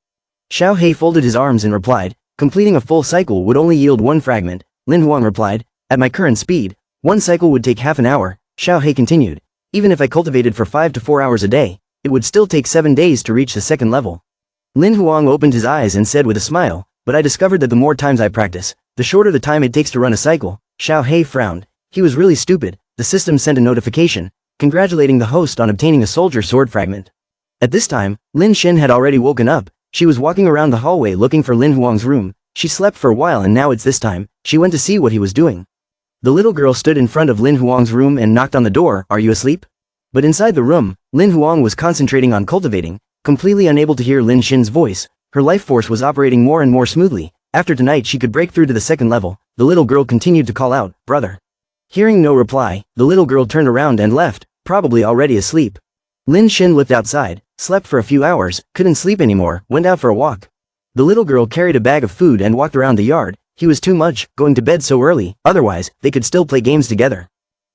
Xiao He folded his arms and replied, completing a full cycle would only yield one fragment. Lin Huang replied, at my current speed, one cycle would take half an hour. Xiao He continued, even if I cultivated for 5 to 4 hours a day, it would still take 7 days to reach the second level. Lin Huang opened his eyes and said with a smile, but I discovered that the more times I practice, the shorter the time it takes to run a cycle. Xiao He frowned. He was really stupid. The system sent a notification, congratulating the host on obtaining a soldier sword fragment. At this time, Lin Xin had already woken up. She was walking around the hallway looking for Lin Huang's room. She slept for a while and now it's this time. She went to see what he was doing. The little girl stood in front of Lin Huang's room and knocked on the door. Are you asleep? But inside the room, Lin Huang was concentrating on cultivating, completely unable to hear Lin Xin's voice. Her life force was operating more and more smoothly. After tonight she could break through to the second level. The little girl continued to call out, brother. Hearing no reply, the little girl turned around and left, probably already asleep. Lin Xin looked outside, slept for a few hours, couldn't sleep anymore, went out for a walk. The little girl carried a bag of food and walked around the yard. He was too much, going to bed so early, otherwise, they could still play games together.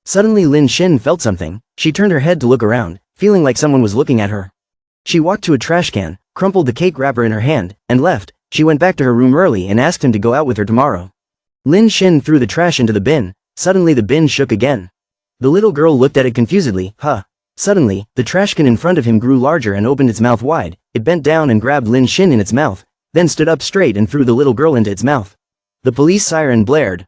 Suddenly Lin Xin felt something. She turned her head to look around, feeling like someone was looking at her. She walked to a trash can, crumpled the cake wrapper in her hand, and left. She went back to her room early and asked him to go out with her tomorrow. Lin Xin threw the trash into the bin. Suddenly the bin shook again. The little girl looked at it confusedly. Suddenly, the trash can in front of him grew larger and opened its mouth wide. It bent down and grabbed Lin Xin in its mouth, then stood up straight and threw the little girl into its mouth. The police siren blared.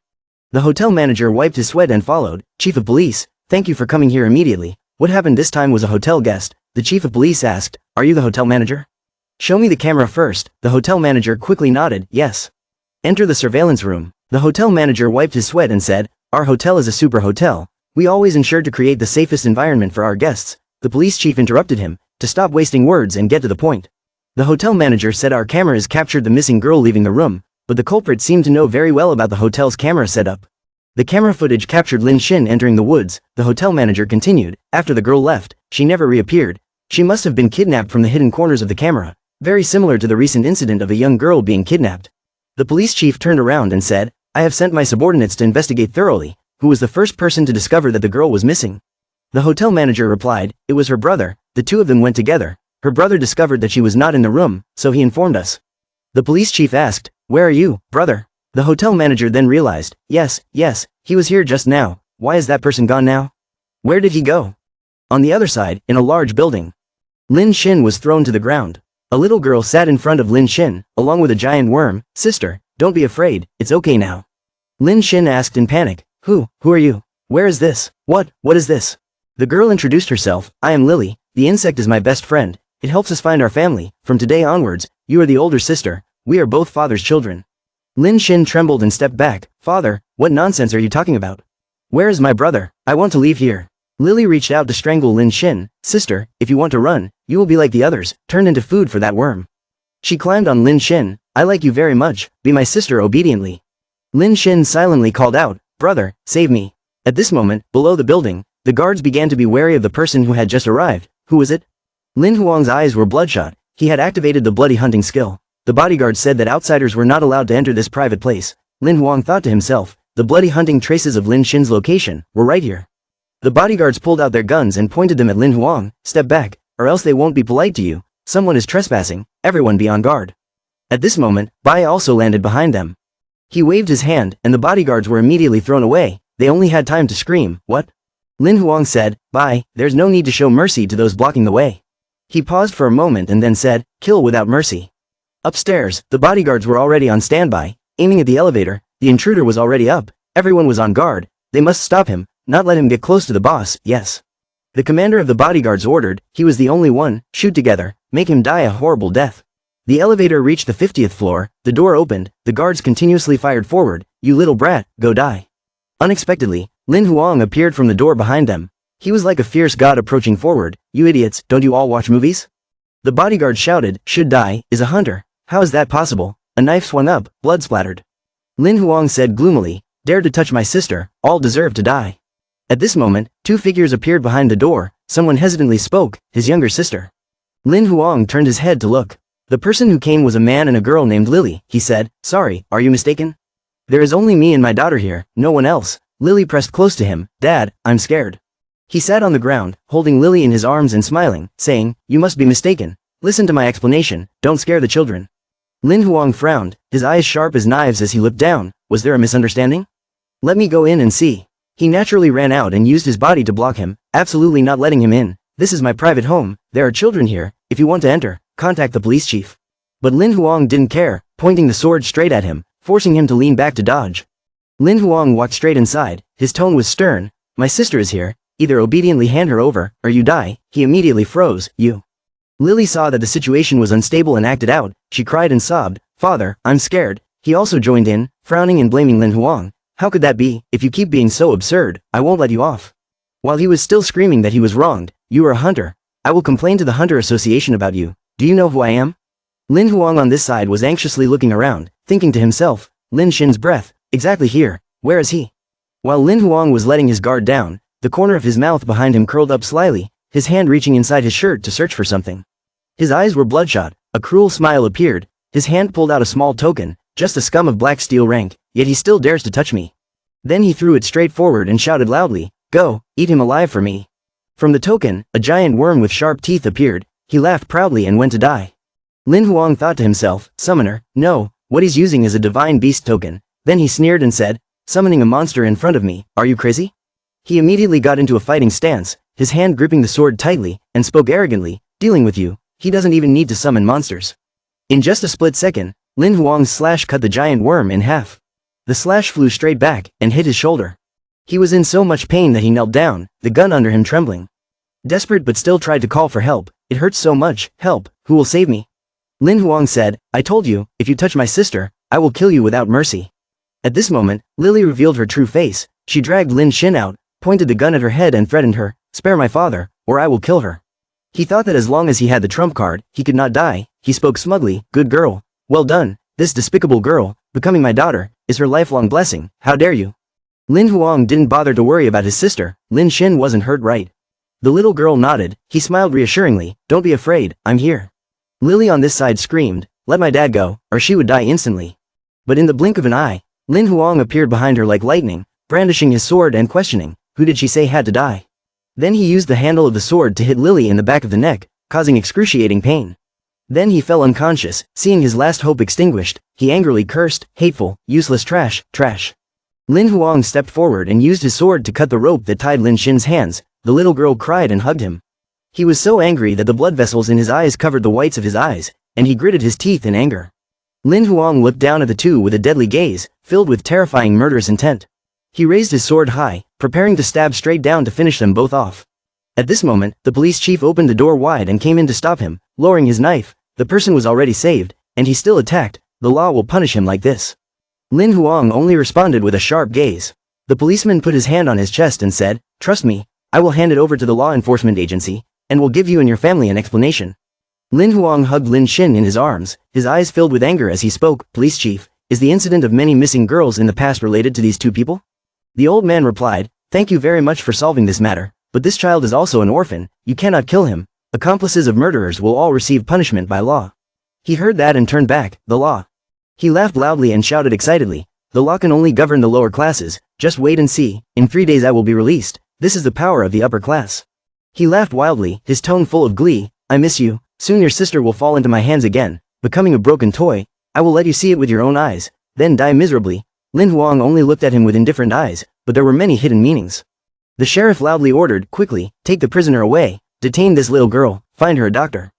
The hotel manager wiped his sweat and followed. Chief of police, thank you for coming here immediately. What happened this time was a hotel guest. The chief of police asked, are you the hotel manager? Show me the camera first. The hotel manager quickly nodded, yes. Enter the surveillance room. The hotel manager wiped his sweat and said, our hotel is a super hotel. We always ensure to create the safest environment for our guests. The police chief interrupted him, to stop wasting words and get to the point. The hotel manager said our cameras captured the missing girl leaving the room, but the culprit seemed to know very well about the hotel's camera setup. The camera footage captured Lin Xin entering the woods. The hotel manager continued, after the girl left, she never reappeared. She must have been kidnapped from the hidden corners of the camera, very similar to the recent incident of a young girl being kidnapped. The police chief turned around and said, I have sent my subordinates to investigate thoroughly. Who was the first person to discover that the girl was missing? The hotel manager replied, it was her brother. The two of them went together. Her brother discovered that she was not in the room, so he informed us. The police chief asked, where are you, brother? The hotel manager then realized, yes, he was here just now. Why is that person gone now? Where did he go? On the other side, in a large building. Lin Xin was thrown to the ground. A little girl sat in front of Lin Xin, along with a giant worm. Sister, don't be afraid, it's okay now. Lin Xin asked in panic, who are you? Where is this? What is this? The girl introduced herself, I am Lily, the insect is my best friend. It helps us find our family. From today onwards, you are the older sister. We are both father's children. Lin Xin trembled and stepped back. Father, what nonsense are you talking about? Where is my brother? I want to leave here. Lily reached out to strangle Lin Xin. Sister, if you want to run, you will be like the others, turned into food for that worm. She climbed on Lin Xin. I like you very much, be my sister obediently. Lin Xin silently called out, brother, save me. At this moment, below the building, the guards began to be wary of the person who had just arrived. Who was it? Lin Huang's eyes were bloodshot. He had activated the bloody hunting skill. The bodyguard said that outsiders were not allowed to enter this private place. Lin Huang thought to himself, the bloody hunting traces of Lin Xin's location were right here. The bodyguards pulled out their guns and pointed them at Lin Huang. Step back, or else they won't be polite to you. Someone is trespassing, everyone be on guard. At this moment, Bai also landed behind them. He waved his hand, and the bodyguards were immediately thrown away. They only had time to scream, what? Lin Huang said, Bai, there's no need to show mercy to those blocking the way. He paused for a moment and then said, kill without mercy. Upstairs, the bodyguards were already on standby, aiming at the elevator. The intruder was already up. Everyone was on guard. They must stop him, not let him get close to the boss, yes. The commander of the bodyguards ordered, he was the only one, shoot together, make him die a horrible death. The elevator reached the 50th floor, the door opened, the guards continuously fired forward, you little brat, go die. Unexpectedly, Lin Huang appeared from the door behind them. He was like a fierce god approaching forward, you idiots, don't you all watch movies? The bodyguard shouted, should die, is a hunter. How is that possible? A knife swung up, blood splattered. Lin Huang said gloomily, dare to touch my sister, all deserve to die. At this moment, two figures appeared behind the door. Someone hesitantly spoke, his younger sister. Lin Huang turned his head to look. The person who came was a man and a girl named Lily. He said, sorry, are you mistaken? There is only me and my daughter here, no one else. Lily pressed close to him. Dad, I'm scared. He sat on the ground, holding Lily in his arms and smiling, saying, you must be mistaken. Listen to my explanation, don't scare the children. Lin Huang frowned, his eyes sharp as knives as he looked down. Was there a misunderstanding? Let me go in and see. He naturally ran out and used his body to block him, absolutely not letting him in. This is my private home, there are children here, if you want to enter, contact the police chief. But Lin Huang didn't care, pointing the sword straight at him, forcing him to lean back to dodge. Lin Huang walked straight inside, his tone was stern. My sister is here, either obediently hand her over, or you die. He immediately froze. You. Lily saw that the situation was unstable and acted out. She cried and sobbed, Father, I'm scared. He also joined in, frowning and blaming Lin Huang. How could that be? If you keep being so absurd, I won't let you off. While he was still screaming that he was wronged, you are a hunter. I will complain to the Hunter Association about you. Do you know who I am? Lin Huang on this side was anxiously looking around, thinking to himself, Lin Xin's breath, exactly here, where is he? While Lin Huang was letting his guard down, the corner of his mouth behind him curled up slyly, his hand reaching inside his shirt to search for something. His eyes were bloodshot, a cruel smile appeared, his hand pulled out a small token, just a scum of black steel rank, yet he still dares to touch me. Then he threw it straight forward and shouted loudly, Go, eat him alive for me. From the token, a giant worm with sharp teeth appeared, he laughed proudly and went to die. Lin Huang thought to himself, Summoner, no, what he's using is a divine beast token. Then he sneered and said, Summoning a monster in front of me, are you crazy? He immediately got into a fighting stance, his hand gripping the sword tightly, and spoke arrogantly, Dealing with you, he doesn't even need to summon monsters. In just a split second, Lin Huang's slash cut the giant worm in half. The slash flew straight back, and hit his shoulder. He was in so much pain that he knelt down, the gun under him trembling. Desperate but still tried to call for help, it hurts so much, help, who will save me? Lin Huang said, I told you, if you touch my sister, I will kill you without mercy. At this moment, Lily revealed her true face, she dragged Lin Xin out, pointed the gun at her head and threatened her, Spare my father, or I will kill her. He thought that as long as he had the trump card, he could not die. He spoke smugly, Good girl. Well done, this despicable girl, becoming my daughter, is her lifelong blessing, how dare you? Lin Huang didn't bother to worry about his sister, Lin Xin wasn't hurt right. The little girl nodded, he smiled reassuringly, Don't be afraid, I'm here. Lily on this side screamed, Let my dad go, or she would die instantly. But in the blink of an eye, Lin Huang appeared behind her like lightning, brandishing his sword and questioning, Who did she say had to die? Then he used the handle of the sword to hit Lily in the back of the neck, causing excruciating pain. Then he fell unconscious, seeing his last hope extinguished, he angrily cursed, Hateful, useless trash, trash. Lin Huang stepped forward and used his sword to cut the rope that tied Lin Xin's hands, the little girl cried and hugged him. He was so angry that the blood vessels in his eyes covered the whites of his eyes, and he gritted his teeth in anger. Lin Huang looked down at the two with a deadly gaze, filled with terrifying murderous intent. He raised his sword high, preparing to stab straight down to finish them both off. At this moment, the police chief opened the door wide and came in to stop him, lowering his knife. The person was already saved, and he still attacked. The law will punish him like this. Lin Huang only responded with a sharp gaze. The policeman put his hand on his chest and said, Trust me, I will hand it over to the law enforcement agency, and will give you and your family an explanation. Lin Huang hugged Lin Xin in his arms, his eyes filled with anger as he spoke, Police chief, is the incident of many missing girls in the past related to these two people? The old man replied, Thank you very much for solving this matter, but this child is also an orphan, you cannot kill him. Accomplices of murderers will all receive punishment by law. He heard that and turned back, the law. He laughed loudly and shouted excitedly, The law can only govern the lower classes, just wait and see, in 3 days I will be released, this is the power of the upper class. He laughed wildly, his tone full of glee, I miss you, soon your sister will fall into my hands again, becoming a broken toy, I will let you see it with your own eyes, then die miserably. Lin Huang only looked at him with indifferent eyes, but there were many hidden meanings. The sheriff loudly ordered, Quickly, take the prisoner away, detain this little girl, find her a doctor.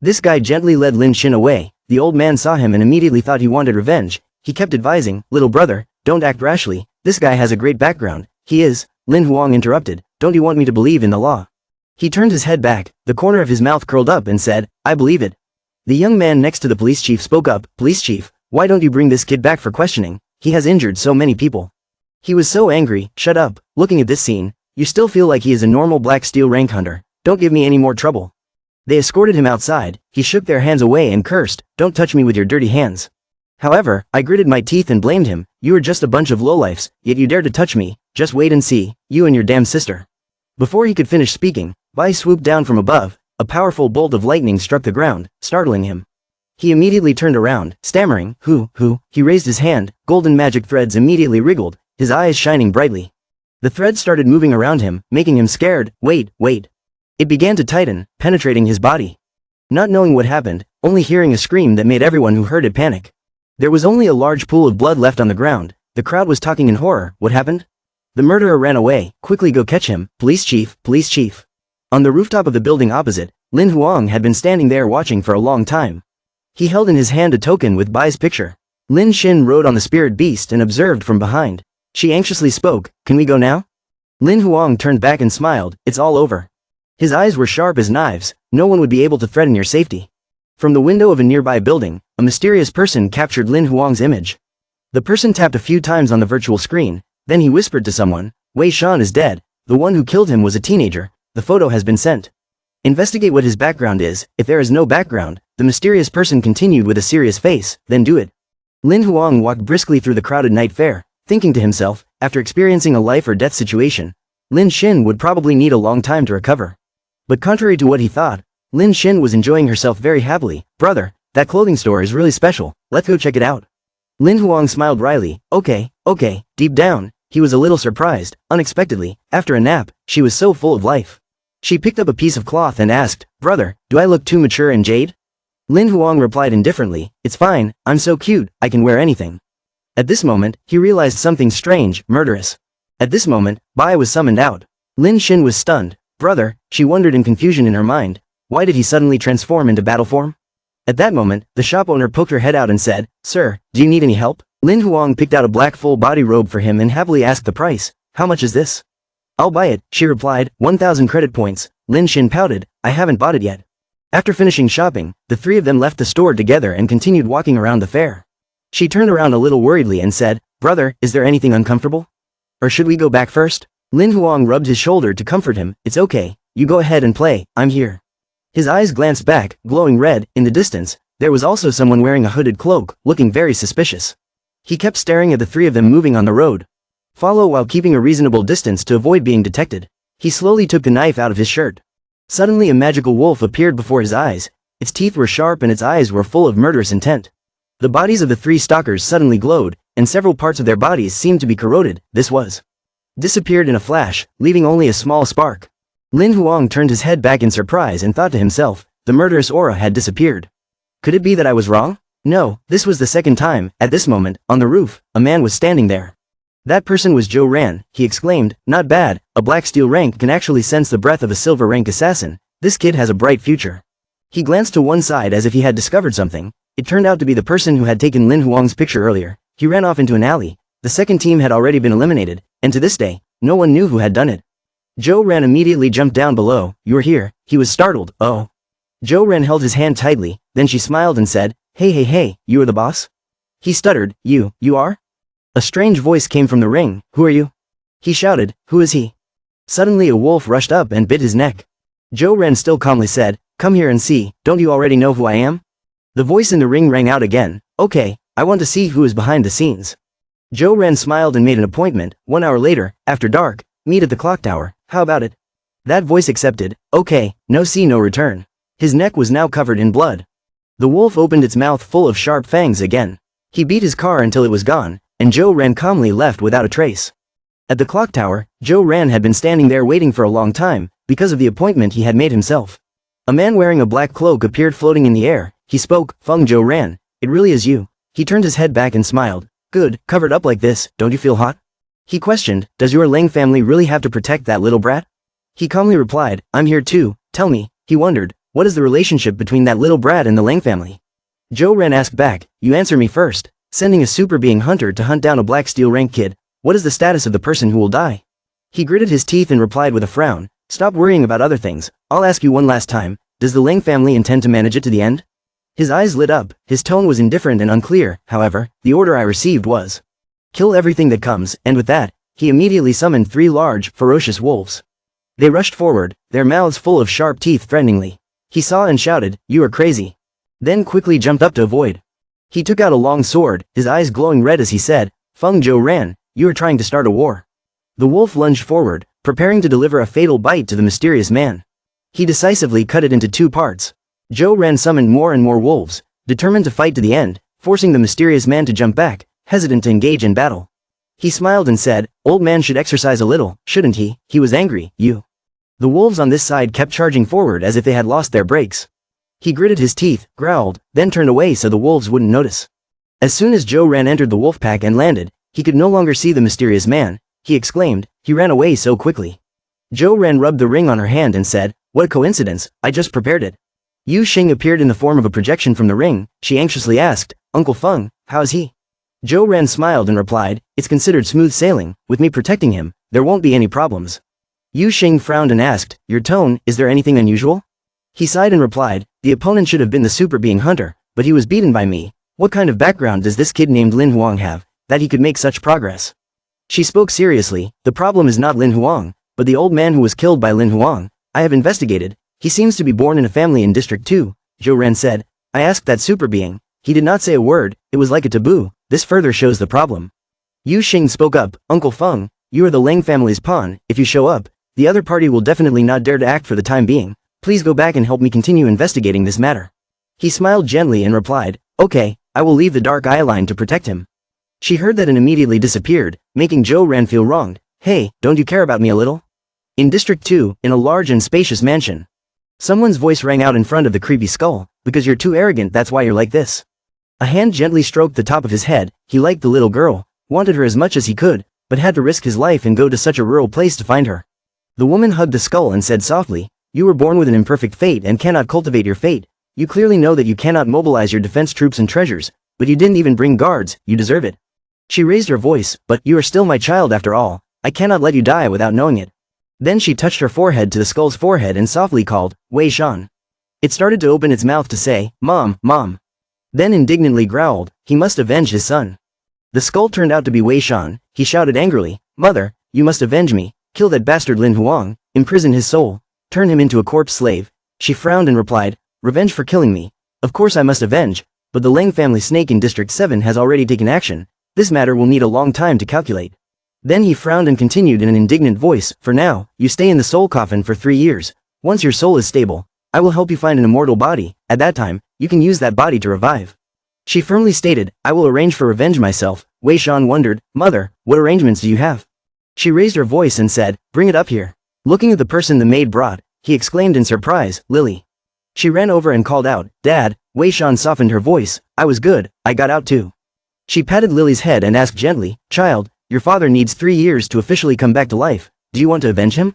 This guy gently led Lin Xin away, the old man saw him and immediately thought he wanted revenge, he kept advising, Little brother, don't act rashly, this guy has a great background, he is, Lin Huang interrupted, Don't you want me to believe in the law? He turned his head back, the corner of his mouth curled up and said, I believe it. The young man next to the police chief spoke up, Police chief, why don't you bring this kid back for questioning, he has injured so many people. He was so angry, shut up, looking at this scene, you still feel like he is a normal black steel rank hunter, don't give me any more trouble. They escorted him outside, he shook their hands away and cursed, Don't touch me with your dirty hands. However, I gritted my teeth and blamed him, you are just a bunch of lowlifes, yet you dare to touch me, just wait and see, you and your damn sister. Before he could finish speaking, Bai swooped down from above, a powerful bolt of lightning struck the ground, startling him. He immediately turned around, stammering, who? He raised his hand, golden magic threads immediately wriggled, his eyes shining brightly. The threads started moving around him, making him scared. Wait. It began to tighten, penetrating his body. Not knowing what happened, only hearing a scream that made everyone who heard it panic. There was only a large pool of blood left on the ground. The crowd was talking in horror. What happened? The murderer ran away. Quickly go catch him. Police chief, police chief. On the rooftop of the building opposite, Lin Huang had been standing there watching for a long time. He held in his hand a token with Bai's picture. Lin Xin rode on the spirit beast and observed from behind. She anxiously spoke, can we go now? Lin Huang turned back and smiled, it's all over. His eyes were sharp as knives, no one would be able to threaten your safety. From the window of a nearby building, a mysterious person captured Lin Huang's image. The person tapped a few times on the virtual screen, then he whispered to someone, Wei Shan is dead, the one who killed him was a teenager, the photo has been sent. Investigate what his background is, if there is no background, the mysterious person continued with a serious face, then do it. Lin Huang walked briskly through the crowded night fair, thinking to himself, after experiencing a life or death situation, Lin Xin would probably need a long time to recover. But contrary to what he thought, Lin Xin was enjoying herself very happily. Brother, that clothing store is really special, let's go check it out. Lin Huang smiled wryly, okay. Deep down, he was a little surprised. Unexpectedly, after a nap, she was so full of life. She picked up a piece of cloth and asked, brother, do I look too mature and jade? Lin Huang replied indifferently, it's fine, I'm so cute, I can wear anything. At this moment, he realized something strange, murderous. At this moment, Bai was summoned out. Lin Xin was stunned. Brother, she wondered in confusion in her mind. Why did he suddenly transform into battle form? At that moment, the shop owner poked her head out and said, Sir, do you need any help? Lin Huang picked out a black full body robe for him and happily asked the price. How much is this? I'll buy it, she replied, 1,000 credit points. Lin Xin pouted, I haven't bought it yet. After finishing shopping, the three of them left the store together and continued walking around the fair. She turned around a little worriedly and said, Brother, is there anything uncomfortable? Or should we go back first? Lin Huang rubbed his shoulder to comfort him, it's okay, you go ahead and play, I'm here. His eyes glanced back, glowing red. In the distance, there was also someone wearing a hooded cloak, looking very suspicious. He kept staring at the three of them moving on the road. Follow while keeping a reasonable distance to avoid being detected. He slowly took the knife out of his shirt. Suddenly a magical wolf appeared before his eyes. Its teeth were sharp and its eyes were full of murderous intent. The bodies of the three stalkers suddenly glowed, and several parts of their bodies seemed to be corroded. This was disappeared in a flash, leaving only a small spark. Lin Huang turned his head back in surprise and thought to himself, the murderous aura had disappeared. Could it be that I was wrong? No, this was the second time. At this moment, on the roof, a man was standing there. That person was Zhou Ran, he exclaimed, not bad, a black steel rank can actually sense the breath of a silver rank assassin, this kid has a bright future. He glanced to one side as if he had discovered something. It turned out to be the person who had taken Lin Huang's picture earlier. He ran off into an alley. The second team had already been eliminated, and to this day, no one knew who had done it. Zhou Ran immediately jumped down below. You're here. He was startled. Oh. Zhou Ran held his hand tightly, then she smiled and said, Hey, you are the boss? He stuttered, you are? A strange voice came from the ring, who are you? He shouted, who is he? Suddenly a wolf rushed up and bit his neck. Zhou Ran still calmly said, come here and see, don't you already know who I am? The voice in the ring rang out again, okay, I want to see who is behind the scenes. Zhou Ran smiled and made an appointment. 1 hour later, after dark, meet at the clock tower, how about it? That voice accepted, okay, no see no return. His neck was now covered in blood. The wolf opened its mouth full of sharp fangs again. He beat his car until it was gone, and Zhou Ran calmly left without a trace. At the clock tower, Zhou Ran had been standing there waiting for a long time, because of the appointment he had made himself. A man wearing a black cloak appeared floating in the air. He spoke, Feng Zhou Ran, it really is you. He turned his head back and smiled. Good, covered up like this, don't you feel hot? He questioned, does your Lang family really have to protect that little brat? He calmly replied, I'm here too, tell me. He wondered, what is the relationship between that little brat and the Lang family? Zhou Ran asked back, you answer me first. Sending a super being hunter to hunt down a black steel rank kid, what is the status of the person who will die? He gritted his teeth and replied with a frown, stop worrying about other things, I'll ask you one last time, does the Lang family intend to manage it to the end? His eyes lit up, his tone was indifferent and unclear, however, the order I received was, kill everything that comes, and with that, he immediately summoned 3 large, ferocious wolves. They rushed forward, their mouths full of sharp teeth threateningly. He saw and shouted, you are crazy. Then quickly jumped up to avoid. He took out a long sword, his eyes glowing red as he said, Feng Zhou Ran, you are trying to start a war. The wolf lunged forward, preparing to deliver a fatal bite to the mysterious man. He decisively cut it into 2 parts. Zhou Ran summoned more and more wolves, determined to fight to the end, forcing the mysterious man to jump back, hesitant to engage in battle. He smiled and said, "Old man should exercise a little, shouldn't he?" He was angry. "You." The wolves on this side kept charging forward as if they had lost their brakes. He gritted his teeth, growled, then turned away so the wolves wouldn't notice. As soon as Joe Ran entered the wolf pack and landed, he could no longer see the mysterious man. He exclaimed, he ran away so quickly. Joe Ran rubbed the ring on her hand and said, "What a coincidence, I just prepared it." Yu Xing appeared in the form of a projection from the ring. She anxiously asked, "Uncle Feng, how is he?" Joe Ran smiled and replied, "It's considered smooth sailing, with me protecting him, there won't be any problems." Yu Xing frowned and asked, "Your tone, is there anything unusual?" He sighed and replied, "The opponent should have been the super being hunter, but he was beaten by me. What kind of background does this kid named Lin Huang have, that he could make such progress?" She spoke seriously, "The problem is not Lin Huang, but the old man who was killed by Lin Huang. I have investigated, he seems to be born in a family in District 2, Joe Ran said. "I asked that super being. He did not say a word, it was like a taboo. This further shows the problem." Yu Xing spoke up, "Uncle Feng, you are the Lang family's pawn. If you show up, the other party will definitely not dare to act for the time being. Please go back and help me continue investigating this matter." He smiled gently and replied, "Okay, I will leave the dark eye line to protect him." She heard that and immediately disappeared, making Joe Ran feel wronged. "Hey, don't you care about me a little?" In District 2, in a large and spacious mansion. Someone's voice rang out in front of the creepy skull, "Because you're too arrogant, that's why you're like this." A hand gently stroked the top of his head. He liked the little girl, wanted her as much as he could, but had to risk his life and go to such a rural place to find her. The woman hugged the skull and said softly, "You were born with an imperfect fate and cannot cultivate your fate. You clearly know that you cannot mobilize your defense troops and treasures, but you didn't even bring guards, you deserve it." She raised her voice, "But you are still my child after all. I cannot let you die without knowing it." Then she touched her forehead to the skull's forehead and softly called, "Wei Shan." It started to open its mouth to say, "Mom, Mom." Then indignantly growled, "He must avenge his son." The skull turned out to be Wei Shan. He shouted angrily, "Mother, you must avenge me. Kill that bastard Lin Huang, imprison his soul, turn him into a corpse slave." She frowned and replied, "Revenge for killing me. Of course I must avenge, but the Lang family snake in District 7 has already taken action. This matter will need a long time to calculate." Then he frowned and continued in an indignant voice, "For now, you stay in the soul coffin for 3 years. Once your soul is stable, I will help you find an immortal body. At that time, you can use that body to revive." She firmly stated, "I will arrange for revenge myself." Wei Shan wondered, "Mother, what arrangements do you have?" She raised her voice and said, "Bring it up here." Looking at the person the maid brought, he exclaimed in surprise, "Lily." She ran over and called out, "Dad." Wei Shan softened her voice, "I was good, I got out too." She patted Lily's head and asked gently, "Child, your father needs 3 years to officially come back to life. Do you want to avenge him?"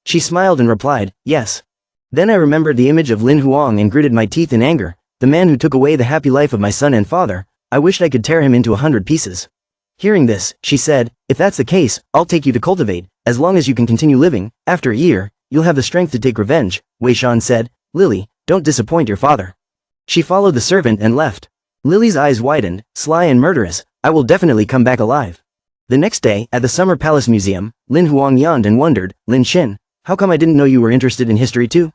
She smiled and replied, "Yes." Then I remembered the image of Lin Huang and gritted my teeth in anger. The man who took away the happy life of my son and father, I wished I could tear him into 100 pieces. Hearing this, she said, "If that's the case, I'll take you to cultivate. As long as you can continue living, after a year, you'll have the strength to take revenge." Wei Shan said, "Lily, don't disappoint your father." She followed the servant and left. Lily's eyes widened, sly and murderous, "I will definitely come back alive." The next day, at the Summer Palace Museum, Lin Huang yawned and wondered, "Lin Xin, how come I didn't know you were interested in history too?"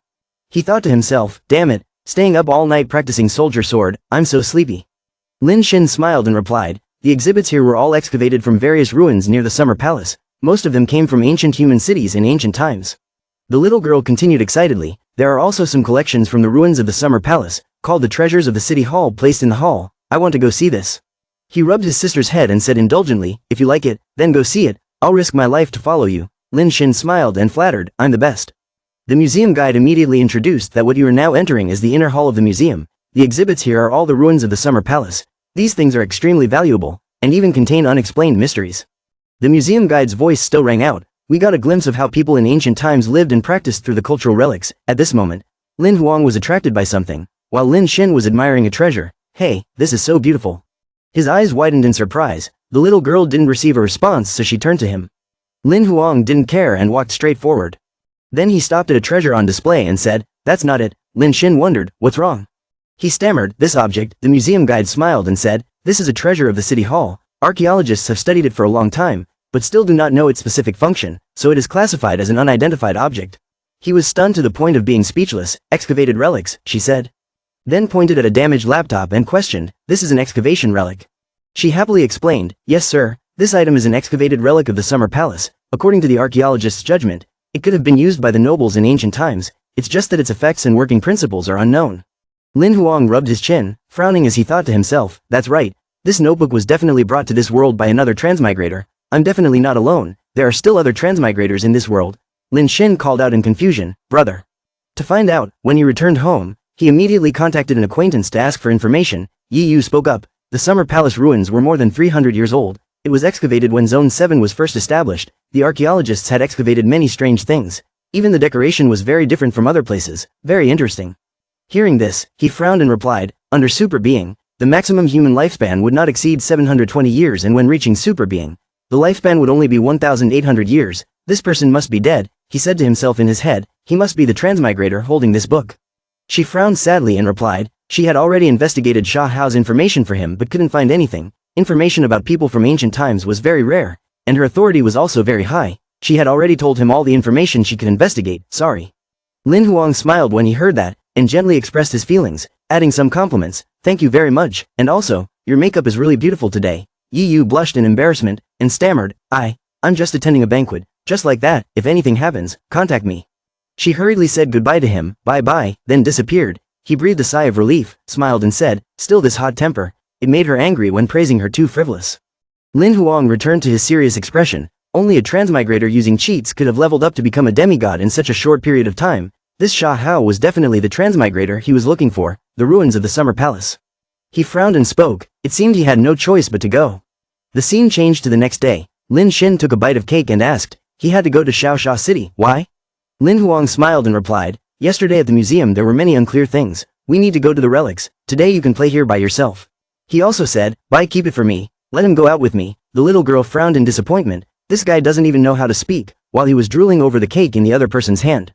He thought to himself, "Damn it, staying up all night practicing soldier sword, I'm so sleepy." Lin Xin smiled and replied, "The exhibits here were all excavated from various ruins near the Summer Palace. Most of them came from ancient human cities in ancient times." The little girl continued excitedly, "There are also some collections from the ruins of the Summer Palace, called the Treasures of the City Hall, placed in the hall. I want to go see this." He rubbed his sister's head and said indulgently, "If you like it, then go see it. I'll risk my life to follow you." Lin Xin smiled and flattered, "I'm the best." The museum guide immediately introduced that what you are now entering is the inner hall of the museum. The exhibits here are all the ruins of the Summer Palace. These things are extremely valuable, and even contain unexplained mysteries. The museum guide's voice still rang out. We got a glimpse of how people in ancient times lived and practiced through the cultural relics. At this moment, Lin Huang was attracted by something, while Lin Xin was admiring a treasure. "Hey, this is so beautiful." His eyes widened in surprise. The little girl didn't receive a response, so she turned to him. Lin Huang didn't care and walked straight forward. Then he stopped at a treasure on display and said, "That's not it." Lin Xin wondered, "What's wrong?" He stammered, "This object." The museum guide smiled and said, "This is a treasure of the city hall. Archaeologists have studied it for a long time, but still do not know its specific function, so it is classified as an unidentified object." He was stunned to the point of being speechless. "Excavated relics," she said. Then pointed at a damaged laptop and questioned, "This is an excavation relic?" She happily explained, "Yes sir, this item is an excavated relic of the Summer Palace. According to the archaeologist's judgment, it could have been used by the nobles in ancient times, it's just that its effects and working principles are unknown." Lin Huang rubbed his chin, frowning as he thought to himself, that's right, this notebook was definitely brought to this world by another transmigrator. I'm definitely not alone, there are still other transmigrators in this world. Lin Xin called out in confusion, brother. To find out, when he returned home, he immediately contacted an acquaintance to ask for information. Yi Yu spoke up, the Summer Palace ruins were more than 300 years old. It was excavated when Zone 7 was first established. The archaeologists had excavated many strange things. Even the decoration was very different from other places, very interesting. Hearing this, he frowned and replied, under super being, the maximum human lifespan would not exceed 720 years, and when reaching super being, the lifespan would only be 1,800 years. This person must be dead, he said to himself in his head, he must be the transmigrator holding this book. She frowned sadly and replied, she had already investigated Sha Hao's information for him but couldn't find anything. Information about people from ancient times was very rare, and her authority was also very high. She had already told him all the information she could investigate, sorry. Lin Huang smiled when he heard that, and gently expressed his feelings, adding some compliments, thank you very much, and also, your makeup is really beautiful today. Yi Yu blushed in embarrassment, and stammered, I'm just attending a banquet, just like that, if anything happens, contact me. She hurriedly said goodbye to him, bye-bye, then disappeared. He breathed a sigh of relief, smiled and said, still this hot temper, it made her angry when praising her too frivolous. Lin Huang returned to his serious expression, only a transmigrator using cheats could have leveled up to become a demigod in such a short period of time. This Sha Hao was definitely the transmigrator he was looking for, the ruins of the Summer Palace. He frowned and spoke, it seemed he had no choice but to go. The scene changed to the next day. Lin Xin took a bite of cake and asked, he had to go to Xiaosha City, why? Lin Huang smiled and replied, yesterday at the museum there were many unclear things, we need to go to the relics, today you can play here by yourself. He also said, bye, keep it for me, let him go out with me. The little girl frowned in disappointment, this guy doesn't even know how to speak, while he was drooling over the cake in the other person's hand.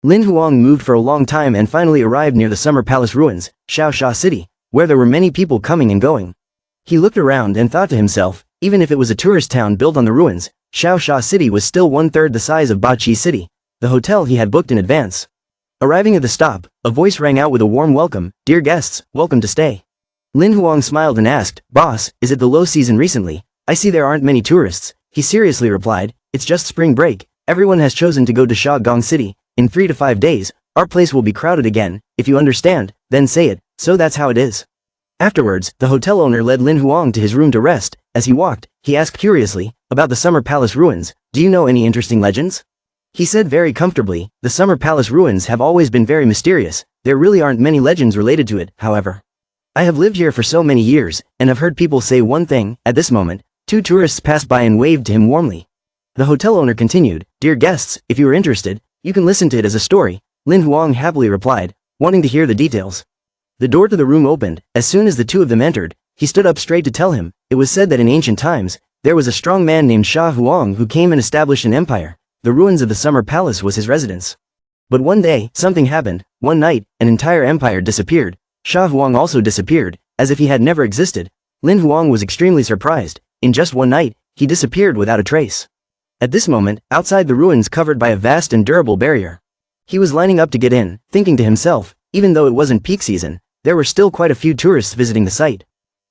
Lin Huang moved for a long time and finally arrived near the Summer Palace ruins, Xiaosha City, where there were many people coming and going. He looked around and thought to himself, even if it was a tourist town built on the ruins, Xiaosha City was still 1/3 the size of Bachi City, the hotel he had booked in advance. Arriving at the stop, a voice rang out with a warm welcome, dear guests, welcome to stay. Lin Huang smiled and asked, boss, is it the low season recently? I see there aren't many tourists. He seriously replied, it's just spring break, everyone has chosen to go to Shagong City. In 3 to 5 days, our place will be crowded again. If you understand, then say it, so that's how it is. Afterwards, the hotel owner led Lin Huang to his room to rest. As he walked, he asked curiously, about the Summer Palace ruins, do you know any interesting legends? He said very comfortably, the Summer Palace ruins have always been very mysterious, there really aren't many legends related to it, however. I have lived here for so many years, and have heard people say one thing. At this moment, 2 tourists passed by and waved to him warmly. The hotel owner continued, dear guests, if you are interested, you can listen to it as a story. Lin Huang happily replied, wanting to hear the details. The door to the room opened. As soon as the 2 of them entered, he stood up straight to tell him, it was said that in ancient times, there was a strong man named Sha Huang who came and established an empire. The ruins of the Summer Palace was his residence. But one day, something happened. One night, an entire empire disappeared. Sha Huang also disappeared, as if he had never existed. Lin Huang was extremely surprised. In just one night, he disappeared without a trace. At this moment, outside the ruins covered by a vast and durable barrier, he was lining up to get in, thinking to himself, even though it wasn't peak season, there were still quite a few tourists visiting the site.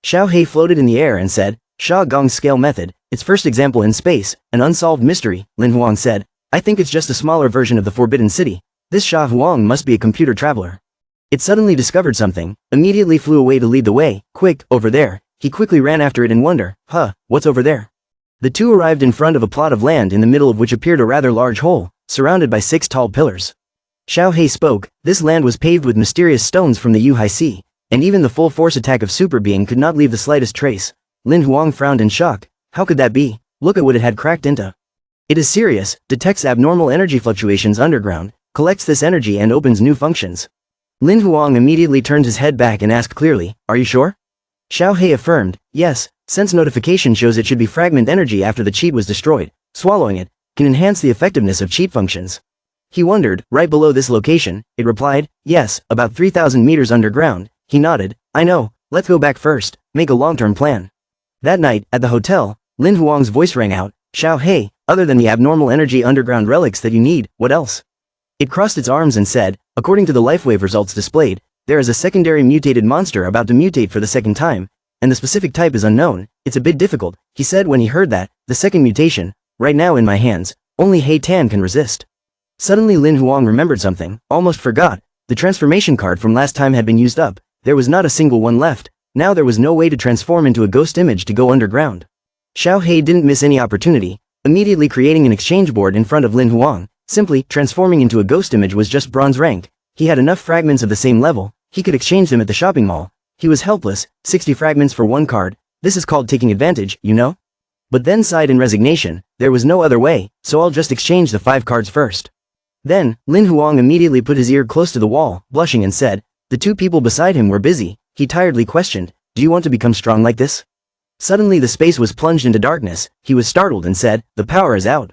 Xiao He floated in the air and said, Sha Gong's scale method, its first example in space, an unsolved mystery. Lin Huang said, I think it's just a smaller version of the Forbidden City. This Sha Huang must be a computer traveler. It suddenly discovered something, immediately flew away to lead the way. Quick, over there. He quickly ran after it in wonder. What's over there? The 2 arrived in front of a plot of land in the middle of which appeared a rather large hole, surrounded by 6 tall pillars. Xiao He spoke, this land was paved with mysterious stones from the Yuhai Sea, and even the full force attack of Super Being could not leave the slightest trace. Lin Huang frowned in shock. How could that be? Look at what it had cracked into. It is serious, detects abnormal energy fluctuations underground, collects this energy and opens new functions. Lin Huang immediately turned his head back and asked clearly, are you sure? Xiao He affirmed, yes, since notification shows it should be fragment energy after the cheat was destroyed, swallowing it can enhance the effectiveness of cheat functions. He wondered, right below this location, it replied, yes, about 3,000 meters underground. He nodded, I know, let's go back first, make a long-term plan. That night, at the hotel, Lin Huang's voice rang out, Xiao He, other than the abnormal energy underground relics that you need, what else? It crossed its arms and said, according to the lifewave results displayed, there is a secondary mutated monster about to mutate for the second time, and the specific type is unknown. It's a bit difficult, he said when he heard that, the second mutation, right now in my hands, only He Tan can resist. Suddenly Lin Huang remembered something, almost forgot, The transformation card from last time had been used up, there was not a single one left, now there was no way to transform into a ghost image to go underground. Xiao He didn't miss any opportunity, immediately creating an exchange board in front of Lin Huang. Simply transforming into a ghost image was just bronze rank. He had enough fragments of the same level, he could exchange them at the shopping mall. He was helpless, 60 fragments for one card, this is called taking advantage, you know? But then sighed in resignation, there was no other way, so I'll just exchange the 5 cards first. Then, Lin Huang immediately put his ear close to the wall, blushing and said, the 2 people beside him were busy. He tiredly questioned, do you want to become strong like this? Suddenly the space was plunged into darkness, he was startled and said, the power is out.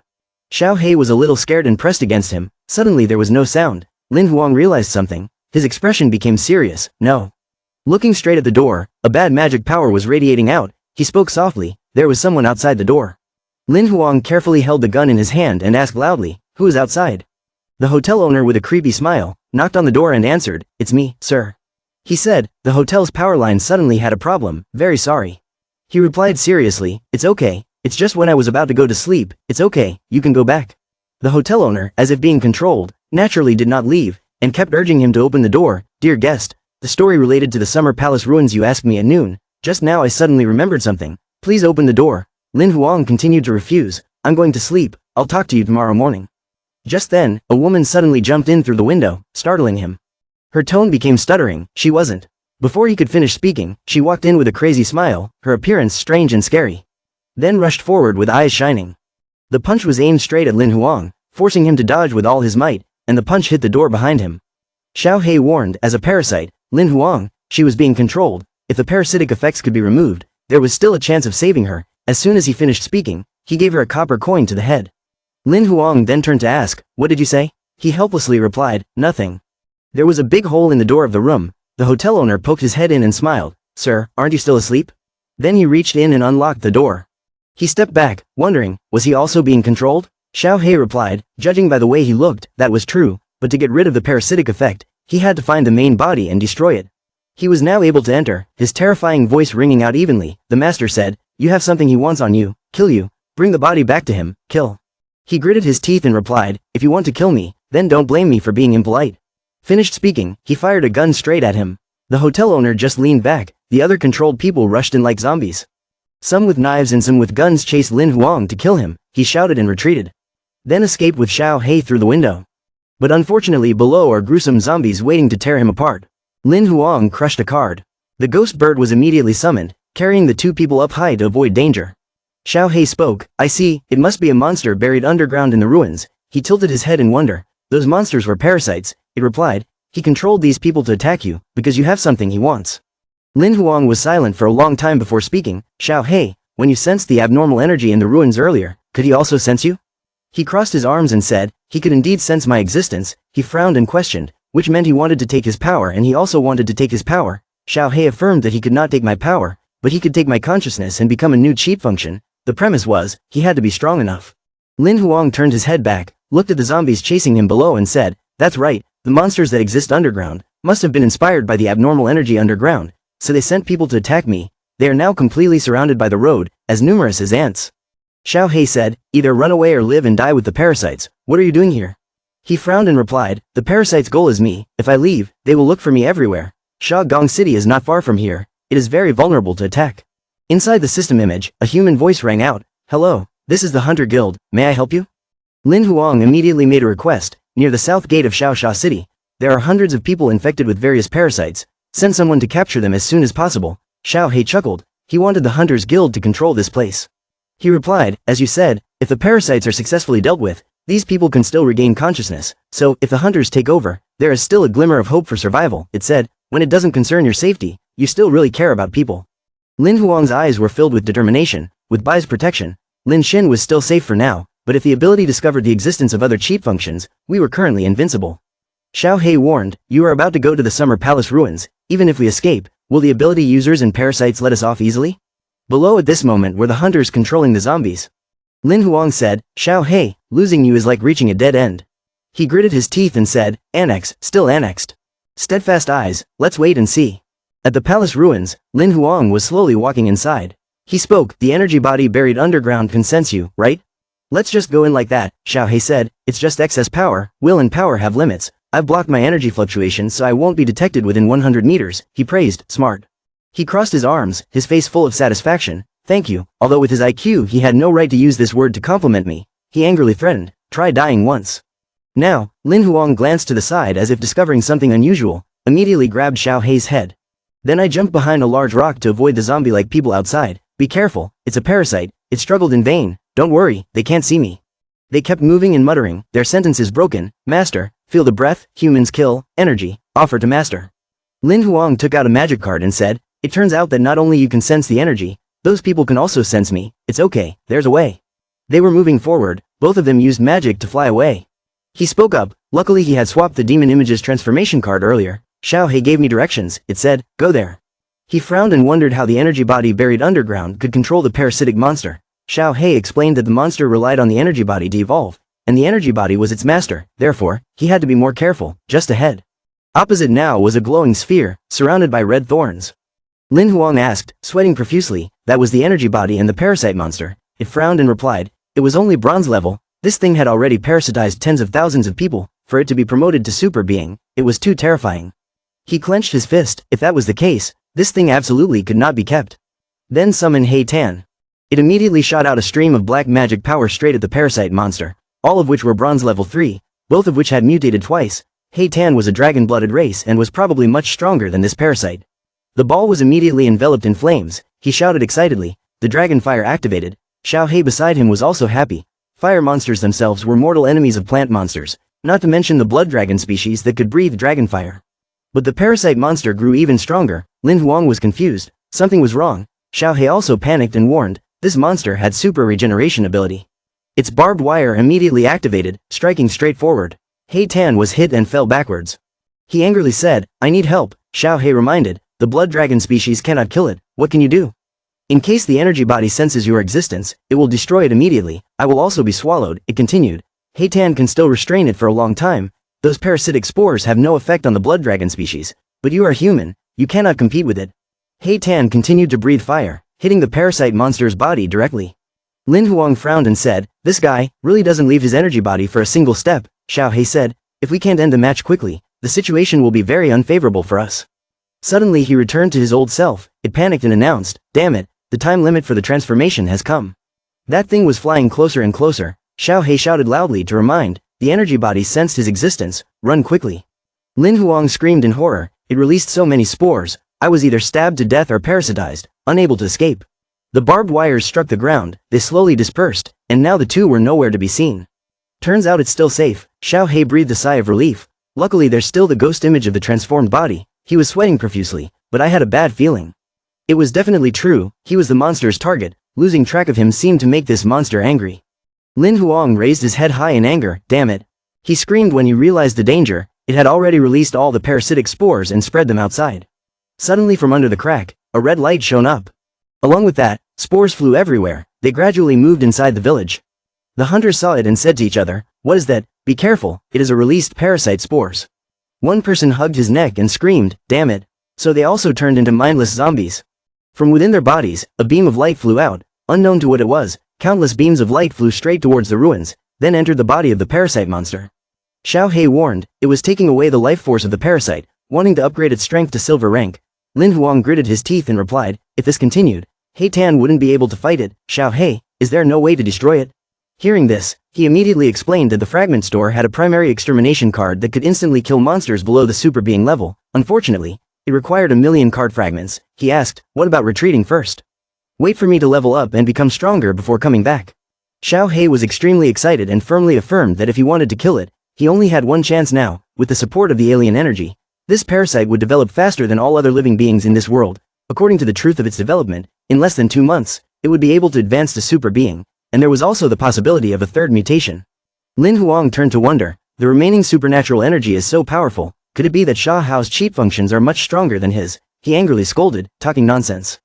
Xiao He was a little scared and pressed against him, suddenly there was no sound. Lin Huang realized something, his expression became serious, no. Looking straight at the door, a bad magic power was radiating out, he spoke softly, there was someone outside the door. Lin Huang carefully held the gun in his hand and asked loudly, who is outside? The hotel owner with a creepy smile, knocked on the door and answered, it's me, sir. He said, the hotel's power line suddenly had a problem, very sorry. He replied seriously, it's okay, it's just when I was about to go to sleep, it's okay, you can go back. The hotel owner, as if being controlled, naturally did not leave, and kept urging him to open the door. Dear guest, the story related to the summer palace ruins you asked me at noon, just now I suddenly remembered something, please open the door. Lin Huang continued to refuse, I'm going to sleep, I'll talk to you tomorrow morning. Just then, a woman suddenly jumped in through the window, startling him. Her tone became stuttering, she wasn't. Before he could finish speaking, she walked in with a crazy smile, her appearance strange and scary. Then rushed forward with eyes shining. The punch was aimed straight at Lin Huang, forcing him to dodge with all his might, and the punch hit the door behind him. Xiao He warned, as a parasite, Lin Huang, she was being controlled, if the parasitic effects could be removed, there was still a chance of saving her. As soon as he finished speaking, he gave her a copper coin to the head. Lin Huang then turned to ask, what did you say? He helplessly replied, nothing. There was a big hole in the door of the room, the hotel owner poked his head in and smiled, sir, aren't you still asleep? Then he reached in and unlocked the door. He stepped back, wondering, was he also being controlled? Xiao He replied, judging by the way he looked, that was true, but to get rid of the parasitic effect, he had to find the main body and destroy it. He was now able to enter, his terrifying voice ringing out evenly. The master said, you have something he wants on you, kill you, bring the body back to him, kill. He gritted his teeth and replied, if you want to kill me, then don't blame me for being impolite. Finished speaking, he fired a gun straight at him. The hotel owner just leaned back, the other controlled people rushed in like zombies. Some with knives and some with guns chased Lin Huang to kill him, he shouted and retreated. Then escaped with Xiao He through the window. But unfortunately below are gruesome zombies waiting to tear him apart. Lin Huang crushed a card. The ghost bird was immediately summoned, carrying the 2 people up high to avoid danger. Xiao He spoke, I see, it must be a monster buried underground in the ruins. He tilted his head in wonder. Those monsters were parasites, it replied. He controlled these people to attack you, because you have something he wants. Lin Huang was silent for a long time before speaking. Xiao He, when you sensed the abnormal energy in the ruins earlier, could he also sense you? He crossed his arms and said, he could indeed sense my existence. He frowned and questioned, which meant he wanted to take his power and he also wanted to take his power. Xiao He affirmed that he could not take my power, but he could take my consciousness and become a new cheat function. The premise was, he had to be strong enough. Lin Huang turned his head back, looked at the zombies chasing him below and said, that's right, the monsters that exist underground must have been inspired by the abnormal energy underground, so they sent people to attack me. They are now completely surrounded by the road, as numerous as ants. Xiao He said, either run away or live and die with the parasites. What are you doing here? He frowned and replied, the parasites' goal is me. If I leave, they will look for me everywhere. Sha Gong City is not far from here. It is very vulnerable to attack. Inside the system image, a human voice rang out, hello, this is the Hunter Guild, may I help you? Lin Huang immediately made a request. Near the south gate of Xiaosha City, there are hundreds of people infected with various parasites. Send someone to capture them as soon as possible. Xiao He chuckled. He wanted the Hunters Guild to control this place. He replied, as you said, if the parasites are successfully dealt with, these people can still regain consciousness, so if the hunters take over, there is still a glimmer of hope for survival. It said, when it doesn't concern your safety, you still really care about people. Lin Huang's eyes were filled with determination. With Bai's protection, Lin Xin was still safe for now, but if the ability discovered the existence of other cheat functions, we were currently invincible. Xiao He warned, you are about to go to the Summer Palace ruins. Even if we escape, will the ability users and parasites let us off easily? Below at this moment were the hunters controlling the zombies. Lin Huang said, Xiao He, losing you is like reaching a dead end. He gritted his teeth and said, annex, still annexed. Steadfast eyes, let's wait and see. At the palace ruins, Lin Huang was slowly walking inside. He spoke, the energy body buried underground can sense you, right? Let's just go in like that, Xiao He said, it's just excess power, will and power have limits, I've blocked my energy fluctuations so I won't be detected within 100 meters, he praised, smart. He crossed his arms, his face full of satisfaction. Thank you, although with his IQ he had no right to use this word to compliment me. He angrily threatened, try dying once. Now, Lin Huang glanced to the side as if discovering something unusual, immediately grabbed Xiao Hei's head. Then I jumped behind a large rock to avoid the zombie-like people outside. Be careful, it's a parasite. It struggled in vain. Don't worry, they can't see me. They kept moving and muttering, their sentences broken. Master, feel the breath, humans kill, energy, offer to master. Lin Huang took out a magic card and said, it turns out that not only you can sense the energy, those people can also sense me. It's okay, there's a way. They were moving forward, both of them used magic to fly away. He spoke up, luckily he had swapped the demon image's transformation card earlier. Xiao Hei gave me directions, it said, go there. He frowned and wondered how the energy body buried underground could control the parasitic monster. Xiao Hei explained that the monster relied on the energy body to evolve, and the energy body was its master, therefore, he had to be more careful. Just ahead. Opposite now was a glowing sphere, surrounded by red thorns. Lin Huang asked, sweating profusely, that was the energy body and the parasite monster. It frowned and replied, it was only bronze level. This thing had already parasitized tens of thousands of people. For it to be promoted to super being, it was too terrifying. He clenched his fist. If that was the case, this thing absolutely could not be kept. Then summon Hei Tan. It immediately shot out a stream of black magic power straight at the parasite monster, all of which were bronze level 3, both of which had mutated twice. Hei Tan was a dragon-blooded race and was probably much stronger than this parasite. The ball was immediately enveloped in flames. He shouted excitedly, the dragon fire activated. Xiao Hei beside him was also happy. Fire monsters themselves were mortal enemies of plant monsters, not to mention the blood dragon species that could breathe dragon fire. But the parasite monster grew even stronger. Lin Huang was confused. Something was wrong. Xiao Hei also panicked and warned, this monster had super regeneration ability. Its barbed wire immediately activated, striking straight forward. Hei Tan was hit and fell backwards. He angrily said, I need help. Xiao Hei reminded, the blood dragon species cannot kill it. What can you do? In case the energy body senses your existence, it will destroy it immediately. I will also be swallowed, it continued. Hei Tan can still restrain it for a long time. Those parasitic spores have no effect on the blood dragon species. But you are human, you cannot compete with it. Hei Tan continued to breathe fire, hitting the parasite monster's body directly. Lin Huang frowned and said, this guy really doesn't leave his energy body for a single step. Xiao Hei said, if we can't end the match quickly, the situation will be very unfavorable for us. Suddenly he returned to his old self. It panicked and announced, damn it, the time limit for the transformation has come. That thing was flying closer and closer. Xiao Hei shouted loudly to remind, the energy body sensed his existence, run quickly. Lin Huang screamed in horror, it released so many spores, I was either stabbed to death or parasitized, unable to escape. The barbed wires struck the ground, they slowly dispersed, and now the two were nowhere to be seen. Turns out it's still safe. Xiao Hei breathed a sigh of relief. Luckily there's still the ghost image of the transformed body. He was sweating profusely, but I had a bad feeling. It was definitely true, he was the monster's target. Losing track of him seemed to make this monster angry. Lin Huang raised his head high in anger, damn it. He screamed when he realized the danger. It had already released all the parasitic spores and spread them outside. Suddenly from under the crack, a red light shone up. Along with that, spores flew everywhere. They gradually moved inside the village. The hunters saw it and said to each other, what is that? Be careful, it is a released parasite spores. One person hugged his neck and screamed, damn it. So they also turned into mindless zombies. From within their bodies, a beam of light flew out. Unknown to what it was, countless beams of light flew straight towards the ruins, then entered the body of the parasite monster. Xiao Hei warned, it was taking away the life force of the parasite, wanting to upgrade its strength to silver rank. Lin Huang gritted his teeth and replied, if this continued, Hei Tan wouldn't be able to fight it. Xiao Hei, is there no way to destroy it? Hearing this, he immediately explained that the fragment store had a primary extermination card that could instantly kill monsters below the super being level. Unfortunately, it required 1,000,000 card fragments. He asked, what about retreating first? Wait for me to level up and become stronger before coming back. Xiao Hei was extremely excited and firmly affirmed that if he wanted to kill it, he only had one chance now. With the support of the alien energy, this parasite would develop faster than all other living beings in this world. According to the truth of its development, in less than 2 months, it would be able to advance to super being, and there was also the possibility of a third mutation. Lin Huang turned to wonder, the remaining supernatural energy is so powerful, could it be that Sha Hao's cheat functions are much stronger than his? He angrily scolded, talking nonsense.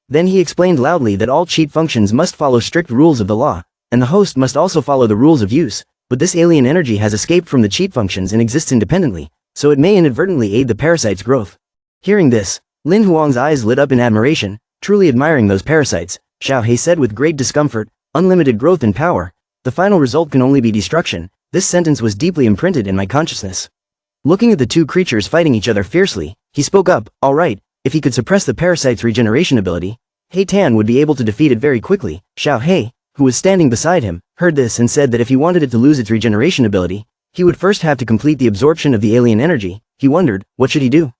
Then he explained loudly that all cheat functions must follow strict rules of the law, and the host must also follow the rules of use, but this alien energy has escaped from the cheat functions and exists independently, so it may inadvertently aid the parasite's growth. Hearing this, Lin Huang's eyes lit up in admiration, truly admiring those parasites. Xiao Hei said with great discomfort, unlimited growth and power, the final result can only be destruction. This sentence was deeply imprinted in my consciousness. Looking at the two creatures fighting each other fiercely, he spoke up, alright, if he could suppress the parasite's regeneration ability, He Tan would be able to defeat it very quickly. Xiao He, who was standing beside him, heard this and said that if he wanted it to lose its regeneration ability, he would first have to complete the absorption of the alien energy. He wondered, what should he do?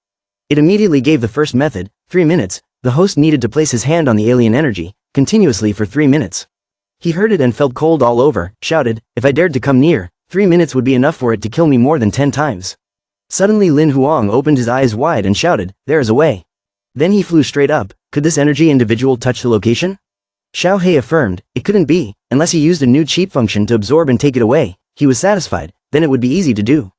It immediately gave the first method, 3 minutes. The host needed to place his hand on the alien energy, continuously for 3 minutes. He heard it and felt cold all over, shouted, if I dared to come near, 3 minutes would be enough for it to kill me more than 10 times. Suddenly Lin Huang opened his eyes wide and shouted, there is a way. Then he flew straight up. Could this energy individual touch the location? Xiao He affirmed, it couldn't be, unless he used a new cheat function to absorb and take it away. He was satisfied, then it would be easy to do.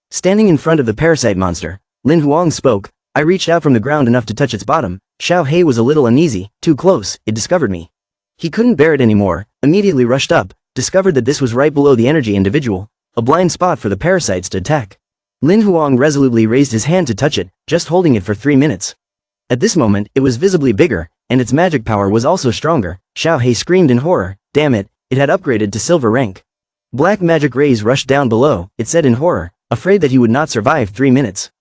Standing in front of the parasite monster, Lin Huang spoke, I reached out from the ground enough to touch its bottom. Xiao He was a little uneasy, too close, it discovered me. He couldn't bear it anymore, immediately rushed up, discovered that this was right below the energy individual, a blind spot for the parasites to attack. Lin Huang resolutely raised his hand to touch it, just holding it for 3 minutes. At this moment, it was visibly bigger, and its magic power was also stronger. Xiao He screamed in horror, damn it, it had upgraded to silver rank. Black magic rays rushed down below, it said in horror, afraid that he would not survive 3 minutes.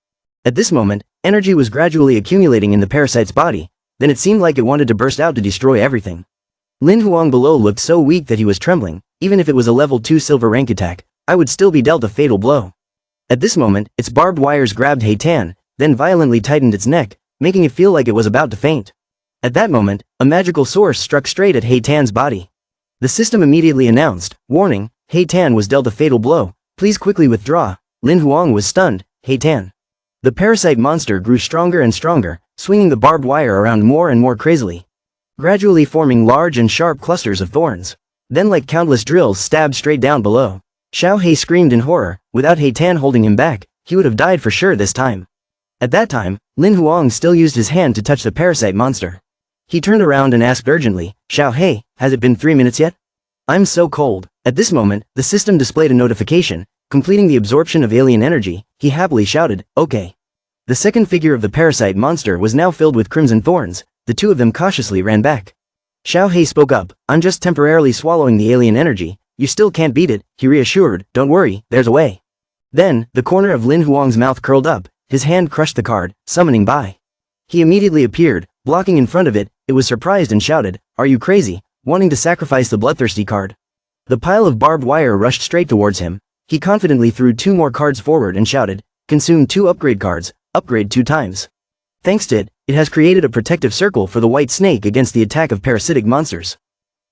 At this moment, energy was gradually accumulating in the parasite's body, then it seemed like it wanted to burst out to destroy everything. Lin Huang below looked so weak that he was trembling. Even if it was a level 2 silver rank attack, I would still be dealt a fatal blow. At this moment, its barbed wires grabbed He Tan, then violently tightened its neck, making it feel like it was about to faint. At that moment, a magical source struck straight at He Tan's body. The system immediately announced, warning, He Tan was dealt a fatal blow, please quickly withdraw. Lin Huang was stunned, He Tan. The parasite monster grew stronger and stronger, swinging the barbed wire around more and more crazily, gradually forming large and sharp clusters of thorns. Then like countless drills stabbed straight down below. Xiao He screamed in horror, without He Tan holding him back, he would have died for sure this time. At that time, Lin Huang still used his hand to touch the parasite monster. He turned around and asked urgently, Xiao He, has it been 3 minutes yet? I'm so cold. At this moment, the system displayed a notification, completing the absorption of alien energy. He happily shouted, okay. The second figure of the parasite monster was now filled with crimson thorns. The two of them cautiously ran back. Xiao He spoke up, I'm just temporarily swallowing the alien energy, you still can't beat it, he reassured, don't worry, there's a way. Then, the corner of Lin Huang's mouth curled up, his hand crushed the card, summoning Bai. He immediately appeared, blocking in front of it. It was surprised and shouted, are you crazy, wanting to sacrifice the bloodthirsty card? The pile of barbed wire rushed straight towards him. He confidently threw 2 more cards forward and shouted, consume 2 upgrade cards, upgrade 2 times. Thanks to it, it has created a protective circle for the white snake against the attack of parasitic monsters.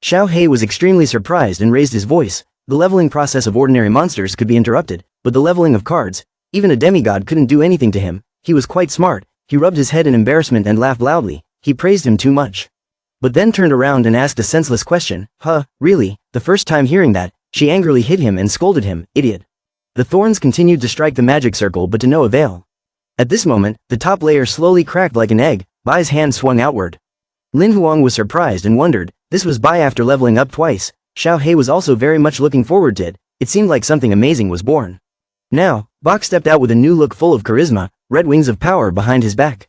Xiao He was extremely surprised and raised his voice. The leveling process of ordinary monsters could be interrupted, but the leveling of cards, even a demigod couldn't do anything to him. He was quite smart. He rubbed his head in embarrassment and laughed loudly. He praised him too much. But then turned around and asked a senseless question, huh, really? The first time hearing that, she angrily hit him and scolded him, idiot. The thorns continued to strike the magic circle but to no avail. At this moment, the top layer slowly cracked like an egg. Bai's hand swung outward. Lin Huang was surprised and wondered, this was Bai after leveling up twice. Xiao He was also very much looking forward to it. It seemed like something amazing was born. Now, Bach stepped out with a new look full of charisma, red wings of power behind his back.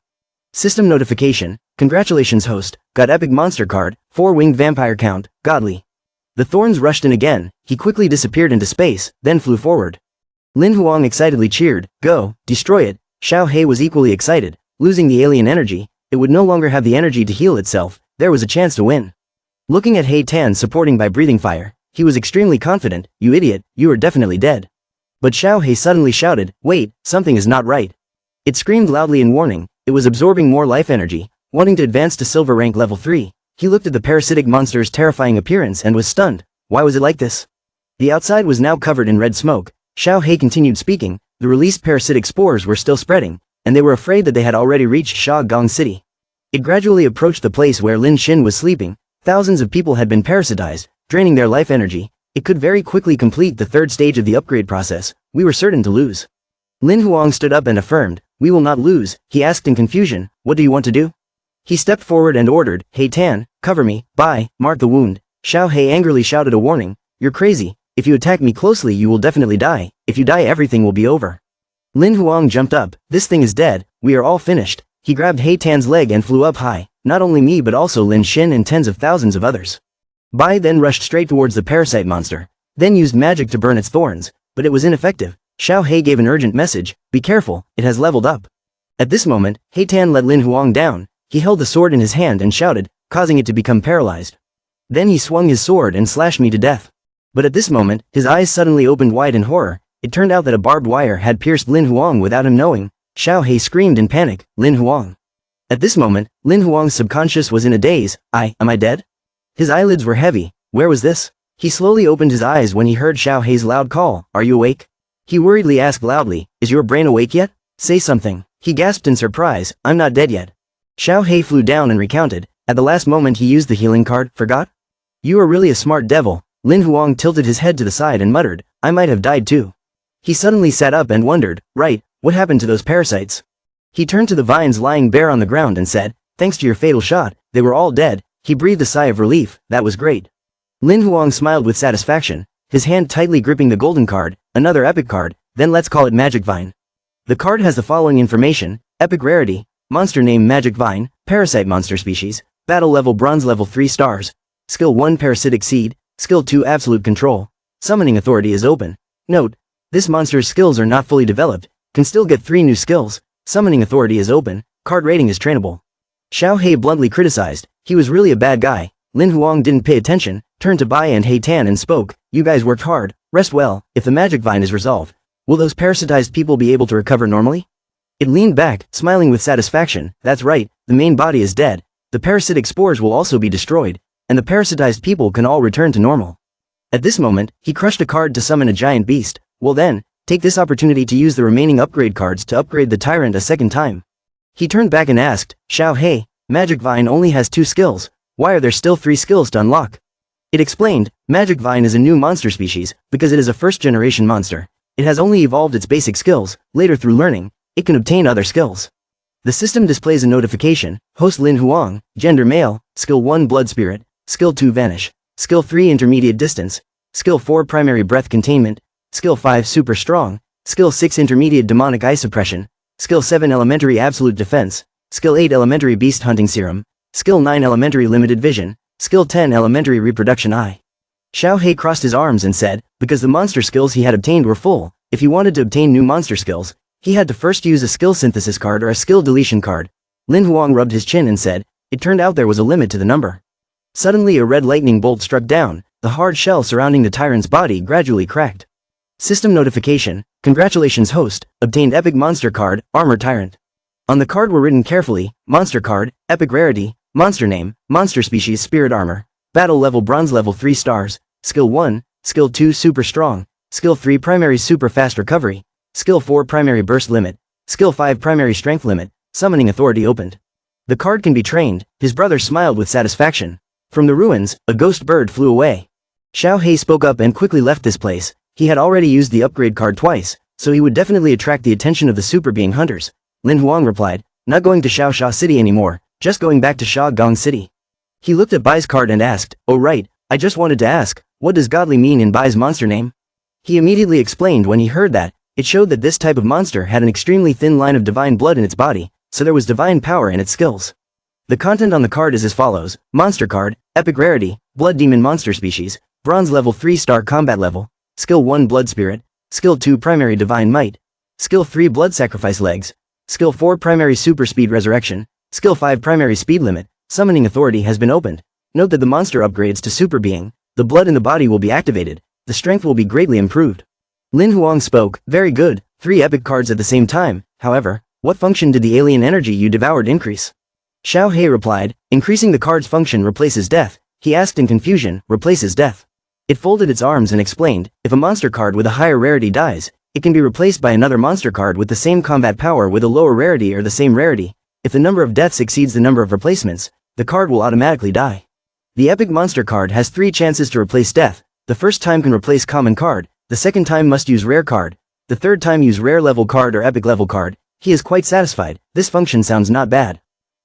System notification, congratulations host, got epic monster card, 4-winged vampire count, godly. The thorns rushed in again, he quickly disappeared into space, then flew forward. Lin Huang excitedly cheered, go, destroy it. Xiao He was equally excited, losing the alien energy, it would no longer have the energy to heal itself, there was a chance to win. Looking at He Tan supporting by breathing fire, he was extremely confident, you idiot, you are definitely dead. But Xiao He suddenly shouted, wait, something is not right. It screamed loudly in warning, it was absorbing more life energy, wanting to advance to silver rank level 3. He looked at the parasitic monster's terrifying appearance and was stunned. Why was it like this? The outside was now covered in red smoke. Xiao He continued speaking, the released parasitic spores were still spreading, and they were afraid that they had already reached Sha Gong City. It gradually approached the place where Lin Xin was sleeping. Thousands of people had been parasitized, draining their life energy. It could very quickly complete the 3rd stage of the upgrade process. We were certain to lose. Lin Huang stood up and affirmed, we will not lose. He asked in confusion, what do you want to do? He stepped forward and ordered, He Tan, cover me, Bai, mark the wound. Xiao He angrily shouted a warning, you're crazy. If you attack me closely you will definitely die. If you die everything will be over. Lin Huang jumped up, this thing is dead, we are all finished. He grabbed He Tan's leg and flew up high, not only me but also Lin Xin and tens of thousands of others. Bai then rushed straight towards the parasite monster, then used magic to burn its thorns, but it was ineffective. Xiao He gave an urgent message, be careful, it has leveled up. At this moment, He Tan let Lin Huang down. He held the sword in his hand and shouted, causing it to become paralyzed. Then he swung his sword and slashed me to death. But at this moment, his eyes suddenly opened wide in horror. It turned out that a barbed wire had pierced Lin Huang without him knowing. Xiao He screamed in panic, Lin Huang. At this moment, Lin Huang's subconscious was in a daze. Am I dead? His eyelids were heavy. Where was this? He slowly opened his eyes when he heard Xiao He's loud call, are you awake? He worriedly asked loudly, is your brain awake yet? Say something. He gasped in surprise, I'm not dead yet. Xiao He flew down and recounted, at the last moment he used the healing card, forgot? You are really a smart devil. Lin Huang tilted his head to the side and muttered, I might have died too. He suddenly sat up and wondered, right, what happened to those parasites? He turned to the vines lying bare on the ground and said, thanks to your fatal shot, they were all dead. He breathed a sigh of relief, that was great. Lin Huang smiled with satisfaction, his hand tightly gripping the golden card, another epic card, then let's call it Magic Vine. The card has the following information, epic rarity, monster name Magic Vine, parasite monster species, battle level bronze level 3 stars, skill 1 parasitic seed, skill 2 absolute control, summoning authority is open. Note, this monster's skills are not fully developed, can still get 3 new skills, summoning authority is open, card rating is trainable. Xiao He bluntly criticized, he was really a bad guy. Lin Huang didn't pay attention, turned to Bai and He Tan and spoke, you guys worked hard, rest well, if the magic vine is resolved, will those parasitized people be able to recover normally? It leaned back, smiling with satisfaction, that's right, the main body is dead, the parasitic spores will also be destroyed, and the parasitized people can all return to normal. At this moment, he crushed a card to summon a giant beast, well then, take this opportunity to use the remaining upgrade cards to upgrade the tyrant a second time. He turned back and asked, Xiao He, Magic Vine only has 2 skills, why are there still 3 skills to unlock? It explained, Magic Vine is a new monster species, because it is a first-generation monster. It has only evolved its basic skills, later through learning, it can obtain other skills. The system displays a notification, host Lin Huang, gender male, skill 1 blood spirit, skill 2 vanish, skill 3 intermediate distance, skill 4 primary breath containment, skill 5 super strong, skill 6 intermediate demonic eye suppression, skill 7 elementary absolute defense, skill 8 elementary beast hunting serum, skill 9 elementary limited vision, skill 10 elementary reproduction eye. Xiao He crossed his arms and said, because the monster skills he had obtained were full, if he wanted to obtain new monster skills, he had to first use a skill synthesis card or a skill deletion card. Lin Huang rubbed his chin and said, it turned out there was a limit to the number. Suddenly a red lightning bolt struck down, the hard shell surrounding the tyrant's body gradually cracked. System notification, congratulations host, obtained epic monster card, Armor Tyrant. On the card were written carefully, monster card, epic rarity, monster name, monster species spirit armor, battle level bronze level 3 stars, skill 1, skill 2 super strong, skill 3 primary super fast recovery, skill 4 primary burst limit, skill 5 primary strength limit, summoning authority opened. The card can be trained, his brother smiled with satisfaction. From the ruins, a ghost bird flew away. Xiao He spoke up and quickly left this place, he had already used the upgrade card twice, so he would definitely attract the attention of the super being hunters. Lin Huang replied, not going to Xiaosha City anymore, just going back to Sha Gong City. He looked at Bai's card and asked, oh right, I just wanted to ask, what does godly mean in Bai's monster name? He immediately explained when he heard that, it showed that this type of monster had an extremely thin line of divine blood in its body, so there was divine power in its skills. The content on the card is as follows, monster card, epic rarity, blood demon monster species, bronze level 3 star combat level, skill 1 blood spirit, skill 2 primary divine might, skill 3 blood sacrifice legs, skill 4 primary super speed resurrection, skill 5 primary speed limit, summoning authority has been opened. Note that the monster upgrades to super being, the blood in the body will be activated, the strength will be greatly improved. Lin Huang spoke, very good, 3 epic cards at the same time, however, what function did the alien energy you devoured increase? Xiao He replied, increasing the card's function replaces death. He asked in confusion, replaces death. It folded its arms and explained, if a monster card with a higher rarity dies, it can be replaced by another monster card with the same combat power with a lower rarity or the same rarity. If the number of deaths exceeds the number of replacements, the card will automatically die. The epic monster card has 3 chances to replace death. The first time can replace common card, the second time must use rare card, the third time use rare level card or epic level card. He is quite satisfied, this function sounds not bad.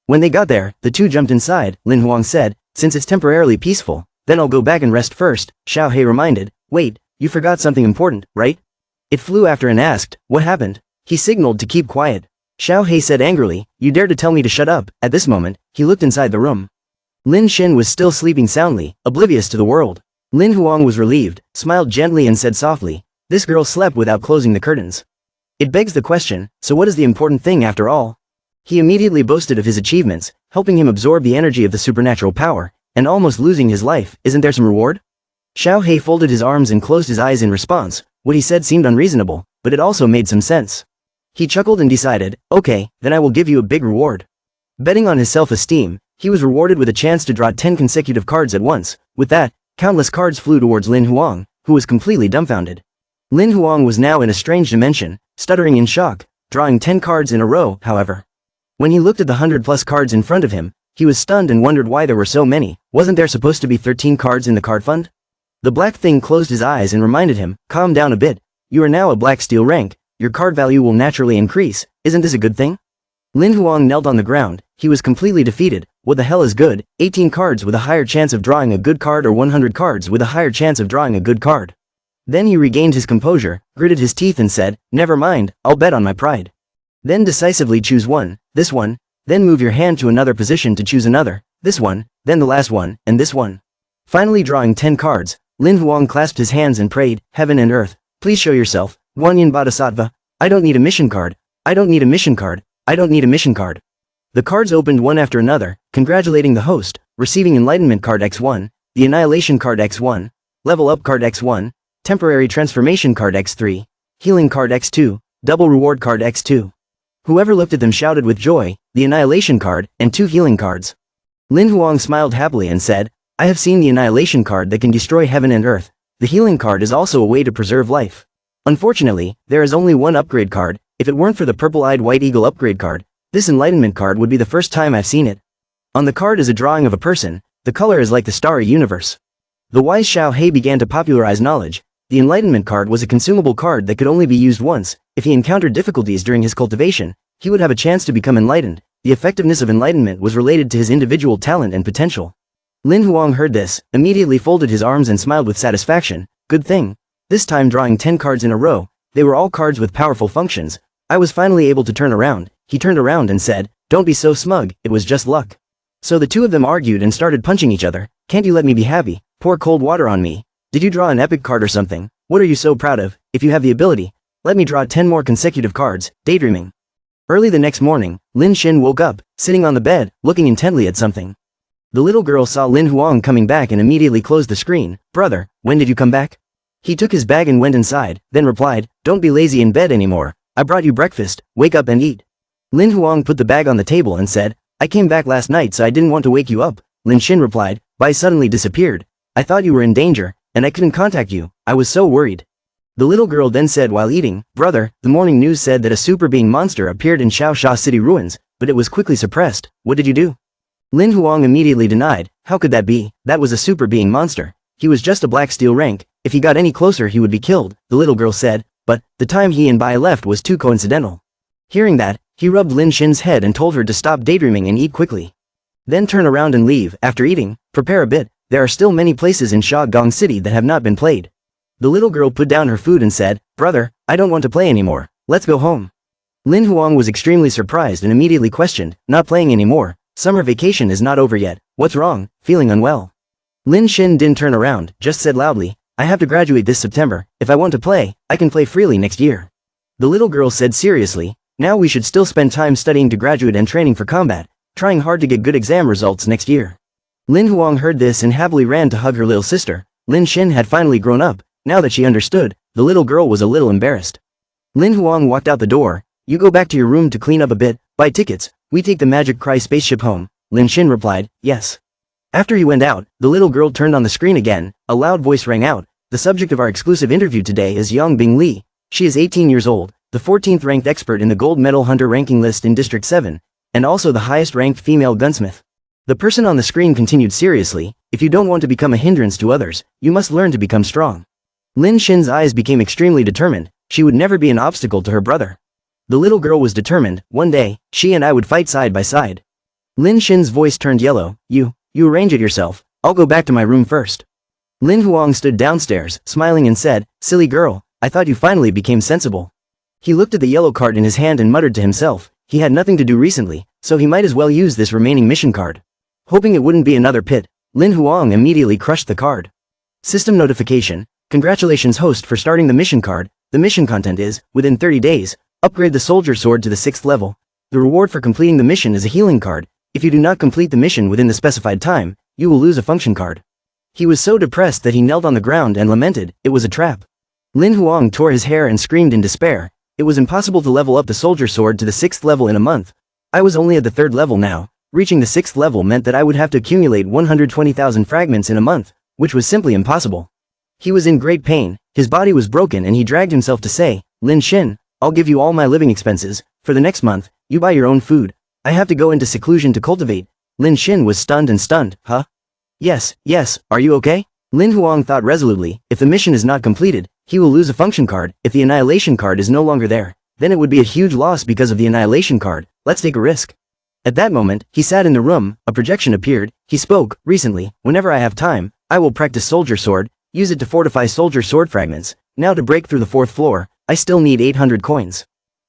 When they got there, the two jumped inside. Lin Huang said, since it's temporarily peaceful, then I'll go back and rest first. Xiao He reminded, wait, you forgot something important, right? It flew after and asked, what happened? He signaled to keep quiet. Xiao He said angrily, you dare to tell me to shut up. At this moment, he looked inside the room. Lin Xin was still sleeping soundly, oblivious to the world. Lin Huang was relieved, smiled gently and said softly, This girl slept without closing the curtains. It begs the question, so what is the important thing after all? He immediately boasted of his achievements, helping him absorb the energy of the supernatural power, and almost losing his life. Isn't there some reward? Xiao He folded his arms and closed his eyes in response. What he said seemed unreasonable, but it also made some sense. He chuckled and decided, okay, then I will give you a big reward. Betting on his self-esteem, he was rewarded with a chance to draw 10 consecutive cards at once. With that, countless cards flew towards Lin Huang, who was completely dumbfounded. Lin Huang was now in a strange dimension, stuttering in shock, drawing 10 cards in a row, however. When he looked at the 100+ cards in front of him, he was stunned and wondered why there were so many. Wasn't there supposed to be 13 cards in the card fund? The black thing closed his eyes and reminded him, calm down a bit, you are now a black steel rank, your card value will naturally increase, isn't this a good thing? Lin Huang knelt on the ground, he was completely defeated. What the hell is good? 18 cards with a higher chance of drawing a good card or 100 cards with a higher chance of drawing a good card? Then he regained his composure, gritted his teeth and said, never mind, I'll bet on my pride. Then decisively choose one, this one, then move your hand to another position to choose another, this one, then the last one, and this one. Finally drawing 10 cards, Lin Huang clasped his hands and prayed, heaven and earth, please show yourself, Guanyin Bodhisattva, I don't need a mission card, I don't need a mission card, I don't need a mission card. The cards opened one after another, congratulating the host, receiving Enlightenment card X1, the Annihilation card X1, Level Up card X1, Temporary Transformation card X3, Healing card X2, Double Reward card X2. Whoever looked at them shouted with joy, the Annihilation card, and 2 healing cards. Lin Huang smiled happily and said, I have seen the Annihilation card that can destroy heaven and earth. The healing card is also a way to preserve life. Unfortunately, there is only one upgrade card. If it weren't for the purple-eyed white eagle upgrade card, this Enlightenment card would be the first time I've seen it. On the card is a drawing of a person, the color is like the starry universe. The wise Xiao He began to popularize knowledge. The Enlightenment card was a consumable card that could only be used once. If he encountered difficulties during his cultivation, he would have a chance to become enlightened. The effectiveness of enlightenment was related to his individual talent and potential. Lin Huang heard this, immediately folded his arms and smiled with satisfaction. Good thing. This time drawing 10 cards in a row, they were all cards with powerful functions. I was finally able to turn around. He turned around and said, don't be so smug, it was just luck. So the two of them argued and started punching each other. Can't you let me be happy? Pour cold water on me. Did you draw an epic card or something? What are you so proud of? If you have the ability, let me draw 10 more consecutive cards. Daydreaming. Early the next morning, Lin Xin woke up, sitting on the bed, looking intently at something. The little girl saw Lin Huang coming back and immediately closed the screen. Brother, when did you come back? He took his bag and went inside, then replied, don't be lazy in bed anymore. I brought you breakfast, wake up and eat. Lin Huang put the bag on the table and said, I came back last night so I didn't want to wake you up. Lin Xin replied, Bai suddenly disappeared. I thought you were in danger, and I couldn't contact you, I was so worried. The little girl then said while eating, brother, the morning news said that a super being monster appeared in Shaosha city ruins, but it was quickly suppressed. What did you do? Lin Huang immediately denied, how could that be? That was a super being monster. He was just a black steel rank, if he got any closer he would be killed, the little girl said, but, the time he and Bai left was too coincidental. Hearing that, he rubbed Lin Xin's head and told her to stop daydreaming and eat quickly. Then turn around and leave. After eating, prepare a bit, there are still many places in Shagong City that have not been played. The little girl put down her food and said, brother, I don't want to play anymore, let's go home. Lin Huang was extremely surprised and immediately questioned, not playing anymore, summer vacation is not over yet, what's wrong, feeling unwell? Lin Xin didn't turn around, just said loudly, I have to graduate this September, if I want to play, I can play freely next year. The little girl said seriously, now we should still spend time studying to graduate and training for combat, trying hard to get good exam results next year. Lin Huang heard this and happily ran to hug her little sister. Lin Xin had finally grown up, now that she understood, the little girl was a little embarrassed. Lin Huang walked out the door, you go back to your room to clean up a bit, buy tickets, we take the Magic Cry spaceship home. Lin Xin replied, yes. After he went out, the little girl turned on the screen again, a loud voice rang out, the subject of our exclusive interview today is Yang Bing Li. She is 18 years old, the 14th ranked expert in the Gold Medal Hunter ranking list in District 7, and also the highest ranked female gunsmith. The person on the screen continued seriously, if you don't want to become a hindrance to others, you must learn to become strong. Lin Xin's eyes became extremely determined, she would never be an obstacle to her brother. The little girl was determined, one day, she and I would fight side by side. Lin Xin's voice turned yellow, you arrange it yourself, I'll go back to my room first. Lin Huang stood downstairs, smiling and said, silly girl, I thought you finally became sensible. He looked at the yellow card in his hand and muttered to himself, he had nothing to do recently, so he might as well use this remaining mission card. Hoping it wouldn't be another pit, Lin Huang immediately crushed the card. System notification, Congratulations host for starting the mission card. The mission content is, within 30 days, upgrade the soldier sword to the 6th level. The reward for completing the mission is a healing card. If you do not complete the mission within the specified time, you will lose a function card. He was so depressed that he knelt on the ground and lamented, it was a trap. Lin Huang tore his hair and screamed in despair. It was impossible to level up the soldier sword to the 6th level in a month. I was only at the 3rd level now. Reaching the 6th level meant that I would have to accumulate 120,000 fragments in a month, which was simply impossible. He was in great pain, his body was broken and he dragged himself to say, Lin Xin, I'll give you all my living expenses. For the next month, you buy your own food. I have to go into seclusion to cultivate. Lin Xin was stunned, huh? Yes, are you okay? Lin Huang thought resolutely, if the mission is not completed, he will lose a function card. If the annihilation card is no longer there, then it would be a huge loss because of the annihilation card. Let's take a risk. At that moment, he sat in the room, a projection appeared, he spoke, recently, whenever I have time, I will practice soldier sword, use it to fortify soldier sword fragments. Now to break through the 4th floor, I still need 800 coins.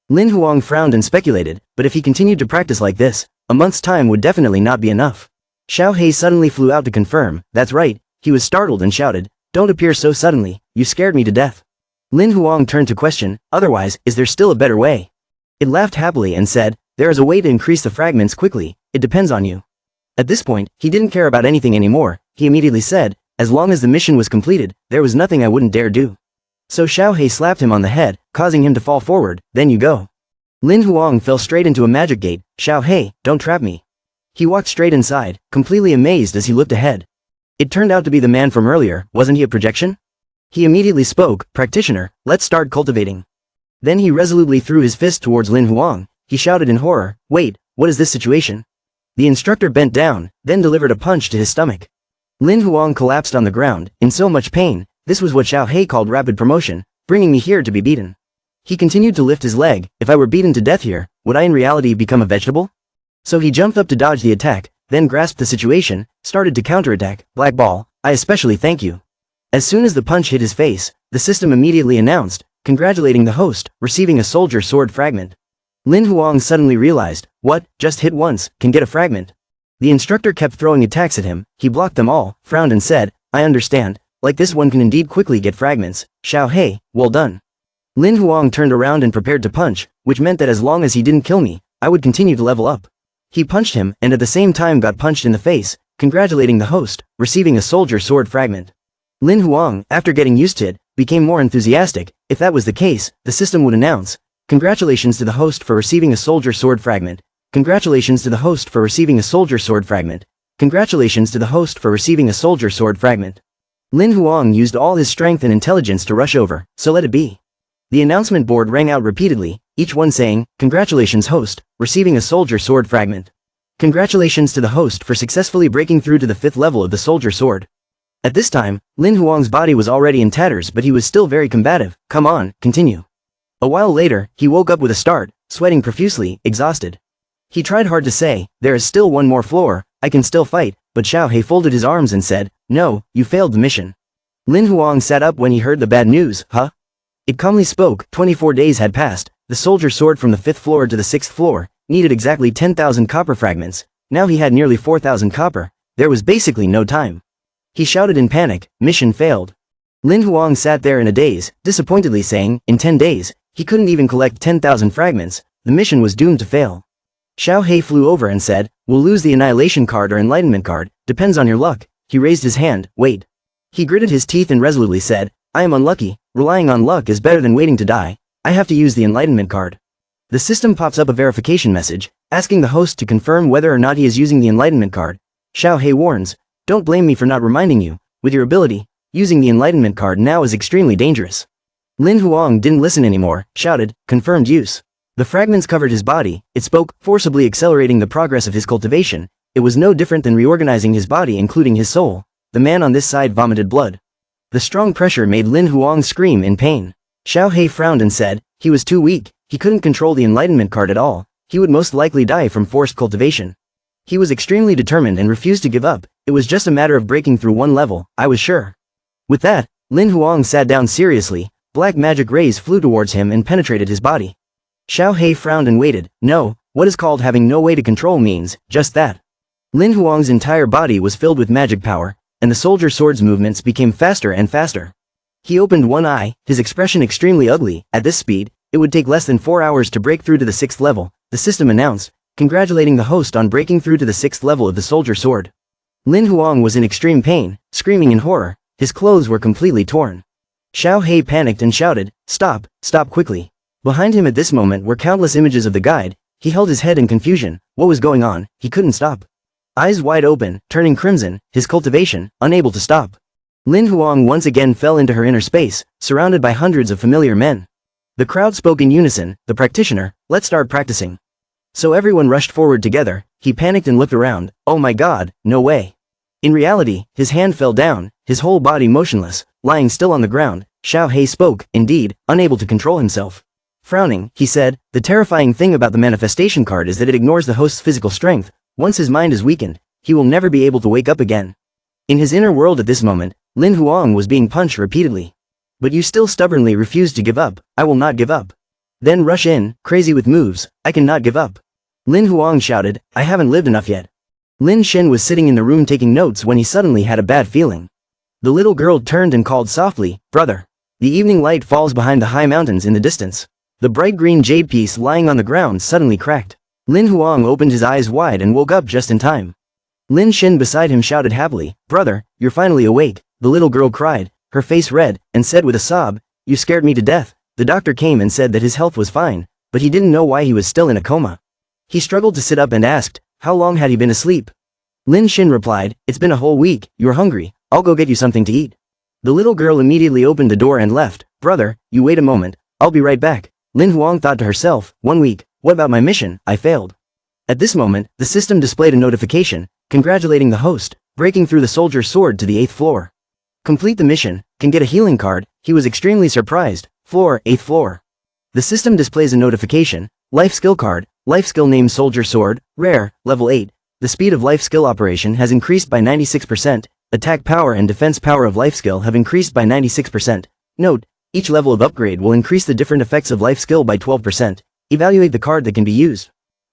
Lin Huang frowned and speculated, but if he continued to practice like this, a month's time would definitely not be enough. Xiao He suddenly flew out to confirm, that's right, he was startled and shouted, don't appear so suddenly, you scared me to death. Lin Huang turned to question, otherwise, is there still a better way? It laughed happily and said, there is a way to increase the fragments quickly, it depends on you. At this point, he didn't care about anything anymore, he immediately said, as long as the mission was completed, there was nothing I wouldn't dare do. So Xiao He slapped him on the head, causing him to fall forward, then you go. Lin Huang fell straight into a magic gate, Xiao He, don't trap me. He walked straight inside, completely amazed as he looked ahead. It turned out to be the man from earlier, wasn't he a projection? He immediately spoke, practitioner, let's start cultivating. Then he resolutely threw his fist towards Lin Huang, he shouted in horror, wait, what is this situation? The instructor bent down, then delivered a punch to his stomach. Lin Huang collapsed on the ground, in so much pain, this was what Xiao He called rapid promotion, bringing me here to be beaten. He continued to lift his leg, if I were beaten to death here, would I in reality become a vegetable? So he jumped up to dodge the attack, then grasped the situation, started to counterattack, Black Ball, I especially thank you. As soon as the punch hit his face, the system immediately announced, congratulating the host, receiving a soldier sword fragment. Lin Huang suddenly realized, what, just hit once, can get a fragment. The instructor kept throwing attacks at him, he blocked them all, frowned and said, I understand, like this one can indeed quickly get fragments, Xiao He, well done. Lin Huang turned around and prepared to punch, which meant that as long as he didn't kill me, I would continue to level up. He punched him and at the same time got punched in the face, congratulating the host, receiving a soldier sword fragment. Lin Huang, after getting used to it, became more enthusiastic. If that was the case, the system would announce, congratulations to the host for receiving a soldier sword fragment. Congratulations to the host for receiving a soldier sword fragment. Congratulations to the host for receiving a soldier sword fragment. Lin Huang used all his strength and intelligence to rush over, so let it be. The announcement board rang out repeatedly, each one saying, congratulations host, receiving a soldier sword fragment. Congratulations to the host for successfully breaking through to the 5th level of the soldier sword. At this time, Lin Huang's body was already in tatters but he was still very combative, come on, continue. A while later, he woke up with a start, sweating profusely, exhausted. He tried hard to say, there is still one more floor, I can still fight, but Xiao He folded his arms and said, no, you failed the mission. Lin Huang sat up when he heard the bad news, huh? It calmly spoke, 24 days had passed, the soldier sword from the 5th floor to the 6th floor, needed exactly 10,000 copper fragments, now he had nearly 4,000 copper, there was basically no time. He shouted in panic, mission failed. Lin Huang sat there in a daze, disappointedly saying, in 10 days, he couldn't even collect 10,000 fragments, the mission was doomed to fail. Xiao He flew over and said, we'll lose the annihilation card or enlightenment card, depends on your luck. He raised his hand, wait. He gritted his teeth and resolutely said, I am unlucky, relying on luck is better than waiting to die, I have to use the enlightenment card. The system pops up a verification message, asking the host to confirm whether or not he is using the enlightenment card. Xiao He warns, don't blame me for not reminding you, with your ability, using the enlightenment card now is extremely dangerous. Lin Huang didn't listen anymore, shouted, confirmed use. The fragments covered his body, it spoke, forcibly accelerating the progress of his cultivation, it was no different than reorganizing his body including his soul. The man on this side vomited blood. The strong pressure made Lin Huang scream in pain. Xiao He frowned and said, he was too weak, he couldn't control the enlightenment card at all, he would most likely die from forced cultivation. He was extremely determined and refused to give up, it was just a matter of breaking through one level, I was sure. With that, Lin Huang sat down seriously, black magic rays flew towards him and penetrated his body. Xiao He frowned and waited, no, what is called having no way to control means, just that. Lin Huang's entire body was filled with magic power, and the soldier sword's movements became faster and faster. He opened one eye, his expression extremely ugly. At this speed, it would take less than 4 hours to break through to the 6th level, the system announced, congratulating the host on breaking through to the 6th level of the soldier sword. Lin Huang was in extreme pain, screaming in horror, his clothes were completely torn. Xiao He panicked and shouted, "Stop, stop quickly." Behind him at this moment were countless images of the guide. He held his head in confusion. What was going on? He couldn't stop. Eyes wide open, turning crimson, his cultivation, unable to stop. Lin Huang once again fell into her inner space, surrounded by hundreds of familiar men. The crowd spoke in unison, the practitioner, let's start practicing. So everyone rushed forward together. He panicked and looked around. Oh my god, no way. In reality, his hand fell down, his whole body motionless, lying still on the ground. Xiao He spoke, indeed, unable to control himself. Frowning, he said, the terrifying thing about the manifestation card is that it ignores the host's physical strength. Once his mind is weakened, he will never be able to wake up again. In his inner world at this moment, Lin Huang was being punched repeatedly. But you still stubbornly refuse to give up. I will not give up. Then rush in, crazy with moves, I cannot give up. Lin Huang shouted, I haven't lived enough yet. Lin Shen was sitting in the room taking notes when he suddenly had a bad feeling. The little girl turned and called softly, brother. The evening light falls behind the high mountains in the distance. The bright green jade piece lying on the ground suddenly cracked. Lin Huang opened his eyes wide and woke up just in time. Lin Shen beside him shouted happily, brother, you're finally awake. The little girl cried, her face red, and said with a sob, you scared me to death. The doctor came and said that his health was fine, but he didn't know why he was still in a coma. He struggled to sit up and asked, how long had he been asleep? Lin Shen replied, it's been a whole week, you're hungry, I'll go get you something to eat. The little girl immediately opened the door and left. Brother, you wait a moment, I'll be right back. Lin Huang thought to herself, 1 week, what about my mission? I failed. At this moment, the system displayed a notification, congratulating the host, breaking through the soldier's sword to the 8th floor. Complete the mission, can get a healing card. He was extremely surprised. Floor, 8th floor. The system displays a notification, life skill card, life skill name soldier sword, rare, level 8. The speed of life skill operation has increased by 96%, attack power and defense power of life skill have increased by 96%. Note, each level of upgrade will increase the different effects of life skill by 12%. Evaluate the card that can be used.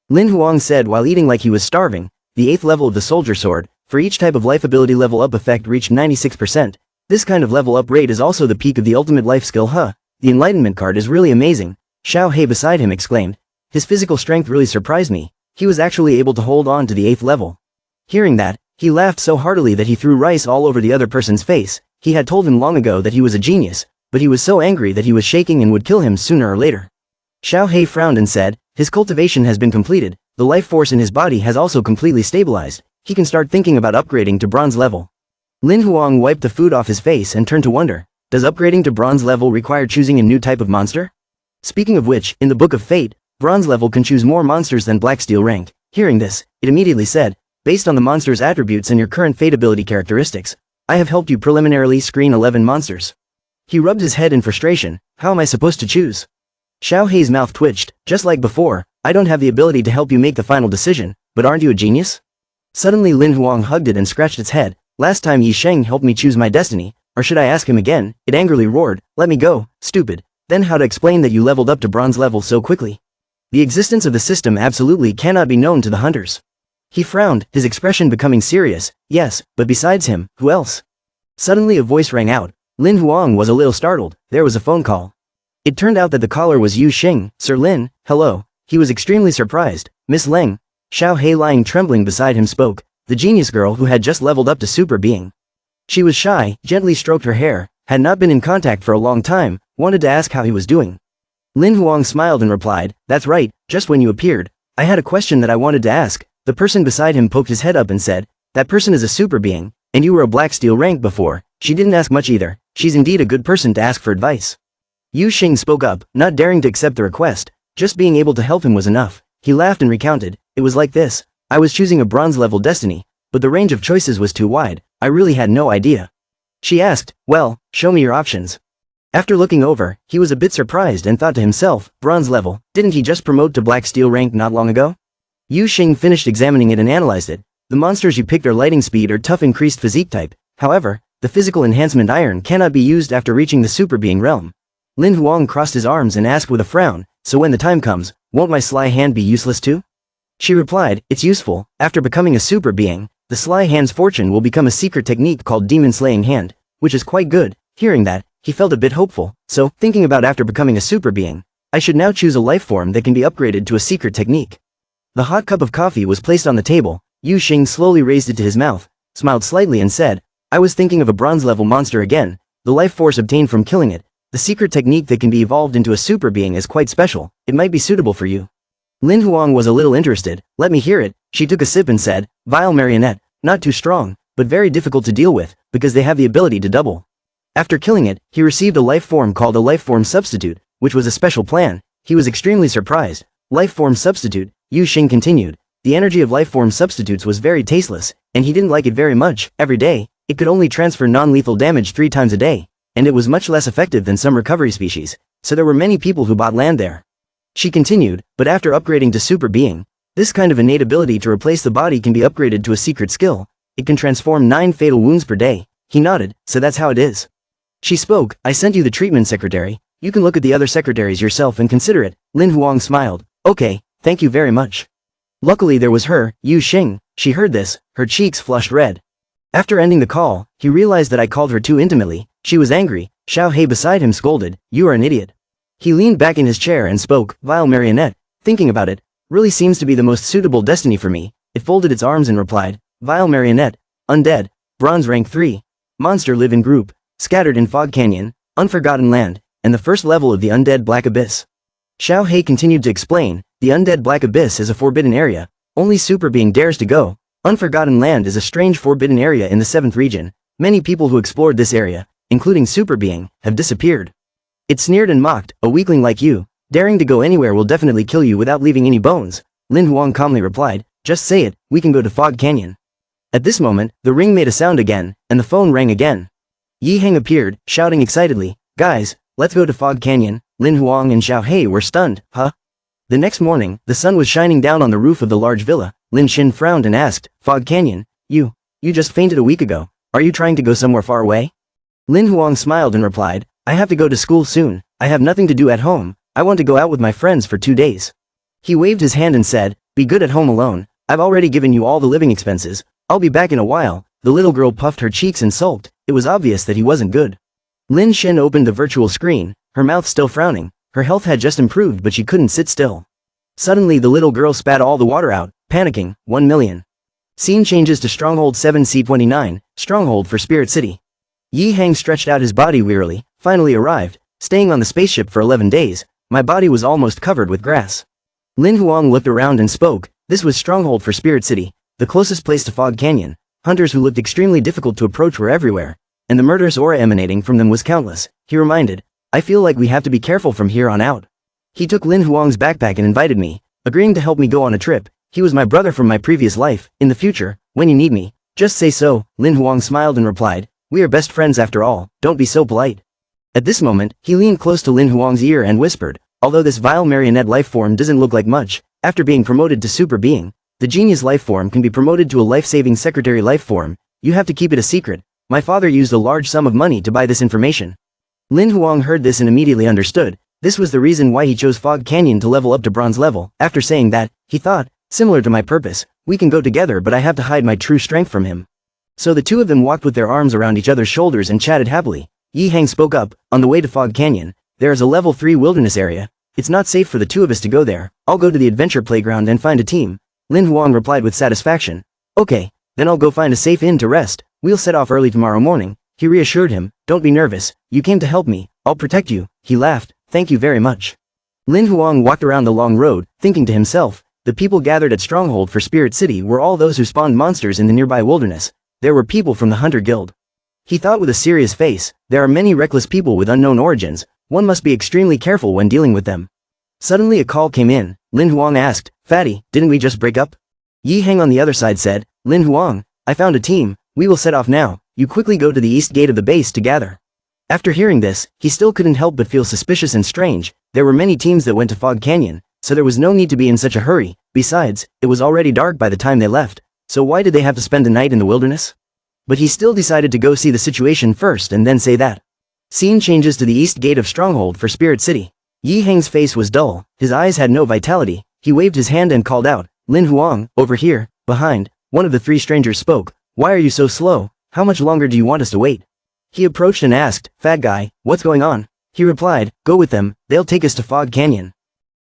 Lin Huang said while eating like he was starving, the 8th level of the soldier sword, for each type of life ability level up effect reached 96%. This kind of level up rate is also the peak of the ultimate life skill. The enlightenment card is really amazing. Xiao He beside him exclaimed. His physical strength really surprised me. He was actually able to hold on to the 8th level. Hearing that, he laughed so heartily that he threw rice all over the other person's face. He had told him long ago that he was a genius, but he was so angry that he was shaking and would kill him sooner or later. Xiao He frowned and said, his cultivation has been completed, the life force in his body has also completely stabilized, he can start thinking about upgrading to bronze level. Lin Huang wiped the food off his face and turned to wonder, does upgrading to bronze level require choosing a new type of monster? Speaking of which, in the Book of Fate, bronze level can choose more monsters than black steel rank. Hearing this, it immediately said, based on the monster's attributes and your current fate ability characteristics, I have helped you preliminarily screen 11 monsters. He rubbed his head in frustration, how am I supposed to choose? Xiao He's mouth twitched, just like before, I don't have the ability to help you make the final decision, but aren't you a genius? Suddenly Lin Huang hugged it and scratched its head, last time Yi Sheng helped me choose my destiny, or should I ask him again? It angrily roared, let me go, stupid, then how to explain that you leveled up to bronze level so quickly? The existence of the system absolutely cannot be known to the hunters. He frowned, his expression becoming serious, yes, but besides him, who else? Suddenly a voice rang out. Lin Huang was a little startled, there was a phone call. It turned out that the caller was Yu Xing. Sir Lin, hello. He was extremely surprised. Miss Leng. Xiao He lying trembling beside him spoke, the genius girl who had just leveled up to super being. She was shy, gently stroked her hair, had not been in contact for a long time, wanted to ask how he was doing. Lin Huang smiled and replied, that's right, just when you appeared, I had a question that I wanted to ask. The person beside him poked his head up and said, that person is a super being, and you were a black steel rank before. She didn't ask much either, she's indeed a good person to ask for advice. Yu Xing spoke up, not daring to accept the request, just being able to help him was enough. He laughed and recounted, it was like this, I was choosing a bronze level destiny, but the range of choices was too wide, I really had no idea. She asked, well, show me your options. After looking over, he was a bit surprised and thought to himself, bronze level, didn't he just promote to black steel rank not long ago? Yu Xing finished examining it and analyzed it. The monsters you picked are lighting speed or tough increased physique type, however, the physical enhancement iron cannot be used after reaching the super being realm. Lin Huang crossed his arms and asked with a frown, so when the time comes, won't my sly hand be useless too? She replied, it's useful, after becoming a super being, the sly hand's fortune will become a secret technique called demon slaying hand, which is quite good. Hearing that, He felt a bit hopeful, so, thinking about after becoming a super being, I should now choose a life form that can be upgraded to a secret technique. The hot cup of coffee was placed on the table. Yu Xing slowly raised it to his mouth, smiled slightly and said, I was thinking of a bronze-level monster again. The life force obtained from killing it. The secret technique that can be evolved into a super being is quite special. It might be suitable for you. Lin Huang was a little interested. Let me hear it. She took a sip and said, Vile marionette, not too strong, but very difficult to deal with, because they have the ability to double. After killing it, he received a life form called a life form substitute, which was a special plan. He was extremely surprised. Life form substitute, Yu Xing continued. The energy of life form substitutes was very tasteless, and he didn't like it very much. Every day, it could only transfer non-lethal damage 3 times a day, and it was much less effective than some recovery species, so there were many people who bought land there. She continued, but after upgrading to super being, this kind of innate ability to replace the body can be upgraded to a secret skill. It can transform 9 fatal wounds per day. He nodded, so that's how it is. She spoke, I sent you the treatment secretary. You can look at the other secretaries yourself and consider it. Lin Huang smiled. Okay, thank you very much. Luckily there was her, Yu Xing. She heard this, her cheeks flushed red. After ending the call, he realized that I called her too intimately. She was angry. Xiao He beside him scolded, you are an idiot. He leaned back in his chair and spoke, Vile marionette, thinking about it, really seems to be the most suitable destiny for me. It folded its arms and replied, Vile marionette, undead, bronze rank 3, monster live in group, scattered in Fog Canyon, unforgotten land, and the first level of the undead Black Abyss. Xiao He continued to explain, the undead Black Abyss is a forbidden area, only super being dares to go. Unforgotten land is a strange forbidden area in the 7th region. Many people who explored this area, including super being, have disappeared. It sneered and mocked, a weakling like you, daring to go anywhere will definitely kill you without leaving any bones. Lin Huang calmly replied, just say it, we can go to Fog Canyon. At this moment, the ring made a sound again, and the phone rang again. Yi Heng appeared, shouting excitedly, guys, let's go to Fog Canyon. Lin Huang and Xiao He were stunned, huh? The next morning, the sun was shining down on the roof of the large villa. Lin Xin frowned and asked, Fog Canyon, you just fainted a week ago. Are you trying to go somewhere far away? Lin Huang smiled and replied, I have to go to school soon. I have nothing to do at home. I want to go out with my friends for 2 days. He waved his hand and said, be good at home alone. I've already given you all the living expenses. I'll be back in a while. The little girl puffed her cheeks and sulked. It was obvious that he wasn't good. Lin Xin opened the virtual screen, her mouth still frowning. Her health had just improved but she couldn't sit still. Suddenly the little girl spat all the water out, panicking. 1 million. Scene changes to Stronghold 7C29, Stronghold for Spirit City. Yi Heng stretched out his body wearily, finally arrived, staying on the spaceship for 11 days, my body was almost covered with grass. Lin Huang looked around and spoke, this was Stronghold for Spirit City, the closest place to Fog Canyon. Hunters who looked extremely difficult to approach were everywhere, and the murderous aura emanating from them was countless. He reminded, I feel like we have to be careful from here on out. He took Lin Huang's backpack and invited me, agreeing to help me go on a trip. He was my brother from my previous life. In the future, when you need me, just say so. Lin Huang smiled and replied, we are best friends after all, don't be so polite. At this moment, he leaned close to Lin Huang's ear and whispered, although this vile marionette life form doesn't look like much, after being promoted to super being, the genius life form can be promoted to a life-saving secretary life form. You have to keep it a secret. My father used a large sum of money to buy this information. Lin Huang heard this and immediately understood. This was the reason why he chose Fog Canyon to level up to bronze level. After saying that, he thought, similar to my purpose, we can go together but I have to hide my true strength from him. So the two of them walked with their arms around each other's shoulders and chatted happily. Yi Heng spoke up, on the way to Fog Canyon, there is a level 3 wilderness area. It's not safe for the two of us to go there. I'll go to the adventure playground and find a team. Lin Huang replied with satisfaction. Okay, then I'll go find a safe inn to rest. We'll set off early tomorrow morning. He reassured him, don't be nervous, you came to help me, I'll protect you. He laughed, thank you very much. Lin Huang walked around the long road, thinking to himself, the people gathered at Stronghold for Spirit City were all those who spawned monsters in the nearby wilderness. There were people from the Hunter Guild. He thought with a serious face, there are many reckless people with unknown origins, one must be extremely careful when dealing with them. Suddenly a call came in. Lin Huang asked, Fatty, didn't we just break up? Yi Heng on the other side said, Lin Huang, I found a team, we will set off now, you quickly go to the east gate of the base to gather. After hearing this, he still couldn't help but feel suspicious and strange. There were many teams that went to Fog Canyon, so there was no need to be in such a hurry. Besides, it was already dark by the time they left, so why did they have to spend the night in the wilderness? But he still decided to go see the situation first and then say that. Scene changes to the east gate of Stronghold for Spirit City. Yi Heng's face was dull, his eyes had no vitality. He waved his hand and called out, Lin Huang, over here, behind. One of the three strangers spoke, why are you so slow? How much longer do you want us to wait? He approached and asked, "Fat guy, what's going on?" He replied, "Go with them, they'll take us to Fog Canyon."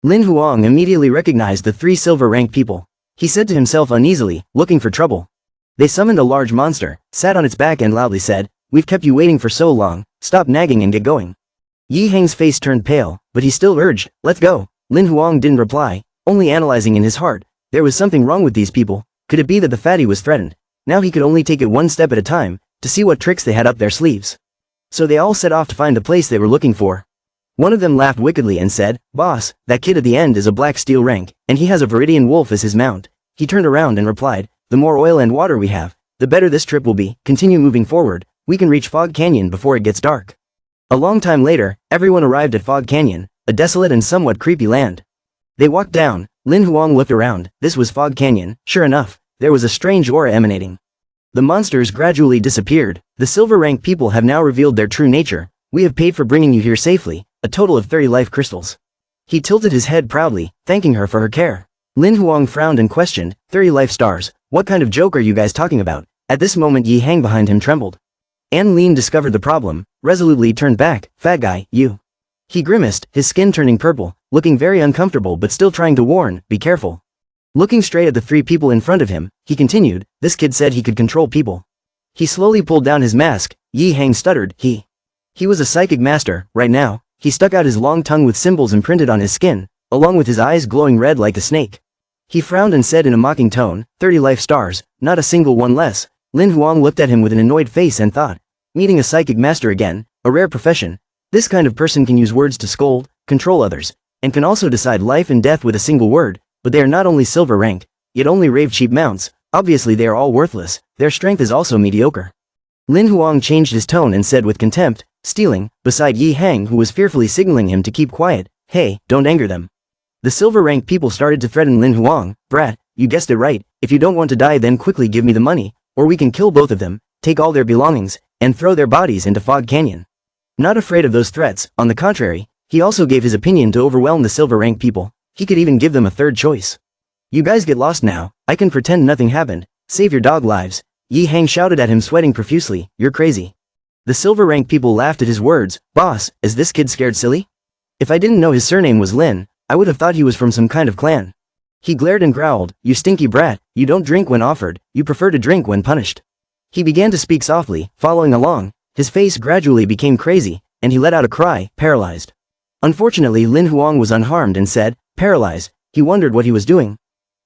Lin Huang immediately recognized the 3 silver-rank people. He said to himself uneasily, looking for trouble. They summoned a large monster, sat on its back and loudly said, "We've kept you waiting for so long, stop nagging and get going." Yi Hang's face turned pale, but he still urged, "Let's go." Lin Huang didn't reply, only analyzing in his heart. There was something wrong with these people. Could it be that the fatty was threatened? Now he could only take it one step at a time, to see what tricks they had up their sleeves. So they all set off to find the place they were looking for. One of them laughed wickedly and said, "Boss, that kid at the end is a black steel rank, and he has a Viridian wolf as his mount." He turned around and replied, "The more oil and water we have, the better this trip will be. Continue moving forward, we can reach Fog Canyon before it gets dark." A long time later, everyone arrived at Fog Canyon, a desolate and somewhat creepy land. They walked down. Lin Huang looked around. This was Fog Canyon. Sure enough, there was a strange aura emanating. The monsters gradually disappeared. The silver rank people have now revealed their true nature. "We have paid for bringing you here safely, a total of 30 life crystals." He tilted his head proudly, thanking her for her care. Lin Huang frowned and questioned, 30 life stars, what kind of joke are you guys talking about? At this moment Yi Hang behind him trembled. An Lin discovered the problem, resolutely turned back, "Fat guy, you." He grimaced, his skin turning purple, looking very uncomfortable but still trying to warn, "Be careful." Looking straight at the 3 people in front of him, he continued, "This kid said he could control people." He slowly pulled down his mask. Yi Hang stuttered, He was a psychic master. Right now, he stuck out his long tongue with symbols imprinted on his skin, along with his eyes glowing red like a snake. He frowned and said in a mocking tone, 30 life stars, not a single one less." Lin Huang looked at him with an annoyed face and thought, meeting a psychic master again, a rare profession. This kind of person can use words to scold, control others, and can also decide life and death with a single word, but they are not only silver rank, yet only rave cheap mounts. Obviously they are all worthless, their strength is also mediocre. Lin Huang changed his tone and said with contempt, stealing, beside Yi Hang who was fearfully signaling him to keep quiet, "Hey, don't anger them." The silver rank people started to threaten Lin Huang, "Brat, you guessed it right, if you don't want to die then quickly give me the money, or we can kill both of them, take all their belongings, and throw their bodies into Fog Canyon." Not afraid of those threats, on the contrary, he also gave his opinion to overwhelm the silver rank people. He could even give them a third choice. "You guys get lost now, I can pretend nothing happened, save your dog lives." Yi Hang shouted at him sweating profusely, "You're crazy." The silver rank people laughed at his words. "Boss, is this kid scared silly? If I didn't know his surname was Lin, I would have thought he was from some kind of clan." He glared and growled, "You stinky brat, you don't drink when offered, you prefer to drink when punished." He began to speak softly, following along. His face gradually became crazy, and he let out a cry, paralyzed. Unfortunately Lin Huang was unharmed and said, "Paralyzed." He wondered what he was doing.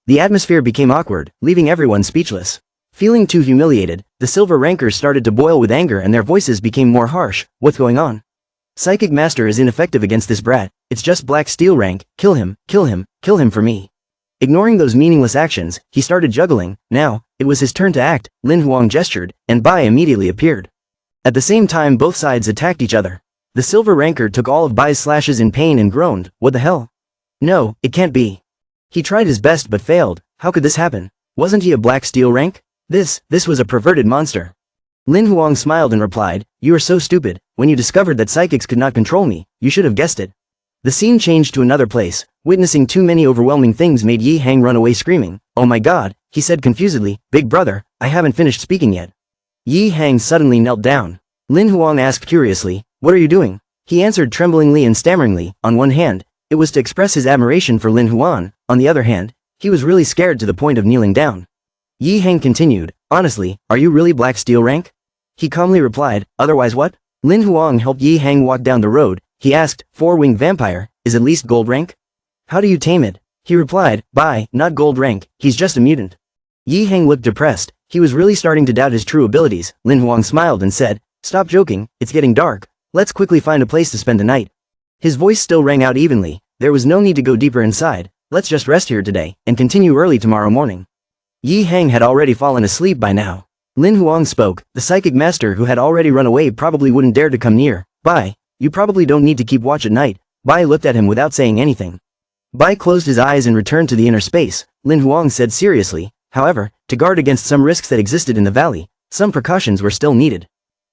The atmosphere became awkward, leaving everyone speechless. Feeling too humiliated, the silver rankers started to boil with anger and their voices became more harsh. "What's going on? Psychic Master is ineffective against this brat, it's just black steel rank, kill him, kill him, kill him for me." Ignoring those meaningless actions, he started juggling. Now, it was his turn to act. Lin Huang gestured, and Bai immediately appeared. At the same time both sides attacked each other. The silver ranker took all of Bai's slashes in pain and groaned, "What the hell? No, it can't be." He tried his best but failed. How could this happen? Wasn't he a black steel rank? This was a perverted monster. Lin Huang smiled and replied, "You are so stupid. When you discovered that psychics could not control me, you should have guessed it." The scene changed to another place. Witnessing too many overwhelming things made Yi Hang run away screaming. "Oh my god," he said confusedly, "Big brother, I haven't finished speaking yet." Yi Hang suddenly knelt down. Lin Huang asked curiously, "What are you doing?" He answered tremblingly and stammeringly. On one hand, it was to express his admiration for Lin Huang, on the other hand, he was really scared to the point of kneeling down. Yi Hang continued, "Honestly, are you really black steel rank?" He calmly replied, "Otherwise what?" Lin Huang helped Yi Hang walk down the road. He asked, "Four-winged vampire, is at least gold rank? How do you tame it?" He replied, "Bai, not gold rank, he's just a mutant." Yi Hang looked depressed. He was really starting to doubt his true abilities. Lin Huang smiled and said, "Stop joking, it's getting dark. Let's quickly find a place to spend the night." His voice still rang out evenly. There was no need to go deeper inside. Let's just rest here today, and continue early tomorrow morning. Yi Hang had already fallen asleep by now. Lin Huang spoke. The psychic master who had already run away probably wouldn't dare to come near. "Bai, you probably don't need to keep watch at night." Bai looked at him without saying anything. Bai closed his eyes and returned to the inner space. Lin Huang said seriously, "However, to guard against some risks that existed in the valley, some precautions were still needed."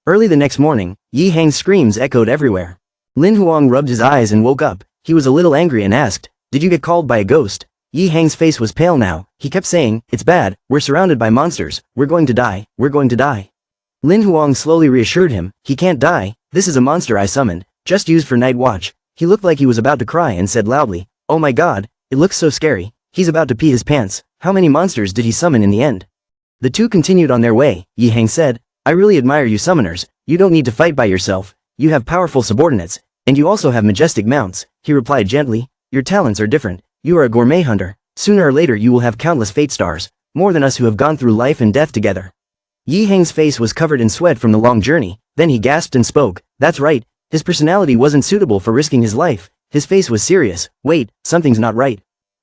Early the next morning, Yi Hang's screams echoed everywhere. Lin Huang rubbed his eyes and woke up. He was a little angry and asked, "Did you get called by a ghost?" Yi Hang's face was pale now. He kept saying, "It's bad, we're surrounded by monsters, we're going to die, we're going to die." Lin Huang slowly reassured him, he can't die, this is a monster I summoned, just used for night watch. He looked like he was about to cry and said loudly, oh my god, it looks so scary, he's about to pee his pants, how many monsters did he summon in the end? The two continued on their way. Yi Hang said, I really admire you summoners, you don't need to fight by yourself, you have powerful subordinates, and you also have majestic mounts. He replied gently, your talents are different, you are a gourmet hunter, sooner or later you will have countless fate stars, more than us who have gone through life and death together. Yi Hang's face was covered in sweat from the long journey, then he gasped and spoke, that's right, his personality wasn't suitable for risking his life, his face was serious, wait, something's not right.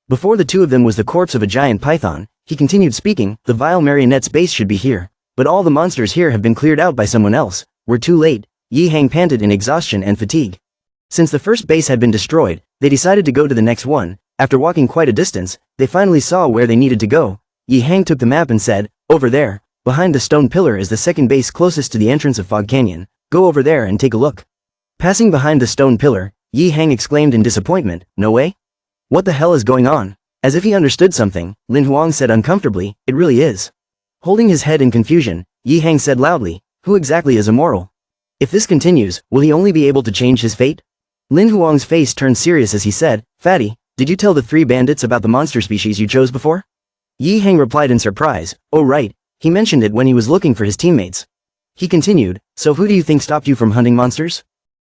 Before the two of them was the corpse of a giant python. He continued speaking, the vile marionette's base should be here, but all the monsters here have been cleared out by someone else, we're too late. Yi Hang panted in exhaustion and fatigue. Since the first base had been destroyed, they decided to go to the next one. After walking quite a distance, they finally saw where they needed to go. Yi Hang took the map and said, over there, behind the stone pillar is the second base closest to the entrance of Fog Canyon, go over there and take a look. Passing behind the stone pillar, Yi Hang exclaimed in disappointment, no way? What the hell is going on? As if he understood something, Lin Huang said uncomfortably, it really is. Holding his head in confusion, Yi Hang said loudly, who exactly is immoral? If this continues, will he only be able to change his fate? Lin Huang's face turned serious as he said, Fatty, did you tell the three bandits about the monster species you chose before? Yi Hang replied in surprise, oh right, he mentioned it when he was looking for his teammates. He continued, so who do you think stopped you from hunting monsters?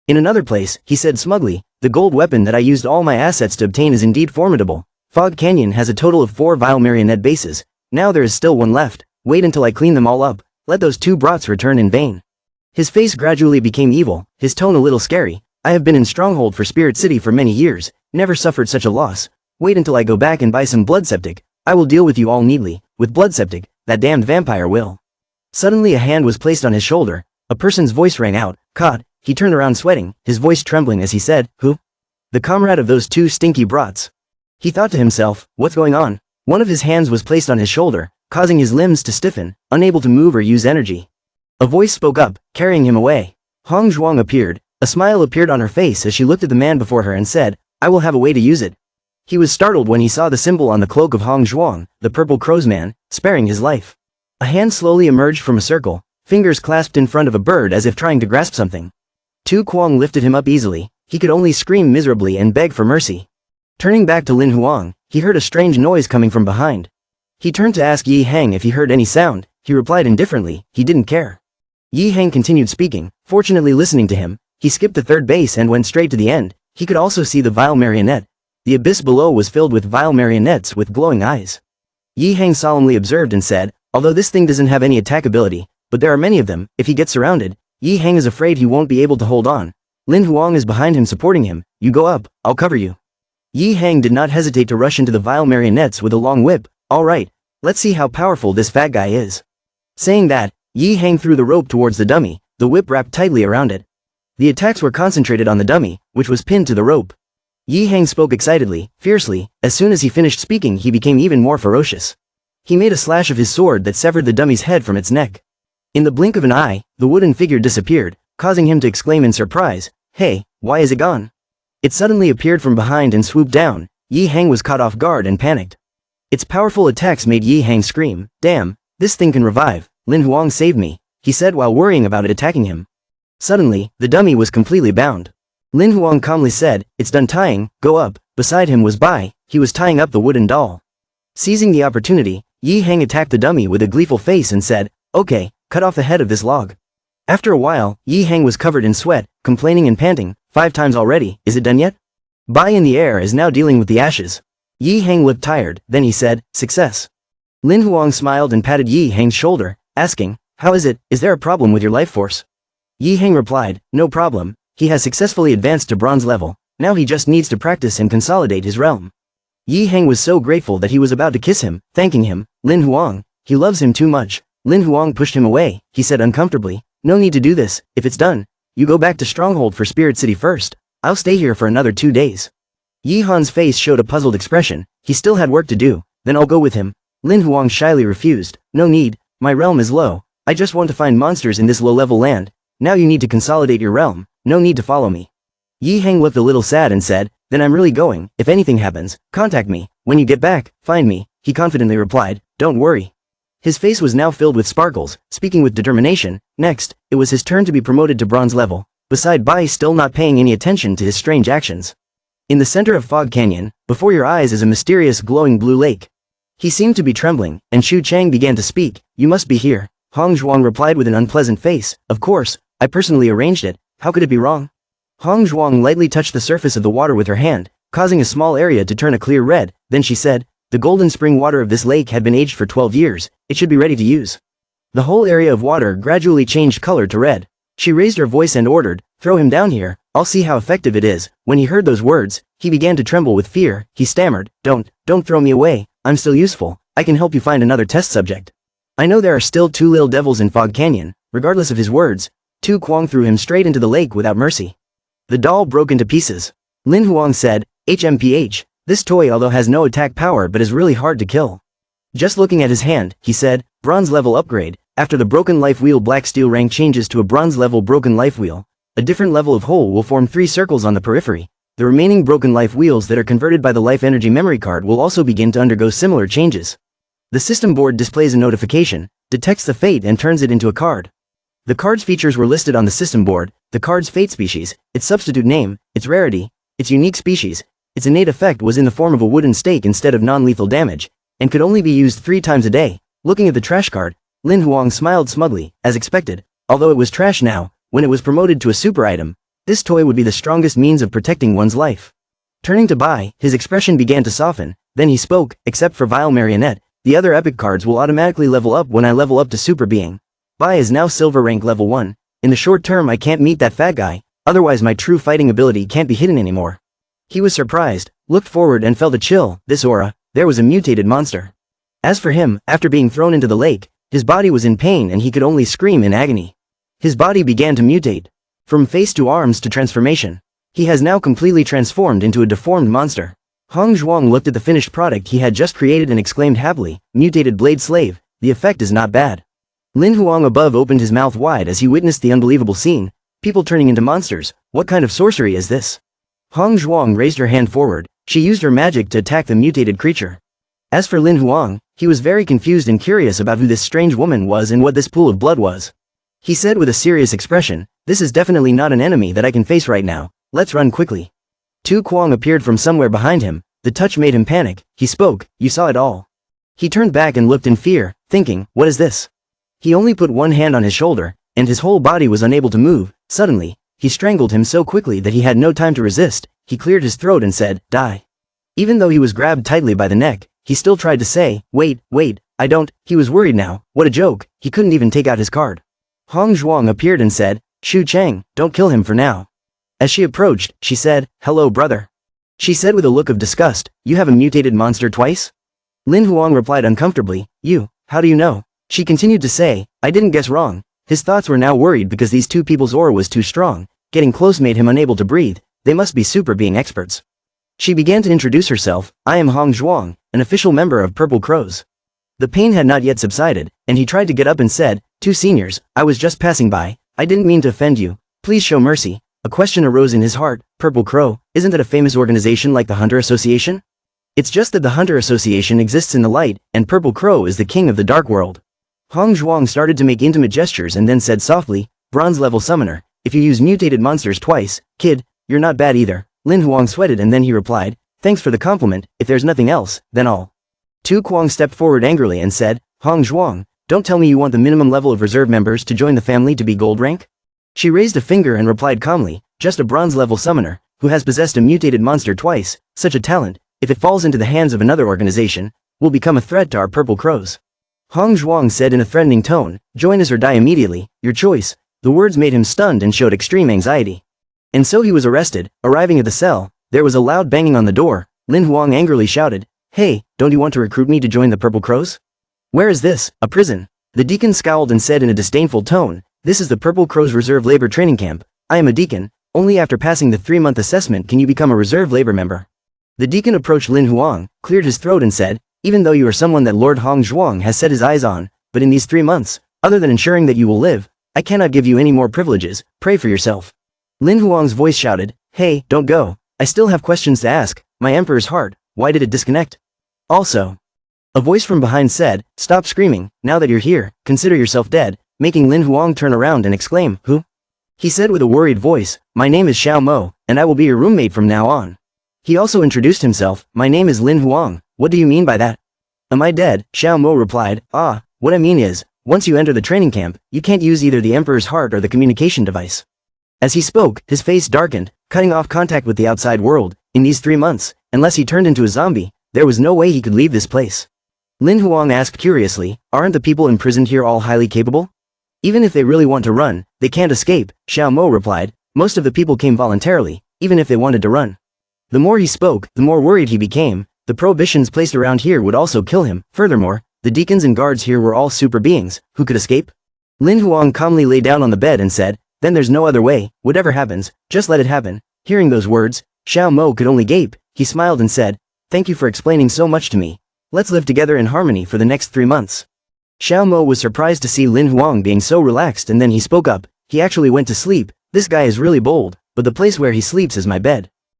In another place, he said smugly, the gold weapon that I used all my assets to obtain is indeed formidable. Fog Canyon has a total of 4 vile marionette bases, now there is still one left, wait until I clean them all up, let those 2 brats return in vain. His face gradually became evil, his tone a little scary, I have been in Stronghold for Spirit City for many years, never suffered such a loss, wait until I go back and buy some blood septic, I will deal with you all neatly, with blood septic, that damned vampire will. Suddenly a hand was placed on his shoulder, a person's voice rang out, caught, he turned around sweating, his voice trembling as he said, who? The comrade of those 2 stinky brats. He thought to himself, what's going on? One of his hands was placed on his shoulder, causing his limbs to stiffen, unable to move or use energy. A voice spoke up, carrying him away. Hong Zhuang appeared, a smile appeared on her face as she looked at the man before her and said, I will have a way to use it. He was startled when he saw the symbol on the cloak of Hong Zhuang, the purple crow's man, sparing his life. A hand slowly emerged from a circle, fingers clasped in front of a bird as if trying to grasp something. Tu Kuang lifted him up easily, he could only scream miserably and beg for mercy. Turning back to Lin Huang, he heard a strange noise coming from behind. He turned to ask Yi Hang if he heard any sound, he replied indifferently, he didn't care. Yi Hang continued speaking, fortunately listening to him, he skipped the third base and went straight to the end, he could also see the vile marionette. The abyss below was filled with vile marionettes with glowing eyes. Yi Hang solemnly observed and said, although this thing doesn't have any attack ability, but there are many of them, if he gets surrounded, Yi Hang is afraid he won't be able to hold on. Lin Huang is behind him supporting him, you go up, I'll cover you. Yi Hang did not hesitate to rush into the vile marionettes with a long whip, alright, let's see how powerful this fat guy is. Saying that, Yi Hang threw the rope towards the dummy, the whip wrapped tightly around it. The attacks were concentrated on the dummy, which was pinned to the rope. Yi Hang spoke excitedly, fiercely, as soon as he finished speaking he became even more ferocious. He made a slash of his sword that severed the dummy's head from its neck. In the blink of an eye, the wooden figure disappeared, causing him to exclaim in surprise, hey, why is it gone? It suddenly appeared from behind and swooped down. Yi Hang was caught off guard and panicked. Its powerful attacks made Yi Hang scream, damn, this thing can revive, Lin Huang saved me, he said while worrying about it attacking him. Suddenly, the dummy was completely bound. Lin Huang calmly said, it's done tying, go up. Beside him was Bai, he was tying up the wooden doll. Seizing the opportunity, Yi Hang attacked the dummy with a gleeful face and said, okay, cut off the head of this log. After a while, Yi Hang was covered in sweat, complaining and panting, 5 times already, is it done yet? Bai in the air is now dealing with the ashes. Yi Hang looked tired, then he said, success. Lin Huang smiled and patted Yi Hang's shoulder, asking, how is it, is there a problem with your life force? Yi Hang replied, no problem, he has successfully advanced to bronze level, now he just needs to practice and consolidate his realm. Yi Hang was so grateful that he was about to kiss him, thanking him, Lin Huang, he loves him too much. Lin Huang pushed him away, he said uncomfortably, no need to do this, if it's done, you go back to Stronghold for Spirit City first, I'll stay here for another 2 days. Yi Han's face showed a puzzled expression, he still had work to do, then I'll go with him. Lin Huang shyly refused, no need, my realm is low, I just want to find monsters in this low-level land, now you need to consolidate your realm, no need to follow me. Yi Hang looked a little sad and said, then I'm really going, if anything happens, contact me, when you get back, find me, he confidently replied, don't worry. His face was now filled with sparkles, speaking with determination. Next, it was his turn to be promoted to bronze level, beside Bai still not paying any attention to his strange actions. In the center of Fog Canyon, before your eyes is a mysterious glowing blue lake. He seemed to be trembling, and Xu Chang began to speak. You must be here. Hong Zhuang replied with an unpleasant face. Of course, I personally arranged it. How could it be wrong? Hong Zhuang lightly touched the surface of the water with her hand, causing a small area to turn a clear red. Then she said, the golden spring water of this lake had been aged for 12 years. It should be ready to use. The whole area of water gradually changed color to red. She raised her voice and ordered, throw him down here. I'll see how effective it is. When he heard those words, he began to tremble with fear. He stammered, don't throw me away. I'm still useful. I can help you find another test subject. I know there are still 2 little devils in Fog Canyon. Regardless of his words, Tu Kuang threw him straight into the lake without mercy. The doll broke into pieces. Lin Huang said, HMPH, this toy although has no attack power but is really hard to kill. Just looking at his hand, he said, bronze level upgrade. After the broken life wheel black steel rank changes to a bronze level broken life wheel, a different level of hole will form 3 circles on the periphery. The remaining broken life wheels that are converted by the life energy memory card will also begin to undergo similar changes. The system board displays a notification, detects the fate and turns it into a card. The card's features were listed on the system board, the card's fate species, its substitute name, its rarity, its unique species, its innate effect was in the form of a wooden stake instead of non-lethal damage, and could only be used 3 times a day. Looking at the trash card, Lin Huang smiled smugly, as expected. Although it was trash now, when it was promoted to a super item, this toy would be the strongest means of protecting one's life. Turning to Bai, his expression began to soften, then he spoke, except for Vile Marionette, the other epic cards will automatically level up when I level up to Super Being. Bai is now silver rank level 1. In the short term I can't meet that fat guy, otherwise my true fighting ability can't be hidden anymore. He was surprised, looked forward and felt a chill. This aura, there was a mutated monster. As for him, after being thrown into the lake, his body was in pain and he could only scream in agony. His body began to mutate. From face to arms to transformation. He has now completely transformed into a deformed monster. Hong Zhuang looked at the finished product he had just created and exclaimed happily, mutated blade slave, the effect is not bad. Lin Huang above opened his mouth wide as he witnessed the unbelievable scene, people turning into monsters, what kind of sorcery is this? Hong Zhuang raised her hand forward, she used her magic to attack the mutated creature. As for Lin Huang, he was very confused and curious about who this strange woman was and what this pool of blood was. He said with a serious expression, this is definitely not an enemy that I can face right now, let's run quickly. Tu Kuang appeared from somewhere behind him, the touch made him panic, he spoke, you saw it all. He turned back and looked in fear, thinking, what is this? He only put one hand on his shoulder, and his whole body was unable to move. Suddenly, he strangled him so quickly that he had no time to resist. He cleared his throat and said, die. Even though he was grabbed tightly by the neck, he still tried to say, wait, I don't. He was worried now, what a joke, he couldn't even take out his card. Hong Zhuang appeared and said, Xu Chang, don't kill him for now. As she approached, she said, hello brother. She said with a look of disgust, you have a mutated monster twice? Lin Huang replied uncomfortably, you, how do you know? She continued to say, I didn't guess wrong. His thoughts were now worried because these two people's aura was too strong. Getting close made him unable to breathe. They must be super being experts. She began to introduce herself, I am Hong Zhuang, an official member of Purple Crows. The pain had not yet subsided, and he tried to get up and said, two seniors, I was just passing by, I didn't mean to offend you, please show mercy. A question arose in his heart, Purple Crow, isn't that a famous organization like the Hunter Association? It's just that the Hunter Association exists in the light, and Purple Crow is the king of the dark world. Hong Zhuang started to make intimate gestures and then said softly, bronze level summoner, if you use mutated monsters twice, kid, you're not bad either. Lin Huang sweated and then he replied, thanks for the compliment, if there's nothing else, then I'll. Tu Kuang stepped forward angrily and said, Hong Zhuang, don't tell me you want the minimum level of reserve members to join the family to be gold rank? She raised a finger and replied calmly, just a bronze level summoner, who has possessed a mutated monster twice, such a talent, if it falls into the hands of another organization, will become a threat to our Purple Crows. Hong Zhuang said in a threatening tone, join us or die immediately, your choice. The words made him stunned and showed extreme anxiety. And so he was arrested. Arriving at the cell, there was a loud banging on the door. Lin Huang angrily shouted, hey, don't you want to recruit me to join the Purple Crows? Where is this, a prison? The deacon scowled and said in a disdainful tone, this is the Purple Crows Reserve Labor Training Camp. I am a deacon. Only after passing the 3-month assessment can you become a reserve labor member. The deacon approached Lin Huang, cleared his throat and said, even though you are someone that Lord Hong Zhuang has set his eyes on, but in these 3 months, other than ensuring that you will live, I cannot give you any more privileges, pray for yourself. Lin Huang's voice shouted, hey, don't go, I still have questions to ask, my emperor's heart, why did it disconnect? Also, A voice from behind said, "Stop screaming, now that you're here, consider yourself dead," making Lin Huang turn around and exclaim, "Who?" He said with a worried voice, "My name is Xiao Mo, and I will be your roommate from now on." He also introduced himself, "My name is Lin Huang, what do you mean by that?" "Am I dead?" Xiao Mo replied, "Ah, what I mean is, once you enter the training camp, you can't use either the Emperor's heart or the communication device." As he spoke, his face darkened, cutting off contact with the outside world. In these 3 months, unless he turned into a zombie, there was no way he could leave this place. Lin Huang asked curiously, "Aren't the people imprisoned here all highly capable? Even if they really want to run, they can't escape." Xiao Mo replied, "Most of the people came voluntarily, even if they wanted to run." The more he spoke, the more worried he became. The prohibitions placed around here would also kill him. Furthermore, the deacons and guards here were all super beings, who could escape? Lin Huang calmly lay down on the bed and said, "Then there's no other way, whatever happens, just let it happen." Hearing those words, Xiao Mo could only gape. He smiled and said, "Thank you for explaining so much to me. Let's live together in harmony for the next 3 months." Xiao Mo was surprised to see Lin Huang being so relaxed, and then he spoke up. "He actually went to sleep. This guy is really bold, but the place where he sleeps is my bed."